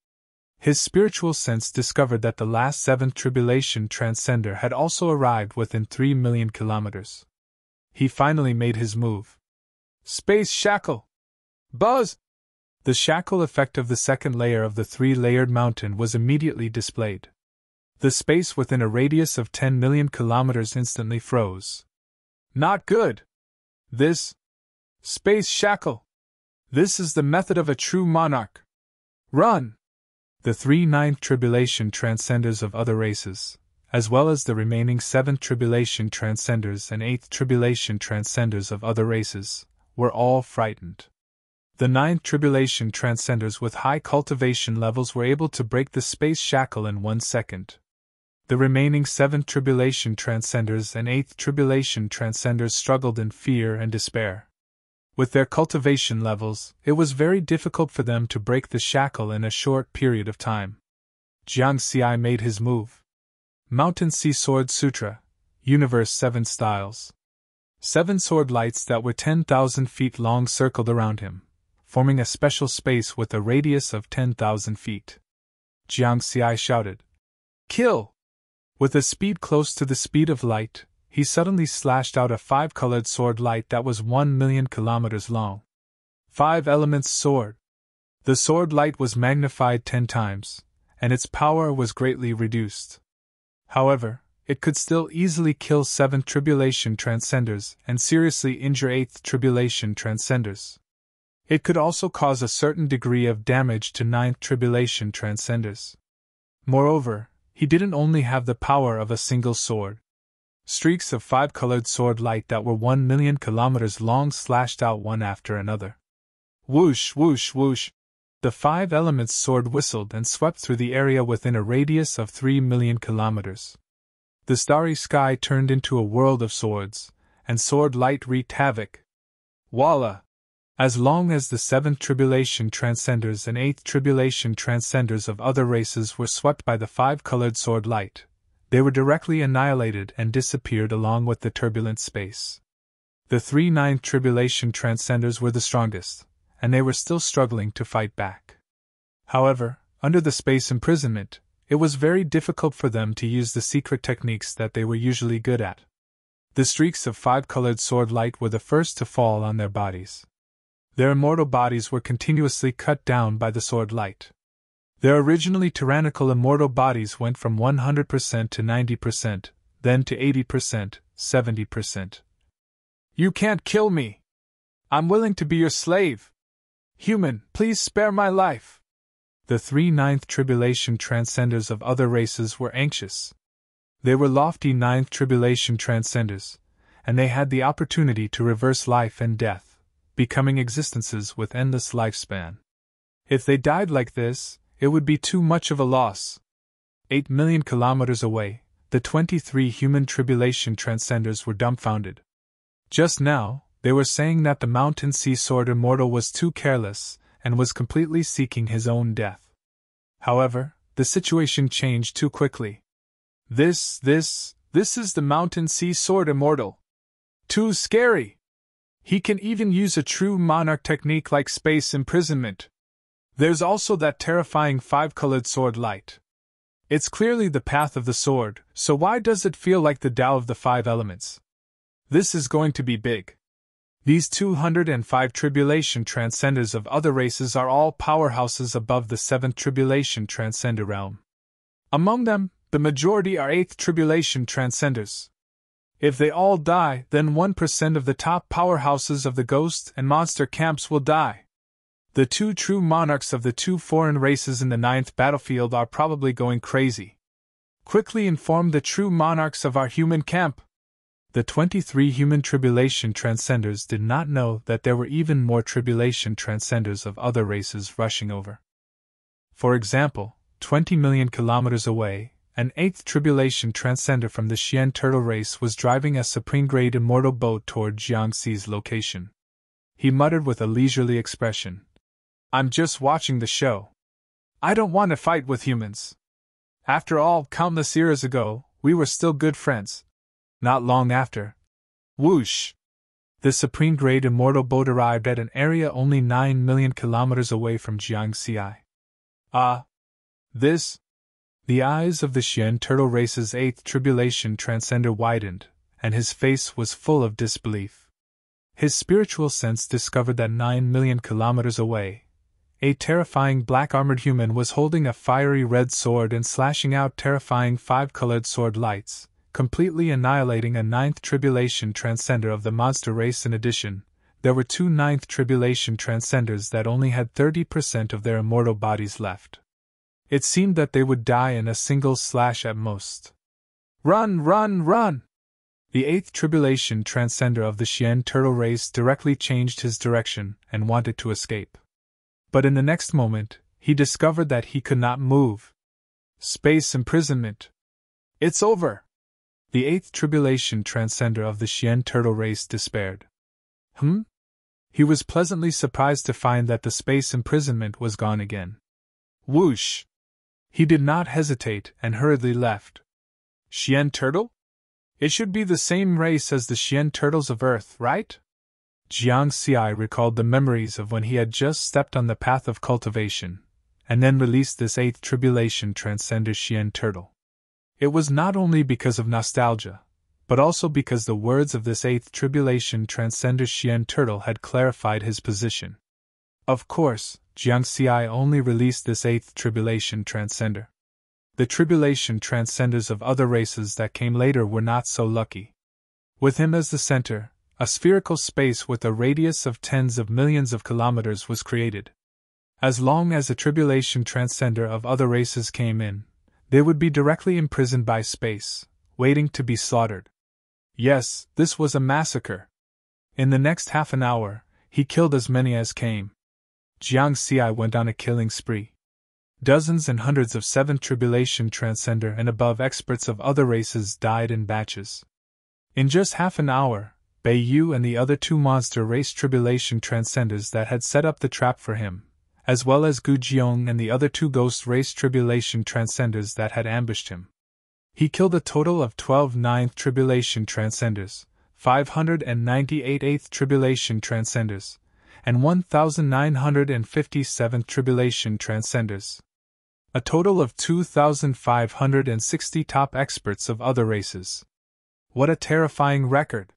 His spiritual sense discovered that the last 7th tribulation transcender had also arrived within 3 million kilometers. He finally made his move. Space shackle! Buzz! The shackle effect of the second layer of the 3-layered mountain was immediately displayed. The space within a radius of 10 million kilometers instantly froze. Not good! This space shackle! This is the method of a true monarch! Run! The 3 ninth tribulation transcenders of other races, as well as the remaining 7th tribulation transcenders and 8th tribulation transcenders of other races, were all frightened. The 9th tribulation transcenders with high cultivation levels were able to break the space shackle in 1 second. The remaining 7th tribulation transcenders and 8th tribulation transcenders struggled in fear and despair. With their cultivation levels, it was very difficult for them to break the shackle in a short period of time. Jiangxi made his move. Mountain Sea Sword Sutra, Universe 7 Styles. 7 sword lights that were 10,000 feet long circled around him, forming a special space with a radius of 10,000 feet. Jiangxi shouted, "Kill!" With a speed close to the speed of light, he suddenly slashed out a 5-colored sword light that was 1 million kilometers long. 5 elements sword. The sword light was magnified 10 times, and its power was greatly reduced. However, it could still easily kill 7th tribulation transcenders and seriously injure 8th tribulation transcenders. It could also cause a certain degree of damage to 9th tribulation transcenders. Moreover, he didn't only have the power of a single sword. Streaks of 5-colored sword light that were 1 million kilometers long slashed out one after another. Whoosh, whoosh, whoosh! The 5 elements sword whistled and swept through the area within a radius of 3 million kilometers. The starry sky turned into a world of swords, and sword light wreaked havoc. Voila! As long as the 7th tribulation transcenders and 8th tribulation transcenders of other races were swept by the 5-colored sword light, they were directly annihilated and disappeared along with the turbulent space. The 3 ninth tribulation transcenders were the strongest, and they were still struggling to fight back. However, under the space imprisonment, it was very difficult for them to use the secret techniques that they were usually good at. The streaks of 5-colored sword light were the first to fall on their bodies. Their immortal bodies were continuously cut down by the sword light. Their originally tyrannical immortal bodies went from 100% to 90%, then to 80%, 70%. You can't kill me! I'm willing to be your slave! Human, please spare my life! The 3 ninth tribulation transcenders of other races were anxious. They were lofty 9th tribulation transcenders, and they had the opportunity to reverse life and death, becoming existences with endless lifespan. If they died like this, it would be too much of a loss. 8 million kilometers away, the 23 human tribulation transcenders were dumbfounded. Just now, they were saying that the Mountain Sea Sword Immortal was too careless and was completely seeking his own death. However, the situation changed too quickly. This is the Mountain Sea Sword Immortal. Too scary! He can even use a true monarch technique like space imprisonment. There's also that terrifying five-colored sword light. It's clearly the path of the sword, so why does it feel like the Tao of the five elements? This is going to be big. These 205 tribulation transcenders of other races are all powerhouses above the 7th tribulation transcender realm. Among them, the majority are 8th tribulation transcenders. If they all die, then 1% of the top powerhouses of the ghost and monster camps will die. The two true monarchs of the two foreign races in the 9th battlefield are probably going crazy. Quickly inform the true monarchs of our human camp. The 23 human tribulation transcenders did not know that there were even more tribulation transcenders of other races rushing over. For example, 20 million kilometers away, an 8th tribulation transcender from the Xian turtle race was driving a supreme-grade immortal boat toward Jiangxi's location. He muttered with a leisurely expression, "I'm just watching the show. I don't want to fight with humans. After all, countless years ago, we were still good friends." Not long after, whoosh! The supreme-grade immortal boat arrived at an area only 9 million kilometers away from Jiangxi. This? The eyes of the Xian turtle race's 8th tribulation transcender widened, and his face was full of disbelief. His spiritual sense discovered that 9 million kilometers away, a terrifying black-armored human was holding a fiery red sword and slashing out terrifying five-colored sword lights, completely annihilating a 9th tribulation transcender of the monster race. In addition, there were two 9th tribulation transcenders that only had 30% of their immortal bodies left. It seemed that they would die in a single slash at most. Run, run, run! The 8th tribulation transcender of the Xian turtle race directly changed his direction and wanted to escape. But in the next moment, he discovered that he could not move. Space imprisonment. It's over! The 8th tribulation transcender of the Xian turtle race despaired. He was pleasantly surprised to find that the space imprisonment was gone again. Whoosh! He did not hesitate and hurriedly left. Xian turtle? It should be the same race as the Xian turtles of Earth, right? Jiangxi recalled the memories of when he had just stepped on the path of cultivation, and then released this 8th tribulation transcender Xian turtle. It was not only because of nostalgia, but also because the words of this 8th tribulation transcender Xian turtle had clarified his position. Of course, Jiangxi only released this 8th tribulation transcender. The tribulation transcenders of other races that came later were not so lucky. With him as the center, a spherical space with a radius of tens of millions of kilometers was created. As long as a tribulation transcender of other races came in, they would be directly imprisoned by space, waiting to be slaughtered. Yes, this was a massacre. In the next half an hour, he killed as many as came. Jiangxi went on a killing spree. Dozens and hundreds of 7th tribulation transcender and above experts of other races died in batches. In just half an hour, Bei Yu and the other two monster race tribulation transcenders that had set up the trap for him, as well as Gu Jiong and the other two ghost race tribulation transcenders that had ambushed him. He killed a total of 12 9th tribulation transcenders, 598 8th tribulation transcenders, and 1,957 tribulation transcenders. A total of 2,560 top experts of other races. What a terrifying record!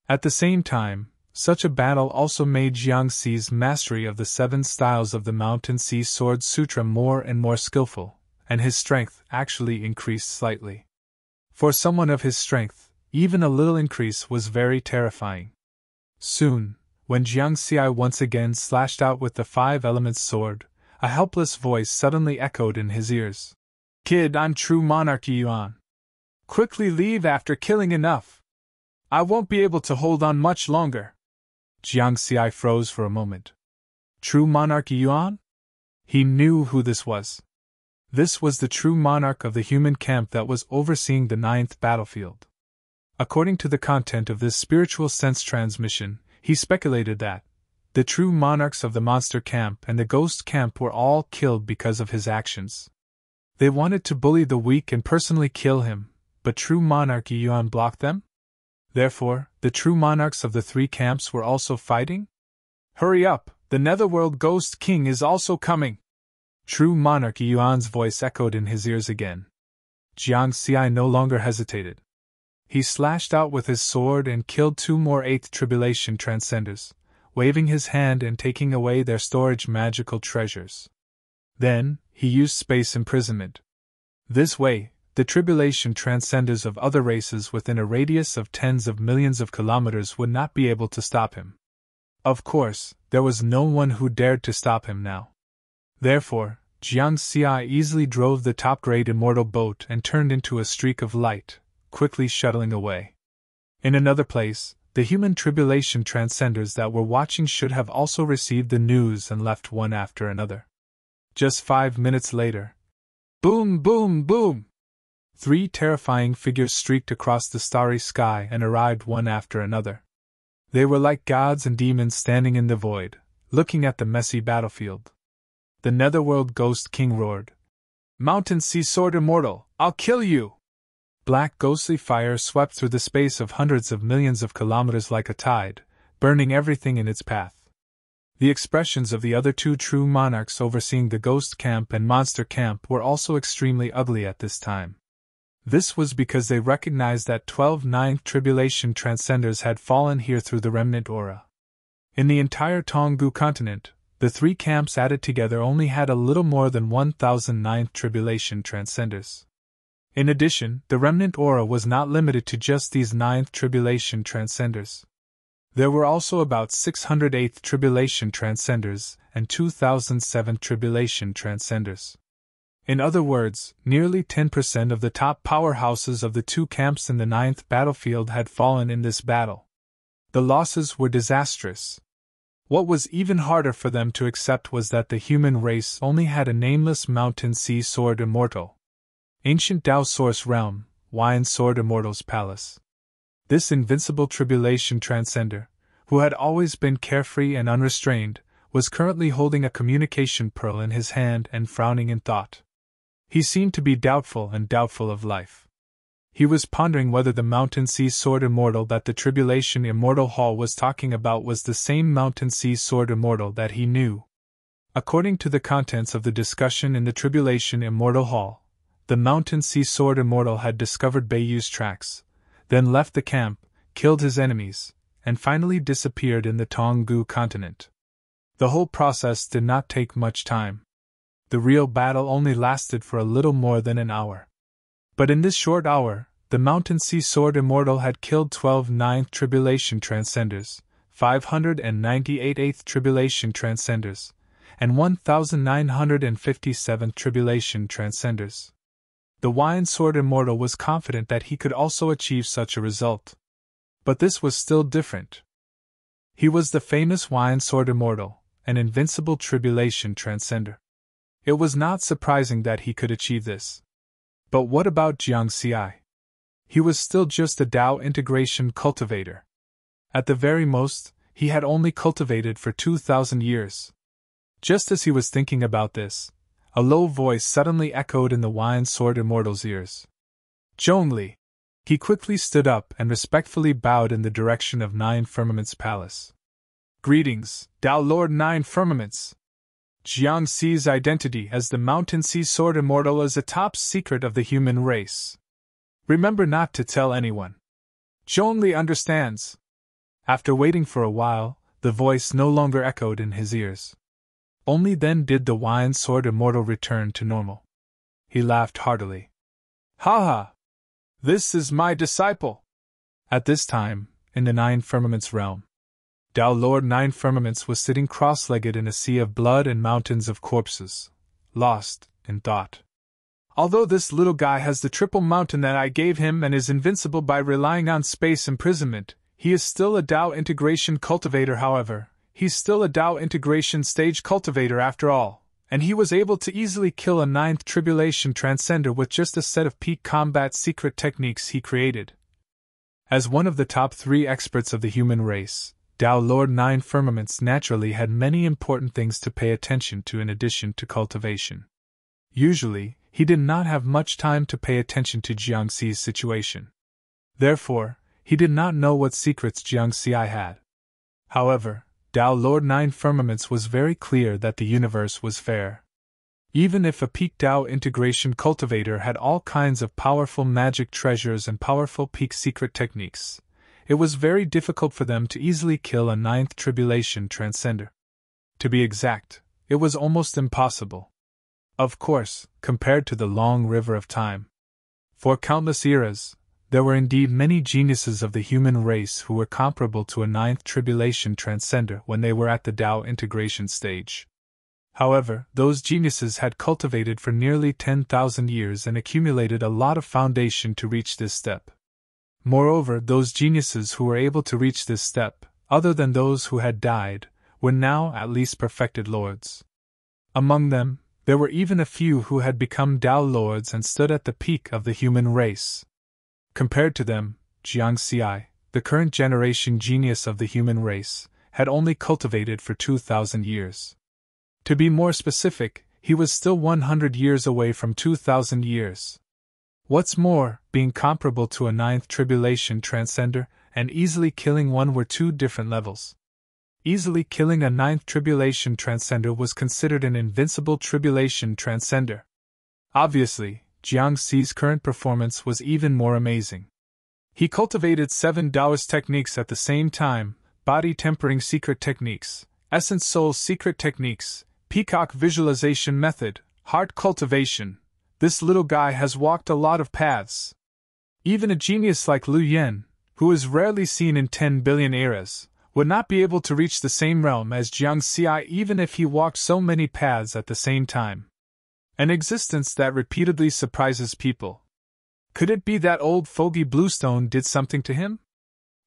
At the same time, such a battle also made Jiangxi's mastery of the 7 styles of the Mountain Sea Sword Sutra more and more skillful, and his strength actually increased slightly. For someone of his strength, even a little increase was very terrifying. Soon, when Jiangxi once again slashed out with the 5 elements sword, a helpless voice suddenly echoed in his ears. "Kid, I'm true monarch Yuan. Quickly leave after killing enough. I won't be able to hold on much longer." Jiangxi froze for a moment. True monarch Yuan? He knew who this was. This was the true monarch of the human camp that was overseeing the ninth battlefield. According to the content of this spiritual sense transmission, he speculated that the true monarchs of the monster camp and the ghost camp were all killed because of his actions. They wanted to bully the weak and personally kill him, but true monarch Yuan blocked them? Therefore, the true monarchs of the three camps were also fighting? Hurry up, the Netherworld Ghost King is also coming! True monarch Yuan's voice echoed in his ears again. Jiang Xi no longer hesitated. He slashed out with his sword and killed 2 more 8th Tribulation Transcenders, waving his hand and taking away their storage magical treasures. Then, he used space imprisonment. This way, the Tribulation Transcenders of other races within a radius of tens of millions of kilometers would not be able to stop him. Of course, there was no one who dared to stop him now. Therefore, Jiang Xi easily drove the top-grade immortal boat and turned into a streak of light, quickly shuttling away. In another place, the human Tribulation Transcenders that were watching should have also received the news and left one after another. Just 5 minutes later, boom, boom, boom! 3 terrifying figures streaked across the starry sky and arrived one after another. They were like gods and demons standing in the void, looking at the messy battlefield. The Netherworld Ghost King roared, "Mountain Sea Sword Immortal, I'll kill you!" Black ghostly fire swept through the space of hundreds of millions of kilometers like a tide, burning everything in its path. The expressions of the other 2 true monarchs overseeing the Ghost Camp and Monster Camp were also extremely ugly at this time. This was because they recognized that 12 Ninth Tribulation Transcenders had fallen here through the remnant aura. In the entire Tonggu continent, the 3 camps added together only had a little more than 1,000 Ninth Tribulation Transcenders. In addition, the remnant aura was not limited to just these Ninth Tribulation Transcenders. There were also about 600 8th Tribulation Transcenders and 2,000 7th Tribulation Transcenders. In other words, nearly 10% of the top powerhouses of the 2 camps in the 9th battlefield had fallen in this battle. The losses were disastrous. What was even harder for them to accept was that the human race only had a nameless Mountain Sea Sword Immortal. Ancient Tao Source Realm, Wine Sword Immortal's Palace. This invincible Tribulation Transcender, who had always been carefree and unrestrained, was currently holding a communication pearl in his hand and frowning in thought. He seemed to be doubtful of life. He was pondering whether the Mountain Sea Sword Immortal that the Tribulation Immortal Hall was talking about was the same Mountain Sea Sword Immortal that he knew. According to the contents of the discussion in the Tribulation Immortal Hall, the Mountain Sea Sword Immortal had discovered Beiyu's tracks, then left the camp, killed his enemies, and finally disappeared in the Tonggu continent. The whole process did not take much time. The real battle only lasted for a little more than an hour. But in this short hour, the Mountain Sea Sword Immortal had killed 12 Ninth Tribulation Transcenders, 598 8th Tribulation Transcenders, and 1,957 Tribulation Transcenders. The Wine Sword Immortal was confident that he could also achieve such a result. But this was still different. He was the famous Wine Sword Immortal, an invincible Tribulation Transcender. It was not surprising that he could achieve this. But what about Jiang Xi? He was still just a Tao integration cultivator. At the very most, he had only cultivated for 2,000 years. Just as he was thinking about this, a low voice suddenly echoed in the Wine Sword Immortal's ears. Zhongli! He quickly stood up and respectfully bowed in the direction of Nine Firmaments Palace. Greetings, Tao Lord Nine Firmaments! Jiang Xi's identity as the Mountain Sea Sword Immortal is a top secret of the human race. Remember not to tell anyone. Zhongli understands. After waiting for a while, the voice no longer echoed in his ears. Only then did the Wine Sword Immortal return to normal. He laughed heartily. Ha ha! This is my disciple! At this time, in the Nine Firmaments realm, Tao Lord Nine Firmaments was sitting cross-legged in a sea of blood and mountains of corpses, lost in thought. Although this little guy has the triple mountain that I gave him and is invincible by relying on space imprisonment, he is still a Tao integration cultivator. However, he's still a Tao integration stage cultivator after all, and he was able to easily kill a ninth tribulation transcender with just a set of peak combat secret techniques he created. As one of the top 3 experts of the human race, Tao Lord Nine Firmaments naturally had many important things to pay attention to in addition to cultivation. Usually, he did not have much time to pay attention to Jiangxi's situation. Therefore, he did not know what secrets Jiangxi had. However, Tao Lord Nine Firmaments was very clear that the universe was fair. Even if a peak Tao integration cultivator had all kinds of powerful magic treasures and powerful peak secret techniques, it was very difficult for them to easily kill a ninth tribulation transcender. To be exact, it was almost impossible. Of course, compared to the long river of time. For countless eras, there were indeed many geniuses of the human race who were comparable to a ninth tribulation transcender when they were at the Tao integration stage. However, those geniuses had cultivated for nearly 10,000 years and accumulated a lot of foundation to reach this step. Moreover, those geniuses who were able to reach this step, other than those who had died, were now at least perfected lords. Among them, there were even a few who had become Tao lords and stood at the peak of the human race. Compared to them, Jiangxi, the current generation genius of the human race, had only cultivated for 2,000 years. To be more specific, he was still 100 years away from 2,000 years. What's more, being comparable to a ninth tribulation transcender and easily killing one were 2 different levels. Easily killing a ninth tribulation transcender was considered an invincible tribulation transcender. Obviously, Jiangxi's current performance was even more amazing. He cultivated 7 Taoist techniques at the same time: body tempering secret techniques, essence soul secret techniques, peacock visualization method, heart cultivation. This little guy has walked a lot of paths. Even a genius like Liu Yan, who is rarely seen in 10 billion eras, would not be able to reach the same realm as Jiangxi even if he walked so many paths at the same time. An existence that repeatedly surprises people. Could it be that old fogey Bluestone did something to him?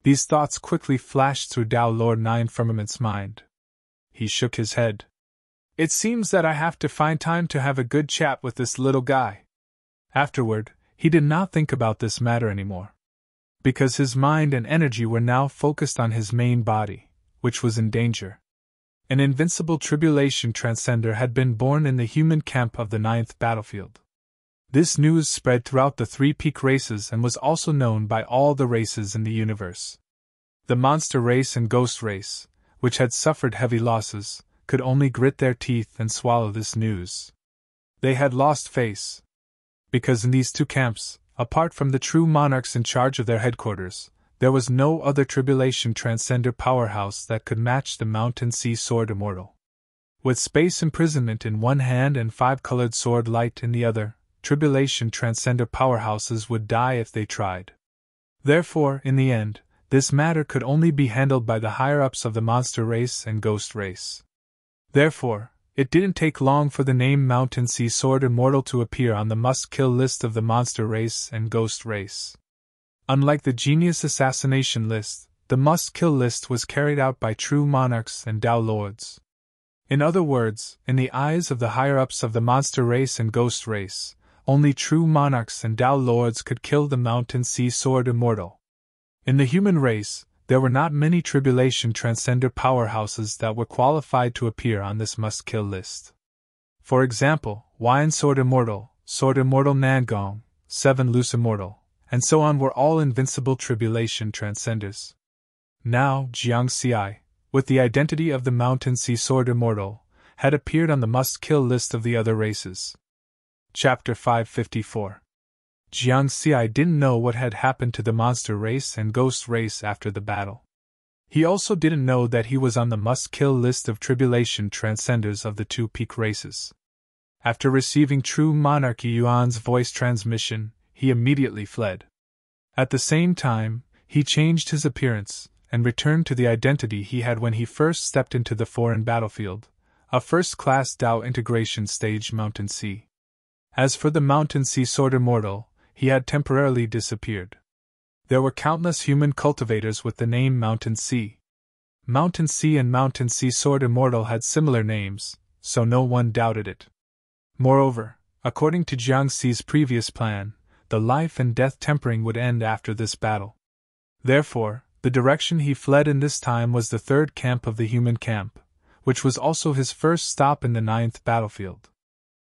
These thoughts quickly flashed through Tao Lord Nine Firmament's mind. He shook his head. It seems that I have to find time to have a good chat with this little guy. Afterward, he did not think about this matter anymore. Because his mind and energy were now focused on his main body, which was in danger. An invincible tribulation transcender had been born in the human camp of the 9th battlefield. This news spread throughout the 3 peak races and was also known by all the races in the universe. The monster race and ghost race, which had suffered heavy losses, could only grit their teeth and swallow this news. They had lost face. Because in these 2 camps, apart from the true monarchs in charge of their headquarters, there was no other tribulation transcender powerhouse that could match the Mountain Sea Sword Immortal. With space imprisonment in one hand and 5-colored sword light in the other, tribulation transcender powerhouses would die if they tried. Therefore, in the end, this matter could only be handled by the higher-ups of the monster race and ghost race. Therefore, it didn't take long for the name Mountain Sea Sword Immortal to appear on the must-kill list of the monster race and ghost race. Unlike the genius assassination list, the must-kill list was carried out by true monarchs and Tao lords. In other words, in the eyes of the higher-ups of the monster race and ghost race, only true monarchs and Tao lords could kill the Mountain Sea Sword Immortal. In the human race, there were not many tribulation transcender powerhouses that were qualified to appear on this must-kill list. For example, Wine Sword Immortal Nangong, 7 Loose Immortal, and so on were all invincible tribulation transcenders. Now, Jiangxi, with the identity of the Mountain Sea Sword Immortal, had appeared on the must-kill list of the other races. Chapter 554. Jiangxi didn't know what had happened to the monster race and ghost race after the battle. He also didn't know that he was on the must-kill list of tribulation transcenders of the 2 peak races. After receiving True Monarchy Yuan's voice transmission, he immediately fled. At the same time, he changed his appearance and returned to the identity he had when he first stepped into the foreign battlefield, a first-class Tao integration stage Mountain Sea. As for the Mountain Sea Sword Immortal, he had temporarily disappeared. There were countless human cultivators with the name Mountain Sea. Mountain Sea and Mountain Sea Sword Immortal had similar names, so no one doubted it. Moreover, according to Jiang Xi's previous plan, the life and death tempering would end after this battle. Therefore, the direction he fled in this time was the third camp of the human camp, which was also his first stop in the 9th battlefield.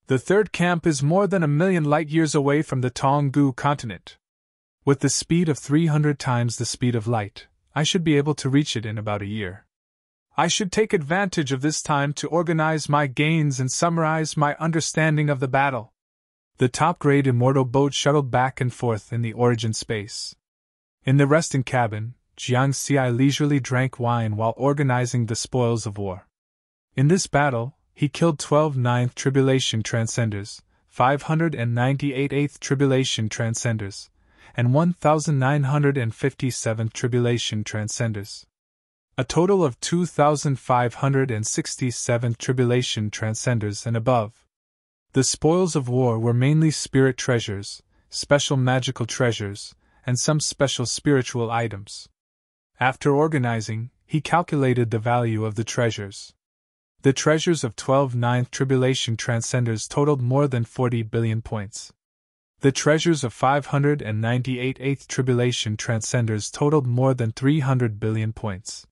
The third camp is more than 1,000,000 light-years away from the Tonggu continent. With the speed of 300 times the speed of light, I should be able to reach it in about a year. I should take advantage of this time to organize my gains and summarize my understanding of the battle. The top-grade immortal boat shuttled back and forth in the origin space. In the resting cabin, Jiang Xi leisurely drank wine while organizing the spoils of war. In this battle, he killed 12 9th Tribulation Transcenders, 598 8th Tribulation Transcenders, and 1,957 Tribulation Transcenders. A total of 2,567 Tribulation Transcenders and above. The spoils of war were mainly spirit treasures, special magical treasures, and some special spiritual items. After organizing, he calculated the value of the treasures. The treasures of 12 9th Tribulation Transcenders totaled more than 40 billion points. The treasures of 598 8th Tribulation Transcenders totaled more than 300 billion points.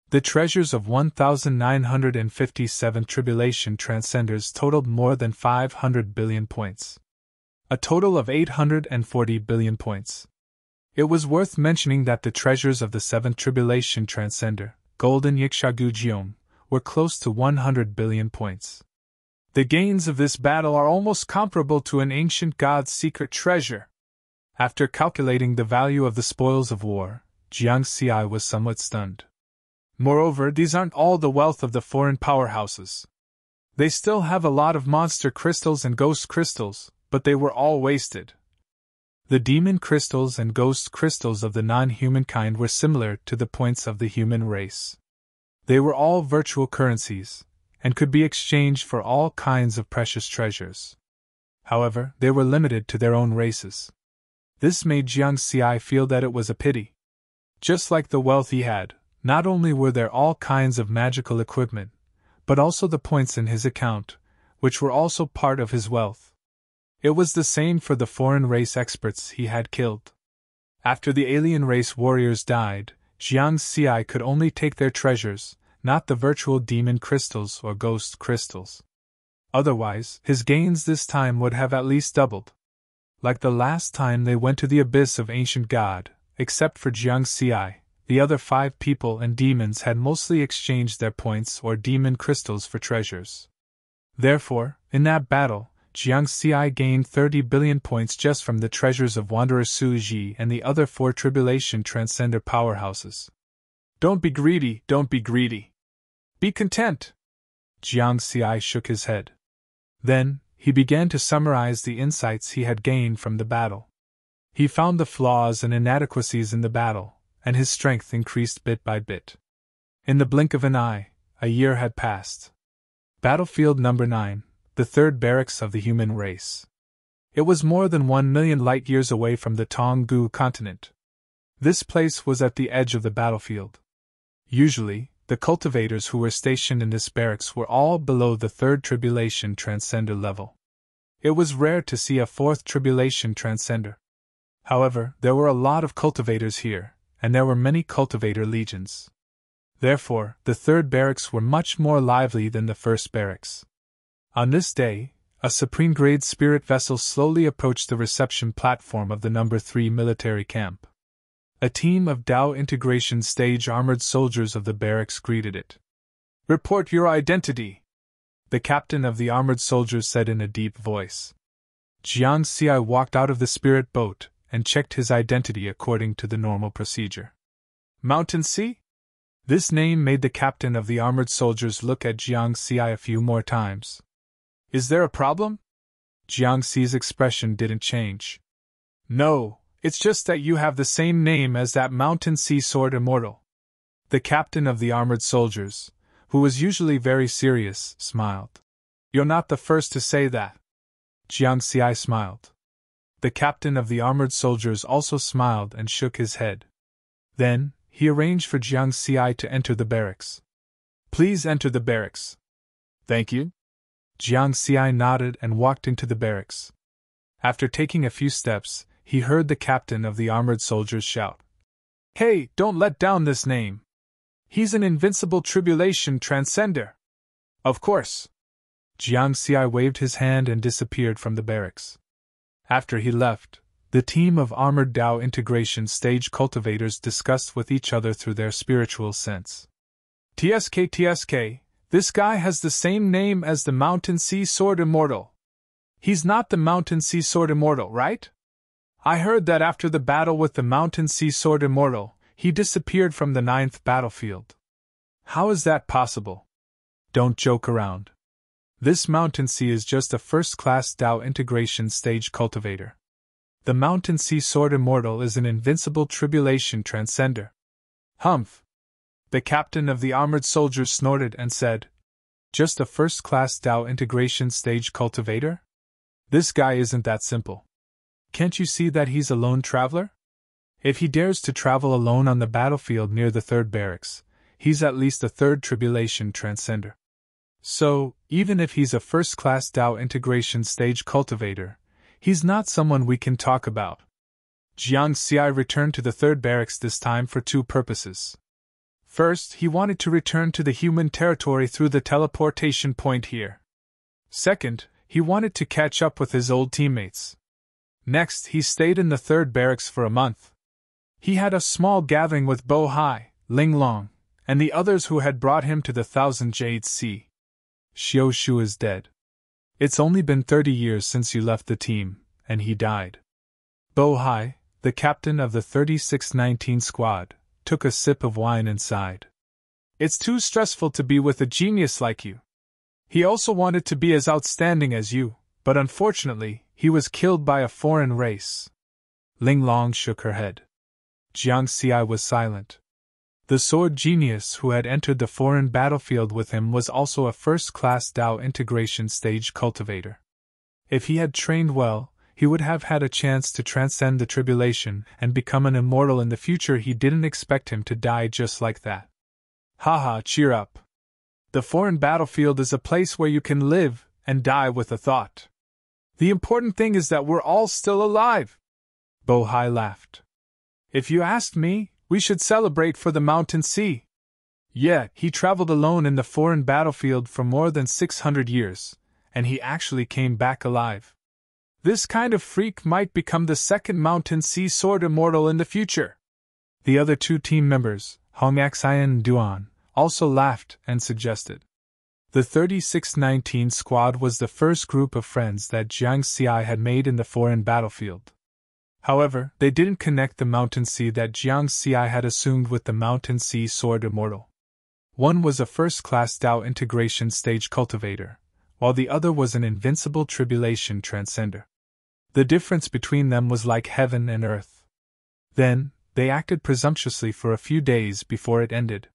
The treasures of 1,957 Tribulation Transcenders totaled more than 500 billion points. A total of 840 billion points. It was worth mentioning that the treasures of the 7th Tribulation Transcender, Golden Yikshagu Jiom, were close to 100 billion points. The gains of this battle are almost comparable to an ancient god's secret treasure. After calculating the value of the spoils of war, Jiang Xi was somewhat stunned. Moreover, these aren't all the wealth of the foreign powerhouses. They still have a lot of monster crystals and ghost crystals, but they were all wasted. The demon crystals and ghost crystals of the non-human kind were similar to the points of the human race. They were all virtual currencies, and could be exchanged for all kinds of precious treasures. However, they were limited to their own races. This made Jiang Xi feel that it was a pity. Just like the wealth he had, not only were there all kinds of magical equipment, but also the points in his account, which were also part of his wealth. It was the same for the foreign race experts he had killed. After the alien race warriors died, Jiang Xi could only take their treasures, not the virtual demon crystals or ghost crystals. Otherwise, his gains this time would have at least doubled. Like the last time they went to the abyss of ancient god, except for Jiang Xi, the other 5 people and demons had mostly exchanged their points or demon crystals for treasures. Therefore, in that battle, Jiang Xi gained 30 billion points just from the treasures of Wanderer Su Ji and the other 4 Tribulation Transcender powerhouses. Don't be greedy, don't be greedy. Be content. Jiang Xi shook his head. Then, he began to summarize the insights he had gained from the battle. He found the flaws and inadequacies in the battle, and his strength increased bit by bit. In the blink of an eye, a year had passed. Battlefield number 9, the third barracks of the human race. It was more than 1,000,000 light-years away from the Tonggu continent. This place was at the edge of the battlefield. Usually, the cultivators who were stationed in this barracks were all below the 3rd Tribulation Transcender level. It was rare to see a 4th Tribulation Transcender. However, there were a lot of cultivators here, and there were many cultivator legions. Therefore, the 3rd barracks were much more lively than the 1st barracks. On this day, a supreme-grade spirit vessel slowly approached the reception platform of the number 3 military camp. A team of Dao Integration Stage armored soldiers of the barracks greeted it. "Report your identity," the captain of the armored soldiers said in a deep voice. Jiang Xi walked out of the spirit boat and checked his identity according to the normal procedure. "Mountain Sea?" This name made the captain of the armored soldiers look at Jiang Xi a few more times. "Is there a problem?" Jiang Xi's expression didn't change. "No, it's just that you have the same name as that Mountain Sea Sword Immortal." The captain of the armored soldiers, who was usually very serious, smiled. "You're not the first to say that." Jiang Xi smiled. The captain of the armored soldiers also smiled and shook his head. Then, he arranged for Jiang Xi to enter the barracks. "Please enter the barracks." Thank you. Jiang Xiai nodded and walked into the barracks. After taking a few steps, he heard the captain of the armored soldiers shout, "Hey, don't let down this name! He's an invincible tribulation transcender!" Of course! Jiang Xiai waved his hand and disappeared from the barracks. After he left, the team of armored Tao integration stage cultivators discussed with each other through their spiritual sense. TSK, this guy has the same name as the Mountain Sea Sword Immortal. He's not the Mountain Sea Sword Immortal, right? I heard that after the battle with the Mountain Sea Sword Immortal, he disappeared from the 9th battlefield. How is that possible? Don't joke around. This Mountain Sea is just a first-class Tao integration stage cultivator. The Mountain Sea Sword Immortal is an invincible tribulation transcender. Humph! The captain of the armored soldiers snorted and said, "Just a first-class Tao integration stage cultivator? This guy isn't that simple. Can't you see that he's a lone traveler? If he dares to travel alone on the battlefield near the 3rd barracks, he's at least a 3rd tribulation transcender. So, even if he's a first-class Tao integration stage cultivator, he's not someone we can talk about." Jiang Xiai returned to the 3rd barracks this time for 2 purposes. First, he wanted to return to the human territory through the teleportation point here. Second, he wanted to catch up with his old teammates. Next, he stayed in the 3rd barracks for a month. He had a small gathering with Bo Hai, Ling Long, and the others who had brought him to the Thousand Jades Sea. Xiao Shu is dead. It's only been 30 years since you left the team, and he died. Bo Hai, the captain of the 3619 squad, took a sip of wine and sighed. It's too stressful to be with a genius like you. He also wanted to be as outstanding as you, but unfortunately, he was killed by a foreign race. Ling Long shook her head. Jiang Xiai was silent. The sword genius who had entered the foreign battlefield with him was also a first-class Tao integration stage cultivator. If he had trained well, he would have had a chance to transcend the tribulation and become an immortal in the future. He didn't expect him to die just like that. Haha, cheer up. The foreign battlefield is a place where you can live and die with a thought. The important thing is that we're all still alive. Bo Hai laughed. If you asked me, we should celebrate for the Mountain Sea. Yet, he traveled alone in the foreign battlefield for more than 600 years, and he actually came back alive. This kind of freak might become the 2nd Mountain Sea Sword Immortal in the future. The other 2 team members, Hong Xian and Duan, also laughed and suggested. The 3619 squad was the first group of friends that Jiang Xiai had made in the foreign battlefield. However, they didn't connect the Mountain Sea that Jiang Xiai had assumed with the Mountain Sea Sword Immortal. One was a first-class Tao integration stage cultivator, while the other was an invincible tribulation transcender. The difference between them was like heaven and earth. Then, they acted presumptuously for a few days before it ended.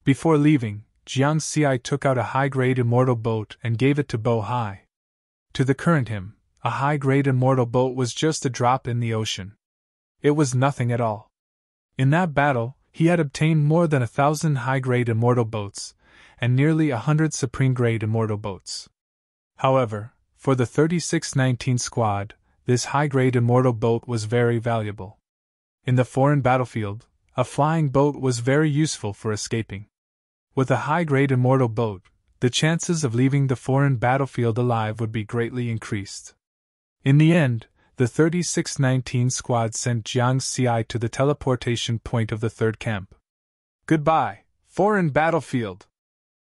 Before leaving, Jiang Xiai took out a high-grade immortal boat and gave it to Bo Hai. To the current him, a high-grade immortal boat was just a drop in the ocean. It was nothing at all. In that battle, he had obtained more than 1,000 high-grade immortal boats, and nearly 100 supreme-grade immortal boats. However, for the 3619 squad, this high-grade immortal boat was very valuable. In the foreign battlefield, a flying boat was very useful for escaping. With a high-grade immortal boat, the chances of leaving the foreign battlefield alive would be greatly increased. In the end, the 3619 squad sent Jiang Xiai to the teleportation point of the 3rd camp. Goodbye, foreign battlefield!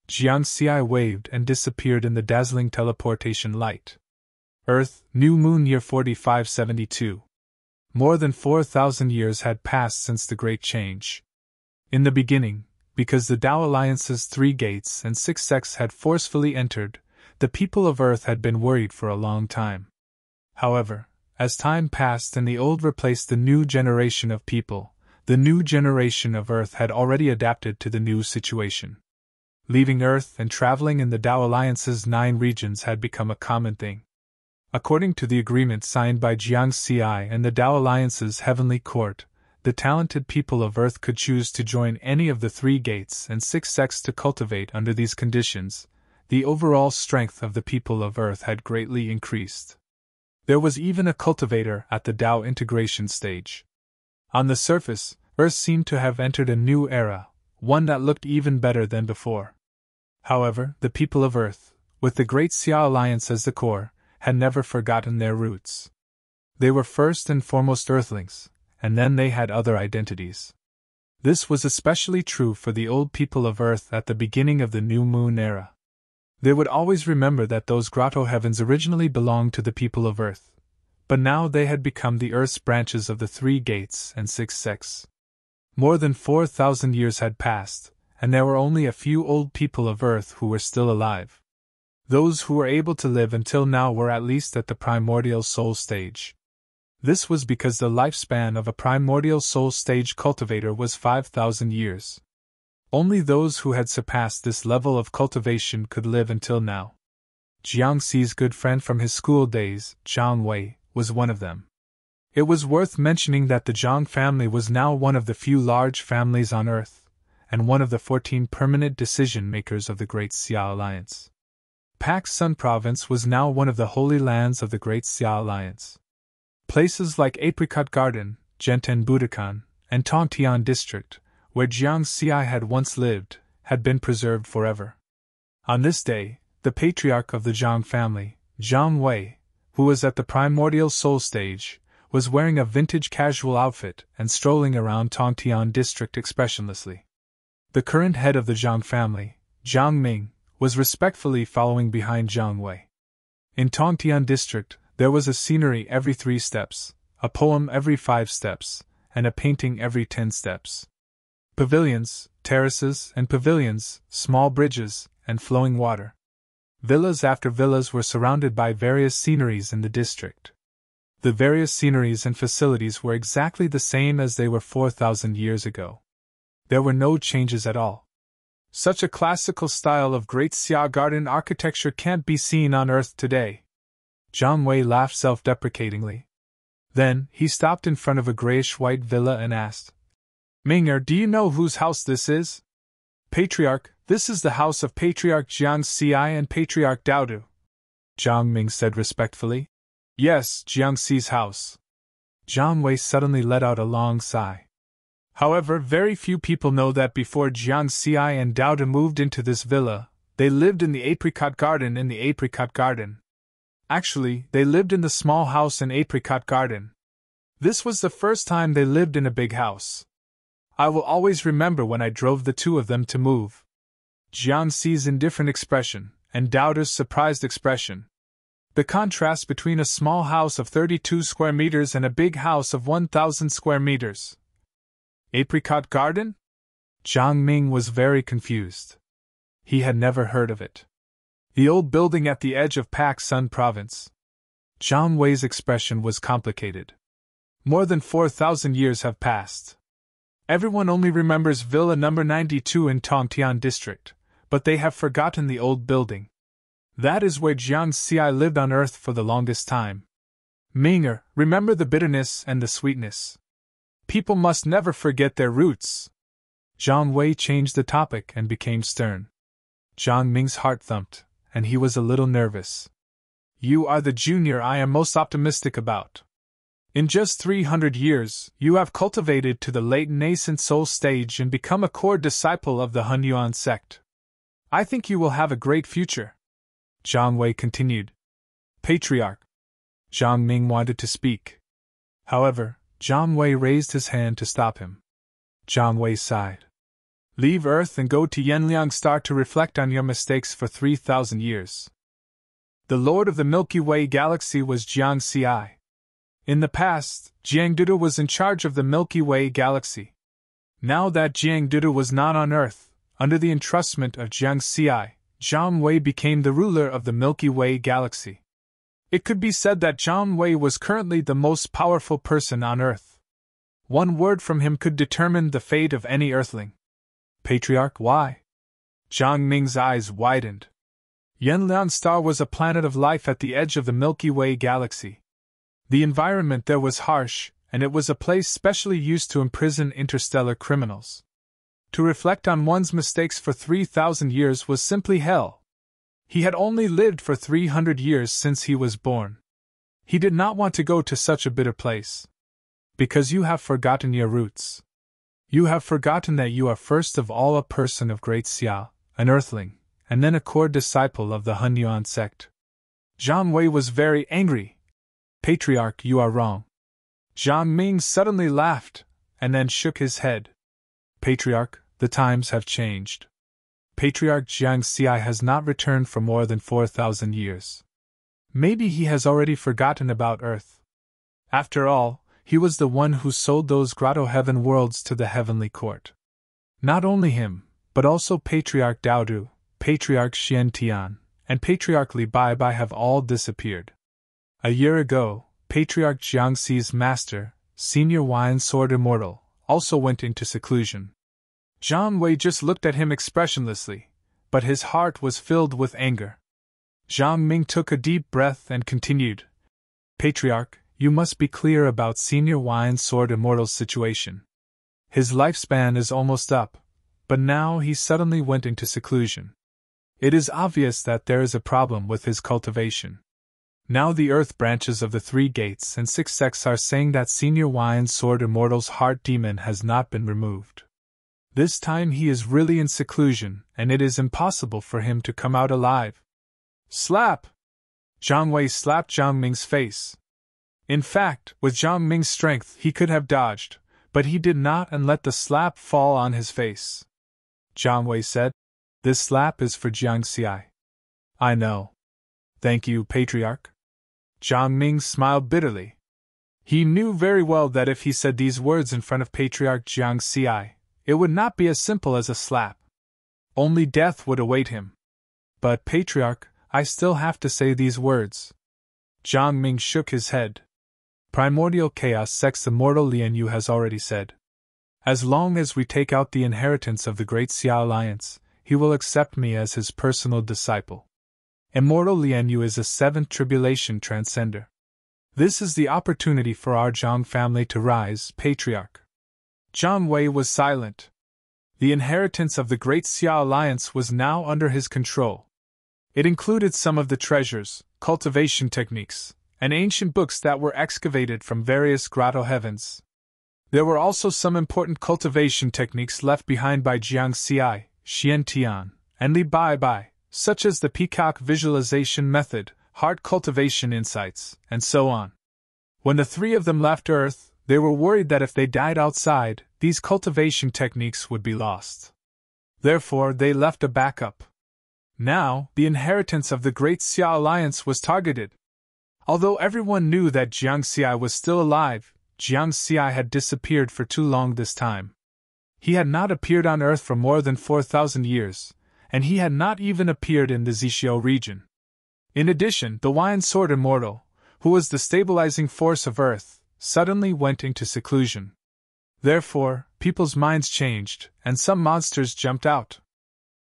Jiang Xiai waved and disappeared in the dazzling teleportation light. Earth, New Moon Year 4572. More than 4,000 years had passed since the Great Change. In the beginning, because the Tao Alliance's 3 gates and 6 sects had forcefully entered, the people of Earth had been worried for a long time. However, as time passed and the old replaced the new generation of people, the new generation of Earth had already adapted to the new situation. Leaving Earth and traveling in the Tao Alliance's 9 regions had become a common thing. According to the agreement signed by Jiang Xiai and the Tao Alliance's Heavenly Court, the talented people of Earth could choose to join any of the 3 gates and 6 sects to cultivate under these conditions. the overall strength of the people of Earth had greatly increased. There was even a cultivator at the Tao integration stage. On the surface, Earth seemed to have entered a new era, one that looked even better than before. However, the people of Earth, with the Great Xia Alliance as the core, had never forgotten their roots. They were first and foremost Earthlings, and then they had other identities. This was especially true for the old people of Earth at the beginning of the New Moon era. They would always remember that those grotto heavens originally belonged to the people of Earth, but now they had become the Earth's branches of the 3 gates and 6 sects. More than 4,000 years had passed, and there were only a few old people of Earth who were still alive. Those who were able to live until now were at least at the primordial soul stage. This was because the lifespan of a primordial soul stage cultivator was 5,000 years. Only those who had surpassed this level of cultivation could live until now. Jiangxi's good friend from his school days, Zhang Wei, was one of them. It was worth mentioning that the Zhang family was now one of the few large families on Earth, and one of the 14 permanent decision-makers of the Great Xia Alliance. Pak Sun Province was now one of the holy lands of the Great Xia Alliance. Places like Apricot Garden, Zhenten Budokan, and Tongtian District, where Jiang Xi had once lived, had been preserved forever. On this day, the patriarch of the Zhang family, Zhang Wei, who was at the primordial soul stage, was wearing a vintage casual outfit and strolling around Tongtian District expressionlessly. The current head of the Zhang family, Zhang Ming, was respectfully following behind Zhang Wei. In Tongtian District, there was a scenery every 3 steps, a poem every 5 steps, and a painting every 10 steps. Pavilions, terraces and pavilions, small bridges, and flowing water. Villas after villas were surrounded by various sceneries in the district. The various sceneries and facilities were exactly the same as they were 4,000 years ago. There were no changes at all. Such a classical style of Great Xia garden architecture can't be seen on Earth today. Zhang Wei laughed self-deprecatingly. Then, he stopped in front of a grayish-white villa and asked, "Ming'er, do you know whose house this is?" "Patriarch, this is the house of Patriarch Jiang Xi and Patriarch Daodu," Zhang Ming said respectfully. "Yes, Jiang Xi's house." Zhang Wei suddenly let out a long sigh. However, very few people know that before Jiang Xi and Daodu moved into this villa, they lived in the Apricot Garden in the Apricot Garden. Actually, they lived in the small house in Apricot Garden. This was the first time they lived in a big house. I will always remember when I drove the 2 of them to move. Jiang Xi's indifferent expression, and Daodu's surprised expression. The contrast between a small house of 32 square meters and a big house of 1,000 square meters. Apricot Garden? Zhang Ming was very confused. He had never heard of it. The old building at the edge of Pak Sun Province. Zhang Wei's expression was complicated. More than 4,000 years have passed. Everyone only remembers Villa number 92 in Tongtian District, but they have forgotten the old building. That is where Jiang Xi lived on Earth for the longest time. Ming'er, remember the bitterness and the sweetness. People must never forget their roots. Zhang Wei changed the topic and became stern. Zhang Ming's heart thumped, and he was a little nervous. You are the junior I am most optimistic about. In just 300 years, you have cultivated to the late nascent soul stage and become a core disciple of the Hunyuan sect. I think you will have a great future. Zhang Wei continued. Patriarch. Zhang Ming wanted to speak. However, Zhang Wei raised his hand to stop him. Zhang Wei sighed. Leave Earth and go to Yanliang Star to reflect on your mistakes for 3,000 years. The Lord of the Milky Way galaxy was Jiang Xi. In the past, Jiang Dudu was in charge of the Milky Way galaxy. Now that Jiang Dudu was not on Earth, under the entrustment of Jiang Xi, Zhang Wei became the ruler of the Milky Way galaxy. It could be said that Zhang Wei was currently the most powerful person on Earth. One word from him could determine the fate of any Earthling. Patriarch, why? Zhang Ming's eyes widened. Yanliang Star was a planet of life at the edge of the Milky Way galaxy. The environment there was harsh, and it was a place specially used to imprison interstellar criminals. To reflect on one's mistakes for 3,000 years was simply hell. He had only lived for 300 years since he was born. He did not want to go to such a bitter place. Because you have forgotten your roots. You have forgotten that you are first of all a person of great Xia, an earthling, and then a core disciple of the Hunyuan sect. Jiang Wei was very angry. Patriarch, you are wrong. Jiang Ming suddenly laughed, and then shook his head. Patriarch, the times have changed. Patriarch Jiang Xi has not returned for more than 4,000 years. Maybe he has already forgotten about Earth. After all, he was the one who sold those grotto heaven worlds to the heavenly court. Not only him, but also Patriarch Daodu, Patriarch Xian Tian, and Patriarch Li Bai have all disappeared. A year ago, Patriarch Jiangxi's master, Senior Wine Sword Immortal, also went into seclusion. Jiang Wei just looked at him expressionlessly, but his heart was filled with anger. Jiang Ming took a deep breath and continued. Patriarch, you must be clear about Senior Wine Sword Immortal's situation. His lifespan is almost up, but now he suddenly went into seclusion. It is obvious that there is a problem with his cultivation. Now the earth branches of the 3 gates and 6 sects are saying that Senior Wine Sword Immortal's heart demon has not been removed. This time he is really in seclusion, and it is impossible for him to come out alive. Slap! Jiang Wei slapped Jiang Ming's face. In fact, with Jiang Ming's strength he could have dodged, but he did not and let the slap fall on his face. Jiang Wei said, This slap is for Jiang Xi. I know. Thank you, Patriarch. Jiang Ming smiled bitterly. He knew very well that if he said these words in front of Patriarch Jiang Xi, it would not be as simple as a slap. Only death would await him. But, Patriarch, I still have to say these words. Jiang Ming shook his head. Primordial Chaos Sect's Immortal Lian Yu has already said. As long as we take out the inheritance of the Great Xia Alliance, he will accept me as his personal disciple. Immortal Lian Yu is a 7th tribulation transcender. This is the opportunity for our Zhang family to rise, Patriarch. Jiang Wei was silent. The inheritance of the Great Xia Alliance was now under his control. It included some of the treasures, cultivation techniques, and ancient books that were excavated from various grotto heavens. There were also some important cultivation techniques left behind by Jiang Xi, Xian Tian, and Li Bai, such as the peacock visualization method, heart cultivation insights, and so on. When the 3 of them left Earth, they were worried that if they died outside, these cultivation techniques would be lost. Therefore, they left a backup. Now, the inheritance of the Great Xia Alliance was targeted. Although everyone knew that Jiang Xi was still alive, Jiang Xi had disappeared for too long this time. He had not appeared on Earth for more than 4,000 years, and he had not even appeared in the Zixiu region. In addition, the Wine Sword Immortal, who was the stabilizing force of Earth, suddenly went into seclusion. Therefore, people's minds changed, and some monsters jumped out.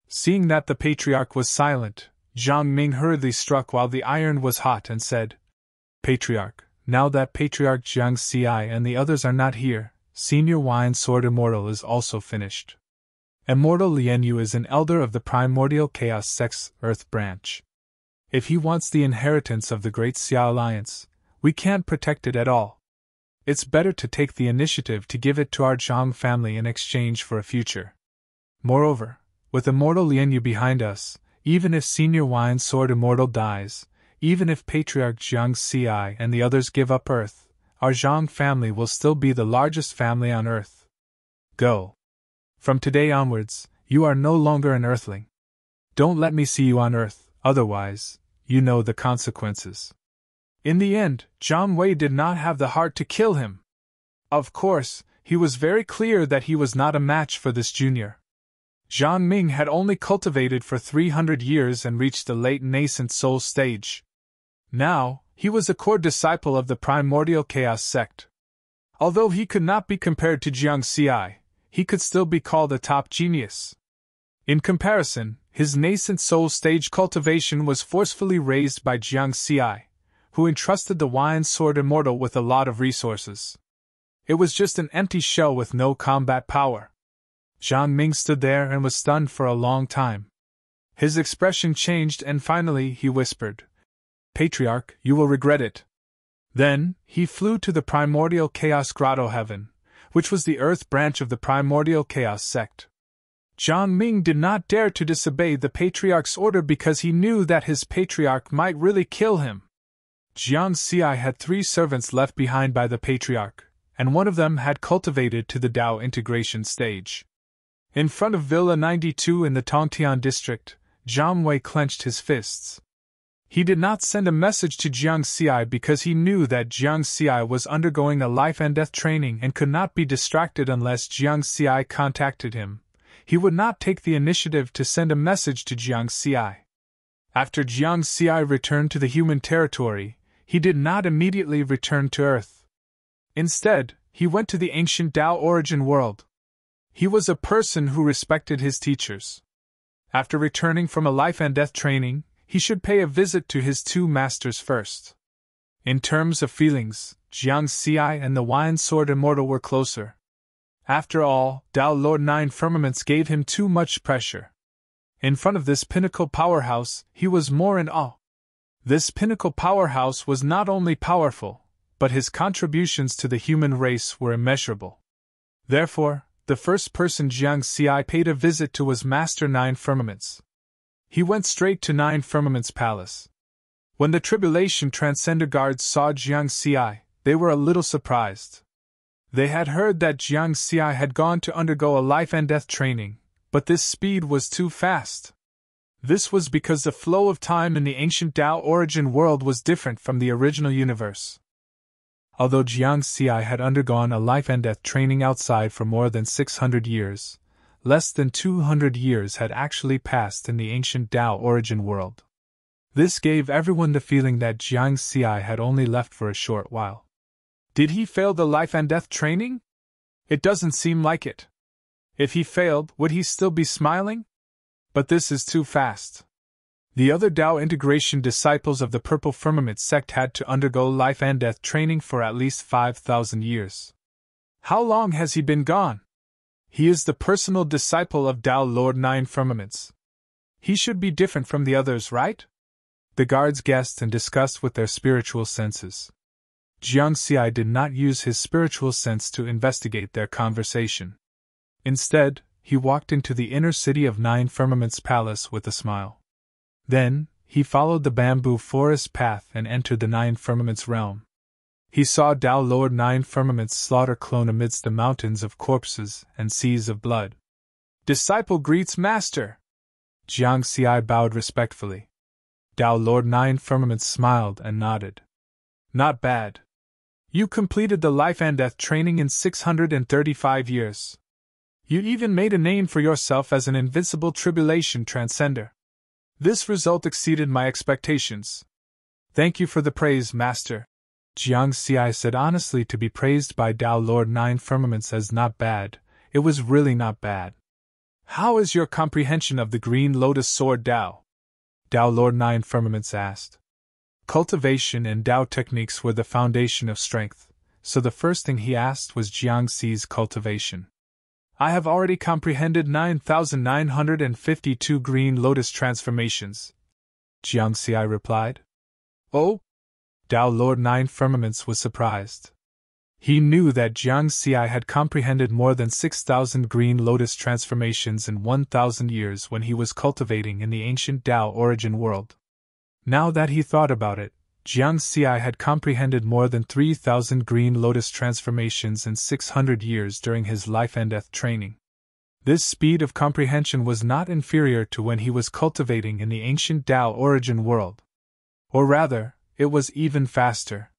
Seeing that the Patriarch was silent, Jiang Ming hurriedly struck while the iron was hot and said, Patriarch, now that Patriarch Jiang Xi and the others are not here, Senior Wine Sword Immortal is also finished. Immortal Lian Yu is an elder of the Primordial Chaos Sect's Earth branch. If he wants the inheritance of the Great Xia Alliance, we can't protect it at all. It's better to take the initiative to give it to our Zhang family in exchange for a future. Moreover, with Immortal Lian Yu behind us, even if Senior Wine Sword Immortal dies, even if Patriarch Jiang Xi and the others give up Earth, our Zhang family will still be the largest family on Earth. Go. From today onwards, you are no longer an Earthling. Don't let me see you on Earth, otherwise, you know the consequences. In the end, Jiang Wei did not have the heart to kill him. Of course, he was very clear that he was not a match for this junior. Jiang Ming had only cultivated for 300 years and reached the late nascent soul stage. Now, he was a core disciple of the Primordial Chaos sect. Although he could not be compared to Jiang Xi, he could still be called a top genius. In comparison, his nascent soul stage cultivation was forcefully raised by Jiang Xi, who entrusted the Wine Sword Immortal with a lot of resources. It was just an empty shell with no combat power. Jiang Ming stood there and was stunned for a long time. His expression changed and finally he whispered, "Patriarch, you will regret it." Then, he flew to the primordial chaos grotto heaven, which was the earth branch of the primordial chaos sect. Jiang Ming did not dare to disobey the patriarch's order because he knew that his patriarch might really kill him. Jiang Xi had 3 servants left behind by the patriarch, and one of them had cultivated to the Dao integration stage. In front of Villa 92 in the Tongtian district, Zhang Wei clenched his fists. He did not send a message to Jiang Xi because he knew that Jiang Xi was undergoing a life and death training and could not be distracted unless Jiang Xi contacted him. He would not take the initiative to send a message to Jiang Xi. After Jiang Xi returned to the human territory, he did not immediately return to Earth. Instead, he went to the ancient Dao origin world. He was a person who respected his teachers. After returning from a life and death training, he should pay a visit to his 2 masters first. In terms of feelings, Jiang Xi and the Wine Sword Immortal were closer. After all, Dao Lord 9 Firmaments gave him too much pressure. In front of this pinnacle powerhouse, he was more in awe. This pinnacle powerhouse was not only powerful, but his contributions to the human race were immeasurable. Therefore, the first person Jiang Xi paid a visit to was Master 9 Firmaments. He went straight to 9 Firmaments' palace. When the Tribulation Transcender guards saw Jiang Xi, they were a little surprised. They had heard that Jiang Xi had gone to undergo a life and death training, but this speed was too fast. This was because the flow of time in the ancient Dao origin world was different from the original universe. Although Jiang Xi had undergone a life and death training outside for more than 600 years, less than 200 years had actually passed in the ancient Dao origin world. This gave everyone the feeling that Jiang Xi had only left for a short while. Did he fail the life and death training? It doesn't seem like it. If he failed, would he still be smiling? But this is too fast. The other Dao integration disciples of the Purple Firmament sect had to undergo life and death training for at least 5,000 years. How long has he been gone? He is the personal disciple of Dao Lord 9 Firmaments. He should be different from the others, right? The guards guessed and discussed with their spiritual senses. Jiang Xi did not use his spiritual sense to investigate their conversation. Instead, he walked into the inner city of 9 Firmaments' palace with a smile. Then, he followed the bamboo forest path and entered the 9 Firmaments realm. He saw Dao Lord 9 Firmaments slaughter clone amidst the mountains of corpses and seas of blood. Disciple greets master! Jiang Xi bowed respectfully. Dao Lord 9 Firmaments smiled and nodded. Not bad. You completed the life and death training in 635 years. You even made a name for yourself as an invincible tribulation transcender. This result exceeded my expectations. Thank you for the praise, Master. Jiang Xi said honestly. To be praised by Dao Lord 9 Firmaments as not bad, it was really not bad. How is your comprehension of the Green Lotus Sword Dao? Dao Lord 9 Firmaments asked. Cultivation and Dao techniques were the foundation of strength, so the first thing he asked was Jiang Xi's cultivation. I have already comprehended 9,952 Green Lotus transformations, Jiang Xi replied. Oh? Dao Lord 9 Firmaments was surprised. He knew that Jiang Xi had comprehended more than 6,000 Green Lotus transformations in 1,000 years when he was cultivating in the ancient Dao origin world. Now that he thought about it, Jiang Xi had comprehended more than 3,000 Green Lotus transformations in 600 years during his life and death training. This speed of comprehension was not inferior to when he was cultivating in the ancient Dao origin world. Or rather, it was even faster.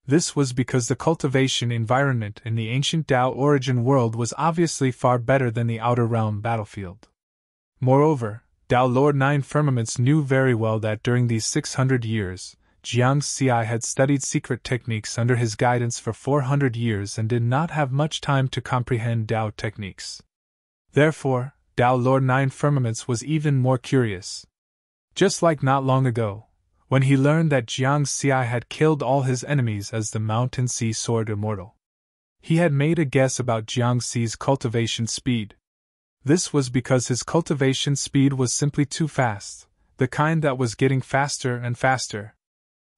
This was because the cultivation environment in the ancient Dao origin world was obviously far better than the outer realm battlefield. Moreover, Dao Lord 9 Firmaments knew very well that during these 600 years, Jiang Xi had studied secret techniques under his guidance for 400 years and did not have much time to comprehend Dao techniques. Therefore, Dao Lord 9 Firmaments was even more curious. Just like not long ago, when he learned that Jiang Xi had killed all his enemies as the Mountain Sea Sword Immortal. He had made a guess about Jiang Xi's cultivation speed. This was because his cultivation speed was simply too fast, the kind that was getting faster and faster.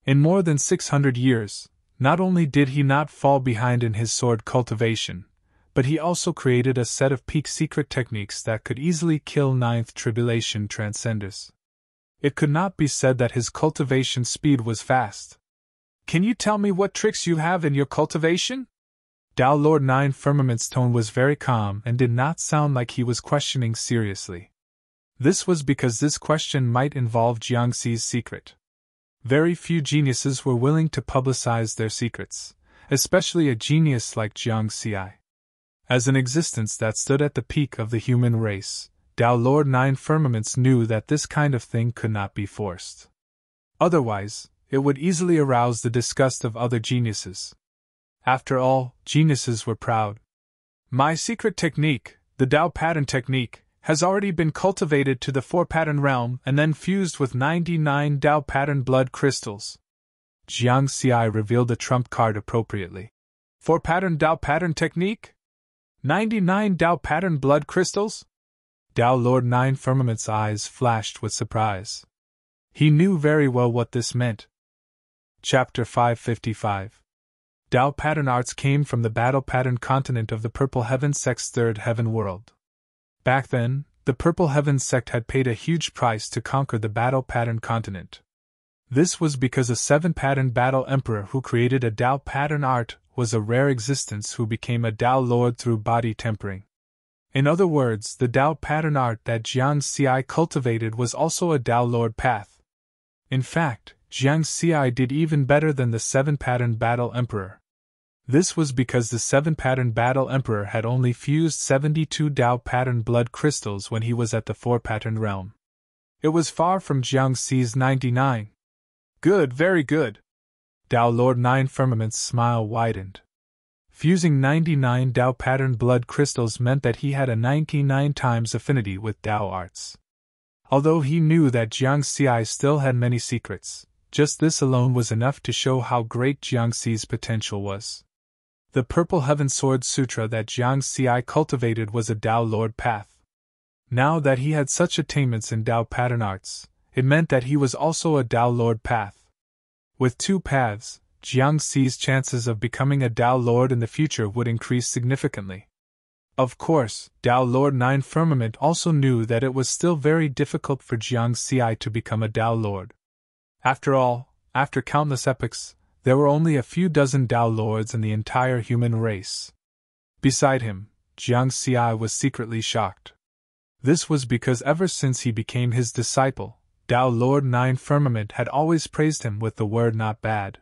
In more than 600 years, not only did he not fall behind in his sword cultivation, but he also created a set of peak secret techniques that could easily kill Ninth Tribulation Transcenders. It could not be said that his cultivation speed was fast. Can you tell me what tricks you have in your cultivation? Tao Lord Nine Firmament's tone was very calm and did not sound like he was questioning seriously. This was because this question might involve Jiangxi's secret. Very few geniuses were willing to publicize their secrets, especially a genius like Jiangxi. As an existence that stood at the peak of the human race, Tao Lord Nine Firmaments knew that this kind of thing could not be forced. Otherwise, it would easily arouse the disgust of other geniuses. After all, geniuses were proud. My secret technique, the Tao pattern technique, has already been cultivated to the 4-pattern realm and then fused with 99 Tao pattern blood crystals. Jiangxi revealed the trump card appropriately. 4-pattern Tao pattern technique? 99 Tao pattern blood crystals? Tao Lord Nine Firmament's eyes flashed with surprise. He knew very well what this meant. Chapter 555. Tao pattern arts came from the battle pattern continent of the Purple Heaven Sect's third heaven world. Back then, the Purple Heaven Sect had paid a huge price to conquer the battle pattern continent. This was because a 7-pattern battle emperor who created a Tao pattern art was a rare existence who became a Tao lord through body tempering. In other words, the Tao pattern art that Jiangxi cultivated was also a Tao lord path. In fact, Jiangxi did even better than the 7-pattern battle emperor. This was because the 7-pattern battle emperor had only fused 72 Tao pattern blood crystals when he was at the 4-pattern realm. It was far from Jiangxi's 99. Good, very good. Tao Lord Nine Firmament's smile widened. Fusing 99 Tao pattern blood crystals meant that he had a 99 times affinity with Tao arts. Although he knew that Jiangxi still had many secrets, just this alone was enough to show how great Jiangxi's potential was. The Purple Heaven Sword Sutra that Jiangxi cultivated was a Tao Lord path. Now that he had such attainments in Tao pattern arts, it meant that he was also a Tao Lord path. With 2 paths, Jiangxi's chances of becoming a Tao Lord in the future would increase significantly. Of course, Tao Lord Nine Firmament also knew that it was still very difficult for Jiangxi to become a Tao Lord. After all, after countless epochs, there were only a few dozen Tao Lords in the entire human race. Beside him, Jiangxi was secretly shocked. This was because ever since he became his disciple, Tao Lord Nine Firmament had always praised him with the word not bad.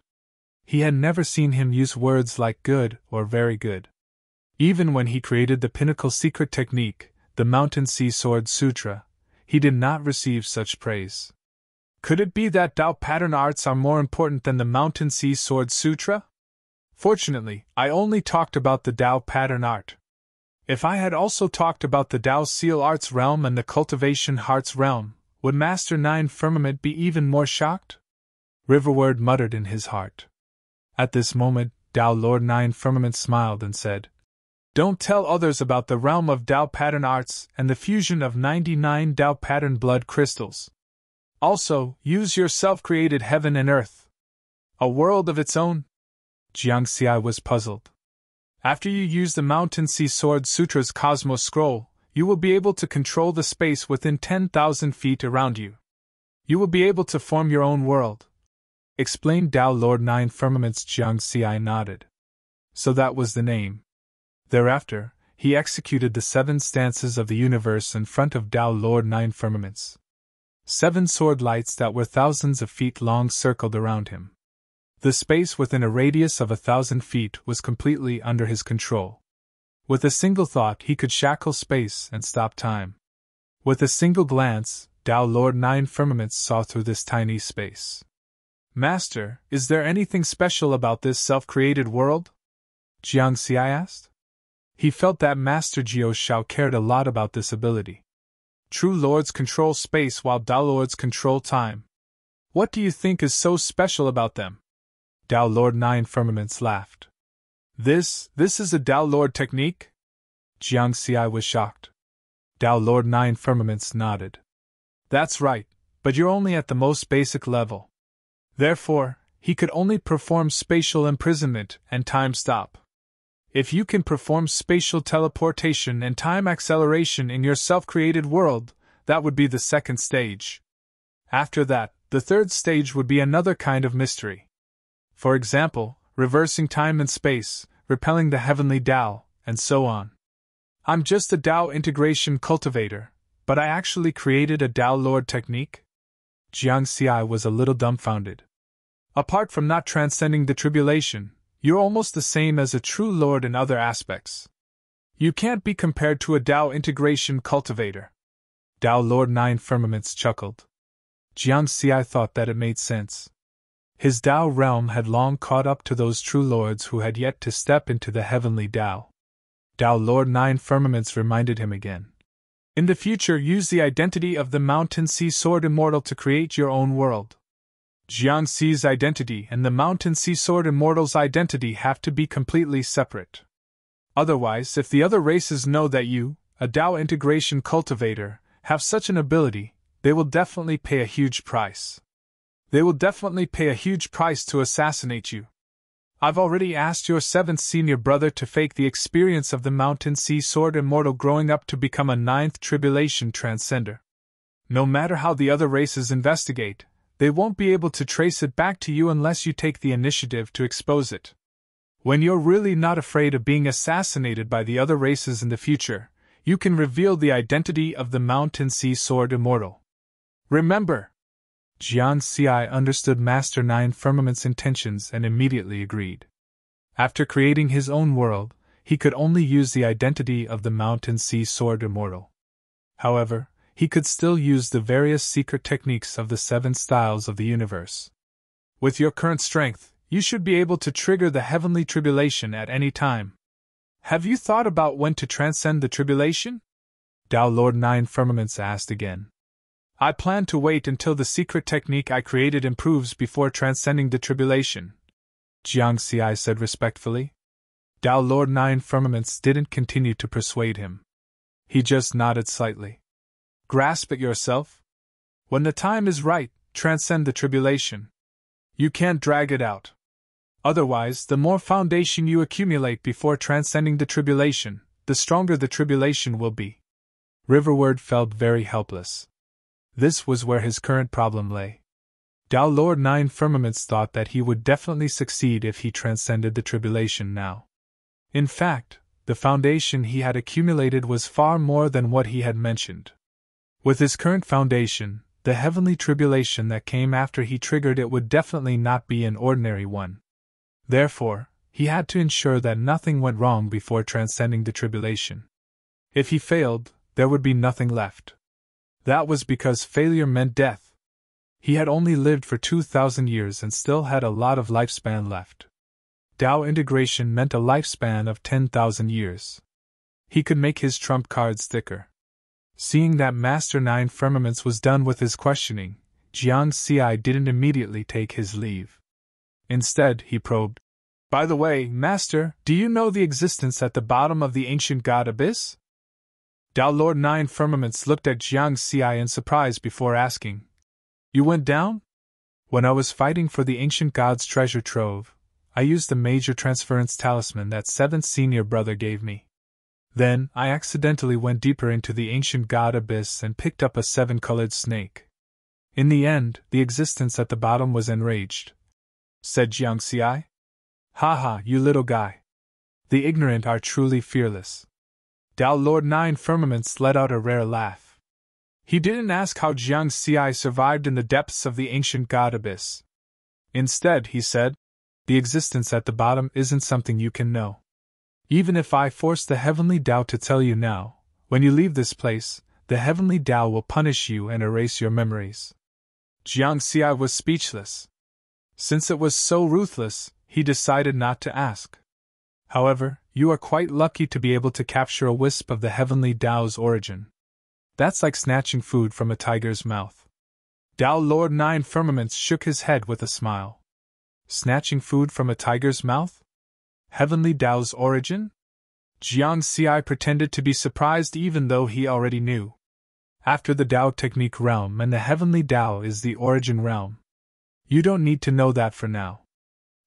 He had never seen him use words like good or very good. Even when he created the pinnacle secret technique, the Mountain Sea Sword Sutra, he did not receive such praise. Could it be that Tao pattern arts are more important than the Mountain Sea Sword Sutra? Fortunately, I only talked about the Tao pattern art. If I had also talked about the Tao Seal Arts realm and the Cultivation Hearts realm, would Master Nine Firmament be even more shocked? Riverward muttered in his heart. At this moment, Tao Lord Nine Firmament smiled and said, Don't tell others about the realm of Tao pattern arts and the fusion of 99 Tao pattern blood crystals. Also, use your self-created heaven and earth. A world of its own? Jiangxi was puzzled. After you use the Mountain Sea Sword Sutra's Cosmos Scroll, you will be able to control the space within 10,000 feet around you. You will be able to form your own world, explained Tao Lord Nine Firmament's. Jiangxi nodded. So that was the name. Thereafter, he executed the 7 stances of the universe in front of Tao Lord Nine Firmaments. 7 sword lights that were thousands of feet long circled around him. The space within a radius of 1,000 feet was completely under his control. With a single thought he could shackle space and stop time. With a single glance, Tao Lord Nine Firmaments saw through this tiny space. Master, is there anything special about this self-created world? Jiangxi asked. He felt that Master Jiao Shao cared a lot about this ability. True lords control space while Tao lords control time. What do you think is so special about them? Tao Lord Nine Firmaments laughed. This is a Tao Lord technique? Jiangxi was shocked. Tao Lord Nine Firmaments nodded. That's right, but you're only at the most basic level. Therefore, he could only perform spatial imprisonment and time stop. If you can perform spatial teleportation and time acceleration in your self-created world, that would be the second stage. After that, the third stage would be another kind of mystery. For example, reversing time and space, repelling the heavenly Tao, and so on. I'm just a Tao integration cultivator, but I actually created a Tao Lord technique? Jiang Xi was a little dumbfounded. Apart from not transcending the tribulation, you're almost the same as a true Lord in other aspects. You can't be compared to a Tao integration cultivator. Tao Lord Nine Firmaments chuckled. Jiang Xi thought that it made sense. His Tao realm had long caught up to those true lords who had yet to step into the heavenly Tao. Tao Lord Nine Firmaments reminded him again. In the future, use the identity of the Mountain Sea Sword Immortal to create your own world. Jiang Xi's identity and the Mountain Sea Sword Immortal's identity have to be completely separate. Otherwise, if the other races know that you, a Tao integration cultivator, have such an ability, they will definitely pay a huge price. They will definitely pay a huge price to assassinate you. I've already asked your seventh senior brother to fake the experience of the Mountain Sea Sword Immortal growing up to become a ninth tribulation transcender. No matter how the other races investigate, they won't be able to trace it back to you unless you take the initiative to expose it. When you're really not afraid of being assassinated by the other races in the future, you can reveal the identity of the Mountain Sea Sword Immortal. Remember! Jiang Xi understood Master Nine Firmament's intentions and immediately agreed. After creating his own world, he could only use the identity of the Mountain Sea Sword Immortal. However, he could still use the various secret techniques of the seven styles of the universe. With your current strength, you should be able to trigger the heavenly tribulation at any time. Have you thought about when to transcend the tribulation? Tao Lord Nine Firmaments asked again. I plan to wait until the secret technique I created improves before transcending the tribulation, Jiang Xi said respectfully. Tao Lord Nine Firmaments didn't continue to persuade him. He just nodded slightly. Grasp it yourself. When the time is right, transcend the tribulation. You can't drag it out. Otherwise, the more foundation you accumulate before transcending the tribulation, the stronger the tribulation will be. Riverward felt very helpless. This was where his current problem lay. Tao Lord Nine Firmaments thought that he would definitely succeed if he transcended the tribulation now. In fact, the foundation he had accumulated was far more than what he had mentioned. With his current foundation, the heavenly tribulation that came after he triggered it would definitely not be an ordinary one. Therefore, he had to ensure that nothing went wrong before transcending the tribulation. If he failed, there would be nothing left. That was because failure meant death. He had only lived for 2,000 years and still had a lot of lifespan left. Tao integration meant a lifespan of 10,000 years. He could make his trump cards thicker. Seeing that Master Nine Firmaments was done with his questioning, Jiang Xi didn't immediately take his leave. Instead, he probed, By the way, Master, do you know the existence at the bottom of the ancient god abyss? Tao Lord Nine Firmaments looked at Jiang Xi in surprise before asking, You went down? When I was fighting for the ancient god's treasure trove, I used the major transference talisman that seventh senior brother gave me. Then, I accidentally went deeper into the ancient god abyss and picked up a seven-colored snake. In the end, the existence at the bottom was enraged, said Jiang Xi. Ha ha, you little guy. The ignorant are truly fearless. Tao Lord Nine Firmaments let out a rare laugh. He didn't ask how Jiang Xi survived in the depths of the ancient god abyss. Instead, he said, The existence at the bottom isn't something you can know. Even if I force the heavenly Tao to tell you now, when you leave this place, the heavenly Tao will punish you and erase your memories. Jiang Xi was speechless. Since it was so ruthless, he decided not to ask. However, you are quite lucky to be able to capture a wisp of the heavenly Tao's origin. That's like snatching food from a tiger's mouth. Tao Lord Nine Firmaments shook his head with a smile. Snatching food from a tiger's mouth? Heavenly Tao's origin? Jiang Xi pretended to be surprised even though he already knew. After the Tao technique realm and the heavenly Tao is the origin realm. You don't need to know that for now.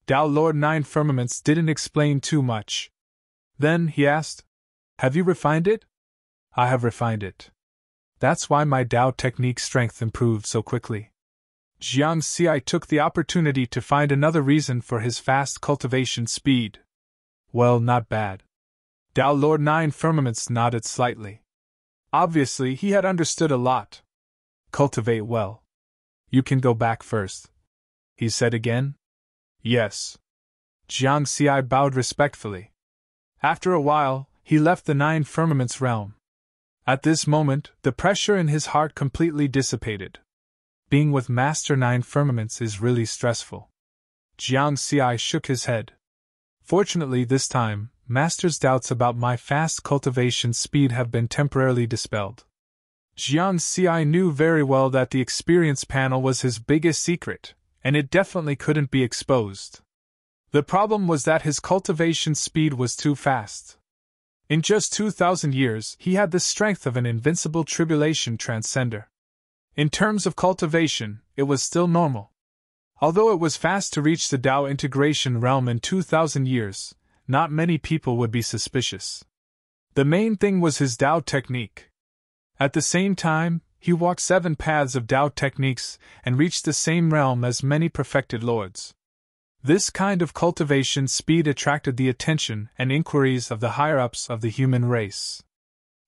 Tao Lord Nine Firmaments didn't explain too much. Then he asked, "Have you refined it?" "I have refined it. That's why my Tao technique strength improved so quickly." Jiang Xi took the opportunity to find another reason for his fast cultivation speed. "Well, not bad." Tao Lord Nine Firmaments nodded slightly. Obviously, he had understood a lot. "Cultivate well. You can go back first," he said again. "Yes." Jiang Xi bowed respectfully. After a while, he left the Nine Firmaments realm. At this moment, the pressure in his heart completely dissipated. Being with Master Nine Firmaments is really stressful. Jiang Xi shook his head. Fortunately, this time, Master's doubts about my fast cultivation speed have been temporarily dispelled. Jiang Xi knew very well that the experience panel was his biggest secret, and it definitely couldn't be exposed. The problem was that his cultivation speed was too fast. In just 2,000 years, he had the strength of an invincible tribulation transcender. In terms of cultivation, it was still normal. Although it was fast to reach the Tao integration realm in 2,000 years, not many people would be suspicious. The main thing was his Tao technique. At the same time, he walked 7 paths of Tao techniques and reached the same realm as many perfected lords. This kind of cultivation speed attracted the attention and inquiries of the higher-ups of the human race.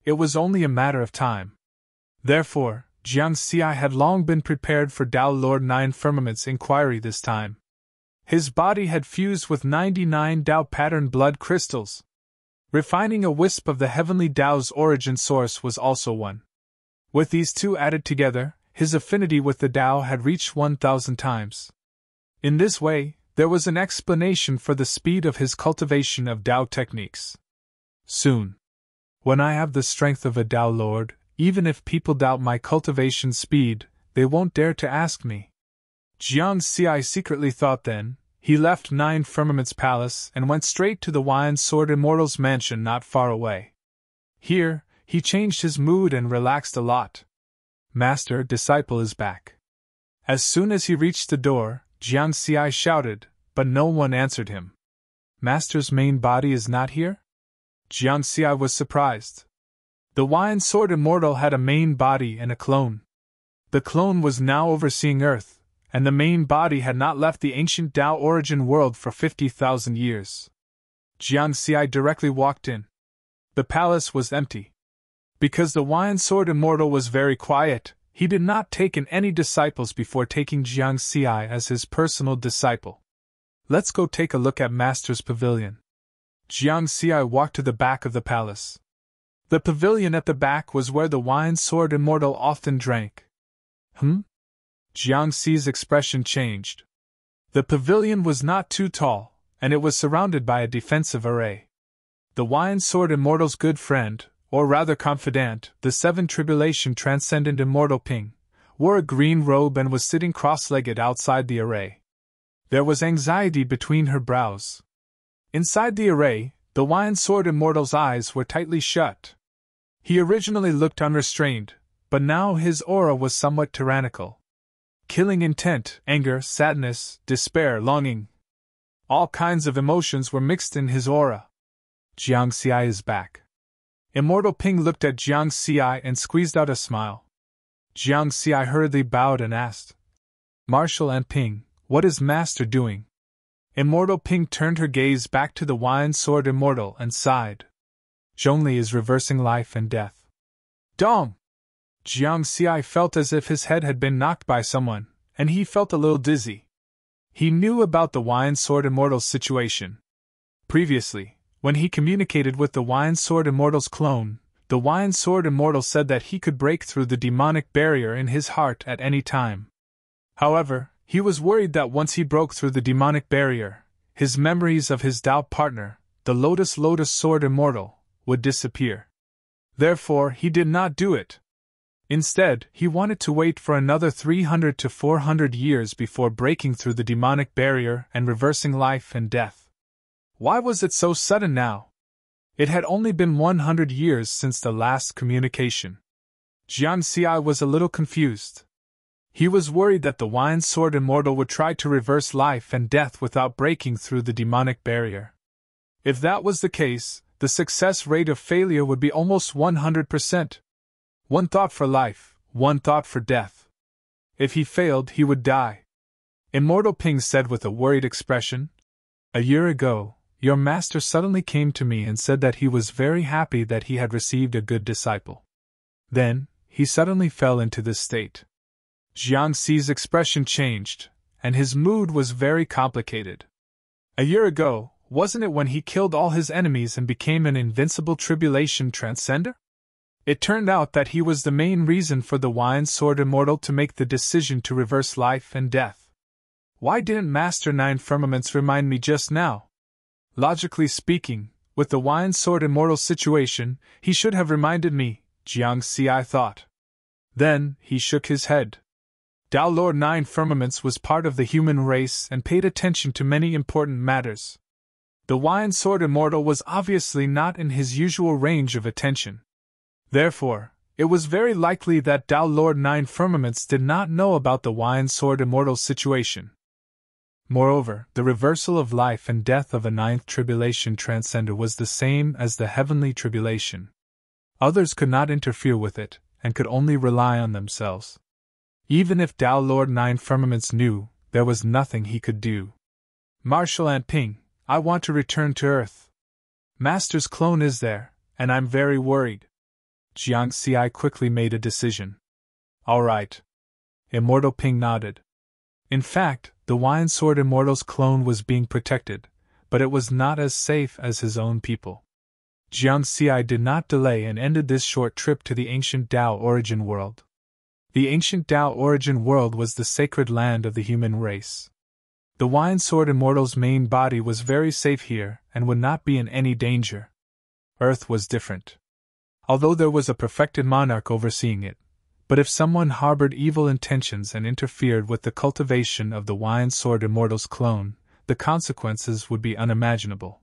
It was only a matter of time. Therefore, Jiang Xi had long been prepared for Tao Lord Nine Firmaments' inquiry this time. His body had fused with 99 Tao pattern blood crystals. Refining a wisp of the heavenly Tao's origin source was also one. With these two added together, his affinity with the Tao had reached 1,000 times. In this way, there was an explanation for the speed of his cultivation of Tao techniques. Soon, when I have the strength of a Tao Lord, even if people doubt my cultivation speed, they won't dare to ask me. Jiang Xi secretly thought then. He left Nine Firmaments Palace and went straight to the Wine Sword Immortal's mansion not far away. Here, he changed his mood and relaxed a lot. Master Disciple is back. As soon as he reached the door, Jiang Xi shouted, but no one answered him. Master's main body is not here? Jiang Xi was surprised. The Wine Sword Immortal had a main body and a clone. The clone was now overseeing Earth, and the main body had not left the ancient Tao origin world for 50,000 years. Jiang Xi directly walked in. The palace was empty. Because the Wine Sword Immortal was very quiet, he did not take in any disciples before taking Jiang Xi as his personal disciple. Let's go take a look at Master's pavilion. Jiang Xi walked to the back of the palace. The pavilion at the back was where the Wine Sword Immortal often drank. Jiang Xi's expression changed. The pavilion was not too tall, and it was surrounded by a defensive array. The Wine Sword Immortal's good friend, or rather confidant, the 7 Tribulation Transcendent Immortal Ping, wore a green robe and was sitting cross-legged outside the array. There was anxiety between her brows. Inside the array, the Wine Sword Immortal's eyes were tightly shut. He originally looked unrestrained, but now his aura was somewhat tyrannical. Killing intent, anger, sadness, despair, longing. All kinds of emotions were mixed in his aura. Jiang Xi is back. Immortal Ping looked at Jiang Xi and squeezed out a smile. Jiang Xi hurriedly bowed and asked, Marshal and Ping, what is Master doing? Immortal Ping turned her gaze back to the Wine Sword Immortal and sighed. Zhongli is reversing life and death. Dong! Jiang Xi felt as if his head had been knocked by someone, and he felt a little dizzy. He knew about the Wine Sword Immortal's situation. Previously, when he communicated with the Wine Sword Immortal's clone, the Wine Sword Immortal said that he could break through the demonic barrier in his heart at any time. However, he was worried that once he broke through the demonic barrier, his memories of his Tao partner, the Lotus Sword Immortal, would disappear. Therefore, he did not do it. Instead, he wanted to wait for another 300 to 400 years before breaking through the demonic barrier and reversing life and death. Why was it so sudden now? It had only been 100 years since the last communication. Jiang Xi was a little confused. He was worried that the Wine Sword Immortal would try to reverse life and death without breaking through the demonic barrier. If that was the case, the success rate of failure would be almost 100%. One thought for life, one thought for death. If he failed, he would die. Immortal Ping said with a worried expression, "A year ago, your master suddenly came to me and said that he was very happy that he had received a good disciple. Then, he suddenly fell into this state." Jiang Xi's expression changed, and his mood was very complicated. A year ago, wasn't it when he killed all his enemies and became an invincible tribulation transcender? It turned out that he was the main reason for the Wine Sword Immortal to make the decision to reverse life and death. Why didn't Master Nine Firmaments remind me just now? Logically speaking, with the Wine Sword Immortal situation, he should have reminded me, Jiang Xi thought. Then, he shook his head. Tao Lord Nine Firmaments was part of the human race and paid attention to many important matters. The Wine Sword Immortal was obviously not in his usual range of attention. Therefore, it was very likely that Tao Lord Nine Firmaments did not know about the Wine Sword Immortal's situation. Moreover, the reversal of life and death of a ninth tribulation transcender was the same as the heavenly tribulation. Others could not interfere with it, and could only rely on themselves. Even if Tao Lord Nine Firmaments knew, there was nothing he could do. Marshal Ant Ping, I want to return to Earth. Master's clone is there, and I'm very worried. Jiang Xi quickly made a decision. All right. Immortal Ping nodded. In fact, the Wine Sword Immortal's clone was being protected, but it was not as safe as his own people. Jiang Xi did not delay and ended this short trip to the ancient Tao origin world. The ancient Tao origin world was the sacred land of the human race. The Wine Sword Immortal's main body was very safe here and would not be in any danger. Earth was different. Although there was a perfected monarch overseeing it, but if someone harbored evil intentions and interfered with the cultivation of the Wine Sword Immortal's clone, the consequences would be unimaginable.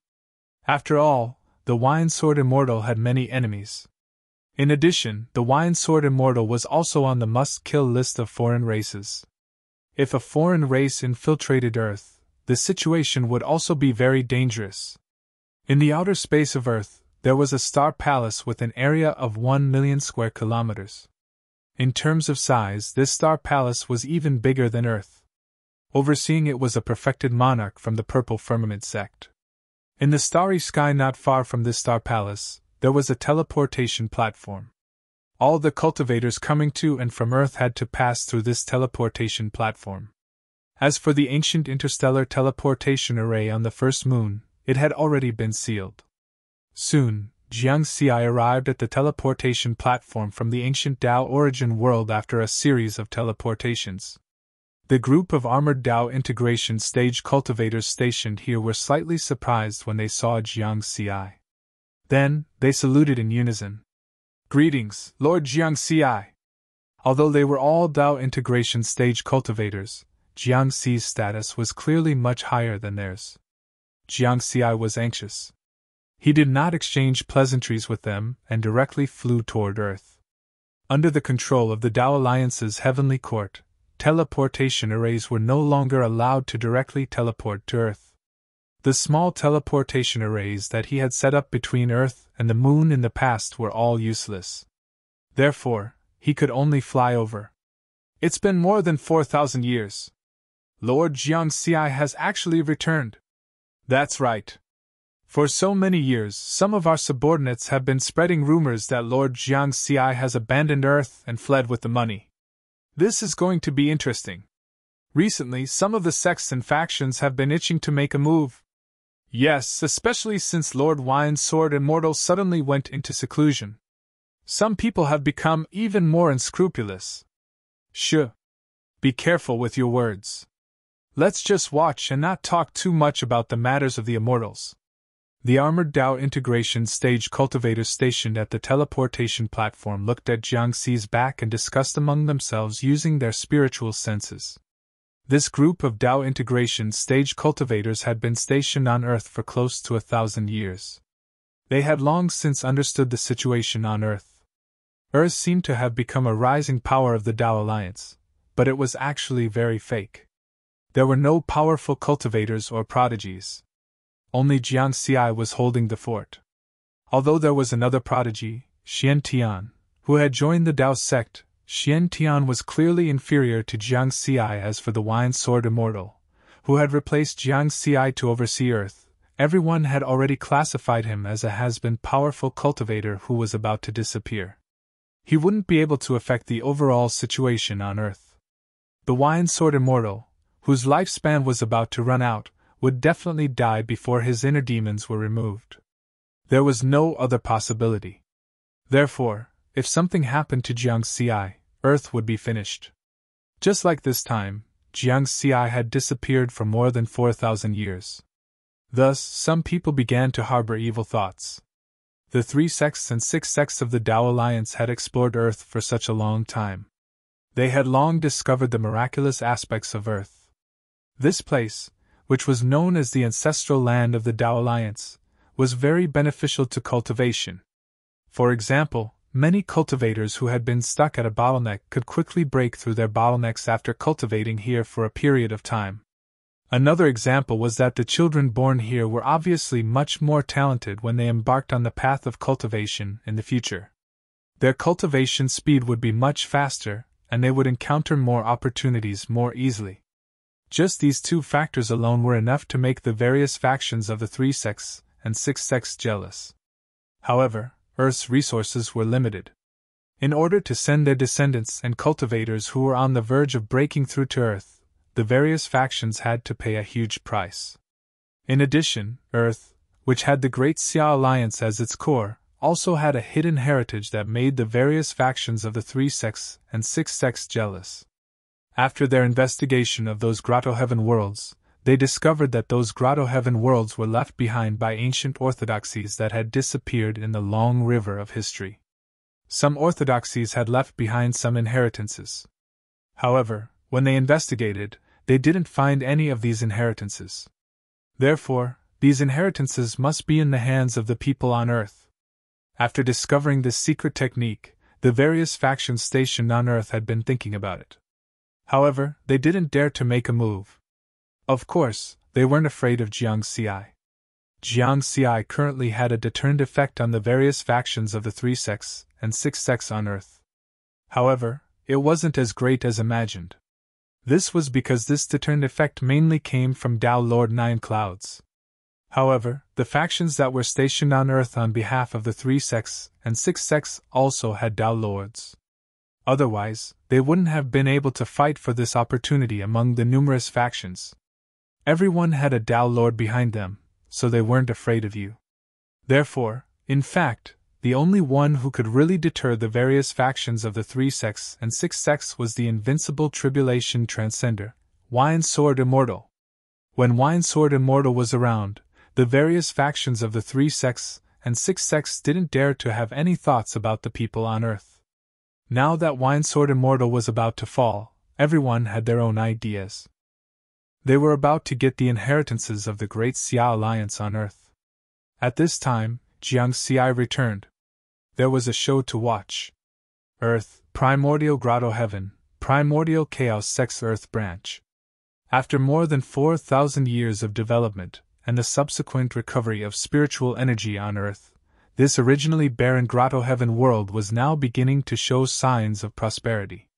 After all, the Wine Sword Immortal had many enemies. In addition, the Wine Sword Immortal was also on the must-kill list of foreign races. If a foreign race infiltrated Earth, the situation would also be very dangerous. In the outer space of Earth, there was a star palace with an area of 1 million square kilometers. In terms of size, this star palace was even bigger than Earth. Overseeing it was a perfected monarch from the Purple Firmament sect. In the starry sky not far from this star palace, there was a teleportation platform. All the cultivators coming to and from Earth had to pass through this teleportation platform. As for the ancient interstellar teleportation array on the first moon, it had already been sealed. Soon, Jiang Xi arrived at the teleportation platform from the ancient Tao origin world after a series of teleportations. The group of armored Tao integration stage cultivators stationed here were slightly surprised when they saw Jiang Xi. Then, they saluted in unison. Greetings, Lord Jiang Xi. Although they were all Tao integration stage cultivators, Jiang Xi's status was clearly much higher than theirs. Jiang Xi was anxious. He did not exchange pleasantries with them and directly flew toward Earth. Under the control of the Tao Alliance's heavenly court, teleportation arrays were no longer allowed to directly teleport to Earth. The small teleportation arrays that he had set up between Earth and the Moon in the past were all useless. Therefore, he could only fly over. It's been more than 4,000 years. Lord Jiang Xi has actually returned. That's right. For so many years, some of our subordinates have been spreading rumors that Lord Jiang Xi has abandoned Earth and fled with the money. This is going to be interesting. Recently, some of the sects and factions have been itching to make a move. Yes, especially since Lord Wine Sword Immortal suddenly went into seclusion. Some people have become even more unscrupulous. Shh. Be careful with your words. Let's just watch and not talk too much about the matters of the immortals. The armored Tao integration stage cultivators stationed at the teleportation platform looked at Jiang Xi's back and discussed among themselves using their spiritual senses. This group of Tao integration stage cultivators had been stationed on Earth for close to 1,000 years. They had long since understood the situation on Earth. Earth seemed to have become a rising power of the Tao Alliance, but it was actually very fake. There were no powerful cultivators or prodigies. Only Jiang Xi was holding the fort. Although there was another prodigy, Xian Tian, who had joined the Tao sect, Xian Tian was clearly inferior to Jiang Xi. As for the Wine Sword Immortal, who had replaced Jiang Xi to oversee Earth, everyone had already classified him as a has-been powerful cultivator who was about to disappear. He wouldn't be able to affect the overall situation on Earth. The Wine Sword Immortal, whose lifespan was about to run out, would definitely die before his inner demons were removed. There was no other possibility. Therefore, if something happened to Jiang Xi, Earth would be finished. Just like this time, Jiang Xi had disappeared for more than 4,000 years. Thus, some people began to harbor evil thoughts. The 3 sects and 6 sects of the Tao Alliance had explored Earth for such a long time. They had long discovered the miraculous aspects of Earth. This place, which was known as the ancestral land of the Tao Alliance, was very beneficial to cultivation. For example, many cultivators who had been stuck at a bottleneck could quickly break through their bottlenecks after cultivating here for a period of time. Another example was that the children born here were obviously much more talented when they embarked on the path of cultivation in the future. Their cultivation speed would be much faster, and they would encounter more opportunities more easily. Just these 2 factors alone were enough to make the various factions of the 3 sects and 6 sects jealous. However, Earth's resources were limited. In order to send their descendants and cultivators who were on the verge of breaking through to Earth, the various factions had to pay a huge price. In addition, Earth, which had the Great Xia Alliance as its core, also had a hidden heritage that made the various factions of the 3 sects and 6 sects jealous. After their investigation of those Grotto Heaven worlds, they discovered that those Grotto Heaven worlds were left behind by ancient orthodoxies that had disappeared in the long river of history. Some orthodoxies had left behind some inheritances. However, when they investigated, they didn't find any of these inheritances. Therefore, these inheritances must be in the hands of the people on Earth. After discovering this secret technique, the various factions stationed on Earth had been thinking about it. However, they didn't dare to make a move. Of course, they weren't afraid of Jiang Xi. Jiang Xi currently had a deterrent effect on the various factions of the 3 sects and 6 sects on Earth. However, it wasn't as great as imagined. This was because this deterrent effect mainly came from Tao Lord Nine Clouds. However, the factions that were stationed on Earth on behalf of the 3 sects and 6 sects also had Tao Lords. Otherwise, they wouldn't have been able to fight for this opportunity among the numerous factions. Everyone had a Tao Lord behind them, so they weren't afraid of you. Therefore, in fact, the only one who could really deter the various factions of the 3 sects and 6 sects was the invincible tribulation transcender, Wine Sword Immortal. When Wine Sword Immortal was around, the various factions of the 3 sects and 6 sects didn't dare to have any thoughts about the people on Earth. Now that Wine Sword Immortal was about to fall, everyone had their own ideas. They were about to get the inheritances of the Great Xia Alliance on Earth. At this time, Jiang Xi returned. There was a show to watch. Earth, Primordial Grotto Heaven, Primordial Chaos Sex Earth Branch. After more than 4,000 years of development, and the subsequent recovery of spiritual energy on Earth, this originally barren Grotto Heaven world was now beginning to show signs of prosperity.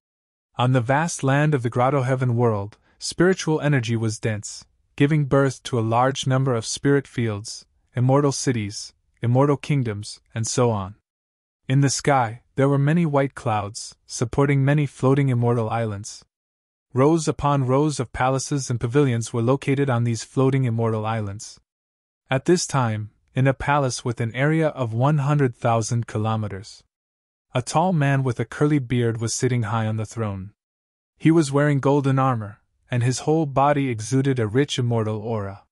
On the vast land of the Grotto Heaven world, spiritual energy was dense, giving birth to a large number of spirit fields, immortal cities, immortal kingdoms, and so on. In the sky, there were many white clouds, supporting many floating immortal islands. Rows upon rows of palaces and pavilions were located on these floating immortal islands. At this time, in a palace with an area of 100,000 kilometers, a tall man with a curly beard was sitting high on the throne. He was wearing golden armor, and his whole body exuded a rich immortal aura.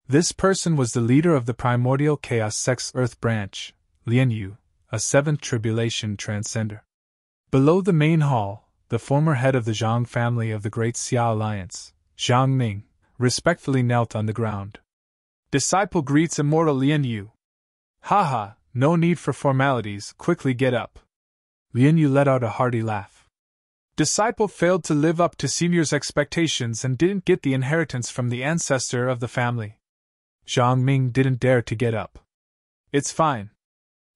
This person was the leader of the Primordial Chaos Sex Earth Branch, Lian Yu, a 7th Tribulation Transcender. Below the main hall, the former head of the Zhang family of the Great Xia Alliance, Zhang Ning, respectfully knelt on the ground. Disciple greets Immortal Lian Yu. Haha, no need for formalities, quickly get up. Lian Yu let out a hearty laugh. Disciple failed to live up to senior's expectations and didn't get the inheritance from the ancestor of the family. Zhang Ming didn't dare to get up. It's fine.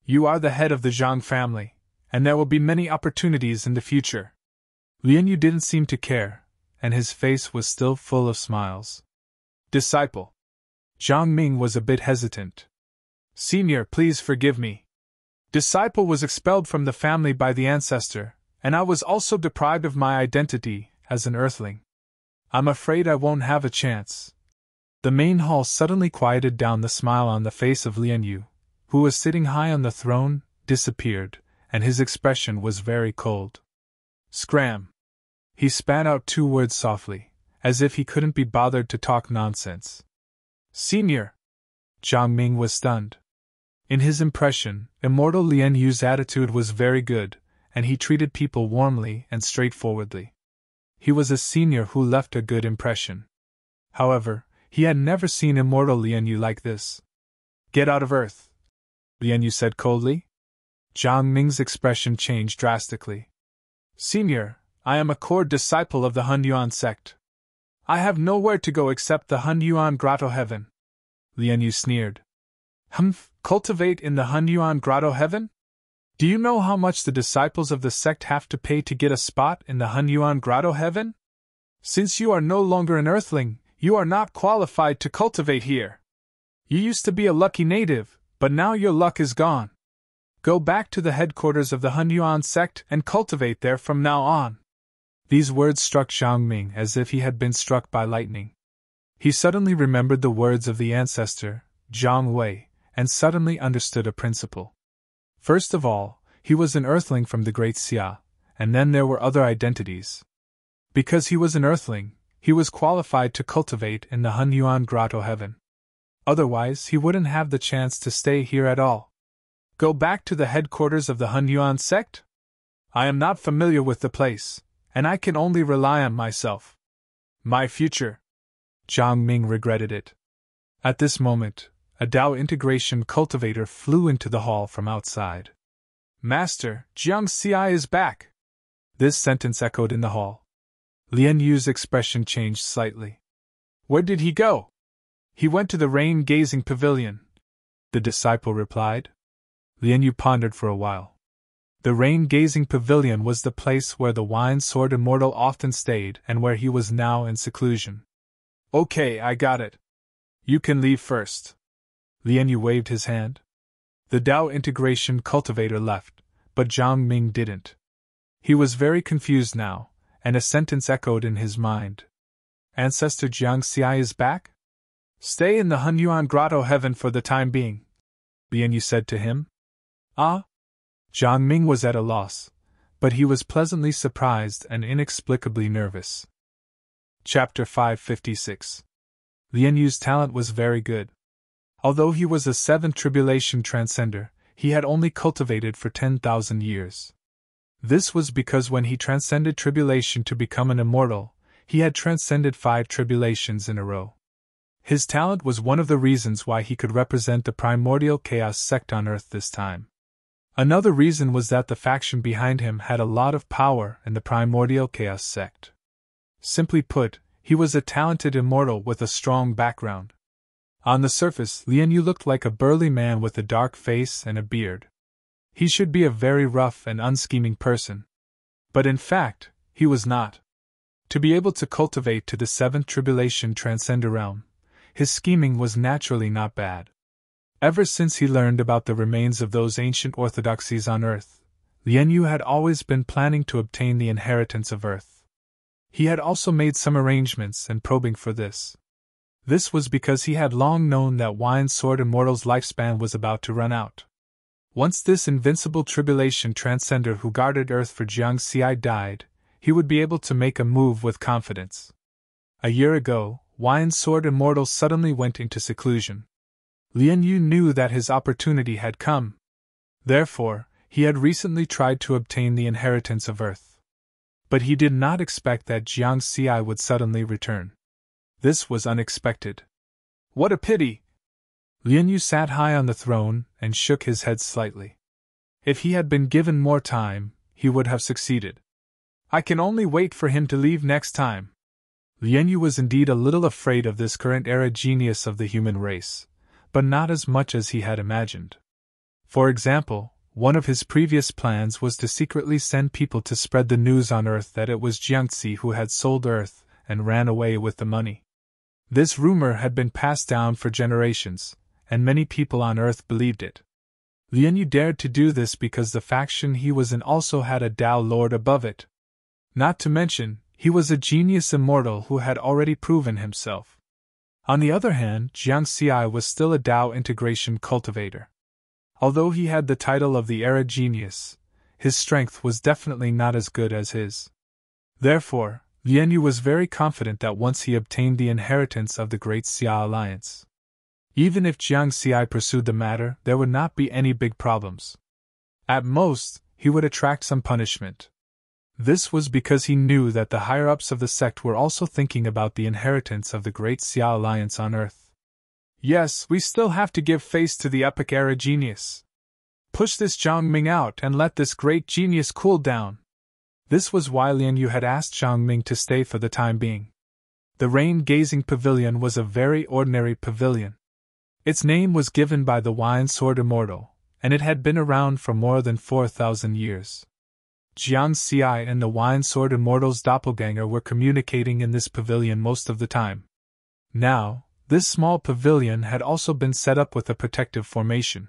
You are the head of the Zhang family, and there will be many opportunities in the future. Lian Yu didn't seem to care, and his face was still full of smiles. Disciple. Zhang Ming was a bit hesitant. Senior, please forgive me. Disciple was expelled from the family by the ancestor, and I was also deprived of my identity as an earthling. I'm afraid I won't have a chance. The main hall suddenly quieted down. The smile on the face of Lian Yu, who was sitting high on the throne, disappeared, and his expression was very cold. Scram! He spat out 2 words softly, as if he couldn't be bothered to talk nonsense. Senior! Zhang Ming was stunned. In his impression, immortal Lian Yu's attitude was very good, and he treated people warmly and straightforwardly. He was a senior who left a good impression. However, he had never seen immortal Lian Yu like this. Get out of Earth, Lian Yu said coldly. Zhang Ming's expression changed drastically. Senior, I am a core disciple of the Hunyuan sect. I have nowhere to go except the Hunyuan Grotto Heaven. Lian Yu sneered. Humph, cultivate in the Hunyuan Grotto Heaven? Do you know how much the disciples of the sect have to pay to get a spot in the Hunyuan Grotto Heaven? Since you are no longer an earthling, you are not qualified to cultivate here. You used to be a lucky native, but now your luck is gone. Go back to the headquarters of the Hunyuan sect and cultivate there from now on. These words struck Zhang Ming as if he had been struck by lightning. He suddenly remembered the words of the ancestor, Zhang Wei, and suddenly understood a principle. First of all, he was an earthling from the Great Xia, and then there were other identities. Because he was an earthling, he was qualified to cultivate in the Hunyuan Grotto Heaven. Otherwise, he wouldn't have the chance to stay here at all. Go back to the headquarters of the Hunyuan sect? I am not familiar with the place, and I can only rely on myself. My future. Zhang Ming regretted it. At this moment, a Dao integration cultivator flew into the hall from outside. Master, Jiang Xi is back! This sentence echoed in the hall. Lian Yu's expression changed slightly. Where did he go? He went to the rain-gazing pavilion, the disciple replied. Lian Yu pondered for a while. The rain-gazing pavilion was the place where the wine-sword immortal often stayed and where he was now in seclusion. Okay, I got it. You can leave first. Lian Yu waved his hand. The Dao integration cultivator left, but Zhang Ming didn't. He was very confused now, and a sentence echoed in his mind. Ancestor Jiang Xi is back? Stay in the Hunyuan Grotto Heaven for the time being, Lian Yu said to him. Ah? Zhang Ming was at a loss, but he was pleasantly surprised and inexplicably nervous. Chapter 556. Lian Yu's talent was very good. Although he was a 7th tribulation transcender, he had only cultivated for 10,000 years. This was because when he transcended tribulation to become an immortal, he had transcended 5 tribulations in a row. His talent was one of the reasons why he could represent the primordial chaos sect on Earth this time. Another reason was that the faction behind him had a lot of power in the primordial chaos sect. Simply put, he was a talented immortal with a strong background. On the surface, Lian Yu looked like a burly man with a dark face and a beard. He should be a very rough and unscheming person. But in fact, he was not. To be able to cultivate to the 7th tribulation transcender realm, his scheming was naturally not bad. Ever since he learned about the remains of those ancient orthodoxies on Earth, Lian Yu had always been planning to obtain the inheritance of Earth. He had also made some arrangements and probing for this. This was because he had long known that Wine-Sword Immortal's lifespan was about to run out. Once this invincible tribulation transcender who guarded Earth for Jiang Xi died, he would be able to make a move with confidence. A year ago, Wine-Sword Immortal suddenly went into seclusion. Lian Yu knew that his opportunity had come. Therefore, he had recently tried to obtain the inheritance of Earth. But he did not expect that Jiang Xi would suddenly return. This was unexpected. What a pity! Lian Yu sat high on the throne and shook his head slightly. If he had been given more time, he would have succeeded. I can only wait for him to leave next time. Lian Yu was indeed a little afraid of this current era genius of the human race, but not as much as he had imagined. For example, one of his previous plans was to secretly send people to spread the news on Earth that it was Jiangxi who had sold Earth and ran away with the money. This rumor had been passed down for generations, and many people on Earth believed it. Lian Yu dared to do this because the faction he was in also had a Tao Lord above it. Not to mention, he was a genius immortal who had already proven himself. On the other hand, Jiang Xi was still a Tao integration cultivator. Although he had the title of the era genius, his strength was definitely not as good as his. Therefore, Lian Yu was very confident that once he obtained the inheritance of the Great Xia Alliance, even if Jiang Xi pursued the matter, there would not be any big problems. At most, he would attract some punishment. This was because he knew that the higher-ups of the sect were also thinking about the inheritance of the Great Xia Alliance on Earth. Yes, we still have to give face to the epic era genius. Push this Zhang Ming out and let this great genius cool down. This was why Lian Yu had asked Zhang Ming to stay for the time being. The rain-gazing pavilion was a very ordinary pavilion. Its name was given by the Wine Sword Immortal, and it had been around for more than 4,000 years. Jiang Xi and the Wine Sword Immortal's doppelganger were communicating in this pavilion most of the time. Now, this small pavilion had also been set up with a protective formation.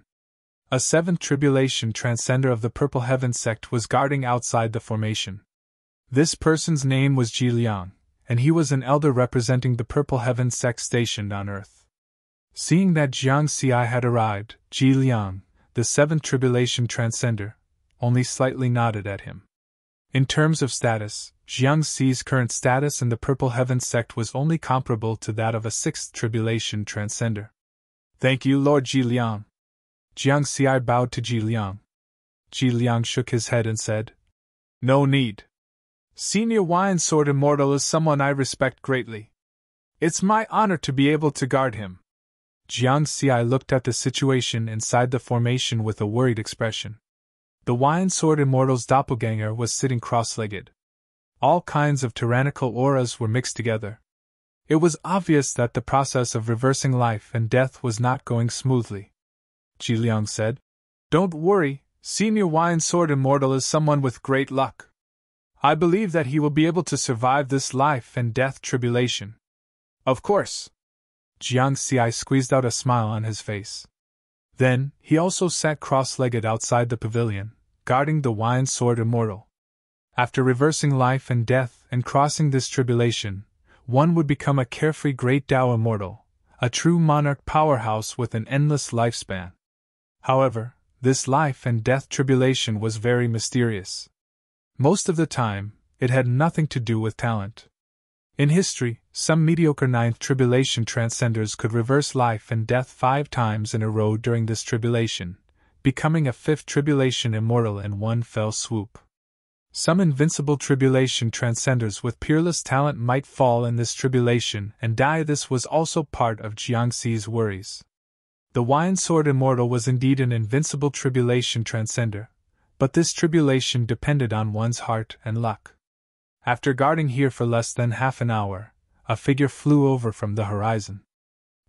A seventh tribulation transcender of the Purple Heaven sect was guarding outside the formation. This person's name was Ji Liang, and he was an elder representing the Purple Heaven sect stationed on Earth. Seeing that Jiang Xi had arrived, Ji Liang, the seventh tribulation transcender, only slightly nodded at him. In terms of status, Jiang Xi's current status in the Purple Heaven sect was only comparable to that of a sixth tribulation transcender. Thank you, Lord Ji Liang. Jiang Xi bowed to Ji Liang. Ji Liang shook his head and said, No need. Senior Wine Sword Immortal is someone I respect greatly. It's my honor to be able to guard him. Jiang Xi looked at the situation inside the formation with a worried expression. The Wine Sword Immortal's doppelganger was sitting cross-legged. All kinds of tyrannical auras were mixed together. It was obvious that the process of reversing life and death was not going smoothly. Ji Liang said, Don't worry, Senior Wine Sword Immortal is someone with great luck. I believe that he will be able to survive this life and death tribulation. Of course. Jiang Xi squeezed out a smile on his face. Then, he also sat cross-legged outside the pavilion, guarding the Wine Sword Immortal. After reversing life and death and crossing this tribulation, one would become a carefree great Tao Immortal, a true monarch powerhouse with an endless lifespan. However, this life and death tribulation was very mysterious. Most of the time, it had nothing to do with talent. In history, some mediocre ninth tribulation transcenders could reverse life and death 5 times in a row during this tribulation, becoming a fifth tribulation immortal in one fell swoop. Some invincible tribulation transcenders with peerless talent might fall in this tribulation and die. This was also part of Jiang Xi's worries. The Wine Sword Immortal was indeed an invincible tribulation transcender, but this tribulation depended on one's heart and luck. After guarding here for less than half an hour, a figure flew over from the horizon.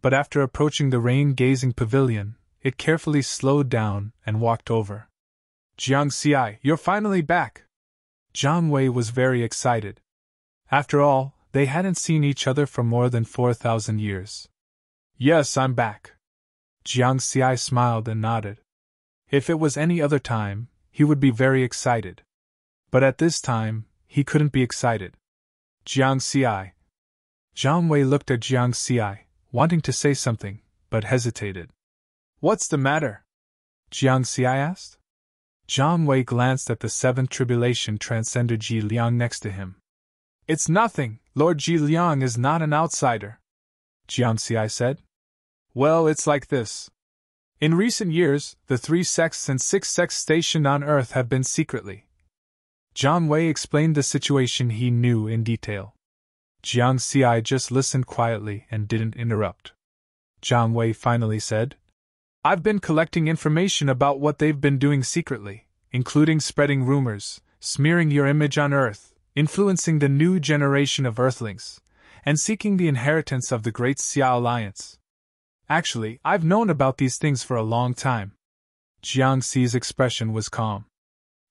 But after approaching the rain-gazing pavilion, it carefully slowed down and walked over. Jiang Xi, you're finally back! Zhang Wei was very excited. After all, they hadn't seen each other for more than 4,000 years. Yes, I'm back. Jiang Xi smiled and nodded. If it was any other time, he would be very excited. But at this time, he couldn't be excited. Jiang Xi. Zhang Wei looked at Jiang Xi, wanting to say something, but hesitated. What's the matter? Jiang Xi asked. Zhang Wei glanced at the seventh tribulation transcender Ji Liang next to him. It's nothing, Lord Ji Liang is not an outsider. Jiang Xi said. Well, it's like this. In recent years, the 3 sects and 6 sects stationed on Earth have been secretly. Zhang Wei explained the situation he knew in detail. Jiang Xi just listened quietly and didn't interrupt. Jiang Wei finally said. I've been collecting information about what they've been doing secretly, including spreading rumors, smearing your image on Earth, influencing the new generation of Earthlings, and seeking the inheritance of the Great Xia Alliance. Actually, I've known about these things for a long time. Jiang Xi's expression was calm.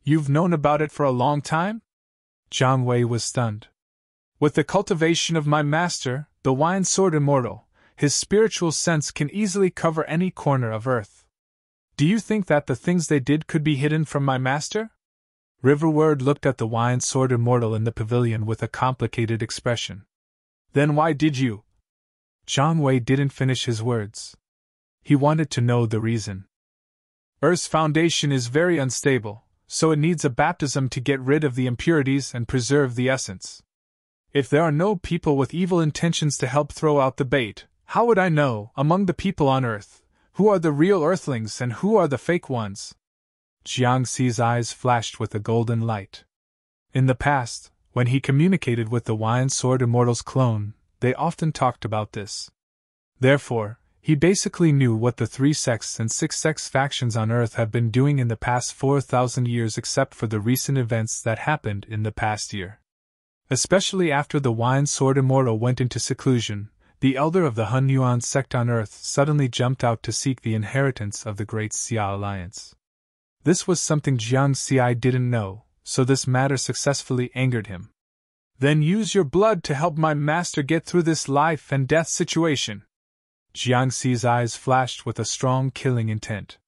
You've known about it for a long time? Jiang Wei was stunned. With the cultivation of my master, the Wine Sword Immortal, his spiritual sense can easily cover any corner of Earth. Do you think that the things they did could be hidden from my master? Riverward looked at the Wine Sword Immortal in the pavilion with a complicated expression. Then why did you? Jiang Wei didn't finish his words. He wanted to know the reason. Earth's foundation is very unstable, so it needs a baptism to get rid of the impurities and preserve the essence. If there are no people with evil intentions to help throw out the bait, how would I know, among the people on Earth, who are the real Earthlings and who are the fake ones? Jiang Xi's eyes flashed with a golden light. In the past, when he communicated with the Wine Sword Immortal's clone, they often talked about this. Therefore, he basically knew what the 3 sects and 6 sects factions on Earth have been doing in the past 4,000 years except for the recent events that happened in the past year. Especially after the Wine Sword Immortal went into seclusion, the elder of the Hun Yuan sect on Earth suddenly jumped out to seek the inheritance of the Great Xia Alliance. This was something Jiang Xi didn't know, so this matter successfully angered him. Then use your blood to help my master get through this life and death situation. Jiang Xi's eyes flashed with a strong killing intent.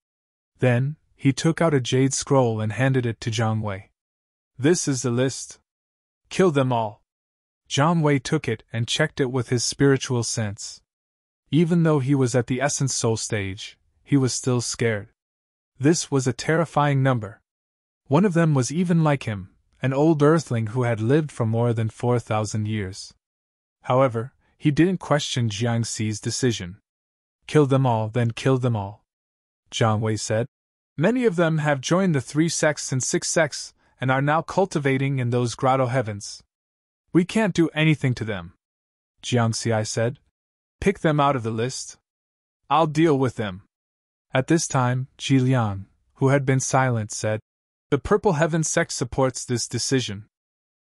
Then, he took out a jade scroll and handed it to Jiang Wei. This is the list. Kill them all. Jiang Wei took it and checked it with his spiritual sense. Even though he was at the Essence Soul stage, he was still scared. This was a terrifying number. One of them was even like him, an old Earthling who had lived for more than 4,000 years. However, he didn't question Jiang Xi's decision. Kill them all, then kill them all. Jiang Wei said. Many of them have joined the 3 sects and 6 sects, and are now cultivating in those grotto heavens. We can't do anything to them. Jiang Xi said. Pick them out of the list. I'll deal with them. At this time, Ji Liang, who had been silent, said, The Purple Heaven sect supports this decision.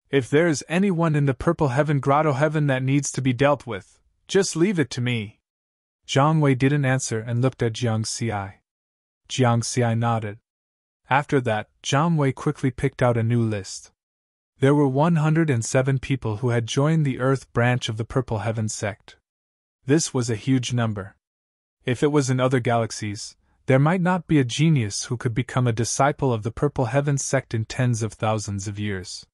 If there is anyone in the Purple Heaven grotto heaven that needs to be dealt with, just leave it to me. Jiang Wei didn't answer and looked at Jiang Xi. Jiang Xi nodded. After that, Jiang Wei quickly picked out a new list. There were 107 people who had joined the Earth branch of the Purple Heaven sect. This was a huge number. If it was in other galaxies, there might not be a genius who could become a disciple of the Purple Heaven sect in tens of thousands of years.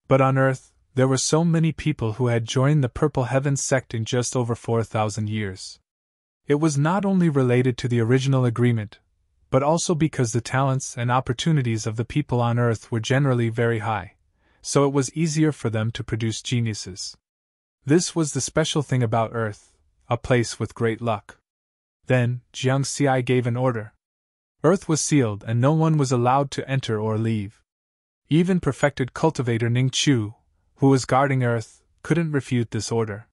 But on Earth, there were so many people who had joined the Purple Heaven sect in just over 4,000 years. It was not only related to the original agreement, but also because the talents and opportunities of the people on Earth were generally very high, so it was easier for them to produce geniuses. This was the special thing about Earth, a place with great luck. Then, Jiang Xi gave an order. Earth was sealed and no one was allowed to enter or leave. Even perfected cultivator Ning Chu, who was guarding Earth, couldn't refute this order.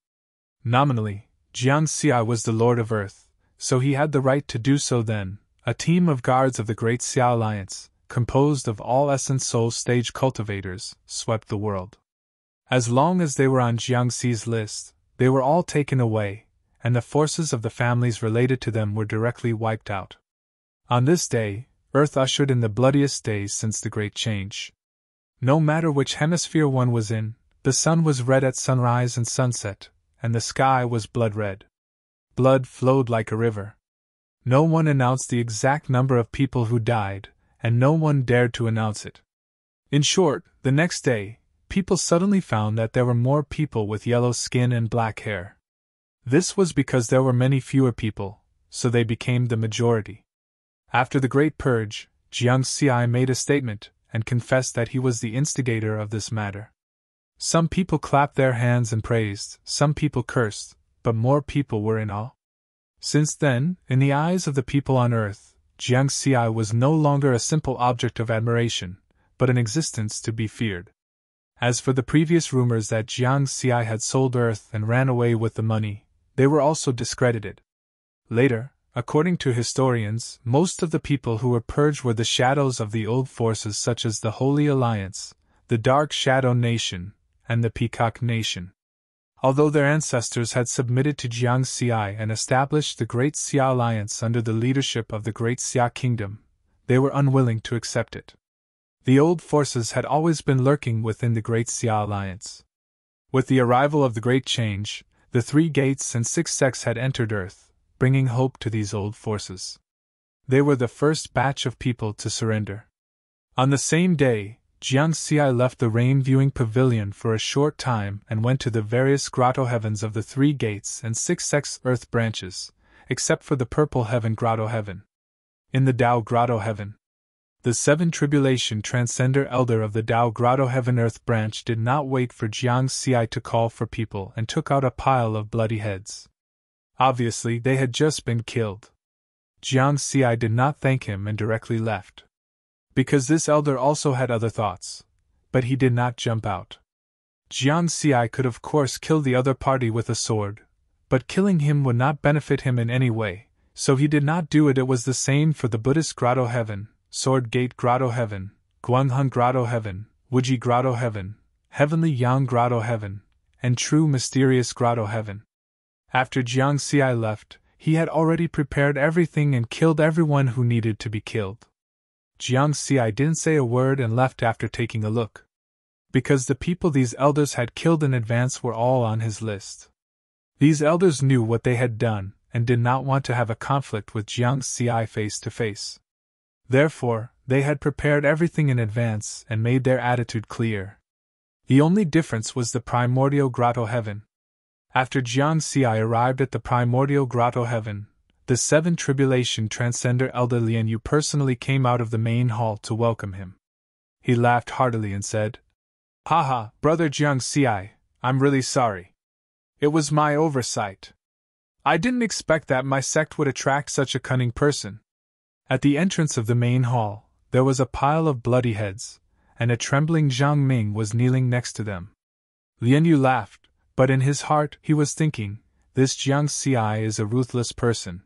Nominally, Jiang Xi was the Lord of Earth, so he had the right to do so then. A team of guards of the Great Xia Alliance, composed of all Essence Soul stage cultivators, swept the world. As long as they were on Jiang Xi's list, they were all taken away, and the forces of the families related to them were directly wiped out. On this day, Earth ushered in the bloodiest days since the Great Change. No matter which hemisphere one was in, the sun was red at sunrise and sunset, and the sky was blood red. Blood flowed like a river. No one announced the exact number of people who died, and no one dared to announce it. In short, the next day, people suddenly found that there were more people with yellow skin and black hair. This was because there were many fewer people, so they became the majority. After the Great Purge, Jiang Xi made a statement and confessed that he was the instigator of this matter. Some people clapped their hands and praised, some people cursed, but more people were in awe. Since then, in the eyes of the people on Earth, Jiang Xi was no longer a simple object of admiration, but an existence to be feared. As for the previous rumors that Jiang Xi had sold Earth and ran away with the money, they were also discredited. Later, according to historians, most of the people who were purged were the shadows of the old forces such as the Holy Alliance, the Dark Shadow Nation, and the Peacock Nation. Although their ancestors had submitted to Jiang Xi and established the Great Xia Alliance under the leadership of the Great Xia Kingdom, they were unwilling to accept it. The old forces had always been lurking within the Great Xia Alliance. With the arrival of the Great Change, the 3 gates and 6 sects had entered Earth, bringing hope to these old forces. They were the first batch of people to surrender. On the same day, Jiang Xi left the rain-viewing pavilion for a short time and went to the various grotto heavens of the 3 gates and 6 sects Earth branches, except for the Purple Heaven Grotto Heaven. In the Tao Grotto Heaven, the 7 Tribulation Transcender Elder of the Tao Grotto Heaven Earth branch did not wait for Jiang Xi to call for people and took out a pile of bloody heads. Obviously, they had just been killed. Jiang Xi did not thank him and directly left. Because this elder also had other thoughts. But he did not jump out. Jiang Xi could of course kill the other party with a sword, but killing him would not benefit him in any way, so he did not do it. It was the same for the Buddhist Grotto Heaven, Sword Gate Grotto Heaven, Guanghun Grotto Heaven, Wuji Grotto Heaven, Heavenly Yang Grotto Heaven, and True Mysterious Grotto Heaven. After Jiang Xi left, he had already prepared everything and killed everyone who needed to be killed. Jiang Xi didn't say a word and left after taking a look. Because the people these elders had killed in advance were all on his list. These elders knew what they had done and did not want to have a conflict with Jiang Xi face to face. Therefore, they had prepared everything in advance and made their attitude clear. The only difference was the Primordial Grotto Heaven. After Jiang Xi arrived at the Primordial Grotto Heaven, the 7 Tribulation Transcender Elder Lian Yu personally came out of the main hall to welcome him. He laughed heartily and said, "Haha, Brother Jiang Xi, I'm really sorry. It was my oversight. I didn't expect that my sect would attract such a cunning person." At the entrance of the main hall, there was a pile of bloody heads, and a trembling Zhang Ming was kneeling next to them. Lian Yu laughed, but in his heart he was thinking, this Jiang Xi is a ruthless person.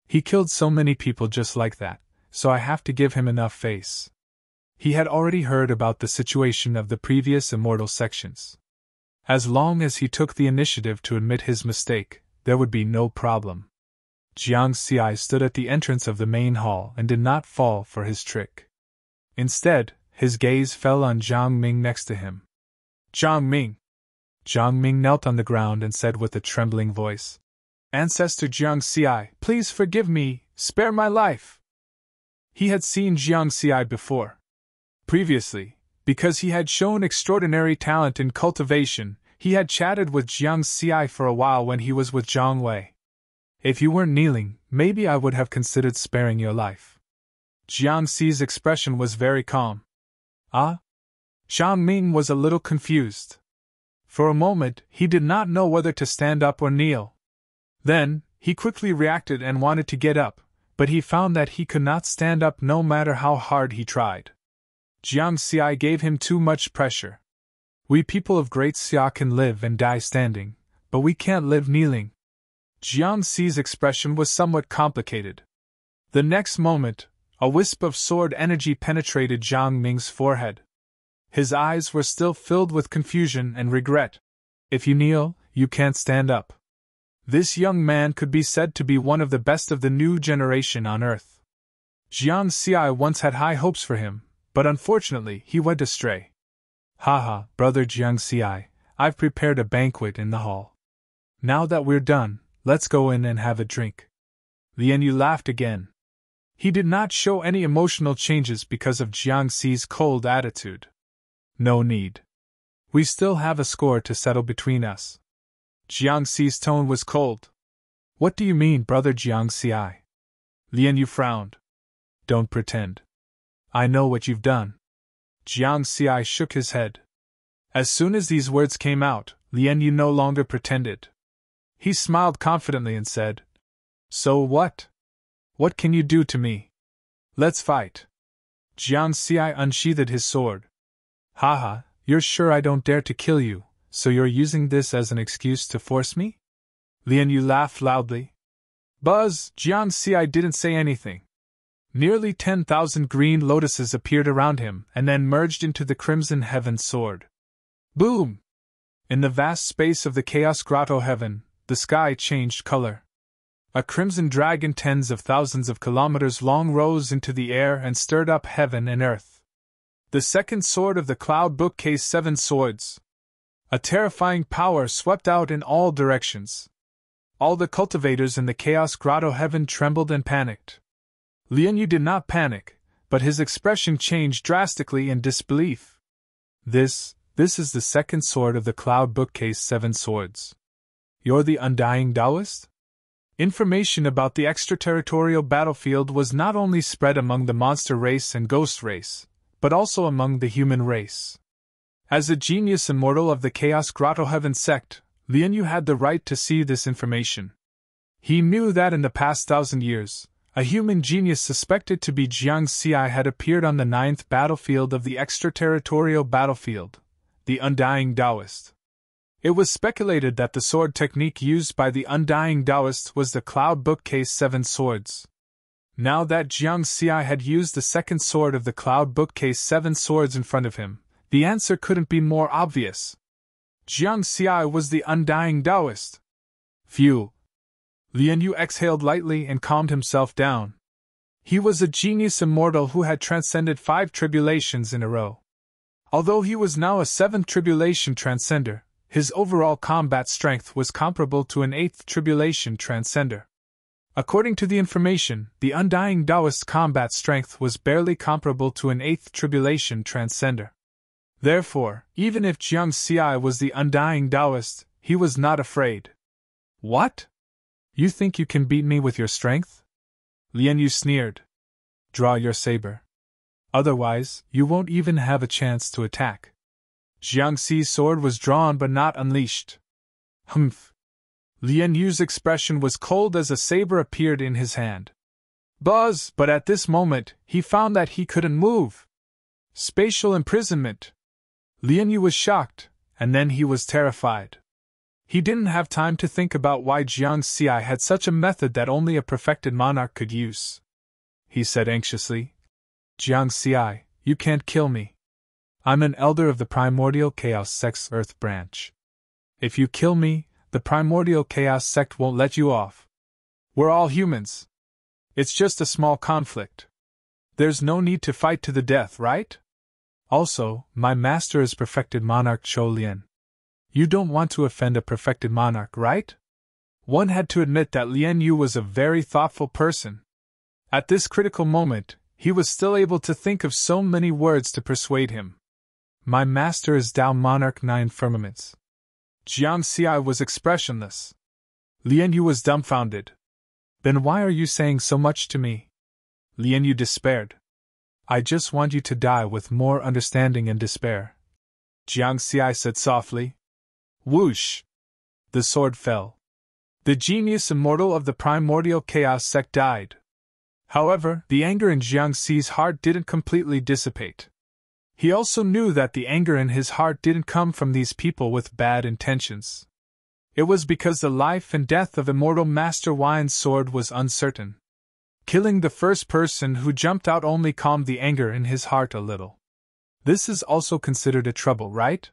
He killed so many people just like that, so I have to give him enough face. He had already heard about the situation of the previous immortal sections. As long as he took the initiative to admit his mistake, there would be no problem. Jiang Xi stood at the entrance of the main hall and did not fall for his trick. Instead, his gaze fell on Zhang Ming next to him. "Zhang Ming!" Zhang Ming knelt on the ground and said with a trembling voice, "Ancestor Jiang Xi, please forgive me, spare my life." He had seen Jiang Xi before. Previously, because he had shown extraordinary talent in cultivation, he had chatted with Jiang Xi for a while when he was with Zhang Wei. "If you weren't kneeling, maybe I would have considered sparing your life." Jiang Xi's expression was very calm. "Ah?" Zhang Ming was a little confused. For a moment, he did not know whether to stand up or kneel. Then, he quickly reacted and wanted to get up, but he found that he could not stand up no matter how hard he tried. Jiang Xi gave him too much pressure. "We people of Great Xia can live and die standing, but we can't live kneeling." Jiang Xi's expression was somewhat complicated. The next moment, a wisp of sword energy penetrated Zhang Ming's forehead. His eyes were still filled with confusion and regret. "If you kneel, you can't stand up." This young man could be said to be one of the best of the new generation on Earth. Jiang Xi once had high hopes for him, but unfortunately he went astray. "Haha, Brother Jiang Xi, I've prepared a banquet in the hall. Now that we're done, let's go in and have a drink." Lian Yu laughed again. He did not show any emotional changes because of Jiang Xi's cold attitude. "No need. We still have a score to settle between us." Jiang Xi's tone was cold. "What do you mean, Brother Jiang Xi?" Lian Yu frowned. "Don't pretend. I know what you've done." Jiang Xi shook his head. As soon as these words came out, Lian Yu no longer pretended. He smiled confidently and said, "So what? What can you do to me? Let's fight." Jiang Xi unsheathed his sword. "Haha, you're sure I don't dare to kill you, so you're using this as an excuse to force me?" Lian Yu laughed loudly. Buzz, Jiang Xi didn't say anything. Nearly 10,000 green lotuses appeared around him and then merged into the crimson heaven sword. Boom! In the vast space of the Chaos Grotto heaven, the sky changed color. A crimson dragon tens of thousands of kilometers long rose into the air and stirred up heaven and earth. The second sword of the cloud bookcase 7 swords. A terrifying power swept out in all directions. All the cultivators in the Chaos Grotto heaven trembled and panicked. Lian Yu did not panic, but his expression changed drastically in disbelief. This is the second sword of the cloud bookcase 7 swords. You're the undying Taoist? Information about the extraterritorial battlefield was not only spread among the monster race and ghost race, but also among the human race. As a genius immortal of the Chaos Grotto Heaven sect, Lian Yu had the right to see this information. He knew that in the past 1,000 years, a human genius suspected to be Jiang Xi had appeared on the 9th battlefield of the extraterritorial battlefield, the Undying Taoist. It was speculated that the sword technique used by the Undying Taoist was the Cloud Bookcase 7 swords. Now that Jiang Xi had used the second sword of the Cloud Bookcase 7 swords in front of him, the answer couldn't be more obvious. Jiang Xi was the Undying Taoist. Phew! Lian Yu exhaled lightly and calmed himself down. He was a genius immortal who had transcended 5 tribulations in a row. Although he was now a 7th tribulation transcender, his overall combat strength was comparable to an 8th tribulation transcender. According to the information, the Undying Taoist's combat strength was barely comparable to an 8th tribulation transcender. Therefore, even if Jiang Xi was the Undying Taoist, he was not afraid. What? You think you can beat me with your strength? Lian Yu sneered. Draw your saber. Otherwise, you won't even have a chance to attack. Jiang Xi's sword was drawn but not unleashed. Humph. Lian Yu's expression was cold as a saber appeared in his hand. Buzz! But at this moment, he found that he couldn't move. Spatial imprisonment. Lian Yu was shocked, and then he was terrified. He didn't have time to think about why Jiang Xi had such a method that only a perfected monarch could use. He said anxiously, Jiang Xi, you can't kill me. I'm an elder of the Primordial Chaos Sect's Earth branch. If you kill me, the Primordial Chaos Sect won't let you off. We're all humans. It's just a small conflict. There's no need to fight to the death, right? Also, my master is perfected monarch Zhou Lian. You don't want to offend a perfected monarch, right? One had to admit that Lian Yu was a very thoughtful person. At this critical moment, he was still able to think of so many words to persuade him. My master is Tao Monarch 9 Firmaments. Jiang Xi was expressionless. Lian Yu was dumbfounded. Then why are you saying so much to me? Lian Yu despaired. I just want you to die with more understanding and despair. Jiang Xi said softly. Whoosh! The sword fell. The genius immortal of the Primordial Chaos Sect died. However, the anger in Jiang Xi's heart didn't completely dissipate. He also knew that the anger in his heart didn't come from these people with bad intentions. It was because the life and death of Immortal Master Wine's sword was uncertain. Killing the first person who jumped out only calmed the anger in his heart a little. This is also considered a trouble, right?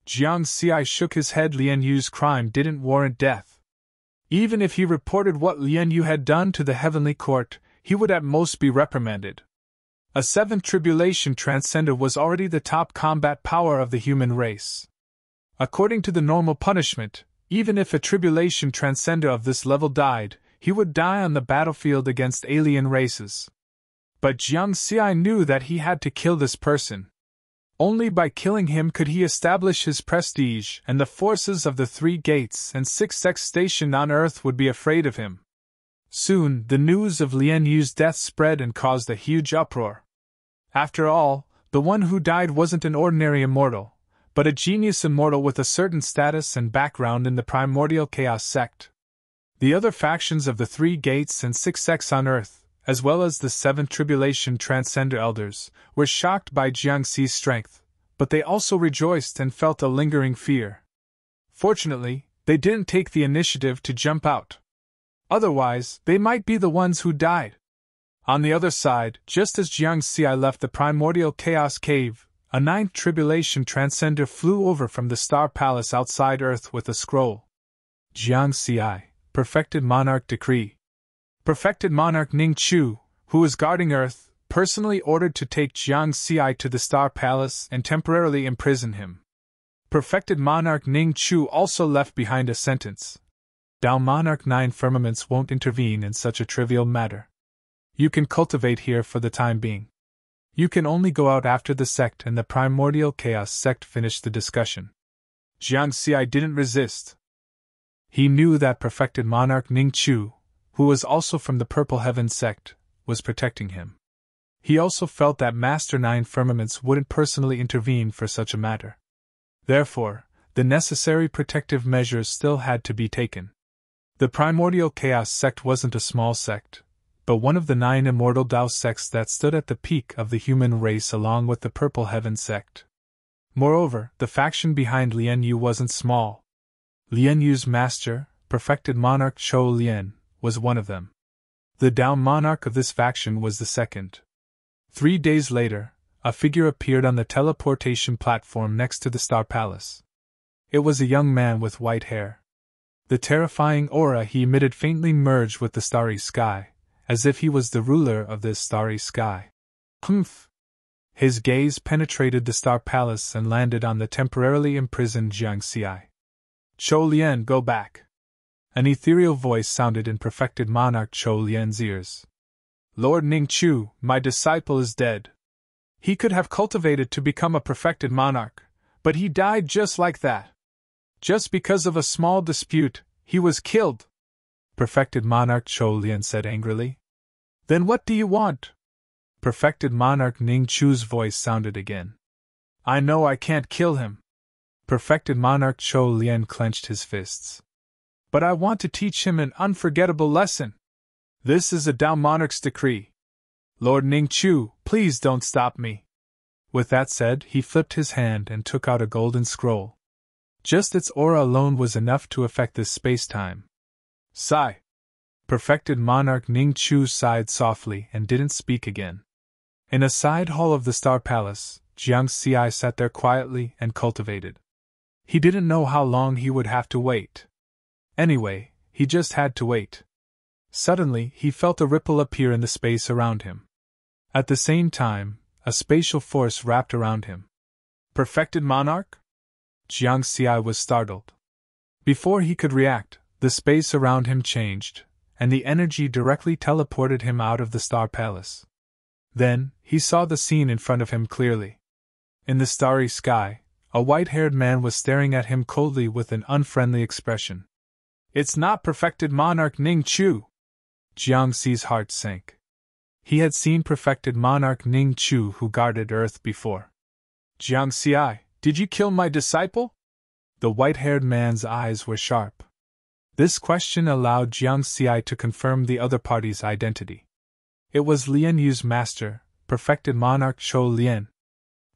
Jiang Xi shook his head. Lian Yu's crime didn't warrant death. Even if he reported what Lian Yu had done to the heavenly court, he would at most be reprimanded. A 7th tribulation transcender was already the top combat power of the human race. According to the normal punishment, even if a tribulation transcender of this level died, he would die on the battlefield against alien races. But Jiang Xi knew that he had to kill this person. Only by killing him could he establish his prestige, and the forces of the 3 gates and 6 sects stationed on Earth would be afraid of him. Soon, the news of Lian Yu's death spread and caused a huge uproar. After all, the one who died wasn't an ordinary immortal, but a genius immortal with a certain status and background in the Primordial Chaos Sect. The other factions of the 3 gates and 6 sects on Earth, as well as the 7th Tribulation Transcender Elders, were shocked by Jiang Xi's strength, but they also rejoiced and felt a lingering fear. Fortunately, they didn't take the initiative to jump out. Otherwise, they might be the ones who died. On the other side, just as Jiang Xi left the primordial chaos cave, a ninth tribulation transcender flew over from the star palace outside Earth with a scroll. Jiang Xi, perfected monarch decree. Perfected monarch Ning Chu, who was guarding Earth, personally ordered to take Jiang Xi to the star palace and temporarily imprison him. Perfected monarch Ning Chu also left behind a sentence. Dao monarch 9 firmaments won't intervene in such a trivial matter. You can cultivate here for the time being. You can only go out after the sect and the primordial chaos sect finish the discussion. Jiang Xi didn't resist. He knew that perfected monarch Ning Chu, who was also from the Purple Heaven sect, was protecting him. He also felt that Master 9 firmaments wouldn't personally intervene for such a matter. Therefore, the necessary protective measures still had to be taken. The primordial chaos sect wasn't a small sect, but one of the 9 immortal Dao sects that stood at the peak of the human race along with the Purple Heaven sect. Moreover, the faction behind Lian Yu wasn't small. Lian Yu's master, perfected monarch Chou Lian, was one of them. The Dao monarch of this faction was the second. 3 days later, a figure appeared on the teleportation platform next to the Star Palace. It was a young man with white hair. The terrifying aura he emitted faintly merged with the starry sky, as if he was the ruler of this starry sky. Humph! His gaze penetrated the Star Palace and landed on the temporarily imprisoned Jiang Xi. Chou Lian, go back! An ethereal voice sounded in perfected monarch Chou Lian's ears. Lord Ning Chu, my disciple is dead. He could have cultivated to become a perfected monarch, but he died just like that. Just because of a small dispute, he was killed. Perfected monarch Chou Lian said angrily. Then what do you want? Perfected monarch Ning Chu's voice sounded again. I know I can't kill him. Perfected monarch Chou Lian clenched his fists. But I want to teach him an unforgettable lesson. This is a Dao monarch's decree. Lord Ning Chu, please don't stop me. With that said, he flipped his hand and took out a golden scroll. Just its aura alone was enough to affect this space-time. Sigh. Perfected monarch Ning Chu sighed softly and didn't speak again. In a side hall of the Star Palace, Jiang Xi sat there quietly and cultivated. He didn't know how long he would have to wait. Anyway, he just had to wait. Suddenly, he felt a ripple appear in the space around him. At the same time, a spatial force wrapped around him. Perfected monarch? Jiang Xi was startled. Before he could react, the space around him changed, and the energy directly teleported him out of the Star Palace. Then, he saw the scene in front of him clearly. In the starry sky, a white-haired man was staring at him coldly with an unfriendly expression. It's not perfected monarch Ning Chu! Jiang Xi's heart sank. He had seen perfected monarch Ning Chu who guarded Earth before. Jiang Xi, did you kill my disciple? The white-haired man's eyes were sharp. This question allowed Jiang Xi to confirm the other party's identity. It was Lian Yu's master, perfected monarch Chou Lian.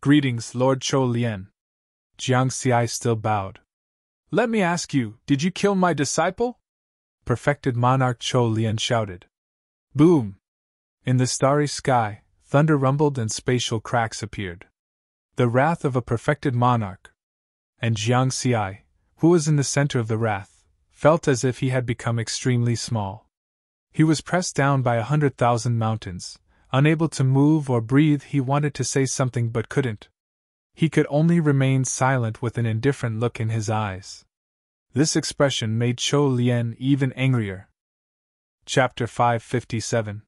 Greetings, Lord Chou Lian. Jiang Xi still bowed. Let me ask you, did you kill my disciple? Perfected monarch Chou Lian shouted. Boom! In the starry sky, thunder rumbled and spatial cracks appeared. The wrath of a perfected monarch. And Jiang Xi, who was in the center of the wrath, felt as if he had become extremely small. He was pressed down by 100,000 mountains, unable to move or breathe. He wanted to say something but couldn't. He could only remain silent with an indifferent look in his eyes. This expression made Chou Lian even angrier. Chapter 557.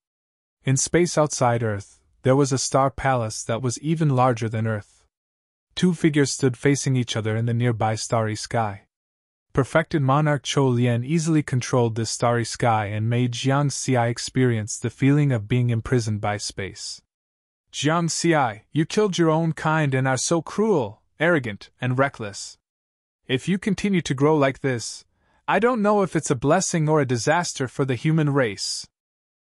In space outside Earth, there was a star palace that was even larger than Earth. 2 figures stood facing each other in the nearby starry sky. Perfected monarch Chou Lian easily controlled this starry sky and made Jiang Xi experience the feeling of being imprisoned by space. Jiang Xi, you killed your own kind and are so cruel, arrogant, and reckless. If you continue to grow like this, I don't know if it's a blessing or a disaster for the human race.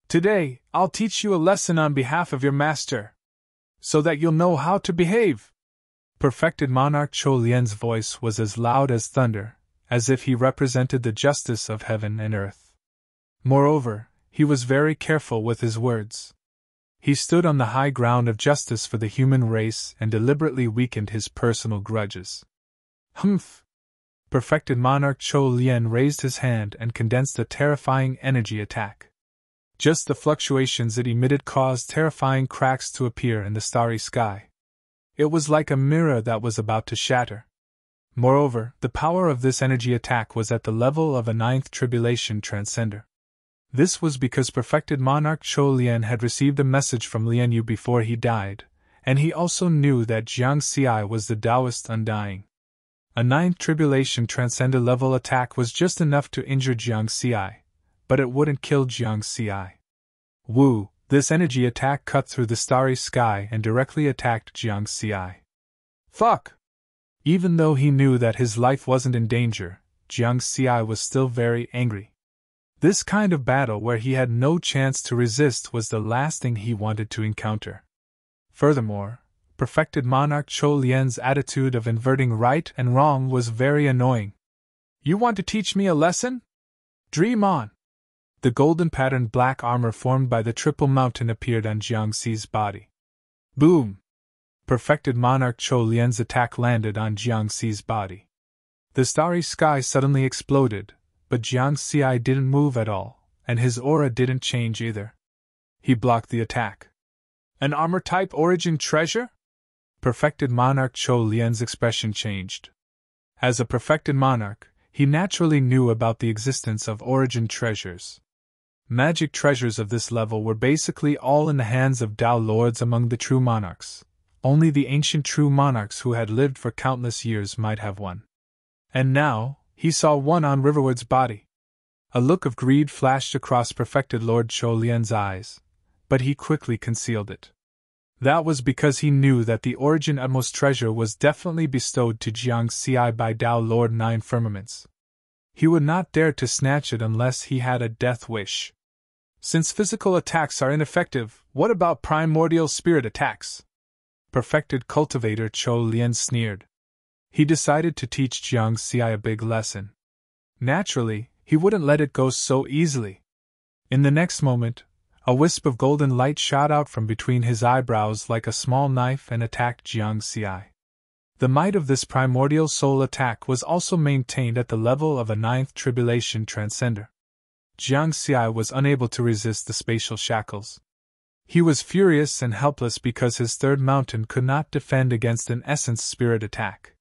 Today, I'll teach you a lesson on behalf of your master, so that you'll know how to behave. Perfected monarch Chou Lian's voice was as loud as thunder, as if he represented the justice of heaven and earth. Moreover, he was very careful with his words. He stood on the high ground of justice for the human race and deliberately weakened his personal grudges. Humph! Perfected monarch Chou Lian raised his hand and condensed a terrifying energy attack. Just the fluctuations it emitted caused terrifying cracks to appear in the starry sky. It was like a mirror that was about to shatter. Moreover, the power of this energy attack was at the level of a ninth tribulation transcender. This was because perfected monarch Chou Lian had received a message from Lian Yu before he died, and he also knew that Jiang Xi was the Taoist undying. A ninth tribulation transcender level attack was just enough to injure Jiang Xi, but it wouldn't kill Jiang Xi. Woo! This energy attack cut through the starry sky and directly attacked Jiang Xi. Fuck! Even though he knew that his life wasn't in danger, Jiang Xi was still very angry. This kind of battle where he had no chance to resist was the last thing he wanted to encounter. Furthermore, perfected monarch Chou Lian's attitude of inverting right and wrong was very annoying. You want to teach me a lesson? Dream on! The golden-patterned black armor formed by the triple mountain appeared on Jiang Xi's body. Boom! Perfected monarch Chou Lian's attack landed on Jiang Xi's body. The starry sky suddenly exploded, but Jiang Xi didn't move at all, and his aura didn't change either. He blocked the attack. An armor-type origin treasure? Perfected monarch Chou Lian's expression changed. As a perfected monarch, he naturally knew about the existence of origin treasures. Magic treasures of this level were basically all in the hands of Tao lords among the true monarchs. Only the ancient true monarchs who had lived for countless years might have one. And now, he saw one on Riverwood's body. A look of greed flashed across perfected Lord Chou Lian's eyes, but he quickly concealed it. That was because he knew that the origin utmost treasure was definitely bestowed to Jiang Xi by Tao Lord Nine Firmaments. He would not dare to snatch it unless he had a death wish. Since physical attacks are ineffective, what about primordial spirit attacks? Perfected cultivator Chou Lian sneered. He decided to teach Jiang Xi a big lesson. Naturally, he wouldn't let it go so easily. In the next moment, a wisp of golden light shot out from between his eyebrows like a small knife and attacked Jiang Xi. The might of this primordial soul attack was also maintained at the level of a ninth tribulation transcender. Jiang Xi was unable to resist the spatial shackles. He was furious and helpless because his third mountain could not defend against an essence spirit attack.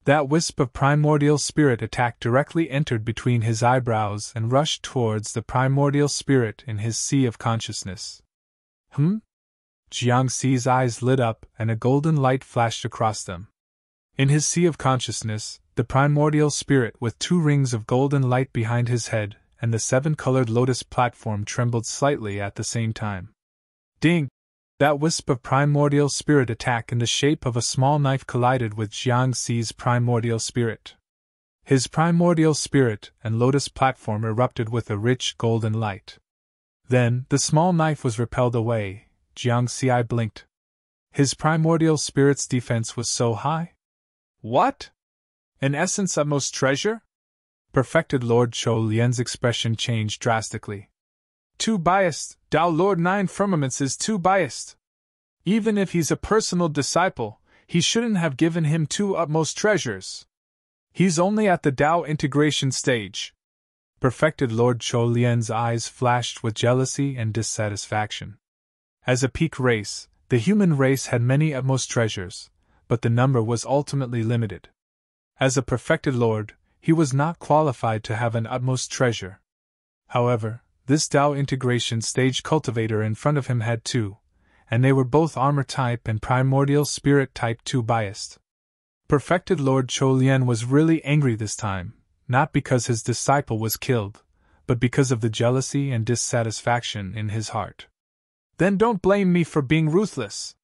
That wisp of primordial spirit attack directly entered between his eyebrows and rushed towards the primordial spirit in his sea of consciousness. Jiang Xi's eyes lit up and a golden light flashed across them. In his sea of consciousness, the primordial spirit with 2 rings of golden light behind his head and the 7-colored lotus platform trembled slightly at the same time. Ding! That wisp of primordial spirit attack in the shape of a small knife collided with Jiang Xi's primordial spirit. His primordial spirit and lotus platform erupted with a rich golden light. Then, the small knife was repelled away. Jiang Xi blinked. His primordial spirit's defense was so high? What? An essence utmost treasure? Perfected Lord Chou Lian's expression changed drastically. Too biased, Tao Lord Nine Firmaments is too biased. Even if he's a personal disciple, he shouldn't have given him 2 utmost treasures. He's only at the Tao integration stage. Perfected Lord Chou Lian's eyes flashed with jealousy and dissatisfaction. As a peak race, the human race had many utmost treasures, but the number was ultimately limited. As a perfected lord, he was not qualified to have an utmost treasure. However, this Tao integration stage cultivator in front of him had 2, and they were both armor type and primordial spirit type 2 biased. Perfected Lord Chou Lian was really angry this time, not because his disciple was killed, but because of the jealousy and dissatisfaction in his heart. Then don't blame me for being ruthless.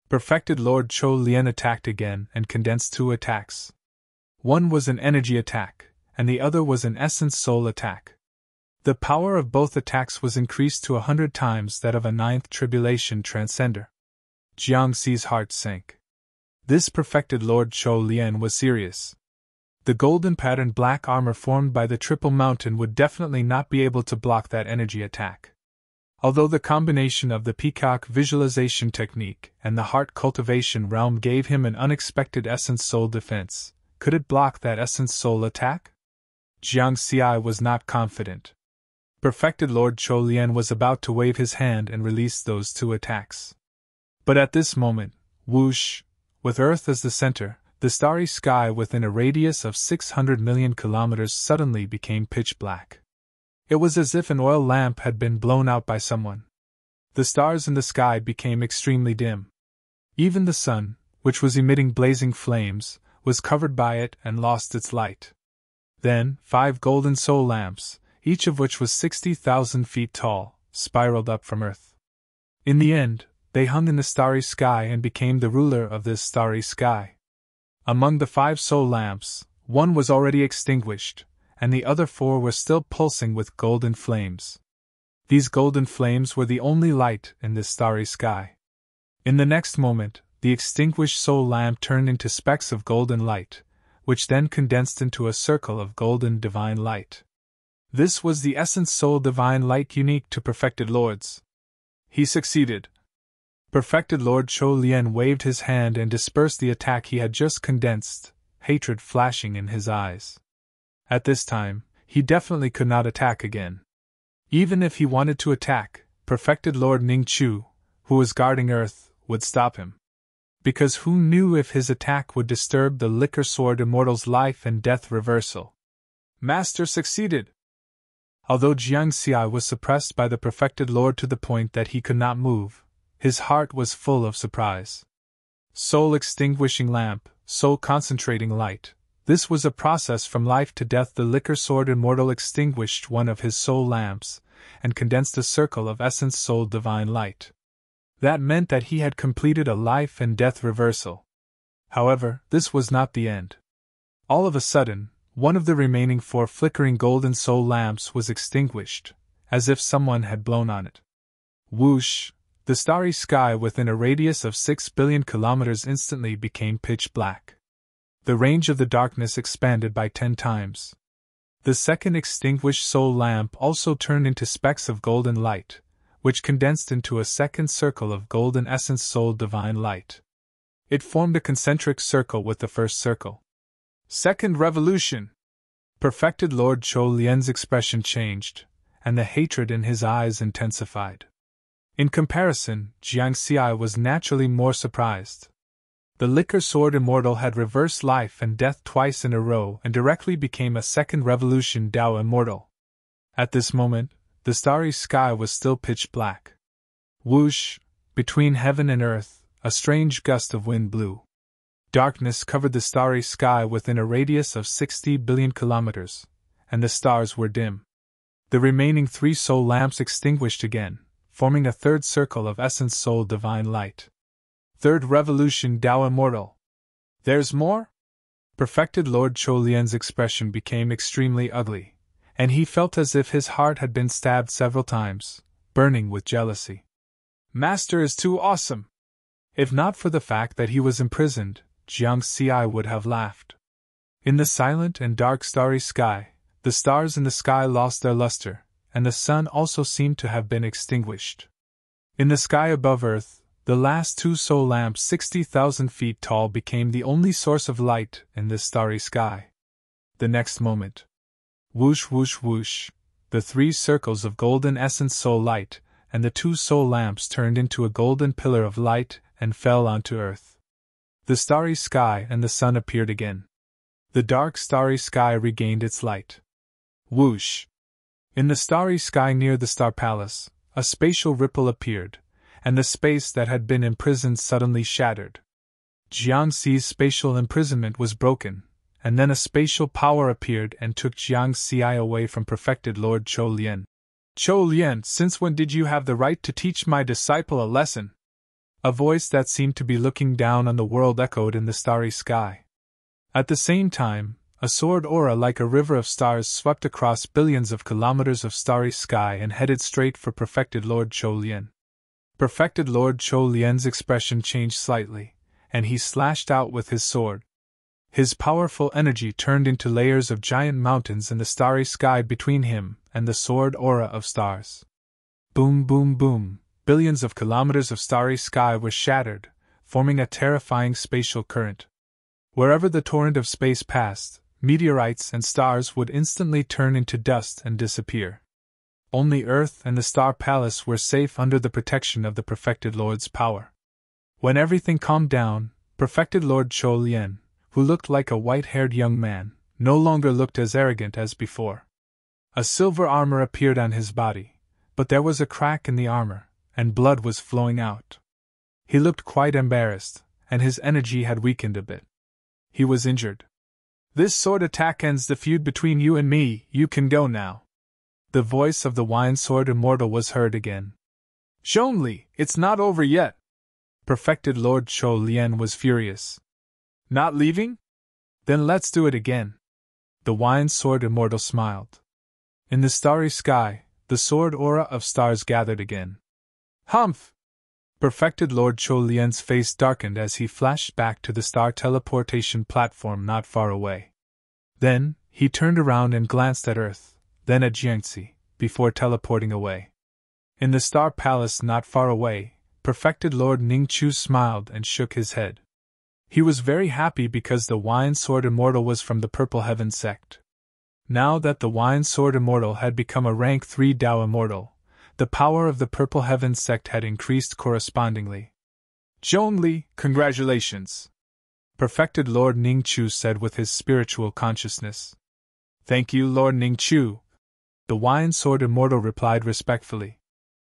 Perfected Lord Chou Lian attacked again and condensed 2 attacks. One was an energy attack, and the other was an essence soul attack. The power of both attacks was increased to 100 times that of a ninth tribulation transcender. Jiang Xi's heart sank. This perfected Lord Chou Lian was serious. The golden patterned black armor formed by the triple mountain would definitely not be able to block that energy attack. Although the combination of the peacock visualization technique and the heart cultivation realm gave him an unexpected essence soul defense, could it block that essence soul attack? Jiang Xi was not confident. Perfected Lord Chou Lian was about to wave his hand and release those two attacks. But at this moment, whoosh, with Earth as the center, the starry sky within a radius of 600 million kilometers suddenly became pitch black. It was as if an oil lamp had been blown out by someone. The stars in the sky became extremely dim. Even the sun, which was emitting blazing flames, was covered by it and lost its light. Then, 5 golden soul lamps, each of which was 60,000 feet tall, spiraled up from Earth. In the end, they hung in the starry sky and became the ruler of this starry sky. Among the 5 soul lamps, one was already extinguished, and the other 4 were still pulsing with golden flames. These golden flames were the only light in this starry sky. In the next moment, the extinguished soul lamp turned into specks of golden light, which then condensed into a circle of golden divine light. This was the essence soul divine light unique to perfected lords. He succeeded. Perfected Lord Chou Lian waved his hand and dispersed the attack he had just condensed, hatred flashing in his eyes. At this time, he definitely could not attack again. Even if he wanted to attack, Perfected Lord Ning Chu, who was guarding Earth, would stop him. Because who knew if his attack would disturb the Liquor Sword Immortal's life and death reversal? Master succeeded! Although Jiang Xi was suppressed by the Perfected Lord to the point that he could not move, his heart was full of surprise. Soul extinguishing lamp, soul concentrating light. This was a process from life to death. The Liquor Sword Immortal extinguished one of his soul lamps, and condensed a circle of essence soul divine light. That meant that he had completed a life and death reversal. However, this was not the end. All of a sudden, one of the remaining 4 flickering golden soul lamps was extinguished, as if someone had blown on it. Whoosh! The starry sky within a radius of 6 billion kilometers instantly became pitch black. The range of the darkness expanded by 10 times. The second extinguished soul lamp also turned into specks of golden light, which condensed into a second circle of golden essence soul divine light. It formed a concentric circle with the first circle. Second revolution! Perfected Lord Chou Lian's expression changed, and the hatred in his eyes intensified. In comparison, Jiang Xi was naturally more surprised. The Liquor Sword Immortal had reversed life and death twice in a row and directly became a second revolution Dao Immortal. At this moment, the starry sky was still pitch black. Whoosh! Between heaven and earth, a strange gust of wind blew. Darkness covered the starry sky within a radius of 60 billion kilometers, and the stars were dim. The remaining 3 soul lamps extinguished again, forming a third circle of essence soul divine light. Third revolution Dao Immortal. There's more? Perfected Lord Chou Lian's expression became extremely ugly, and he felt as if his heart had been stabbed several times, burning with jealousy. Master is too awesome! If not for the fact that he was imprisoned, Jiang Xi would have laughed. In the silent and dark starry sky, the stars in the sky lost their luster, and the sun also seemed to have been extinguished. In the sky above Earth, the last 2 soul lamps 60,000 feet tall became the only source of light in this starry sky. The next moment, whoosh whoosh whoosh, the 3 circles of golden essence soul light and the 2 soul lamps turned into a golden pillar of light and fell onto Earth. The starry sky and the sun appeared again. The dark starry sky regained its light. Whoosh! In the starry sky near the Star Palace, a spatial ripple appeared, and the space that had been imprisoned suddenly shattered. Jiang Xi's spatial imprisonment was broken, and then a spatial power appeared and took Jiang Xi away from perfected Lord Chou Lian. Chou Lian, since when did you have the right to teach my disciple a lesson? A voice that seemed to be looking down on the world echoed in the starry sky. At the same time, a sword aura like a river of stars swept across billions of kilometers of starry sky and headed straight for perfected Lord Chou Lian. Perfected Lord Chou Lian's expression changed slightly, and he slashed out with his sword. His powerful energy turned into layers of giant mountains in the starry sky between him and the soared aura of stars. Boom, boom, boom, billions of kilometers of starry sky were shattered, forming a terrifying spatial current. Wherever the torrent of space passed, meteorites and stars would instantly turn into dust and disappear. Only Earth and the Star Palace were safe under the protection of the Perfected Lord's power. When everything calmed down, Perfected Lord Chou Lien, who looked like a white-haired young man, no longer looked as arrogant as before. A silver armor appeared on his body, but there was a crack in the armor, and blood was flowing out. He looked quite embarrassed, and his energy had weakened a bit. He was injured. "This sword attack ends the feud between you and me, you can go now." The voice of the Wine Sword Immortal was heard again. "Zhongli, it's not over yet." Perfected Lord Chou Lien was furious. "Not leaving? Then let's do it again." The Wine Sword Immortal smiled. In the starry sky, the sword aura of stars gathered again. "Humph!" Perfected Lord Chou Lien's face darkened as he flashed back to the star teleportation platform not far away. Then, he turned around and glanced at Earth, then at Jiangxi, before teleporting away. In the Star Palace not far away, Perfected Lord Ningqiu smiled and shook his head. He was very happy because the Wine Sword Immortal was from the Purple Heaven sect. Now that the Wine Sword Immortal had become a rank 3 Dao Immortal, the power of the Purple Heaven sect had increased correspondingly. "Zhongli, congratulations!" Perfected Lord Ningqiu said with his spiritual consciousness. "Thank you, Lord Ningqiu," the Wine Sword Immortal replied respectfully.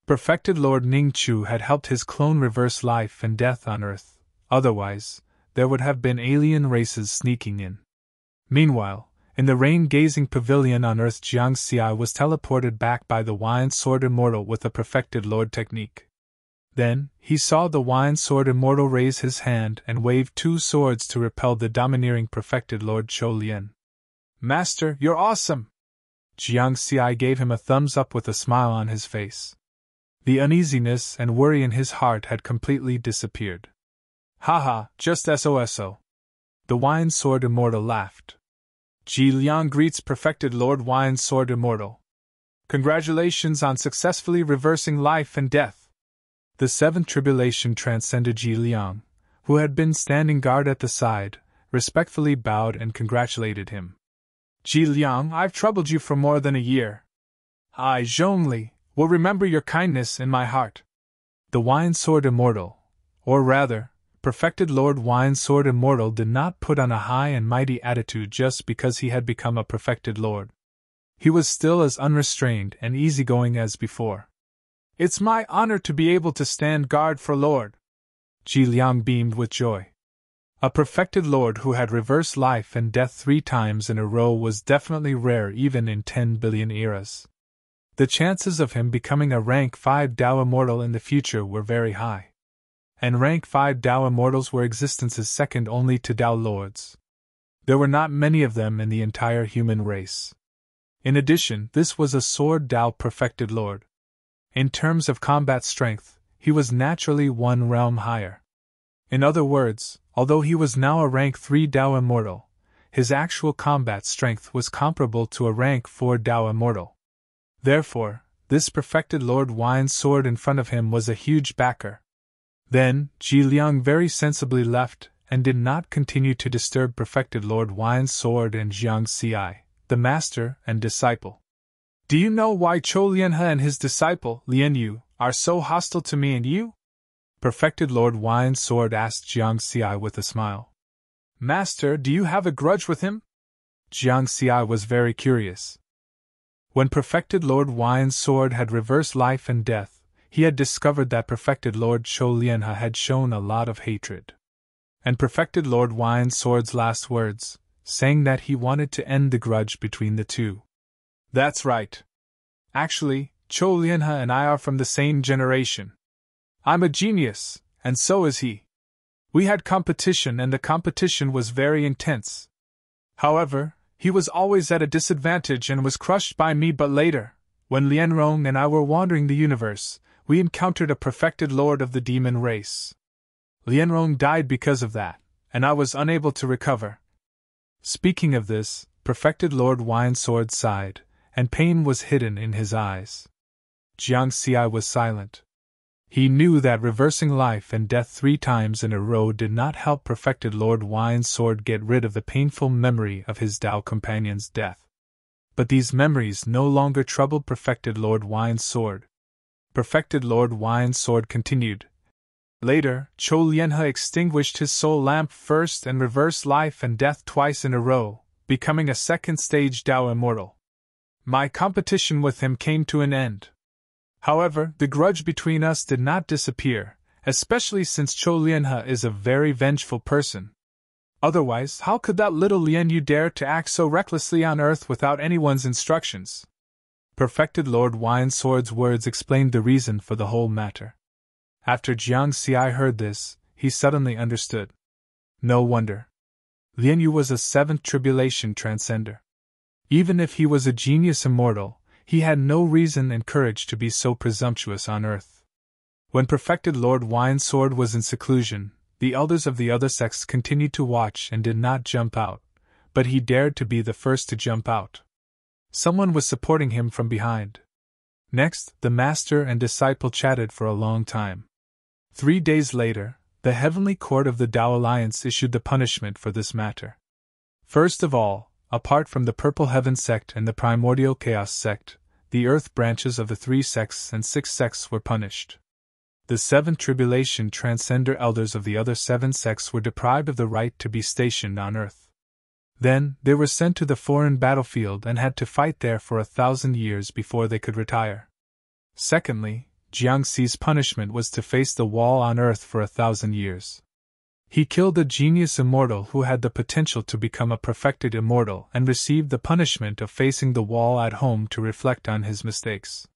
Perfected Lord Ningqiu had helped his clone reverse life and death on Earth, otherwise, there would have been alien races sneaking in. Meanwhile, in the rain-gazing pavilion on Earth, Jiangxi was teleported back by the Wine Sword Immortal with a Perfected Lord technique. Then, he saw the Wine Sword Immortal raise his hand and wave 2 swords to repel the domineering Perfected Lord Chou Lien. "Master, you're awesome!" Jiangxi gave him a thumbs up with a smile on his face. The uneasiness and worry in his heart had completely disappeared. "Haha, just SOSO. The Wine Sword Immortal laughed. "Ji Liang greets Perfected Lord Wine Sword Immortal. Congratulations on successfully reversing life and death." The seventh tribulation transcended Ji Liang, who had been standing guard at the side, respectfully bowed and congratulated him. "Ji Liang, I've troubled you for more than a year. I, Zhongli, will remember your kindness in my heart." The Wine Sword Immortal, or rather, Perfected Lord Wine Sword Immortal, did not put on a high and mighty attitude just because he had become a Perfected Lord. He was still as unrestrained and easygoing as before. "It's my honor to be able to stand guard for Lord." Ji Liang beamed with joy. A Perfected Lord who had reversed life and death 3 times in a row was definitely rare even in 10 billion eras. The chances of him becoming a rank 5 Dao Immortal in the future were very high. And rank 5 Dao Immortals were existences second only to Dao Lords. There were not many of them in the entire human race. In addition, this was a Sword Dao Perfected Lord. In terms of combat strength, he was naturally 1 realm higher. In other words, although he was now a rank 3 Dao Immortal, his actual combat strength was comparable to a rank 4 Dao Immortal. Therefore, this Perfected Lord Wine Sword in front of him was a huge backer. Then, Ji Liang very sensibly left, and did not continue to disturb Perfected Lord Wine Sword and Jiangxi, the master and disciple. "Do you know why Chou Lianhe and his disciple, Lian Yu, are so hostile to me and you?" Perfected Lord Wine Sword asked Jiangxi with a smile. "Master, do you have a grudge with him?" Jiangxi was very curious. When Perfected Lord Wine Sword had reversed life and death, he had discovered that Perfected Lord Chou Lianhe had shown a lot of hatred. And Perfected Lord Wine Sword's last words, saying that he wanted to end the grudge between the two. "That's right. Actually, Chou Lianhe and I are from the same generation. I'm a genius, and so is he. We had competition and the competition was very intense. However, he was always at a disadvantage and was crushed by me, but later, when Lianrong and I were wandering the universe, we encountered a Perfected Lord of the demon race. Lianrong died because of that, and I was unable to recover, Speaking of this, perfected Lord Winesword sighed, and pain was hidden in his eyes. Jiang Xi was silent. He knew that reversing life and death 3 times in a row did not help perfected Lord Winesword get rid of the painful memory of his Tao companion's death. But these memories no longer troubled perfected Lord Winesword. Perfected Lord Winesword continued. Later, Chou Lianhe extinguished his soul lamp first and reversed life and death twice in a row, becoming a second-stage Tao immortal. My competition with him came to an end. However, the grudge between us did not disappear, especially since Chou Lianhe is a very vengeful person. Otherwise, how could that little Lian Yu dare to act so recklessly on Earth without anyone's instructions? Perfected Lord Winesword's words explained the reason for the whole matter. After Jiang Xi heard this, he suddenly understood. No wonder. Lian Yu was a 7th tribulation transcender. Even if he was a genius immortal, he had no reason and courage to be so presumptuous on Earth. When perfected Lord Winesword was in seclusion, the elders of the other sects continued to watch and did not jump out, but he dared to be the first to jump out. Someone was supporting him from behind. Next, the master and disciple chatted for a long time. 3 days later, the Heavenly Court of the Tao Alliance issued the punishment for this matter. First of all, apart from the Purple Heaven sect and the Primordial Chaos sect, the Earth branches of the 3 sects and 6 sects were punished. The 7th Tribulation Transcender elders of the other 7 sects were deprived of the right to be stationed on Earth. Then, they were sent to the foreign battlefield and had to fight there for 1,000 years before they could retire. Secondly, Jiang Xi's punishment was to face the wall on Earth for 1,000 years. He killed a genius immortal who had the potential to become a perfected immortal and received the punishment of facing the wall at home to reflect on his mistakes.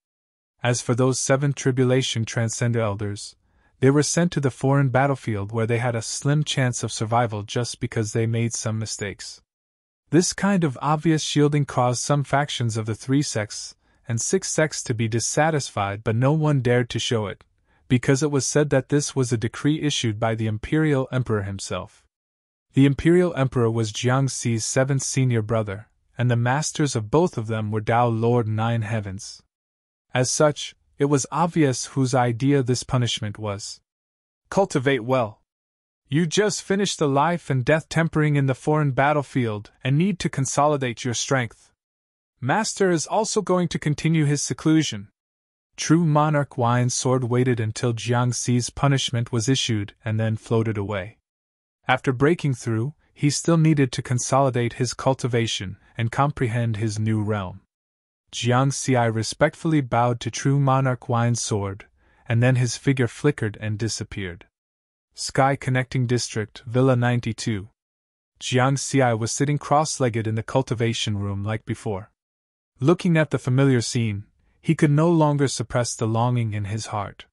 As for those 7 Tribulation Transcender elders, they were sent to the foreign battlefield where they had a slim chance of survival just because they made some mistakes. This kind of obvious shielding caused some factions of the 3 sects and 6 sects to be dissatisfied, but no one dared to show it, because it was said that this was a decree issued by the Imperial Emperor himself. The Imperial Emperor was Jiang Xi's 7th senior brother, and the masters of both of them were Tao Lord 9 Heavens. As such, it was obvious whose idea this punishment was. Cultivate well. You just finished the life and death tempering in the foreign battlefield and need to consolidate your strength. Master is also going to continue his seclusion. True Monarch Winesword waited until Jiang Xi's punishment was issued and then floated away. After breaking through, he still needed to consolidate his cultivation and comprehend his new realm. Jiang Xi respectfully bowed to True Monarch Winesword, and then his figure flickered and disappeared. Sky Connecting District, Villa 92. Jiang Xi was sitting cross-legged in the cultivation room like before. Looking at the familiar scene, he could no longer suppress the longing in his heart.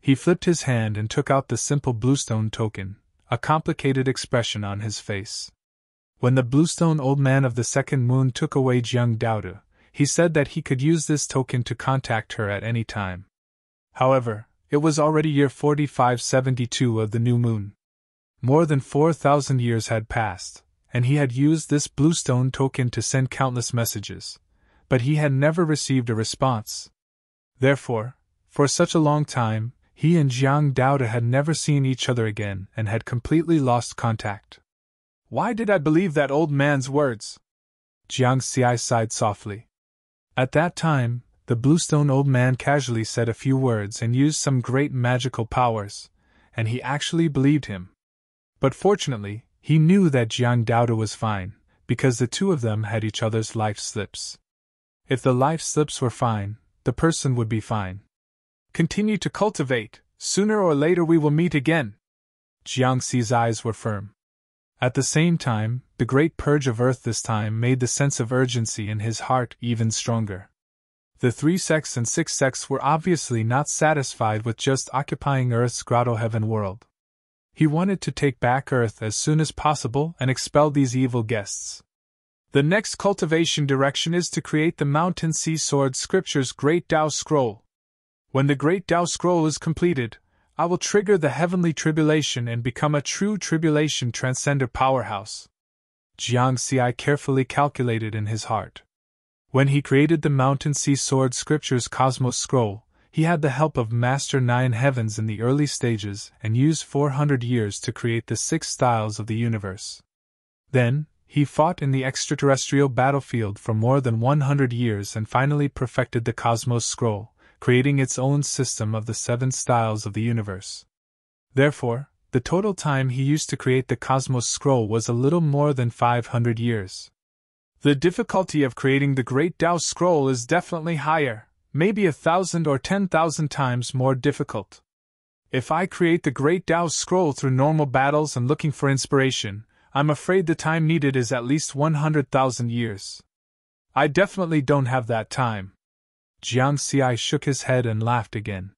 He flipped his hand and took out the simple bluestone token, a complicated expression on his face. When the bluestone old man of the second moon took away Jiang Daoda, he said that he could use this token to contact her at any time. However, it was already year 4572 of the new moon. More than 4,000 years had passed, and he had used this bluestone token to send countless messages, but he had never received a response. Therefore, for such a long time, he and Jiang Daoda had never seen each other again and had completely lost contact. Why did I believe that old man's words? Jiang Xi sighed softly. At that time, the bluestone old man casually said a few words and used some great magical powers, and he actually believed him. But fortunately, he knew that Jiang Daoda was fine, because the two of them had each other's life slips. If the life slips were fine, the person would be fine. Continue to cultivate, sooner or later we will meet again. Jiang Xi's eyes were firm. At the same time, the great purge of Earth this time made the sense of urgency in his heart even stronger. The 3 sects and 6 sects were obviously not satisfied with just occupying Earth's grotto heaven world. He wanted to take back Earth as soon as possible and expel these evil guests. The next cultivation direction is to create the Mountain Sea Sword Scripture's Great Tao Scroll. When the Great Tao Scroll is completed, I will trigger the Heavenly Tribulation and become a true Tribulation Transcender powerhouse. Jiang Xi carefully calculated in his heart. When he created the Mountain Sea Sword Scriptures Cosmos Scroll, he had the help of Master Nine Heavens in the early stages and used 400 years to create the 6 styles of the universe. Then, he fought in the extraterrestrial battlefield for more than 100 years and finally perfected the Cosmos Scroll, creating its own system of the 7 styles of the universe. Therefore, the total time he used to create the Cosmos Scroll was a little more than 500 years. The difficulty of creating the Great Tao Scroll is definitely higher, maybe 1,000 or 10,000 times more difficult. If I create the Great Tao Scroll through normal battles and looking for inspiration, I'm afraid the time needed is at least 100,000 years. I definitely don't have that time. Jiang Xi shook his head and laughed again.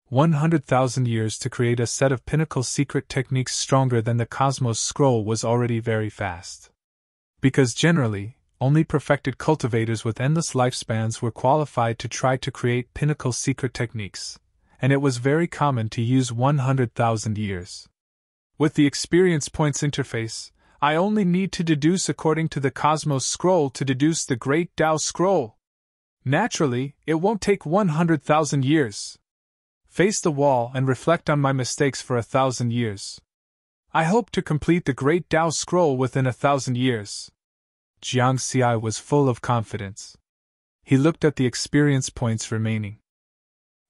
100,000 years to create a set of pinnacle secret techniques stronger than the Cosmos Scroll was already very fast. Because generally, only perfected cultivators with endless lifespans were qualified to try to create pinnacle secret techniques, and it was very common to use 100,000 years. With the experience points interface, I only need to deduce according to the Cosmos Scroll to deduce the Great Tao Scroll. Naturally, it won't take 100,000 years. Face the wall and reflect on my mistakes for 1,000 years. I hope to complete the Great Tao Scroll within 1,000 years. Jiang Xi was full of confidence. He looked at the experience points remaining.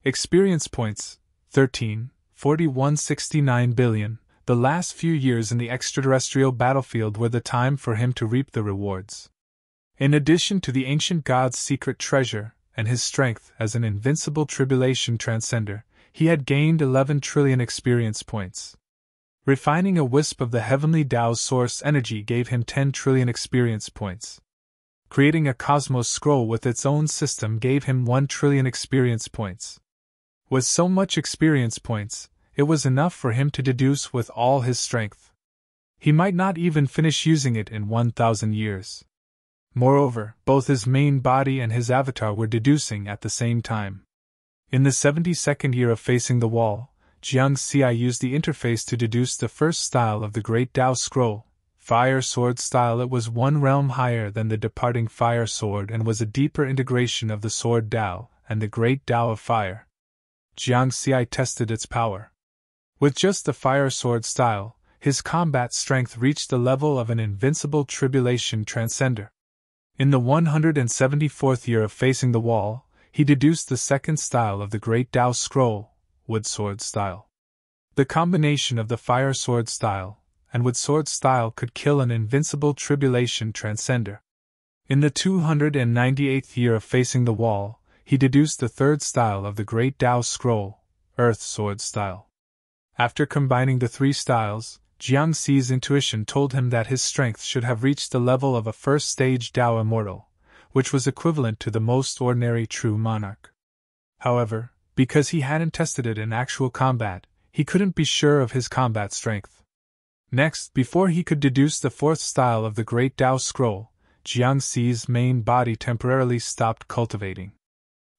Experience points, 13, 4169 billion. The last few years in the extraterrestrial battlefield were the time for him to reap the rewards. In addition to the ancient god's secret treasure, and his strength as an invincible tribulation transcender, he had gained 11 trillion experience points. Refining a wisp of the heavenly Tao's source energy gave him 10 trillion experience points. Creating a Cosmos Scroll with its own system gave him 1 trillion experience points. With so much experience points, it was enough for him to deduce with all his strength. He might not even finish using it in 1,000 years. Moreover, both his main body and his avatar were deducing at the same time. In the 72nd year of facing the wall, Jiang Xi used the interface to deduce the first style of the Great Tao Scroll, Fire Sword style. It was 1 realm higher than the departing Fire Sword and was a deeper integration of the Sword Tao and the Great Tao of Fire. Jiang Xi tested its power. With just the Fire Sword style, his combat strength reached the level of an invincible tribulation transcender. In the 174th year of facing the wall, he deduced the second style of the Great Tao Scroll, Wood Sword style. The combination of the Fire Sword style and Wood Sword style could kill an invincible tribulation transcender. In the 298th year of facing the wall, he deduced the third style of the Great Tao Scroll, Earth Sword style. After combining the 3 styles, Jiang Xi's intuition told him that his strength should have reached the level of a first-stage Tao Immortal, which was equivalent to the most ordinary true monarch. However, because he hadn't tested it in actual combat, he couldn't be sure of his combat strength. Next, before he could deduce the 4th style of the Great Tao Scroll, Jiang Xi's main body temporarily stopped cultivating.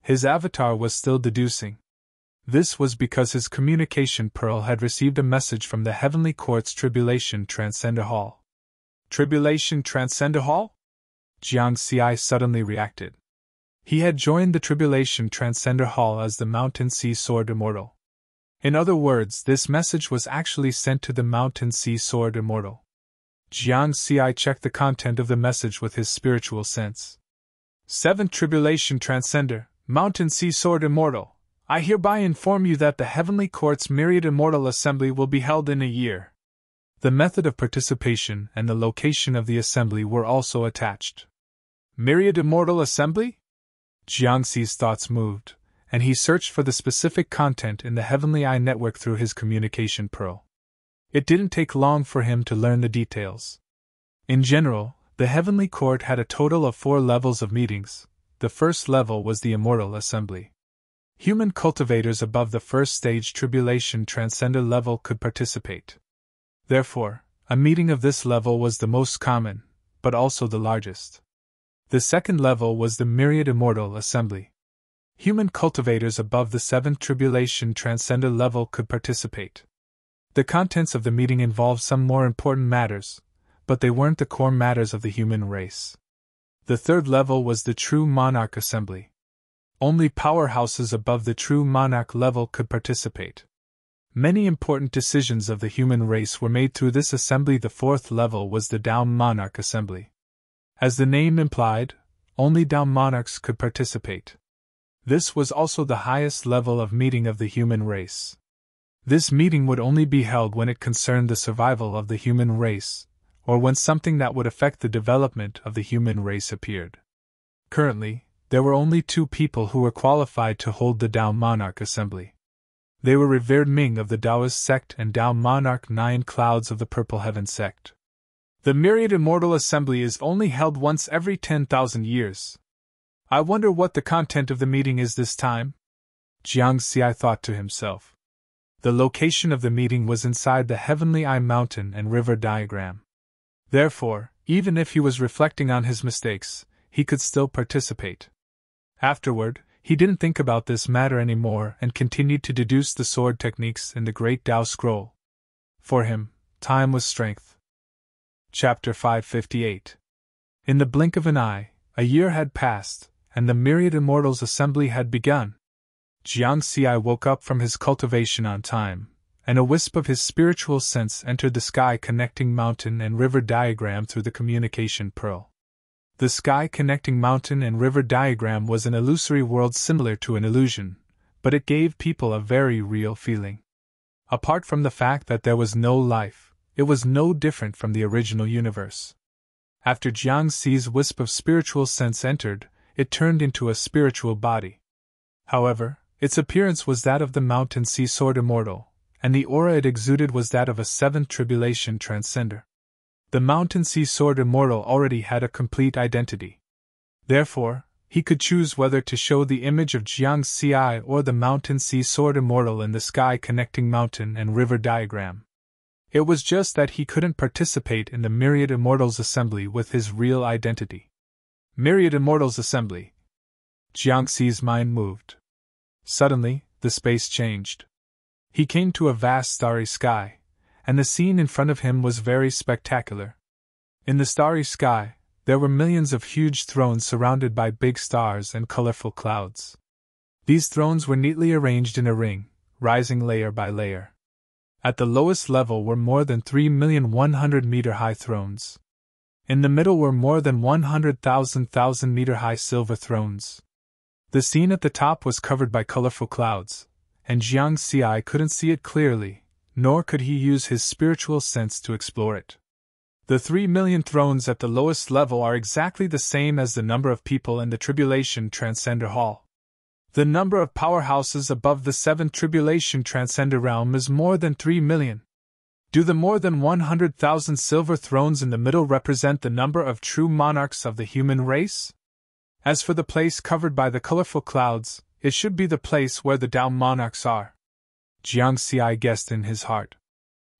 His avatar was still deducing. This was because his communication pearl had received a message from the Heavenly Court's Tribulation Transcender Hall. Tribulation Transcender Hall? Jiang Xi suddenly reacted. He had joined the Tribulation Transcender Hall as the Mountain Sea Sword Immortal. In other words, this message was actually sent to the Mountain Sea Sword Immortal. Jiang Xi checked the content of the message with his spiritual sense. 7th Tribulation Transcender, Mountain Sea Sword Immortal. I hereby inform you that the Heavenly Court's Myriad Immortal Assembly will be held in a year. The method of participation and the location of the assembly were also attached. Myriad Immortal Assembly? Jiang Xi's thoughts moved, and he searched for the specific content in the Heavenly Eye network through his communication pearl. It didn't take long for him to learn the details. In general, the Heavenly Court had a total of 4 levels of meetings. The first level was the Immortal Assembly. Human cultivators above the first stage Tribulation Transcender level could participate. Therefore, a meeting of this level was the most common, but also the largest. The second level was the Myriad Immortal Assembly. Human cultivators above the 7th Tribulation Transcender level could participate. The contents of the meeting involved some more important matters, but they weren't the core matters of the human race. The third level was the true monarch assembly. Only powerhouses above the true monarch level could participate. Many important decisions of the human race were made through this assembly. The fourth level was the Down Monarch Assembly. As the name implied, only Down monarchs could participate. This was also the highest level of meeting of the human race. This meeting would only be held when it concerned the survival of the human race, or when something that would affect the development of the human race appeared. Currently, there were only 2 people who were qualified to hold the Down Monarch Assembly. They were Revered Ming of the Taoist sect and Down Monarch Nine Clouds of the Purple Heaven sect. The Myriad Immortal Assembly is only held once every 10,000 years. I wonder what the content of the meeting is this time? Jiang Xi thought to himself. The location of the meeting was inside the Heavenly Eye Mountain and River diagram. Therefore, even if he was reflecting on his mistakes, he could still participate. Afterward, he didn't think about this matter anymore and continued to deduce the sword techniques in the Great Tao Scroll. For him, time was strength. Chapter 558. In the blink of an eye, a year had passed, and the Myriad Immortals Assembly had begun. Jiang Xi woke up from his cultivation on time, and a wisp of his spiritual sense entered the sky connecting mountain and river diagram through the communication pearl. The sky connecting mountain and river diagram was an illusory world similar to an illusion, but it gave people a very real feeling. Apart from the fact that there was no life, it was no different from the original universe. After Jiang Xi's wisp of spiritual sense entered, it turned into a spiritual body. However, its appearance was that of the Mountain Sea Sword Immortal, and the aura it exuded was that of a seventh tribulation transcender. The Mountain Sea Sword Immortal already had a complete identity. Therefore, he could choose whether to show the image of Jiang Xi or the Mountain Sea Sword Immortal in the sky connecting mountain and river diagram. It was just that he couldn't participate in the Myriad Immortals Assembly with his real identity. Myriad Immortals Assembly. Jiang Xi's mind moved. Suddenly, the space changed. He came to a vast starry sky, and the scene in front of him was very spectacular. In the starry sky, there were millions of huge thrones surrounded by big stars and colorful clouds. These thrones were neatly arranged in a ring, rising layer by layer. At the lowest level were more than 3,100,000-meter-high thrones. In the middle were more than 100,000-meter-high silver thrones. The scene at the top was covered by colorful clouds, and Jiang Xi couldn't see it clearly, nor could he use his spiritual sense to explore it. The 3,000,000 thrones at the lowest level are exactly the same as the number of people in the Tribulation Transcender Hall. The number of powerhouses above the 7th Tribulation Transcender Realm is more than 3,000,000. Do the more than 100,000 silver thrones in the middle represent the number of true monarchs of the human race? As for the place covered by the colorful clouds, it should be the place where the Tao monarchs are. Jiang Xi guessed in his heart.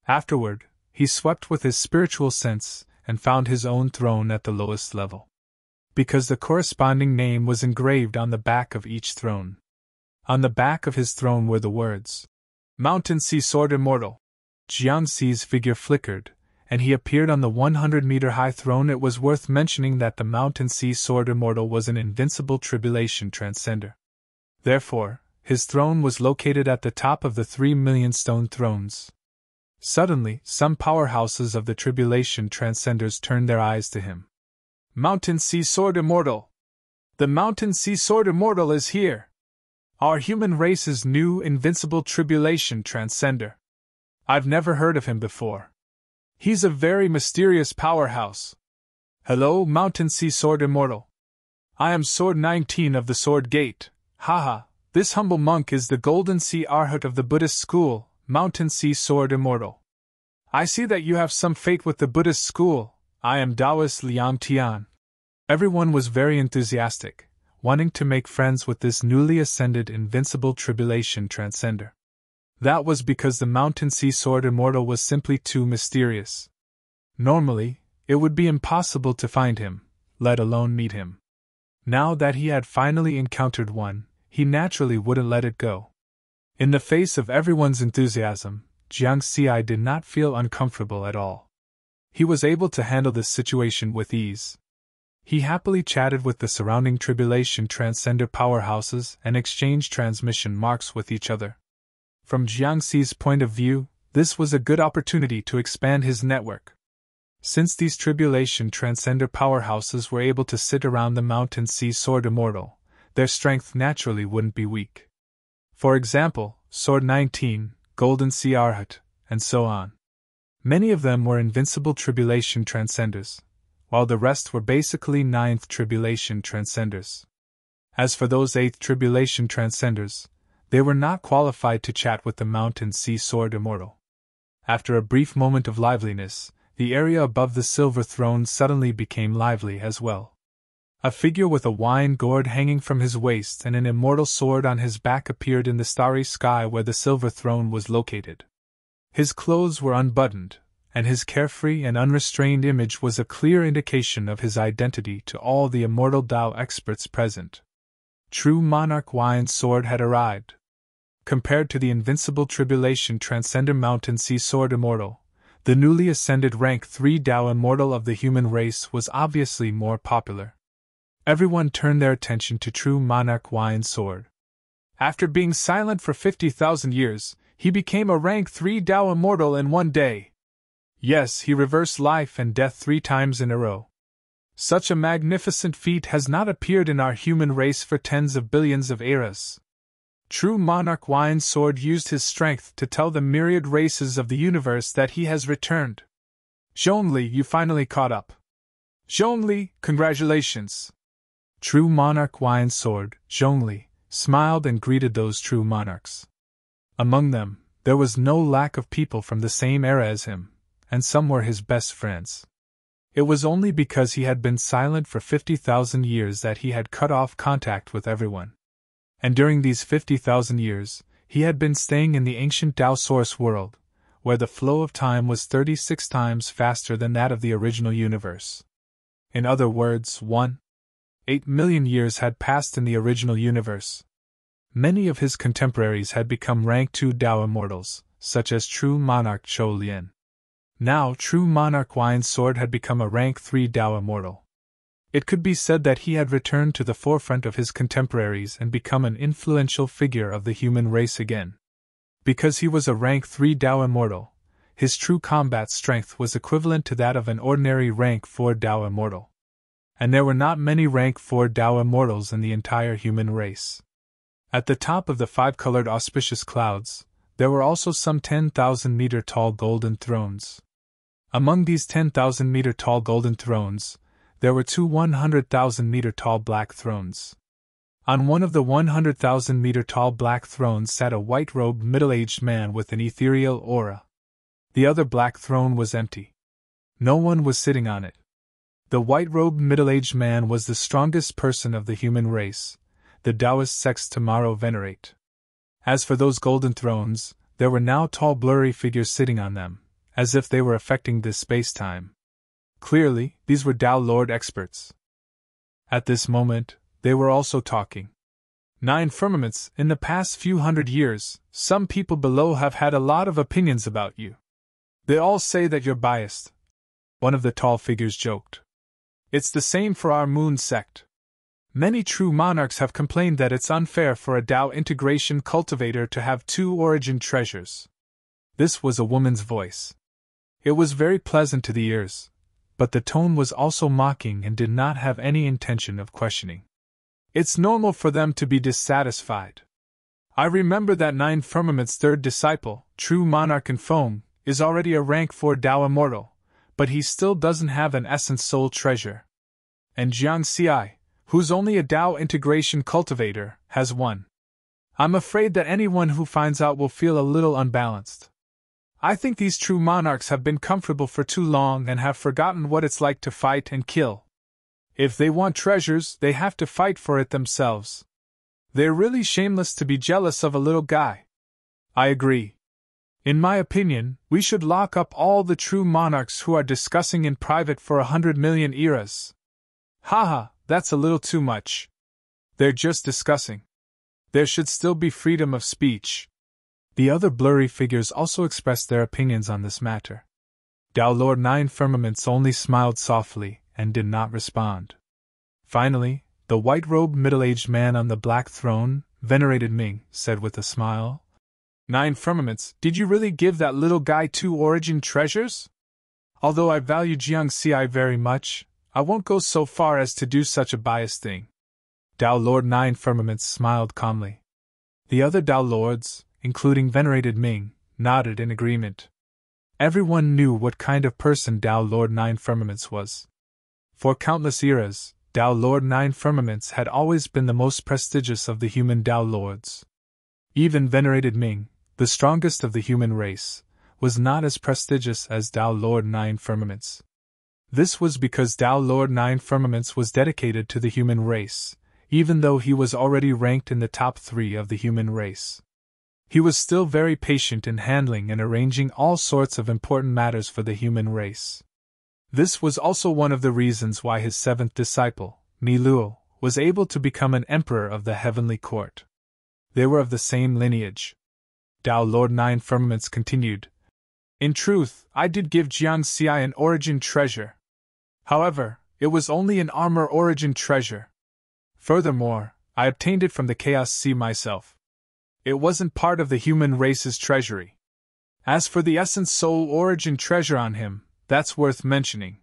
Afterward, he swept with his spiritual sense and found his own throne at the lowest level. Because the corresponding name was engraved on the back of each throne. On the back of his throne were the words, Mountain Sea Sword Immortal. Jiang Xi's figure flickered, and he appeared on the 100-meter-high throne. It was worth mentioning that the Mountain Sea Sword Immortal was an invincible tribulation transcender. Therefore, his throne was located at the top of the 3,000,000 stone thrones. Suddenly, some powerhouses of the tribulation transcenders turned their eyes to him. Mountain Sea Sword Immortal! The Mountain Sea Sword Immortal is here! Our human race's new invincible tribulation transcender. I've never heard of him before. He's a very mysterious powerhouse. Hello, Mountain Sea Sword Immortal. I am Sword 19 of the Sword Gate. Haha, this humble monk is the Golden Sea Arhat of the Buddhist school, Mountain Sea Sword Immortal. I see that you have some faith with the Buddhist school. I am Taoist Liang Tian. Everyone was very enthusiastic, wanting to make friends with this newly ascended invincible tribulation transcender. That was because the Mountain Sea Sword Immortal was simply too mysterious. Normally, it would be impossible to find him, let alone meet him. Now that he had finally encountered one, he naturally wouldn't let it go. In the face of everyone's enthusiasm, Jiang Xi did not feel uncomfortable at all. he was able to handle this situation with ease. He happily chatted with the surrounding tribulation transcender powerhouses and exchanged transmission marks with each other. From Jiangxi's point of view, this was a good opportunity to expand his network. Since these tribulation transcender powerhouses were able to sit around the mountain sea sword immortal, their strength naturally wouldn't be weak. For example, Sword 19, Golden Sea Arhat, and so on. Many of them were invincible tribulation transcenders, while the rest were basically 9th tribulation transcenders. As for those 8th tribulation transcenders, they were not qualified to chat with the mountain sea sword immortal. After a brief moment of liveliness, the area above the silver throne suddenly became lively as well. A figure with a wine gourd hanging from his waist and an immortal sword on his back appeared in the starry sky where the silver throne was located. His clothes were unbuttoned, and his carefree and unrestrained image was a clear indication of his identity to all the immortal Tao experts present. True Monarch Wine Sword had arrived. Compared to the invincible tribulation transcender mountain sea sword immortal, the newly ascended rank 3 Tao immortal of the human race was obviously more popular. Everyone turned their attention to True Monarch Wine Sword. After being silent for 50,000 years, he became a rank 3 Tao immortal in one day. Yes, he reversed life and death 3 times in a row. Such a magnificent feat has not appeared in our human race for tens of billions of eras. True Monarch Wine Sword used his strength to tell the myriad races of the universe that he has returned. Zhongli, you finally caught up. Zhongli, congratulations. True Monarch Wine Sword, Zhongli, smiled and greeted those true monarchs. Among them, there was no lack of people from the same era as him, and some were his best friends. It was only because he had been silent for 50,000 years that he had cut off contact with everyone. And during these 50,000 years, he had been staying in the ancient Tao Source world, where the flow of time was 36 times faster than that of the original universe. In other words, 1.8 million years had passed in the original universe. Many of his contemporaries had become rank 2 Tao immortals, such as True Monarch Chou Lian. Now, True Monarch Wine Sword had become a rank 3 Tao immortal. It could be said that he had returned to the forefront of his contemporaries and become an influential figure of the human race again. Because he was a rank 3 Tao immortal, his true combat strength was equivalent to that of an ordinary rank 4 Tao immortal. And there were not many rank 4 Tao immortals in the entire human race. At the top of the 5-colored auspicious clouds, there were also some 10,000-meter tall golden thrones. Among these 10,000-meter tall golden thrones, there were 2 100,000-meter tall black thrones. On one of the 100,000-meter tall black thrones sat a white-robed middle-aged man with an ethereal aura. The other black throne was empty. No one was sitting on it. The white-robed middle-aged man was the strongest person of the human race, the Taoist sects tomorrow venerate. As for those golden thrones, there were now tall blurry figures sitting on them, as if they were affecting this space-time. Clearly, these were Tao Lord experts. At this moment, they were also talking. 9 firmaments, in the past few hundred years, some people below have had a lot of opinions about you. They all say that you're biased. One of the tall figures joked. It's the same for our moon sect. Many true monarchs have complained that it's unfair for a Tao integration cultivator to have 2 origin treasures. This was a woman's voice. It was very pleasant to the ears, but the tone was also mocking and did not have any intention of questioning. It's normal for them to be dissatisfied. I remember that 9 Firmament's 3rd disciple, True Monarch and Foam, is already a rank 4 Tao immortal, but he still doesn't have an essence soul treasure. And Jiang Xi, who's only a Tao integration cultivator, has 1. I'm afraid that anyone who finds out will feel a little unbalanced. I think these true monarchs have been comfortable for too long and have forgotten what it's like to fight and kill. If they want treasures, they have to fight for it themselves. They're really shameless to be jealous of a little guy. I agree. In my opinion, we should lock up all the true monarchs who are discussing in private for 100 million eras. Haha, that's a little too much. They're just discussing. There should still be freedom of speech. The other blurry figures also expressed their opinions on this matter. Tao Lord Nine Firmaments only smiled softly and did not respond. Finally, the white-robed middle-aged man on the black throne, venerated Ming, said with a smile, "Nine Firmaments, did you really give that little guy 2 origin treasures? Although I value Jiang Xi very much, I won't go so far as to do such a biased thing." Tao Lord Nine Firmaments smiled calmly. The other Tao Lords, including venerated Ming, nodded in agreement. Everyone knew what kind of person Tao Lord Nine Firmaments was. For countless eras, Tao Lord Nine Firmaments had always been the most prestigious of the human Tao Lords. Even venerated Ming, the strongest of the human race, was not as prestigious as Tao Lord Nine Firmaments. This was because Tao Lord Nine Firmaments was dedicated to the human race, even though he was already ranked in the top 3 of the human race. He was still very patient in handling and arranging all sorts of important matters for the human race. This was also one of the reasons why his 7th disciple, Mi Luo, was able to become an emperor of the heavenly court. They were of the same lineage. Tao Lord Nine Firmaments continued, "In truth, I did give Jiang Xi an origin treasure. However, it was only an armor origin treasure. Furthermore, I obtained it from the Chaos Sea myself. It wasn't part of the human race's treasury. As for the Essence Soul origin treasure on him, that's worth mentioning."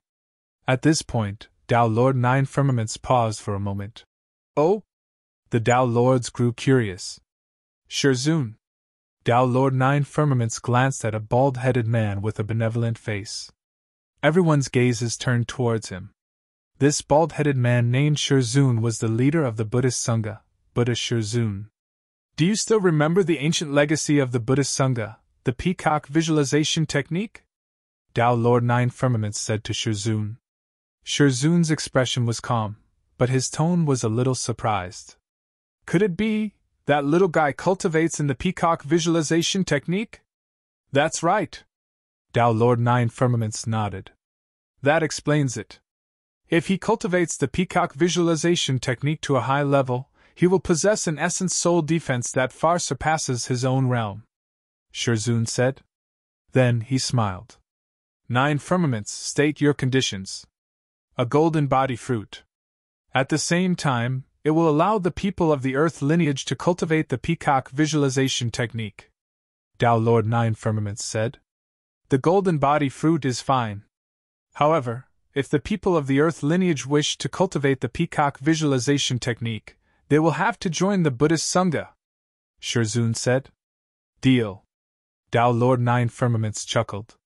At this point, Tao Lord Nine Firmaments paused for a moment. "Oh?" The Tao Lords grew curious. "Shirzun." Tao Lord Nine Firmaments glanced at a bald-headed man with a benevolent face. Everyone's gazes turned towards him. This bald-headed man named Shirzun was the leader of the Buddhist Sangha, Buddha Shirzun. "Do you still remember the ancient legacy of the Buddhist Sangha, the peacock visualization technique?" Tao Lord Nine Firmaments said to Shirzun. Shirzun's expression was calm, but his tone was a little surprised. "Could it be that little guy cultivates in the peacock visualization technique?" "That's right." Tao Lord Nine Firmaments nodded. "That explains it. If he cultivates the peacock visualization technique to a high level, he will possess an essence soul defense that far surpasses his own realm," Shirzun said. Then he smiled. "Nine Firmaments, state your conditions." "A golden body fruit. At the same time, it will allow the people of the Earth lineage to cultivate the peacock visualization technique," Tao Lord Nine Firmaments said. "The golden body fruit is fine. However, if the people of the Earth lineage wish to cultivate the peacock visualization technique, they will have to join the Buddhist Sangha," Shirzun said. "Deal." Tao Lord Nine Firmaments chuckled.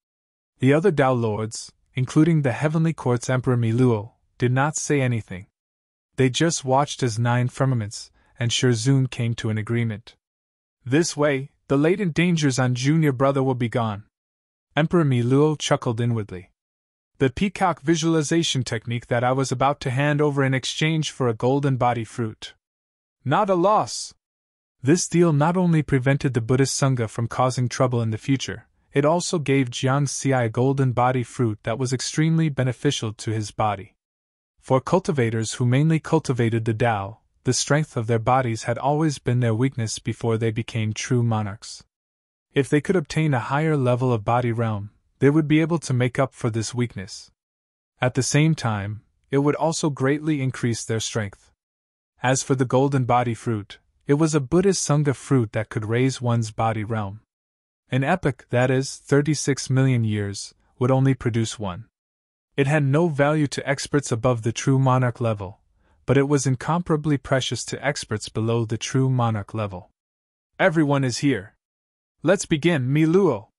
The other Tao Lords, including the Heavenly Court's Emperor Mi Luo, did not say anything. They just watched as Nine Firmaments and Shirzun came to an agreement. "This way, the latent dangers on junior brother will be gone." Emperor Mi Luo chuckled inwardly. "The peacock visualization technique that I was about to hand over in exchange for a golden body fruit. Not a loss." This deal not only prevented the Buddhist Sangha from causing trouble in the future, it also gave Jiang Xi a golden body fruit that was extremely beneficial to his body. For cultivators who mainly cultivated the Tao, the strength of their bodies had always been their weakness before they became true monarchs. If they could obtain a higher level of body realm, they would be able to make up for this weakness. At the same time, it would also greatly increase their strength. As for the golden body fruit, it was a Buddhist Sangha fruit that could raise one's body realm. An epoch, that is, 36 million years, would only produce one. It had no value to experts above the true monarch level, but it was incomparably precious to experts below the true monarch level. "Everyone is here. Let's begin, Mi Luo,"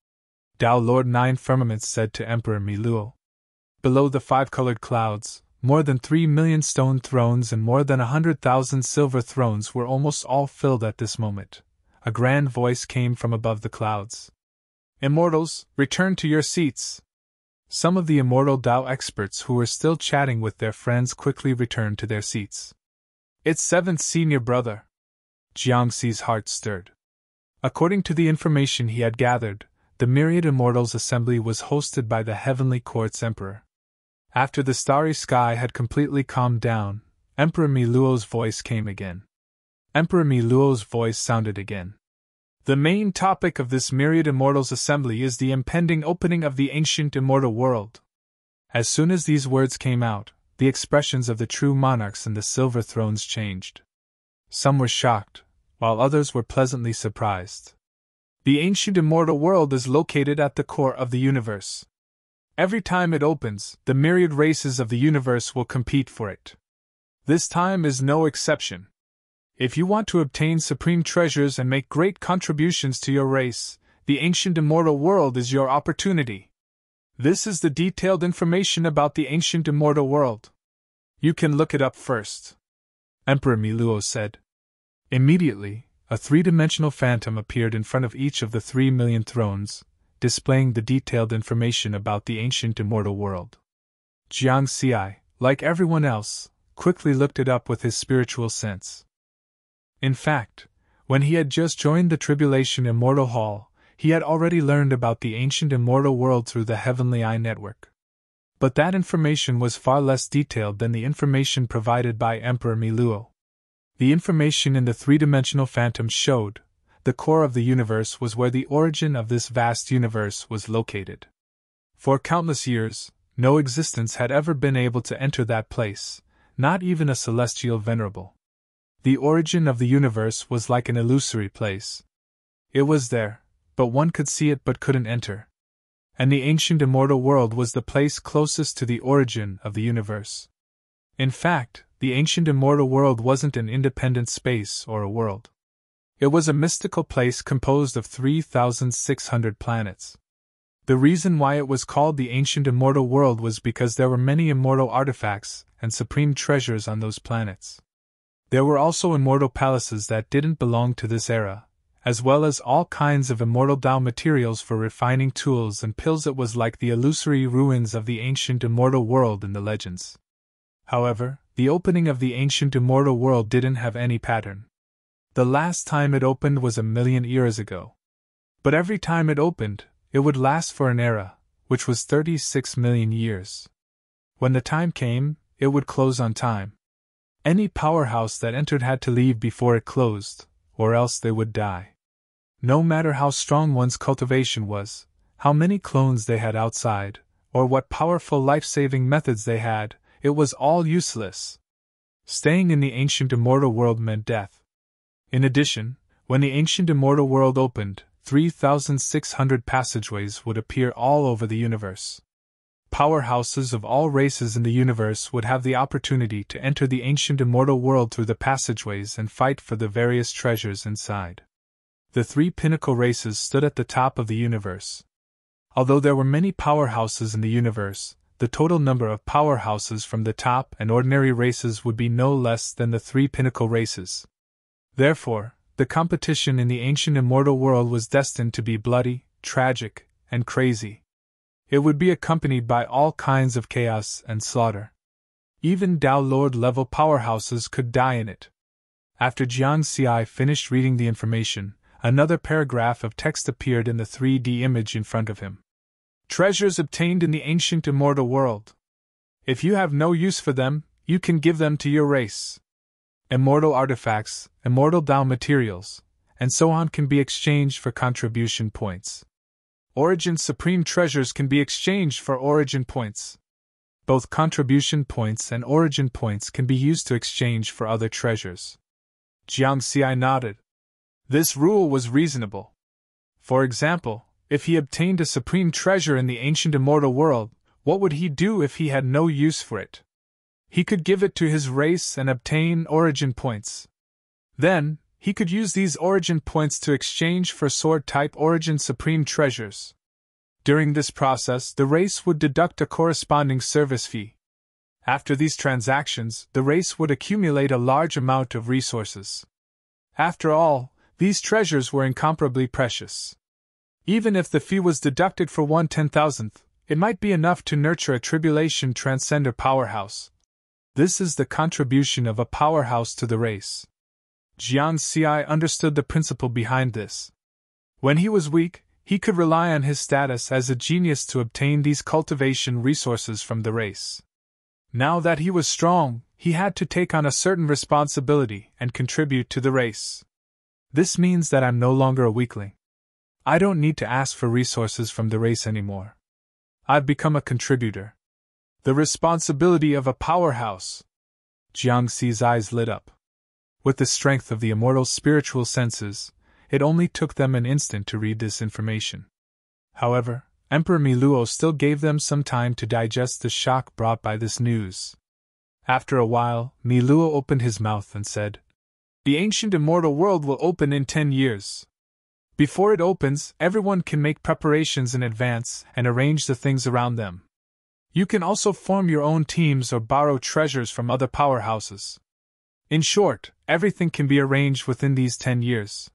Tao Lord Nine Firmaments said to Emperor Mi Luo. Below the 5-colored clouds, more than 3 million stone thrones and more than 100,000 silver thrones were almost all filled at this moment. A grand voice came from above the clouds. "Immortals, return to your seats." Some of the immortal Tao experts who were still chatting with their friends quickly returned to their seats. "It's 7th senior brother." Jiang Xi's heart stirred. According to the information he had gathered, the myriad immortals' assembly was hosted by the Heavenly Court's Emperor. After the starry sky had completely calmed down, Emperor Mi Luo's voice came again. Emperor Mi Luo's voice sounded again. The main topic of this myriad immortals' assembly is the impending opening of the ancient immortal world. As soon as these words came out, the expressions of the true monarchs in the silver thrones changed. Some were shocked, while others were pleasantly surprised. The ancient immortal world is located at the core of the universe. Every time it opens, the myriad races of the universe will compete for it. This time is no exception. If you want to obtain supreme treasures and make great contributions to your race, the ancient immortal world is your opportunity. This is the detailed information about the ancient immortal world. You can look it up first, Emperor Miluo said. Immediately, a three-dimensional phantom appeared in front of each of the 3,000,000 thrones, displaying the detailed information about the ancient immortal world. Jiang Xi, like everyone else, quickly looked it up with his spiritual sense. In fact, when he had just joined the Tribulation Immortal Hall, he had already learned about the ancient immortal world through the Heavenly Eye Network. But that information was far less detailed than the information provided by Emperor Miluo. The information in the three-dimensional phantom showed the core of the universe was where the origin of this vast universe was located. For countless years, no existence had ever been able to enter that place, not even a celestial venerable. The origin of the universe was like an illusory place. It was there, but one could see it but couldn't enter. And the ancient immortal world was the place closest to the origin of the universe. In fact, the ancient immortal world wasn't an independent space or a world. It was a mystical place composed of 3,600 planets. The reason why it was called the ancient immortal world was because there were many immortal artifacts and supreme treasures on those planets. There were also immortal palaces that didn't belong to this era, as well as all kinds of immortal Tao materials for refining tools and pills. It was like the illusory ruins of the ancient immortal world in the legends. However, the opening of the ancient immortal world didn't have any pattern. The last time it opened was 1,000,000 years ago. But every time it opened, it would last for an era, which was 36 million years. When the time came, it would close on time. Any powerhouse that entered had to leave before it closed, or else they would die. No matter how strong one's cultivation was, how many clones they had outside, or what powerful life-saving methods they had, it was all useless. Staying in the ancient immortal world meant death. In addition, when the ancient immortal world opened, 3,600 passageways would appear all over the universe. Powerhouses of all races in the universe would have the opportunity to enter the ancient immortal world through the passageways and fight for the various treasures inside. The three pinnacle races stood at the top of the universe. Although there were many powerhouses in the universe, the total number of powerhouses from the top and ordinary races would be no less than the three pinnacle races. Therefore, the competition in the ancient immortal world was destined to be bloody, tragic, and crazy. It would be accompanied by all kinds of chaos and slaughter. Even Tao Lord level powerhouses could die in it. After Jiang Xi finished reading the information, another paragraph of text appeared in the 3D image in front of him. Treasures obtained in the ancient immortal world. If you have no use for them, you can give them to your race. Immortal artifacts, immortal Tao materials, and so on can be exchanged for contribution points. Origin supreme treasures can be exchanged for origin points. Both contribution points and origin points can be used to exchange for other treasures. Jiang Xi nodded. This rule was reasonable. For example, if he obtained a supreme treasure in the ancient immortal world, what would he do if he had no use for it? He could give it to his race and obtain origin points. Then, he could use these origin points to exchange for sword-type origin supreme treasures. During this process, the race would deduct a corresponding service fee. After these transactions, the race would accumulate a large amount of resources. After all, these treasures were incomparably precious. Even if the fee was deducted for 1/10,000th, it might be enough to nurture a tribulation transcender powerhouse. This is the contribution of a powerhouse to the race. Jiang Xi understood the principle behind this. When he was weak, he could rely on his status as a genius to obtain these cultivation resources from the race. Now that he was strong, he had to take on a certain responsibility and contribute to the race. This means that I'm no longer a weakling. I don't need to ask for resources from the race anymore. I've become a contributor. The responsibility of a powerhouse. Jiangxi's eyes lit up. With the strength of the immortal spiritual senses, it only took them an instant to read this information. However, Emperor Miluo still gave them some time to digest the shock brought by this news. After a while, Miluo opened his mouth and said, "The ancient immortal world will open in 10 years. Before it opens, everyone can make preparations in advance and arrange the things around them. You can also form your own teams or borrow treasures from other powerhouses. In short, everything can be arranged within these 10 years.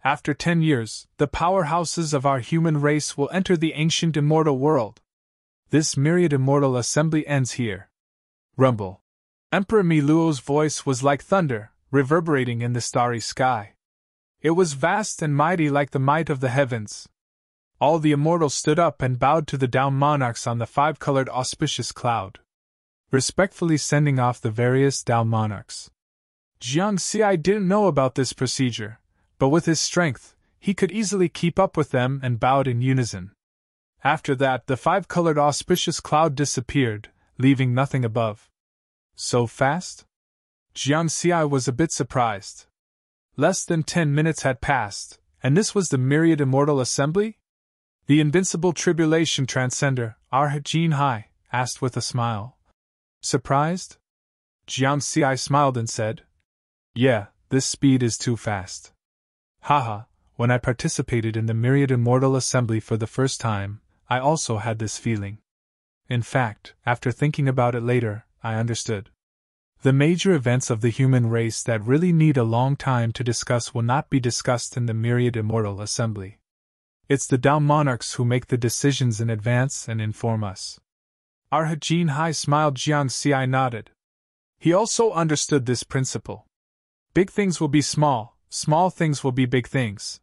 After 10 years, the powerhouses of our human race will enter the ancient immortal world. This myriad immortal assembly ends here." Rumble. Emperor Miluo's voice was like thunder, reverberating in the starry sky. It was vast and mighty like the might of the heavens. All the immortals stood up and bowed to the Tao monarchs on the 5-colored auspicious cloud, respectfully sending off the various Tao monarchs. Jiangxi didn't know about this procedure, but with his strength, he could easily keep up with them and bowed in unison. After that, the 5-colored auspicious cloud disappeared, leaving nothing above. So fast? Jiangxi was a bit surprised. Less than 10 minutes had passed, and this was the myriad immortal assembly? The invincible tribulation transcender, Arhat Hai, asked with a smile. Surprised? Jiangxi smiled and said, "Yeah, this speed is too fast. Haha, when I participated in the myriad immortal assembly for the first time, I also had this feeling. In fact, after thinking about it later, I understood. The major events of the human race that really need a long time to discuss will not be discussed in the myriad immortal assembly. It's the Tao monarchs who make the decisions in advance and inform us." Arhat Hai smiled. Jiangxi nodded. He also understood this principle. Big things will be small, small things will be big things.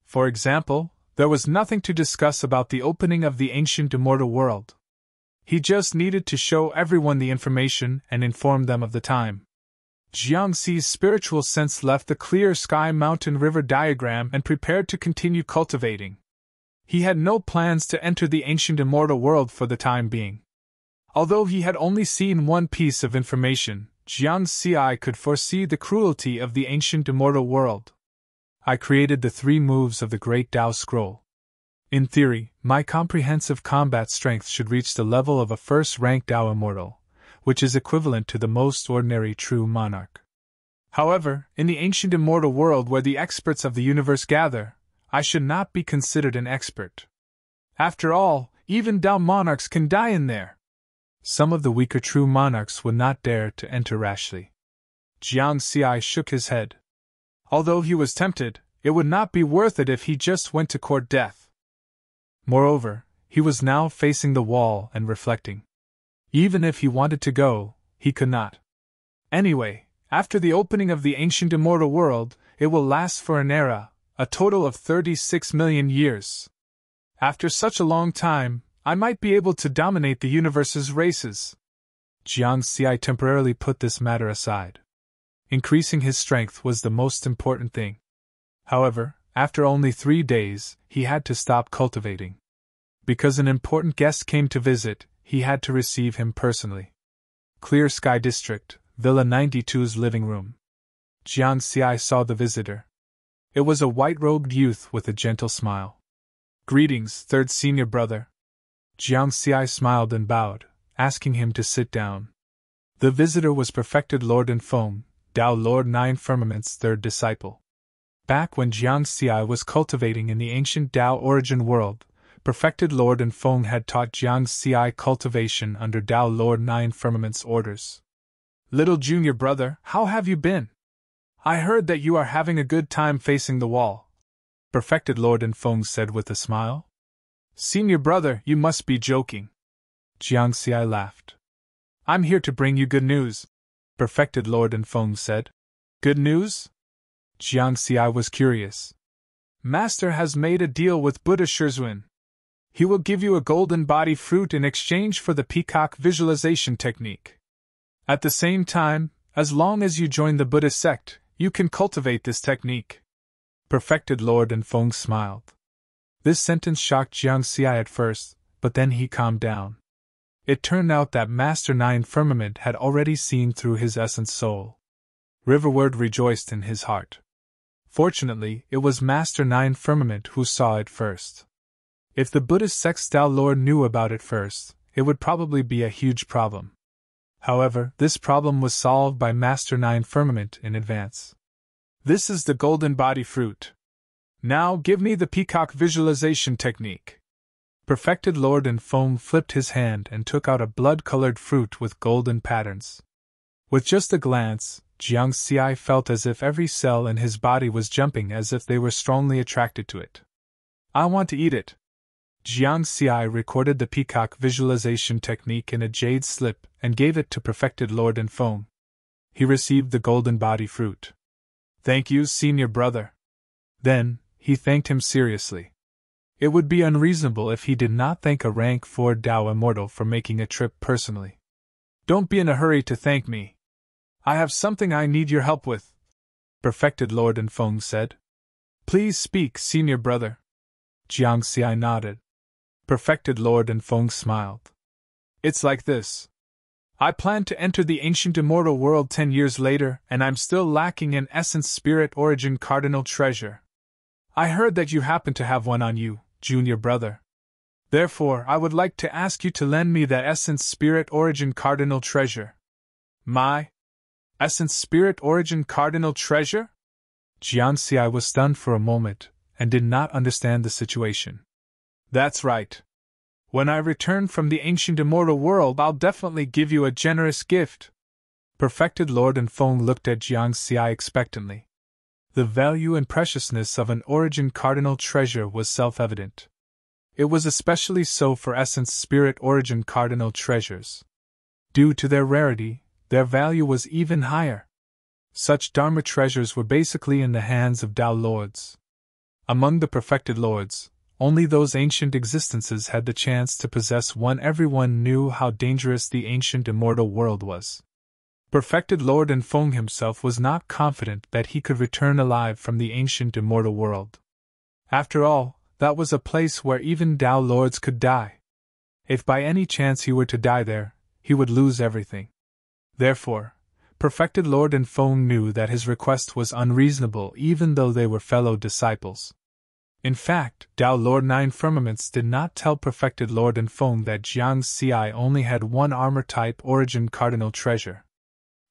For example, there was nothing to discuss about the opening of the ancient immortal world. He just needed to show everyone the information and inform them of the time. Jiangxi's spiritual sense left the clear sky mountain river diagram and prepared to continue cultivating. He had no plans to enter the ancient immortal world for the time being. Although he had only seen one piece of information, Jiangxi could foresee the cruelty of the ancient immortal world. "I created the 3 moves of the Great Tao Scroll. In theory, my comprehensive combat strength should reach the level of a first-rank Tao immortal, which is equivalent to the most ordinary true monarch. However, in the ancient immortal world where the experts of the universe gather, I should not be considered an expert. After all, even Tao monarchs can die in there. Some of the weaker true monarchs would not dare to enter rashly." Jiangxi shook his head. Although he was tempted, it would not be worth it if he just went to court death. Moreover, he was now facing the wall and reflecting. Even if he wanted to go, he could not. Anyway, after the opening of the ancient immortal world, it will last for an era, a total of 36 million years. After such a long time, I might be able to dominate the universe's races. Jiangxi temporarily put this matter aside. Increasing his strength was the most important thing. However, after only 3 days, he had to stop cultivating. Because an important guest came to visit, he had to receive him personally. Clear Sky District, Villa 92's living room. Jiangxi saw the visitor. It was a white-robed youth with a gentle smile. "Greetings, third senior brother." Jiangxi smiled and bowed, asking him to sit down. The visitor was perfected Lord Enfeng, Tao Lord Nine Firmament's third disciple. Back when Jiangxi was cultivating in the ancient Tao origin world, perfected Lord Enfeng had taught Jiangxi cultivation under Tao Lord Nine Firmament's orders. "Little junior brother, how have you been? I heard that you are having a good time facing the wall," perfected Lord Enfeng said with a smile. "Senior brother, you must be joking." Jiangxi laughed. "I'm here to bring you good news," perfected Lord Enfeng said. "Good news?" Jiangxi was curious. "Master has made a deal with Buddha Shirzuen. He will give you a golden body fruit in exchange for the peacock visualization technique. At the same time, as long as you join the Buddha sect, you can cultivate this technique. Perfected Lord and Feng smiled. This sentence shocked Jiang Xi at first, but then he calmed down. It turned out that Master Nine Firmament had already seen through his essence soul. Riverward rejoiced in his heart. Fortunately, it was Master Nine Firmament who saw it first. If the Buddhist sex Tao Lord knew about it first, it would probably be a huge problem. However, this problem was solved by Master Nine Firmament in advance. This is the golden body fruit. Now give me the peacock visualization technique. Perfected Lord and Feng flipped his hand and took out a blood-colored fruit with golden patterns. With just a glance, Jiang Xi felt as if every cell in his body was jumping as if they were strongly attracted to it. I want to eat it. Jiang Xi recorded the peacock visualization technique in a jade slip and gave it to Perfected Lord and Feng. He received the golden body fruit. Thank you, senior brother. Then, he thanked him seriously. It would be unreasonable if he did not thank a rank 4 Dao Immortal for making a trip personally. Don't be in a hurry to thank me. I have something I need your help with, Perfected Lord and Feng said. Please speak, senior brother. Jiang Xi nodded. Perfected Lord and Feng smiled. It's like this. I plan to enter the ancient immortal world 10 years later, and I'm still lacking an essence spirit origin cardinal treasure. I heard that you happen to have one on you, junior brother. Therefore, I would like to ask you to lend me that essence spirit origin cardinal treasure. My essence spirit origin cardinal treasure? Jiang Xi was stunned for a moment and did not understand the situation. That's right. When I return from the ancient immortal world, I'll definitely give you a generous gift. Perfected Lord and Feng looked at Jiang Xi expectantly. The value and preciousness of an origin cardinal treasure was self-evident. It was especially so for essence spirit origin cardinal treasures. Due to their rarity, their value was even higher. Such Dharma treasures were basically in the hands of Tao Lords. Among the perfected Lords, only those ancient existences had the chance to possess one. Everyone knew how dangerous the ancient immortal world was. Perfected Lord and Feng himself was not confident that he could return alive from the ancient immortal world. After all, that was a place where even Tao Lords could die. If by any chance he were to die there, he would lose everything. Therefore, Perfected Lord and Feng knew that his request was unreasonable even though they were fellow disciples. In fact, Tao Lord Nine Firmaments did not tell Perfected Lord and Feng that Jiang Xi only had one armor-type origin cardinal treasure.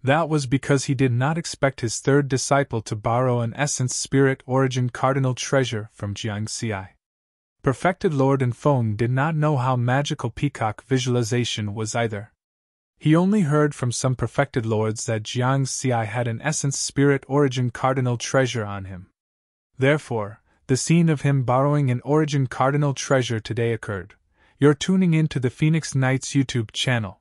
That was because he did not expect his third disciple to borrow an essence spirit origin cardinal treasure from Jiang Xi. Perfected Lord and Feng did not know how magical peacock visualization was either. He only heard from some perfected lords that Jiang Xi had an essence spirit origin cardinal treasure on him. Therefore, the scene of him borrowing an origin cardinal treasure today occurred. You're tuning in to the Phoenix Knights YouTube channel.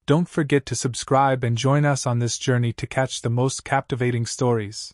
Don't forget to subscribe and join us on this journey to catch the most captivating stories.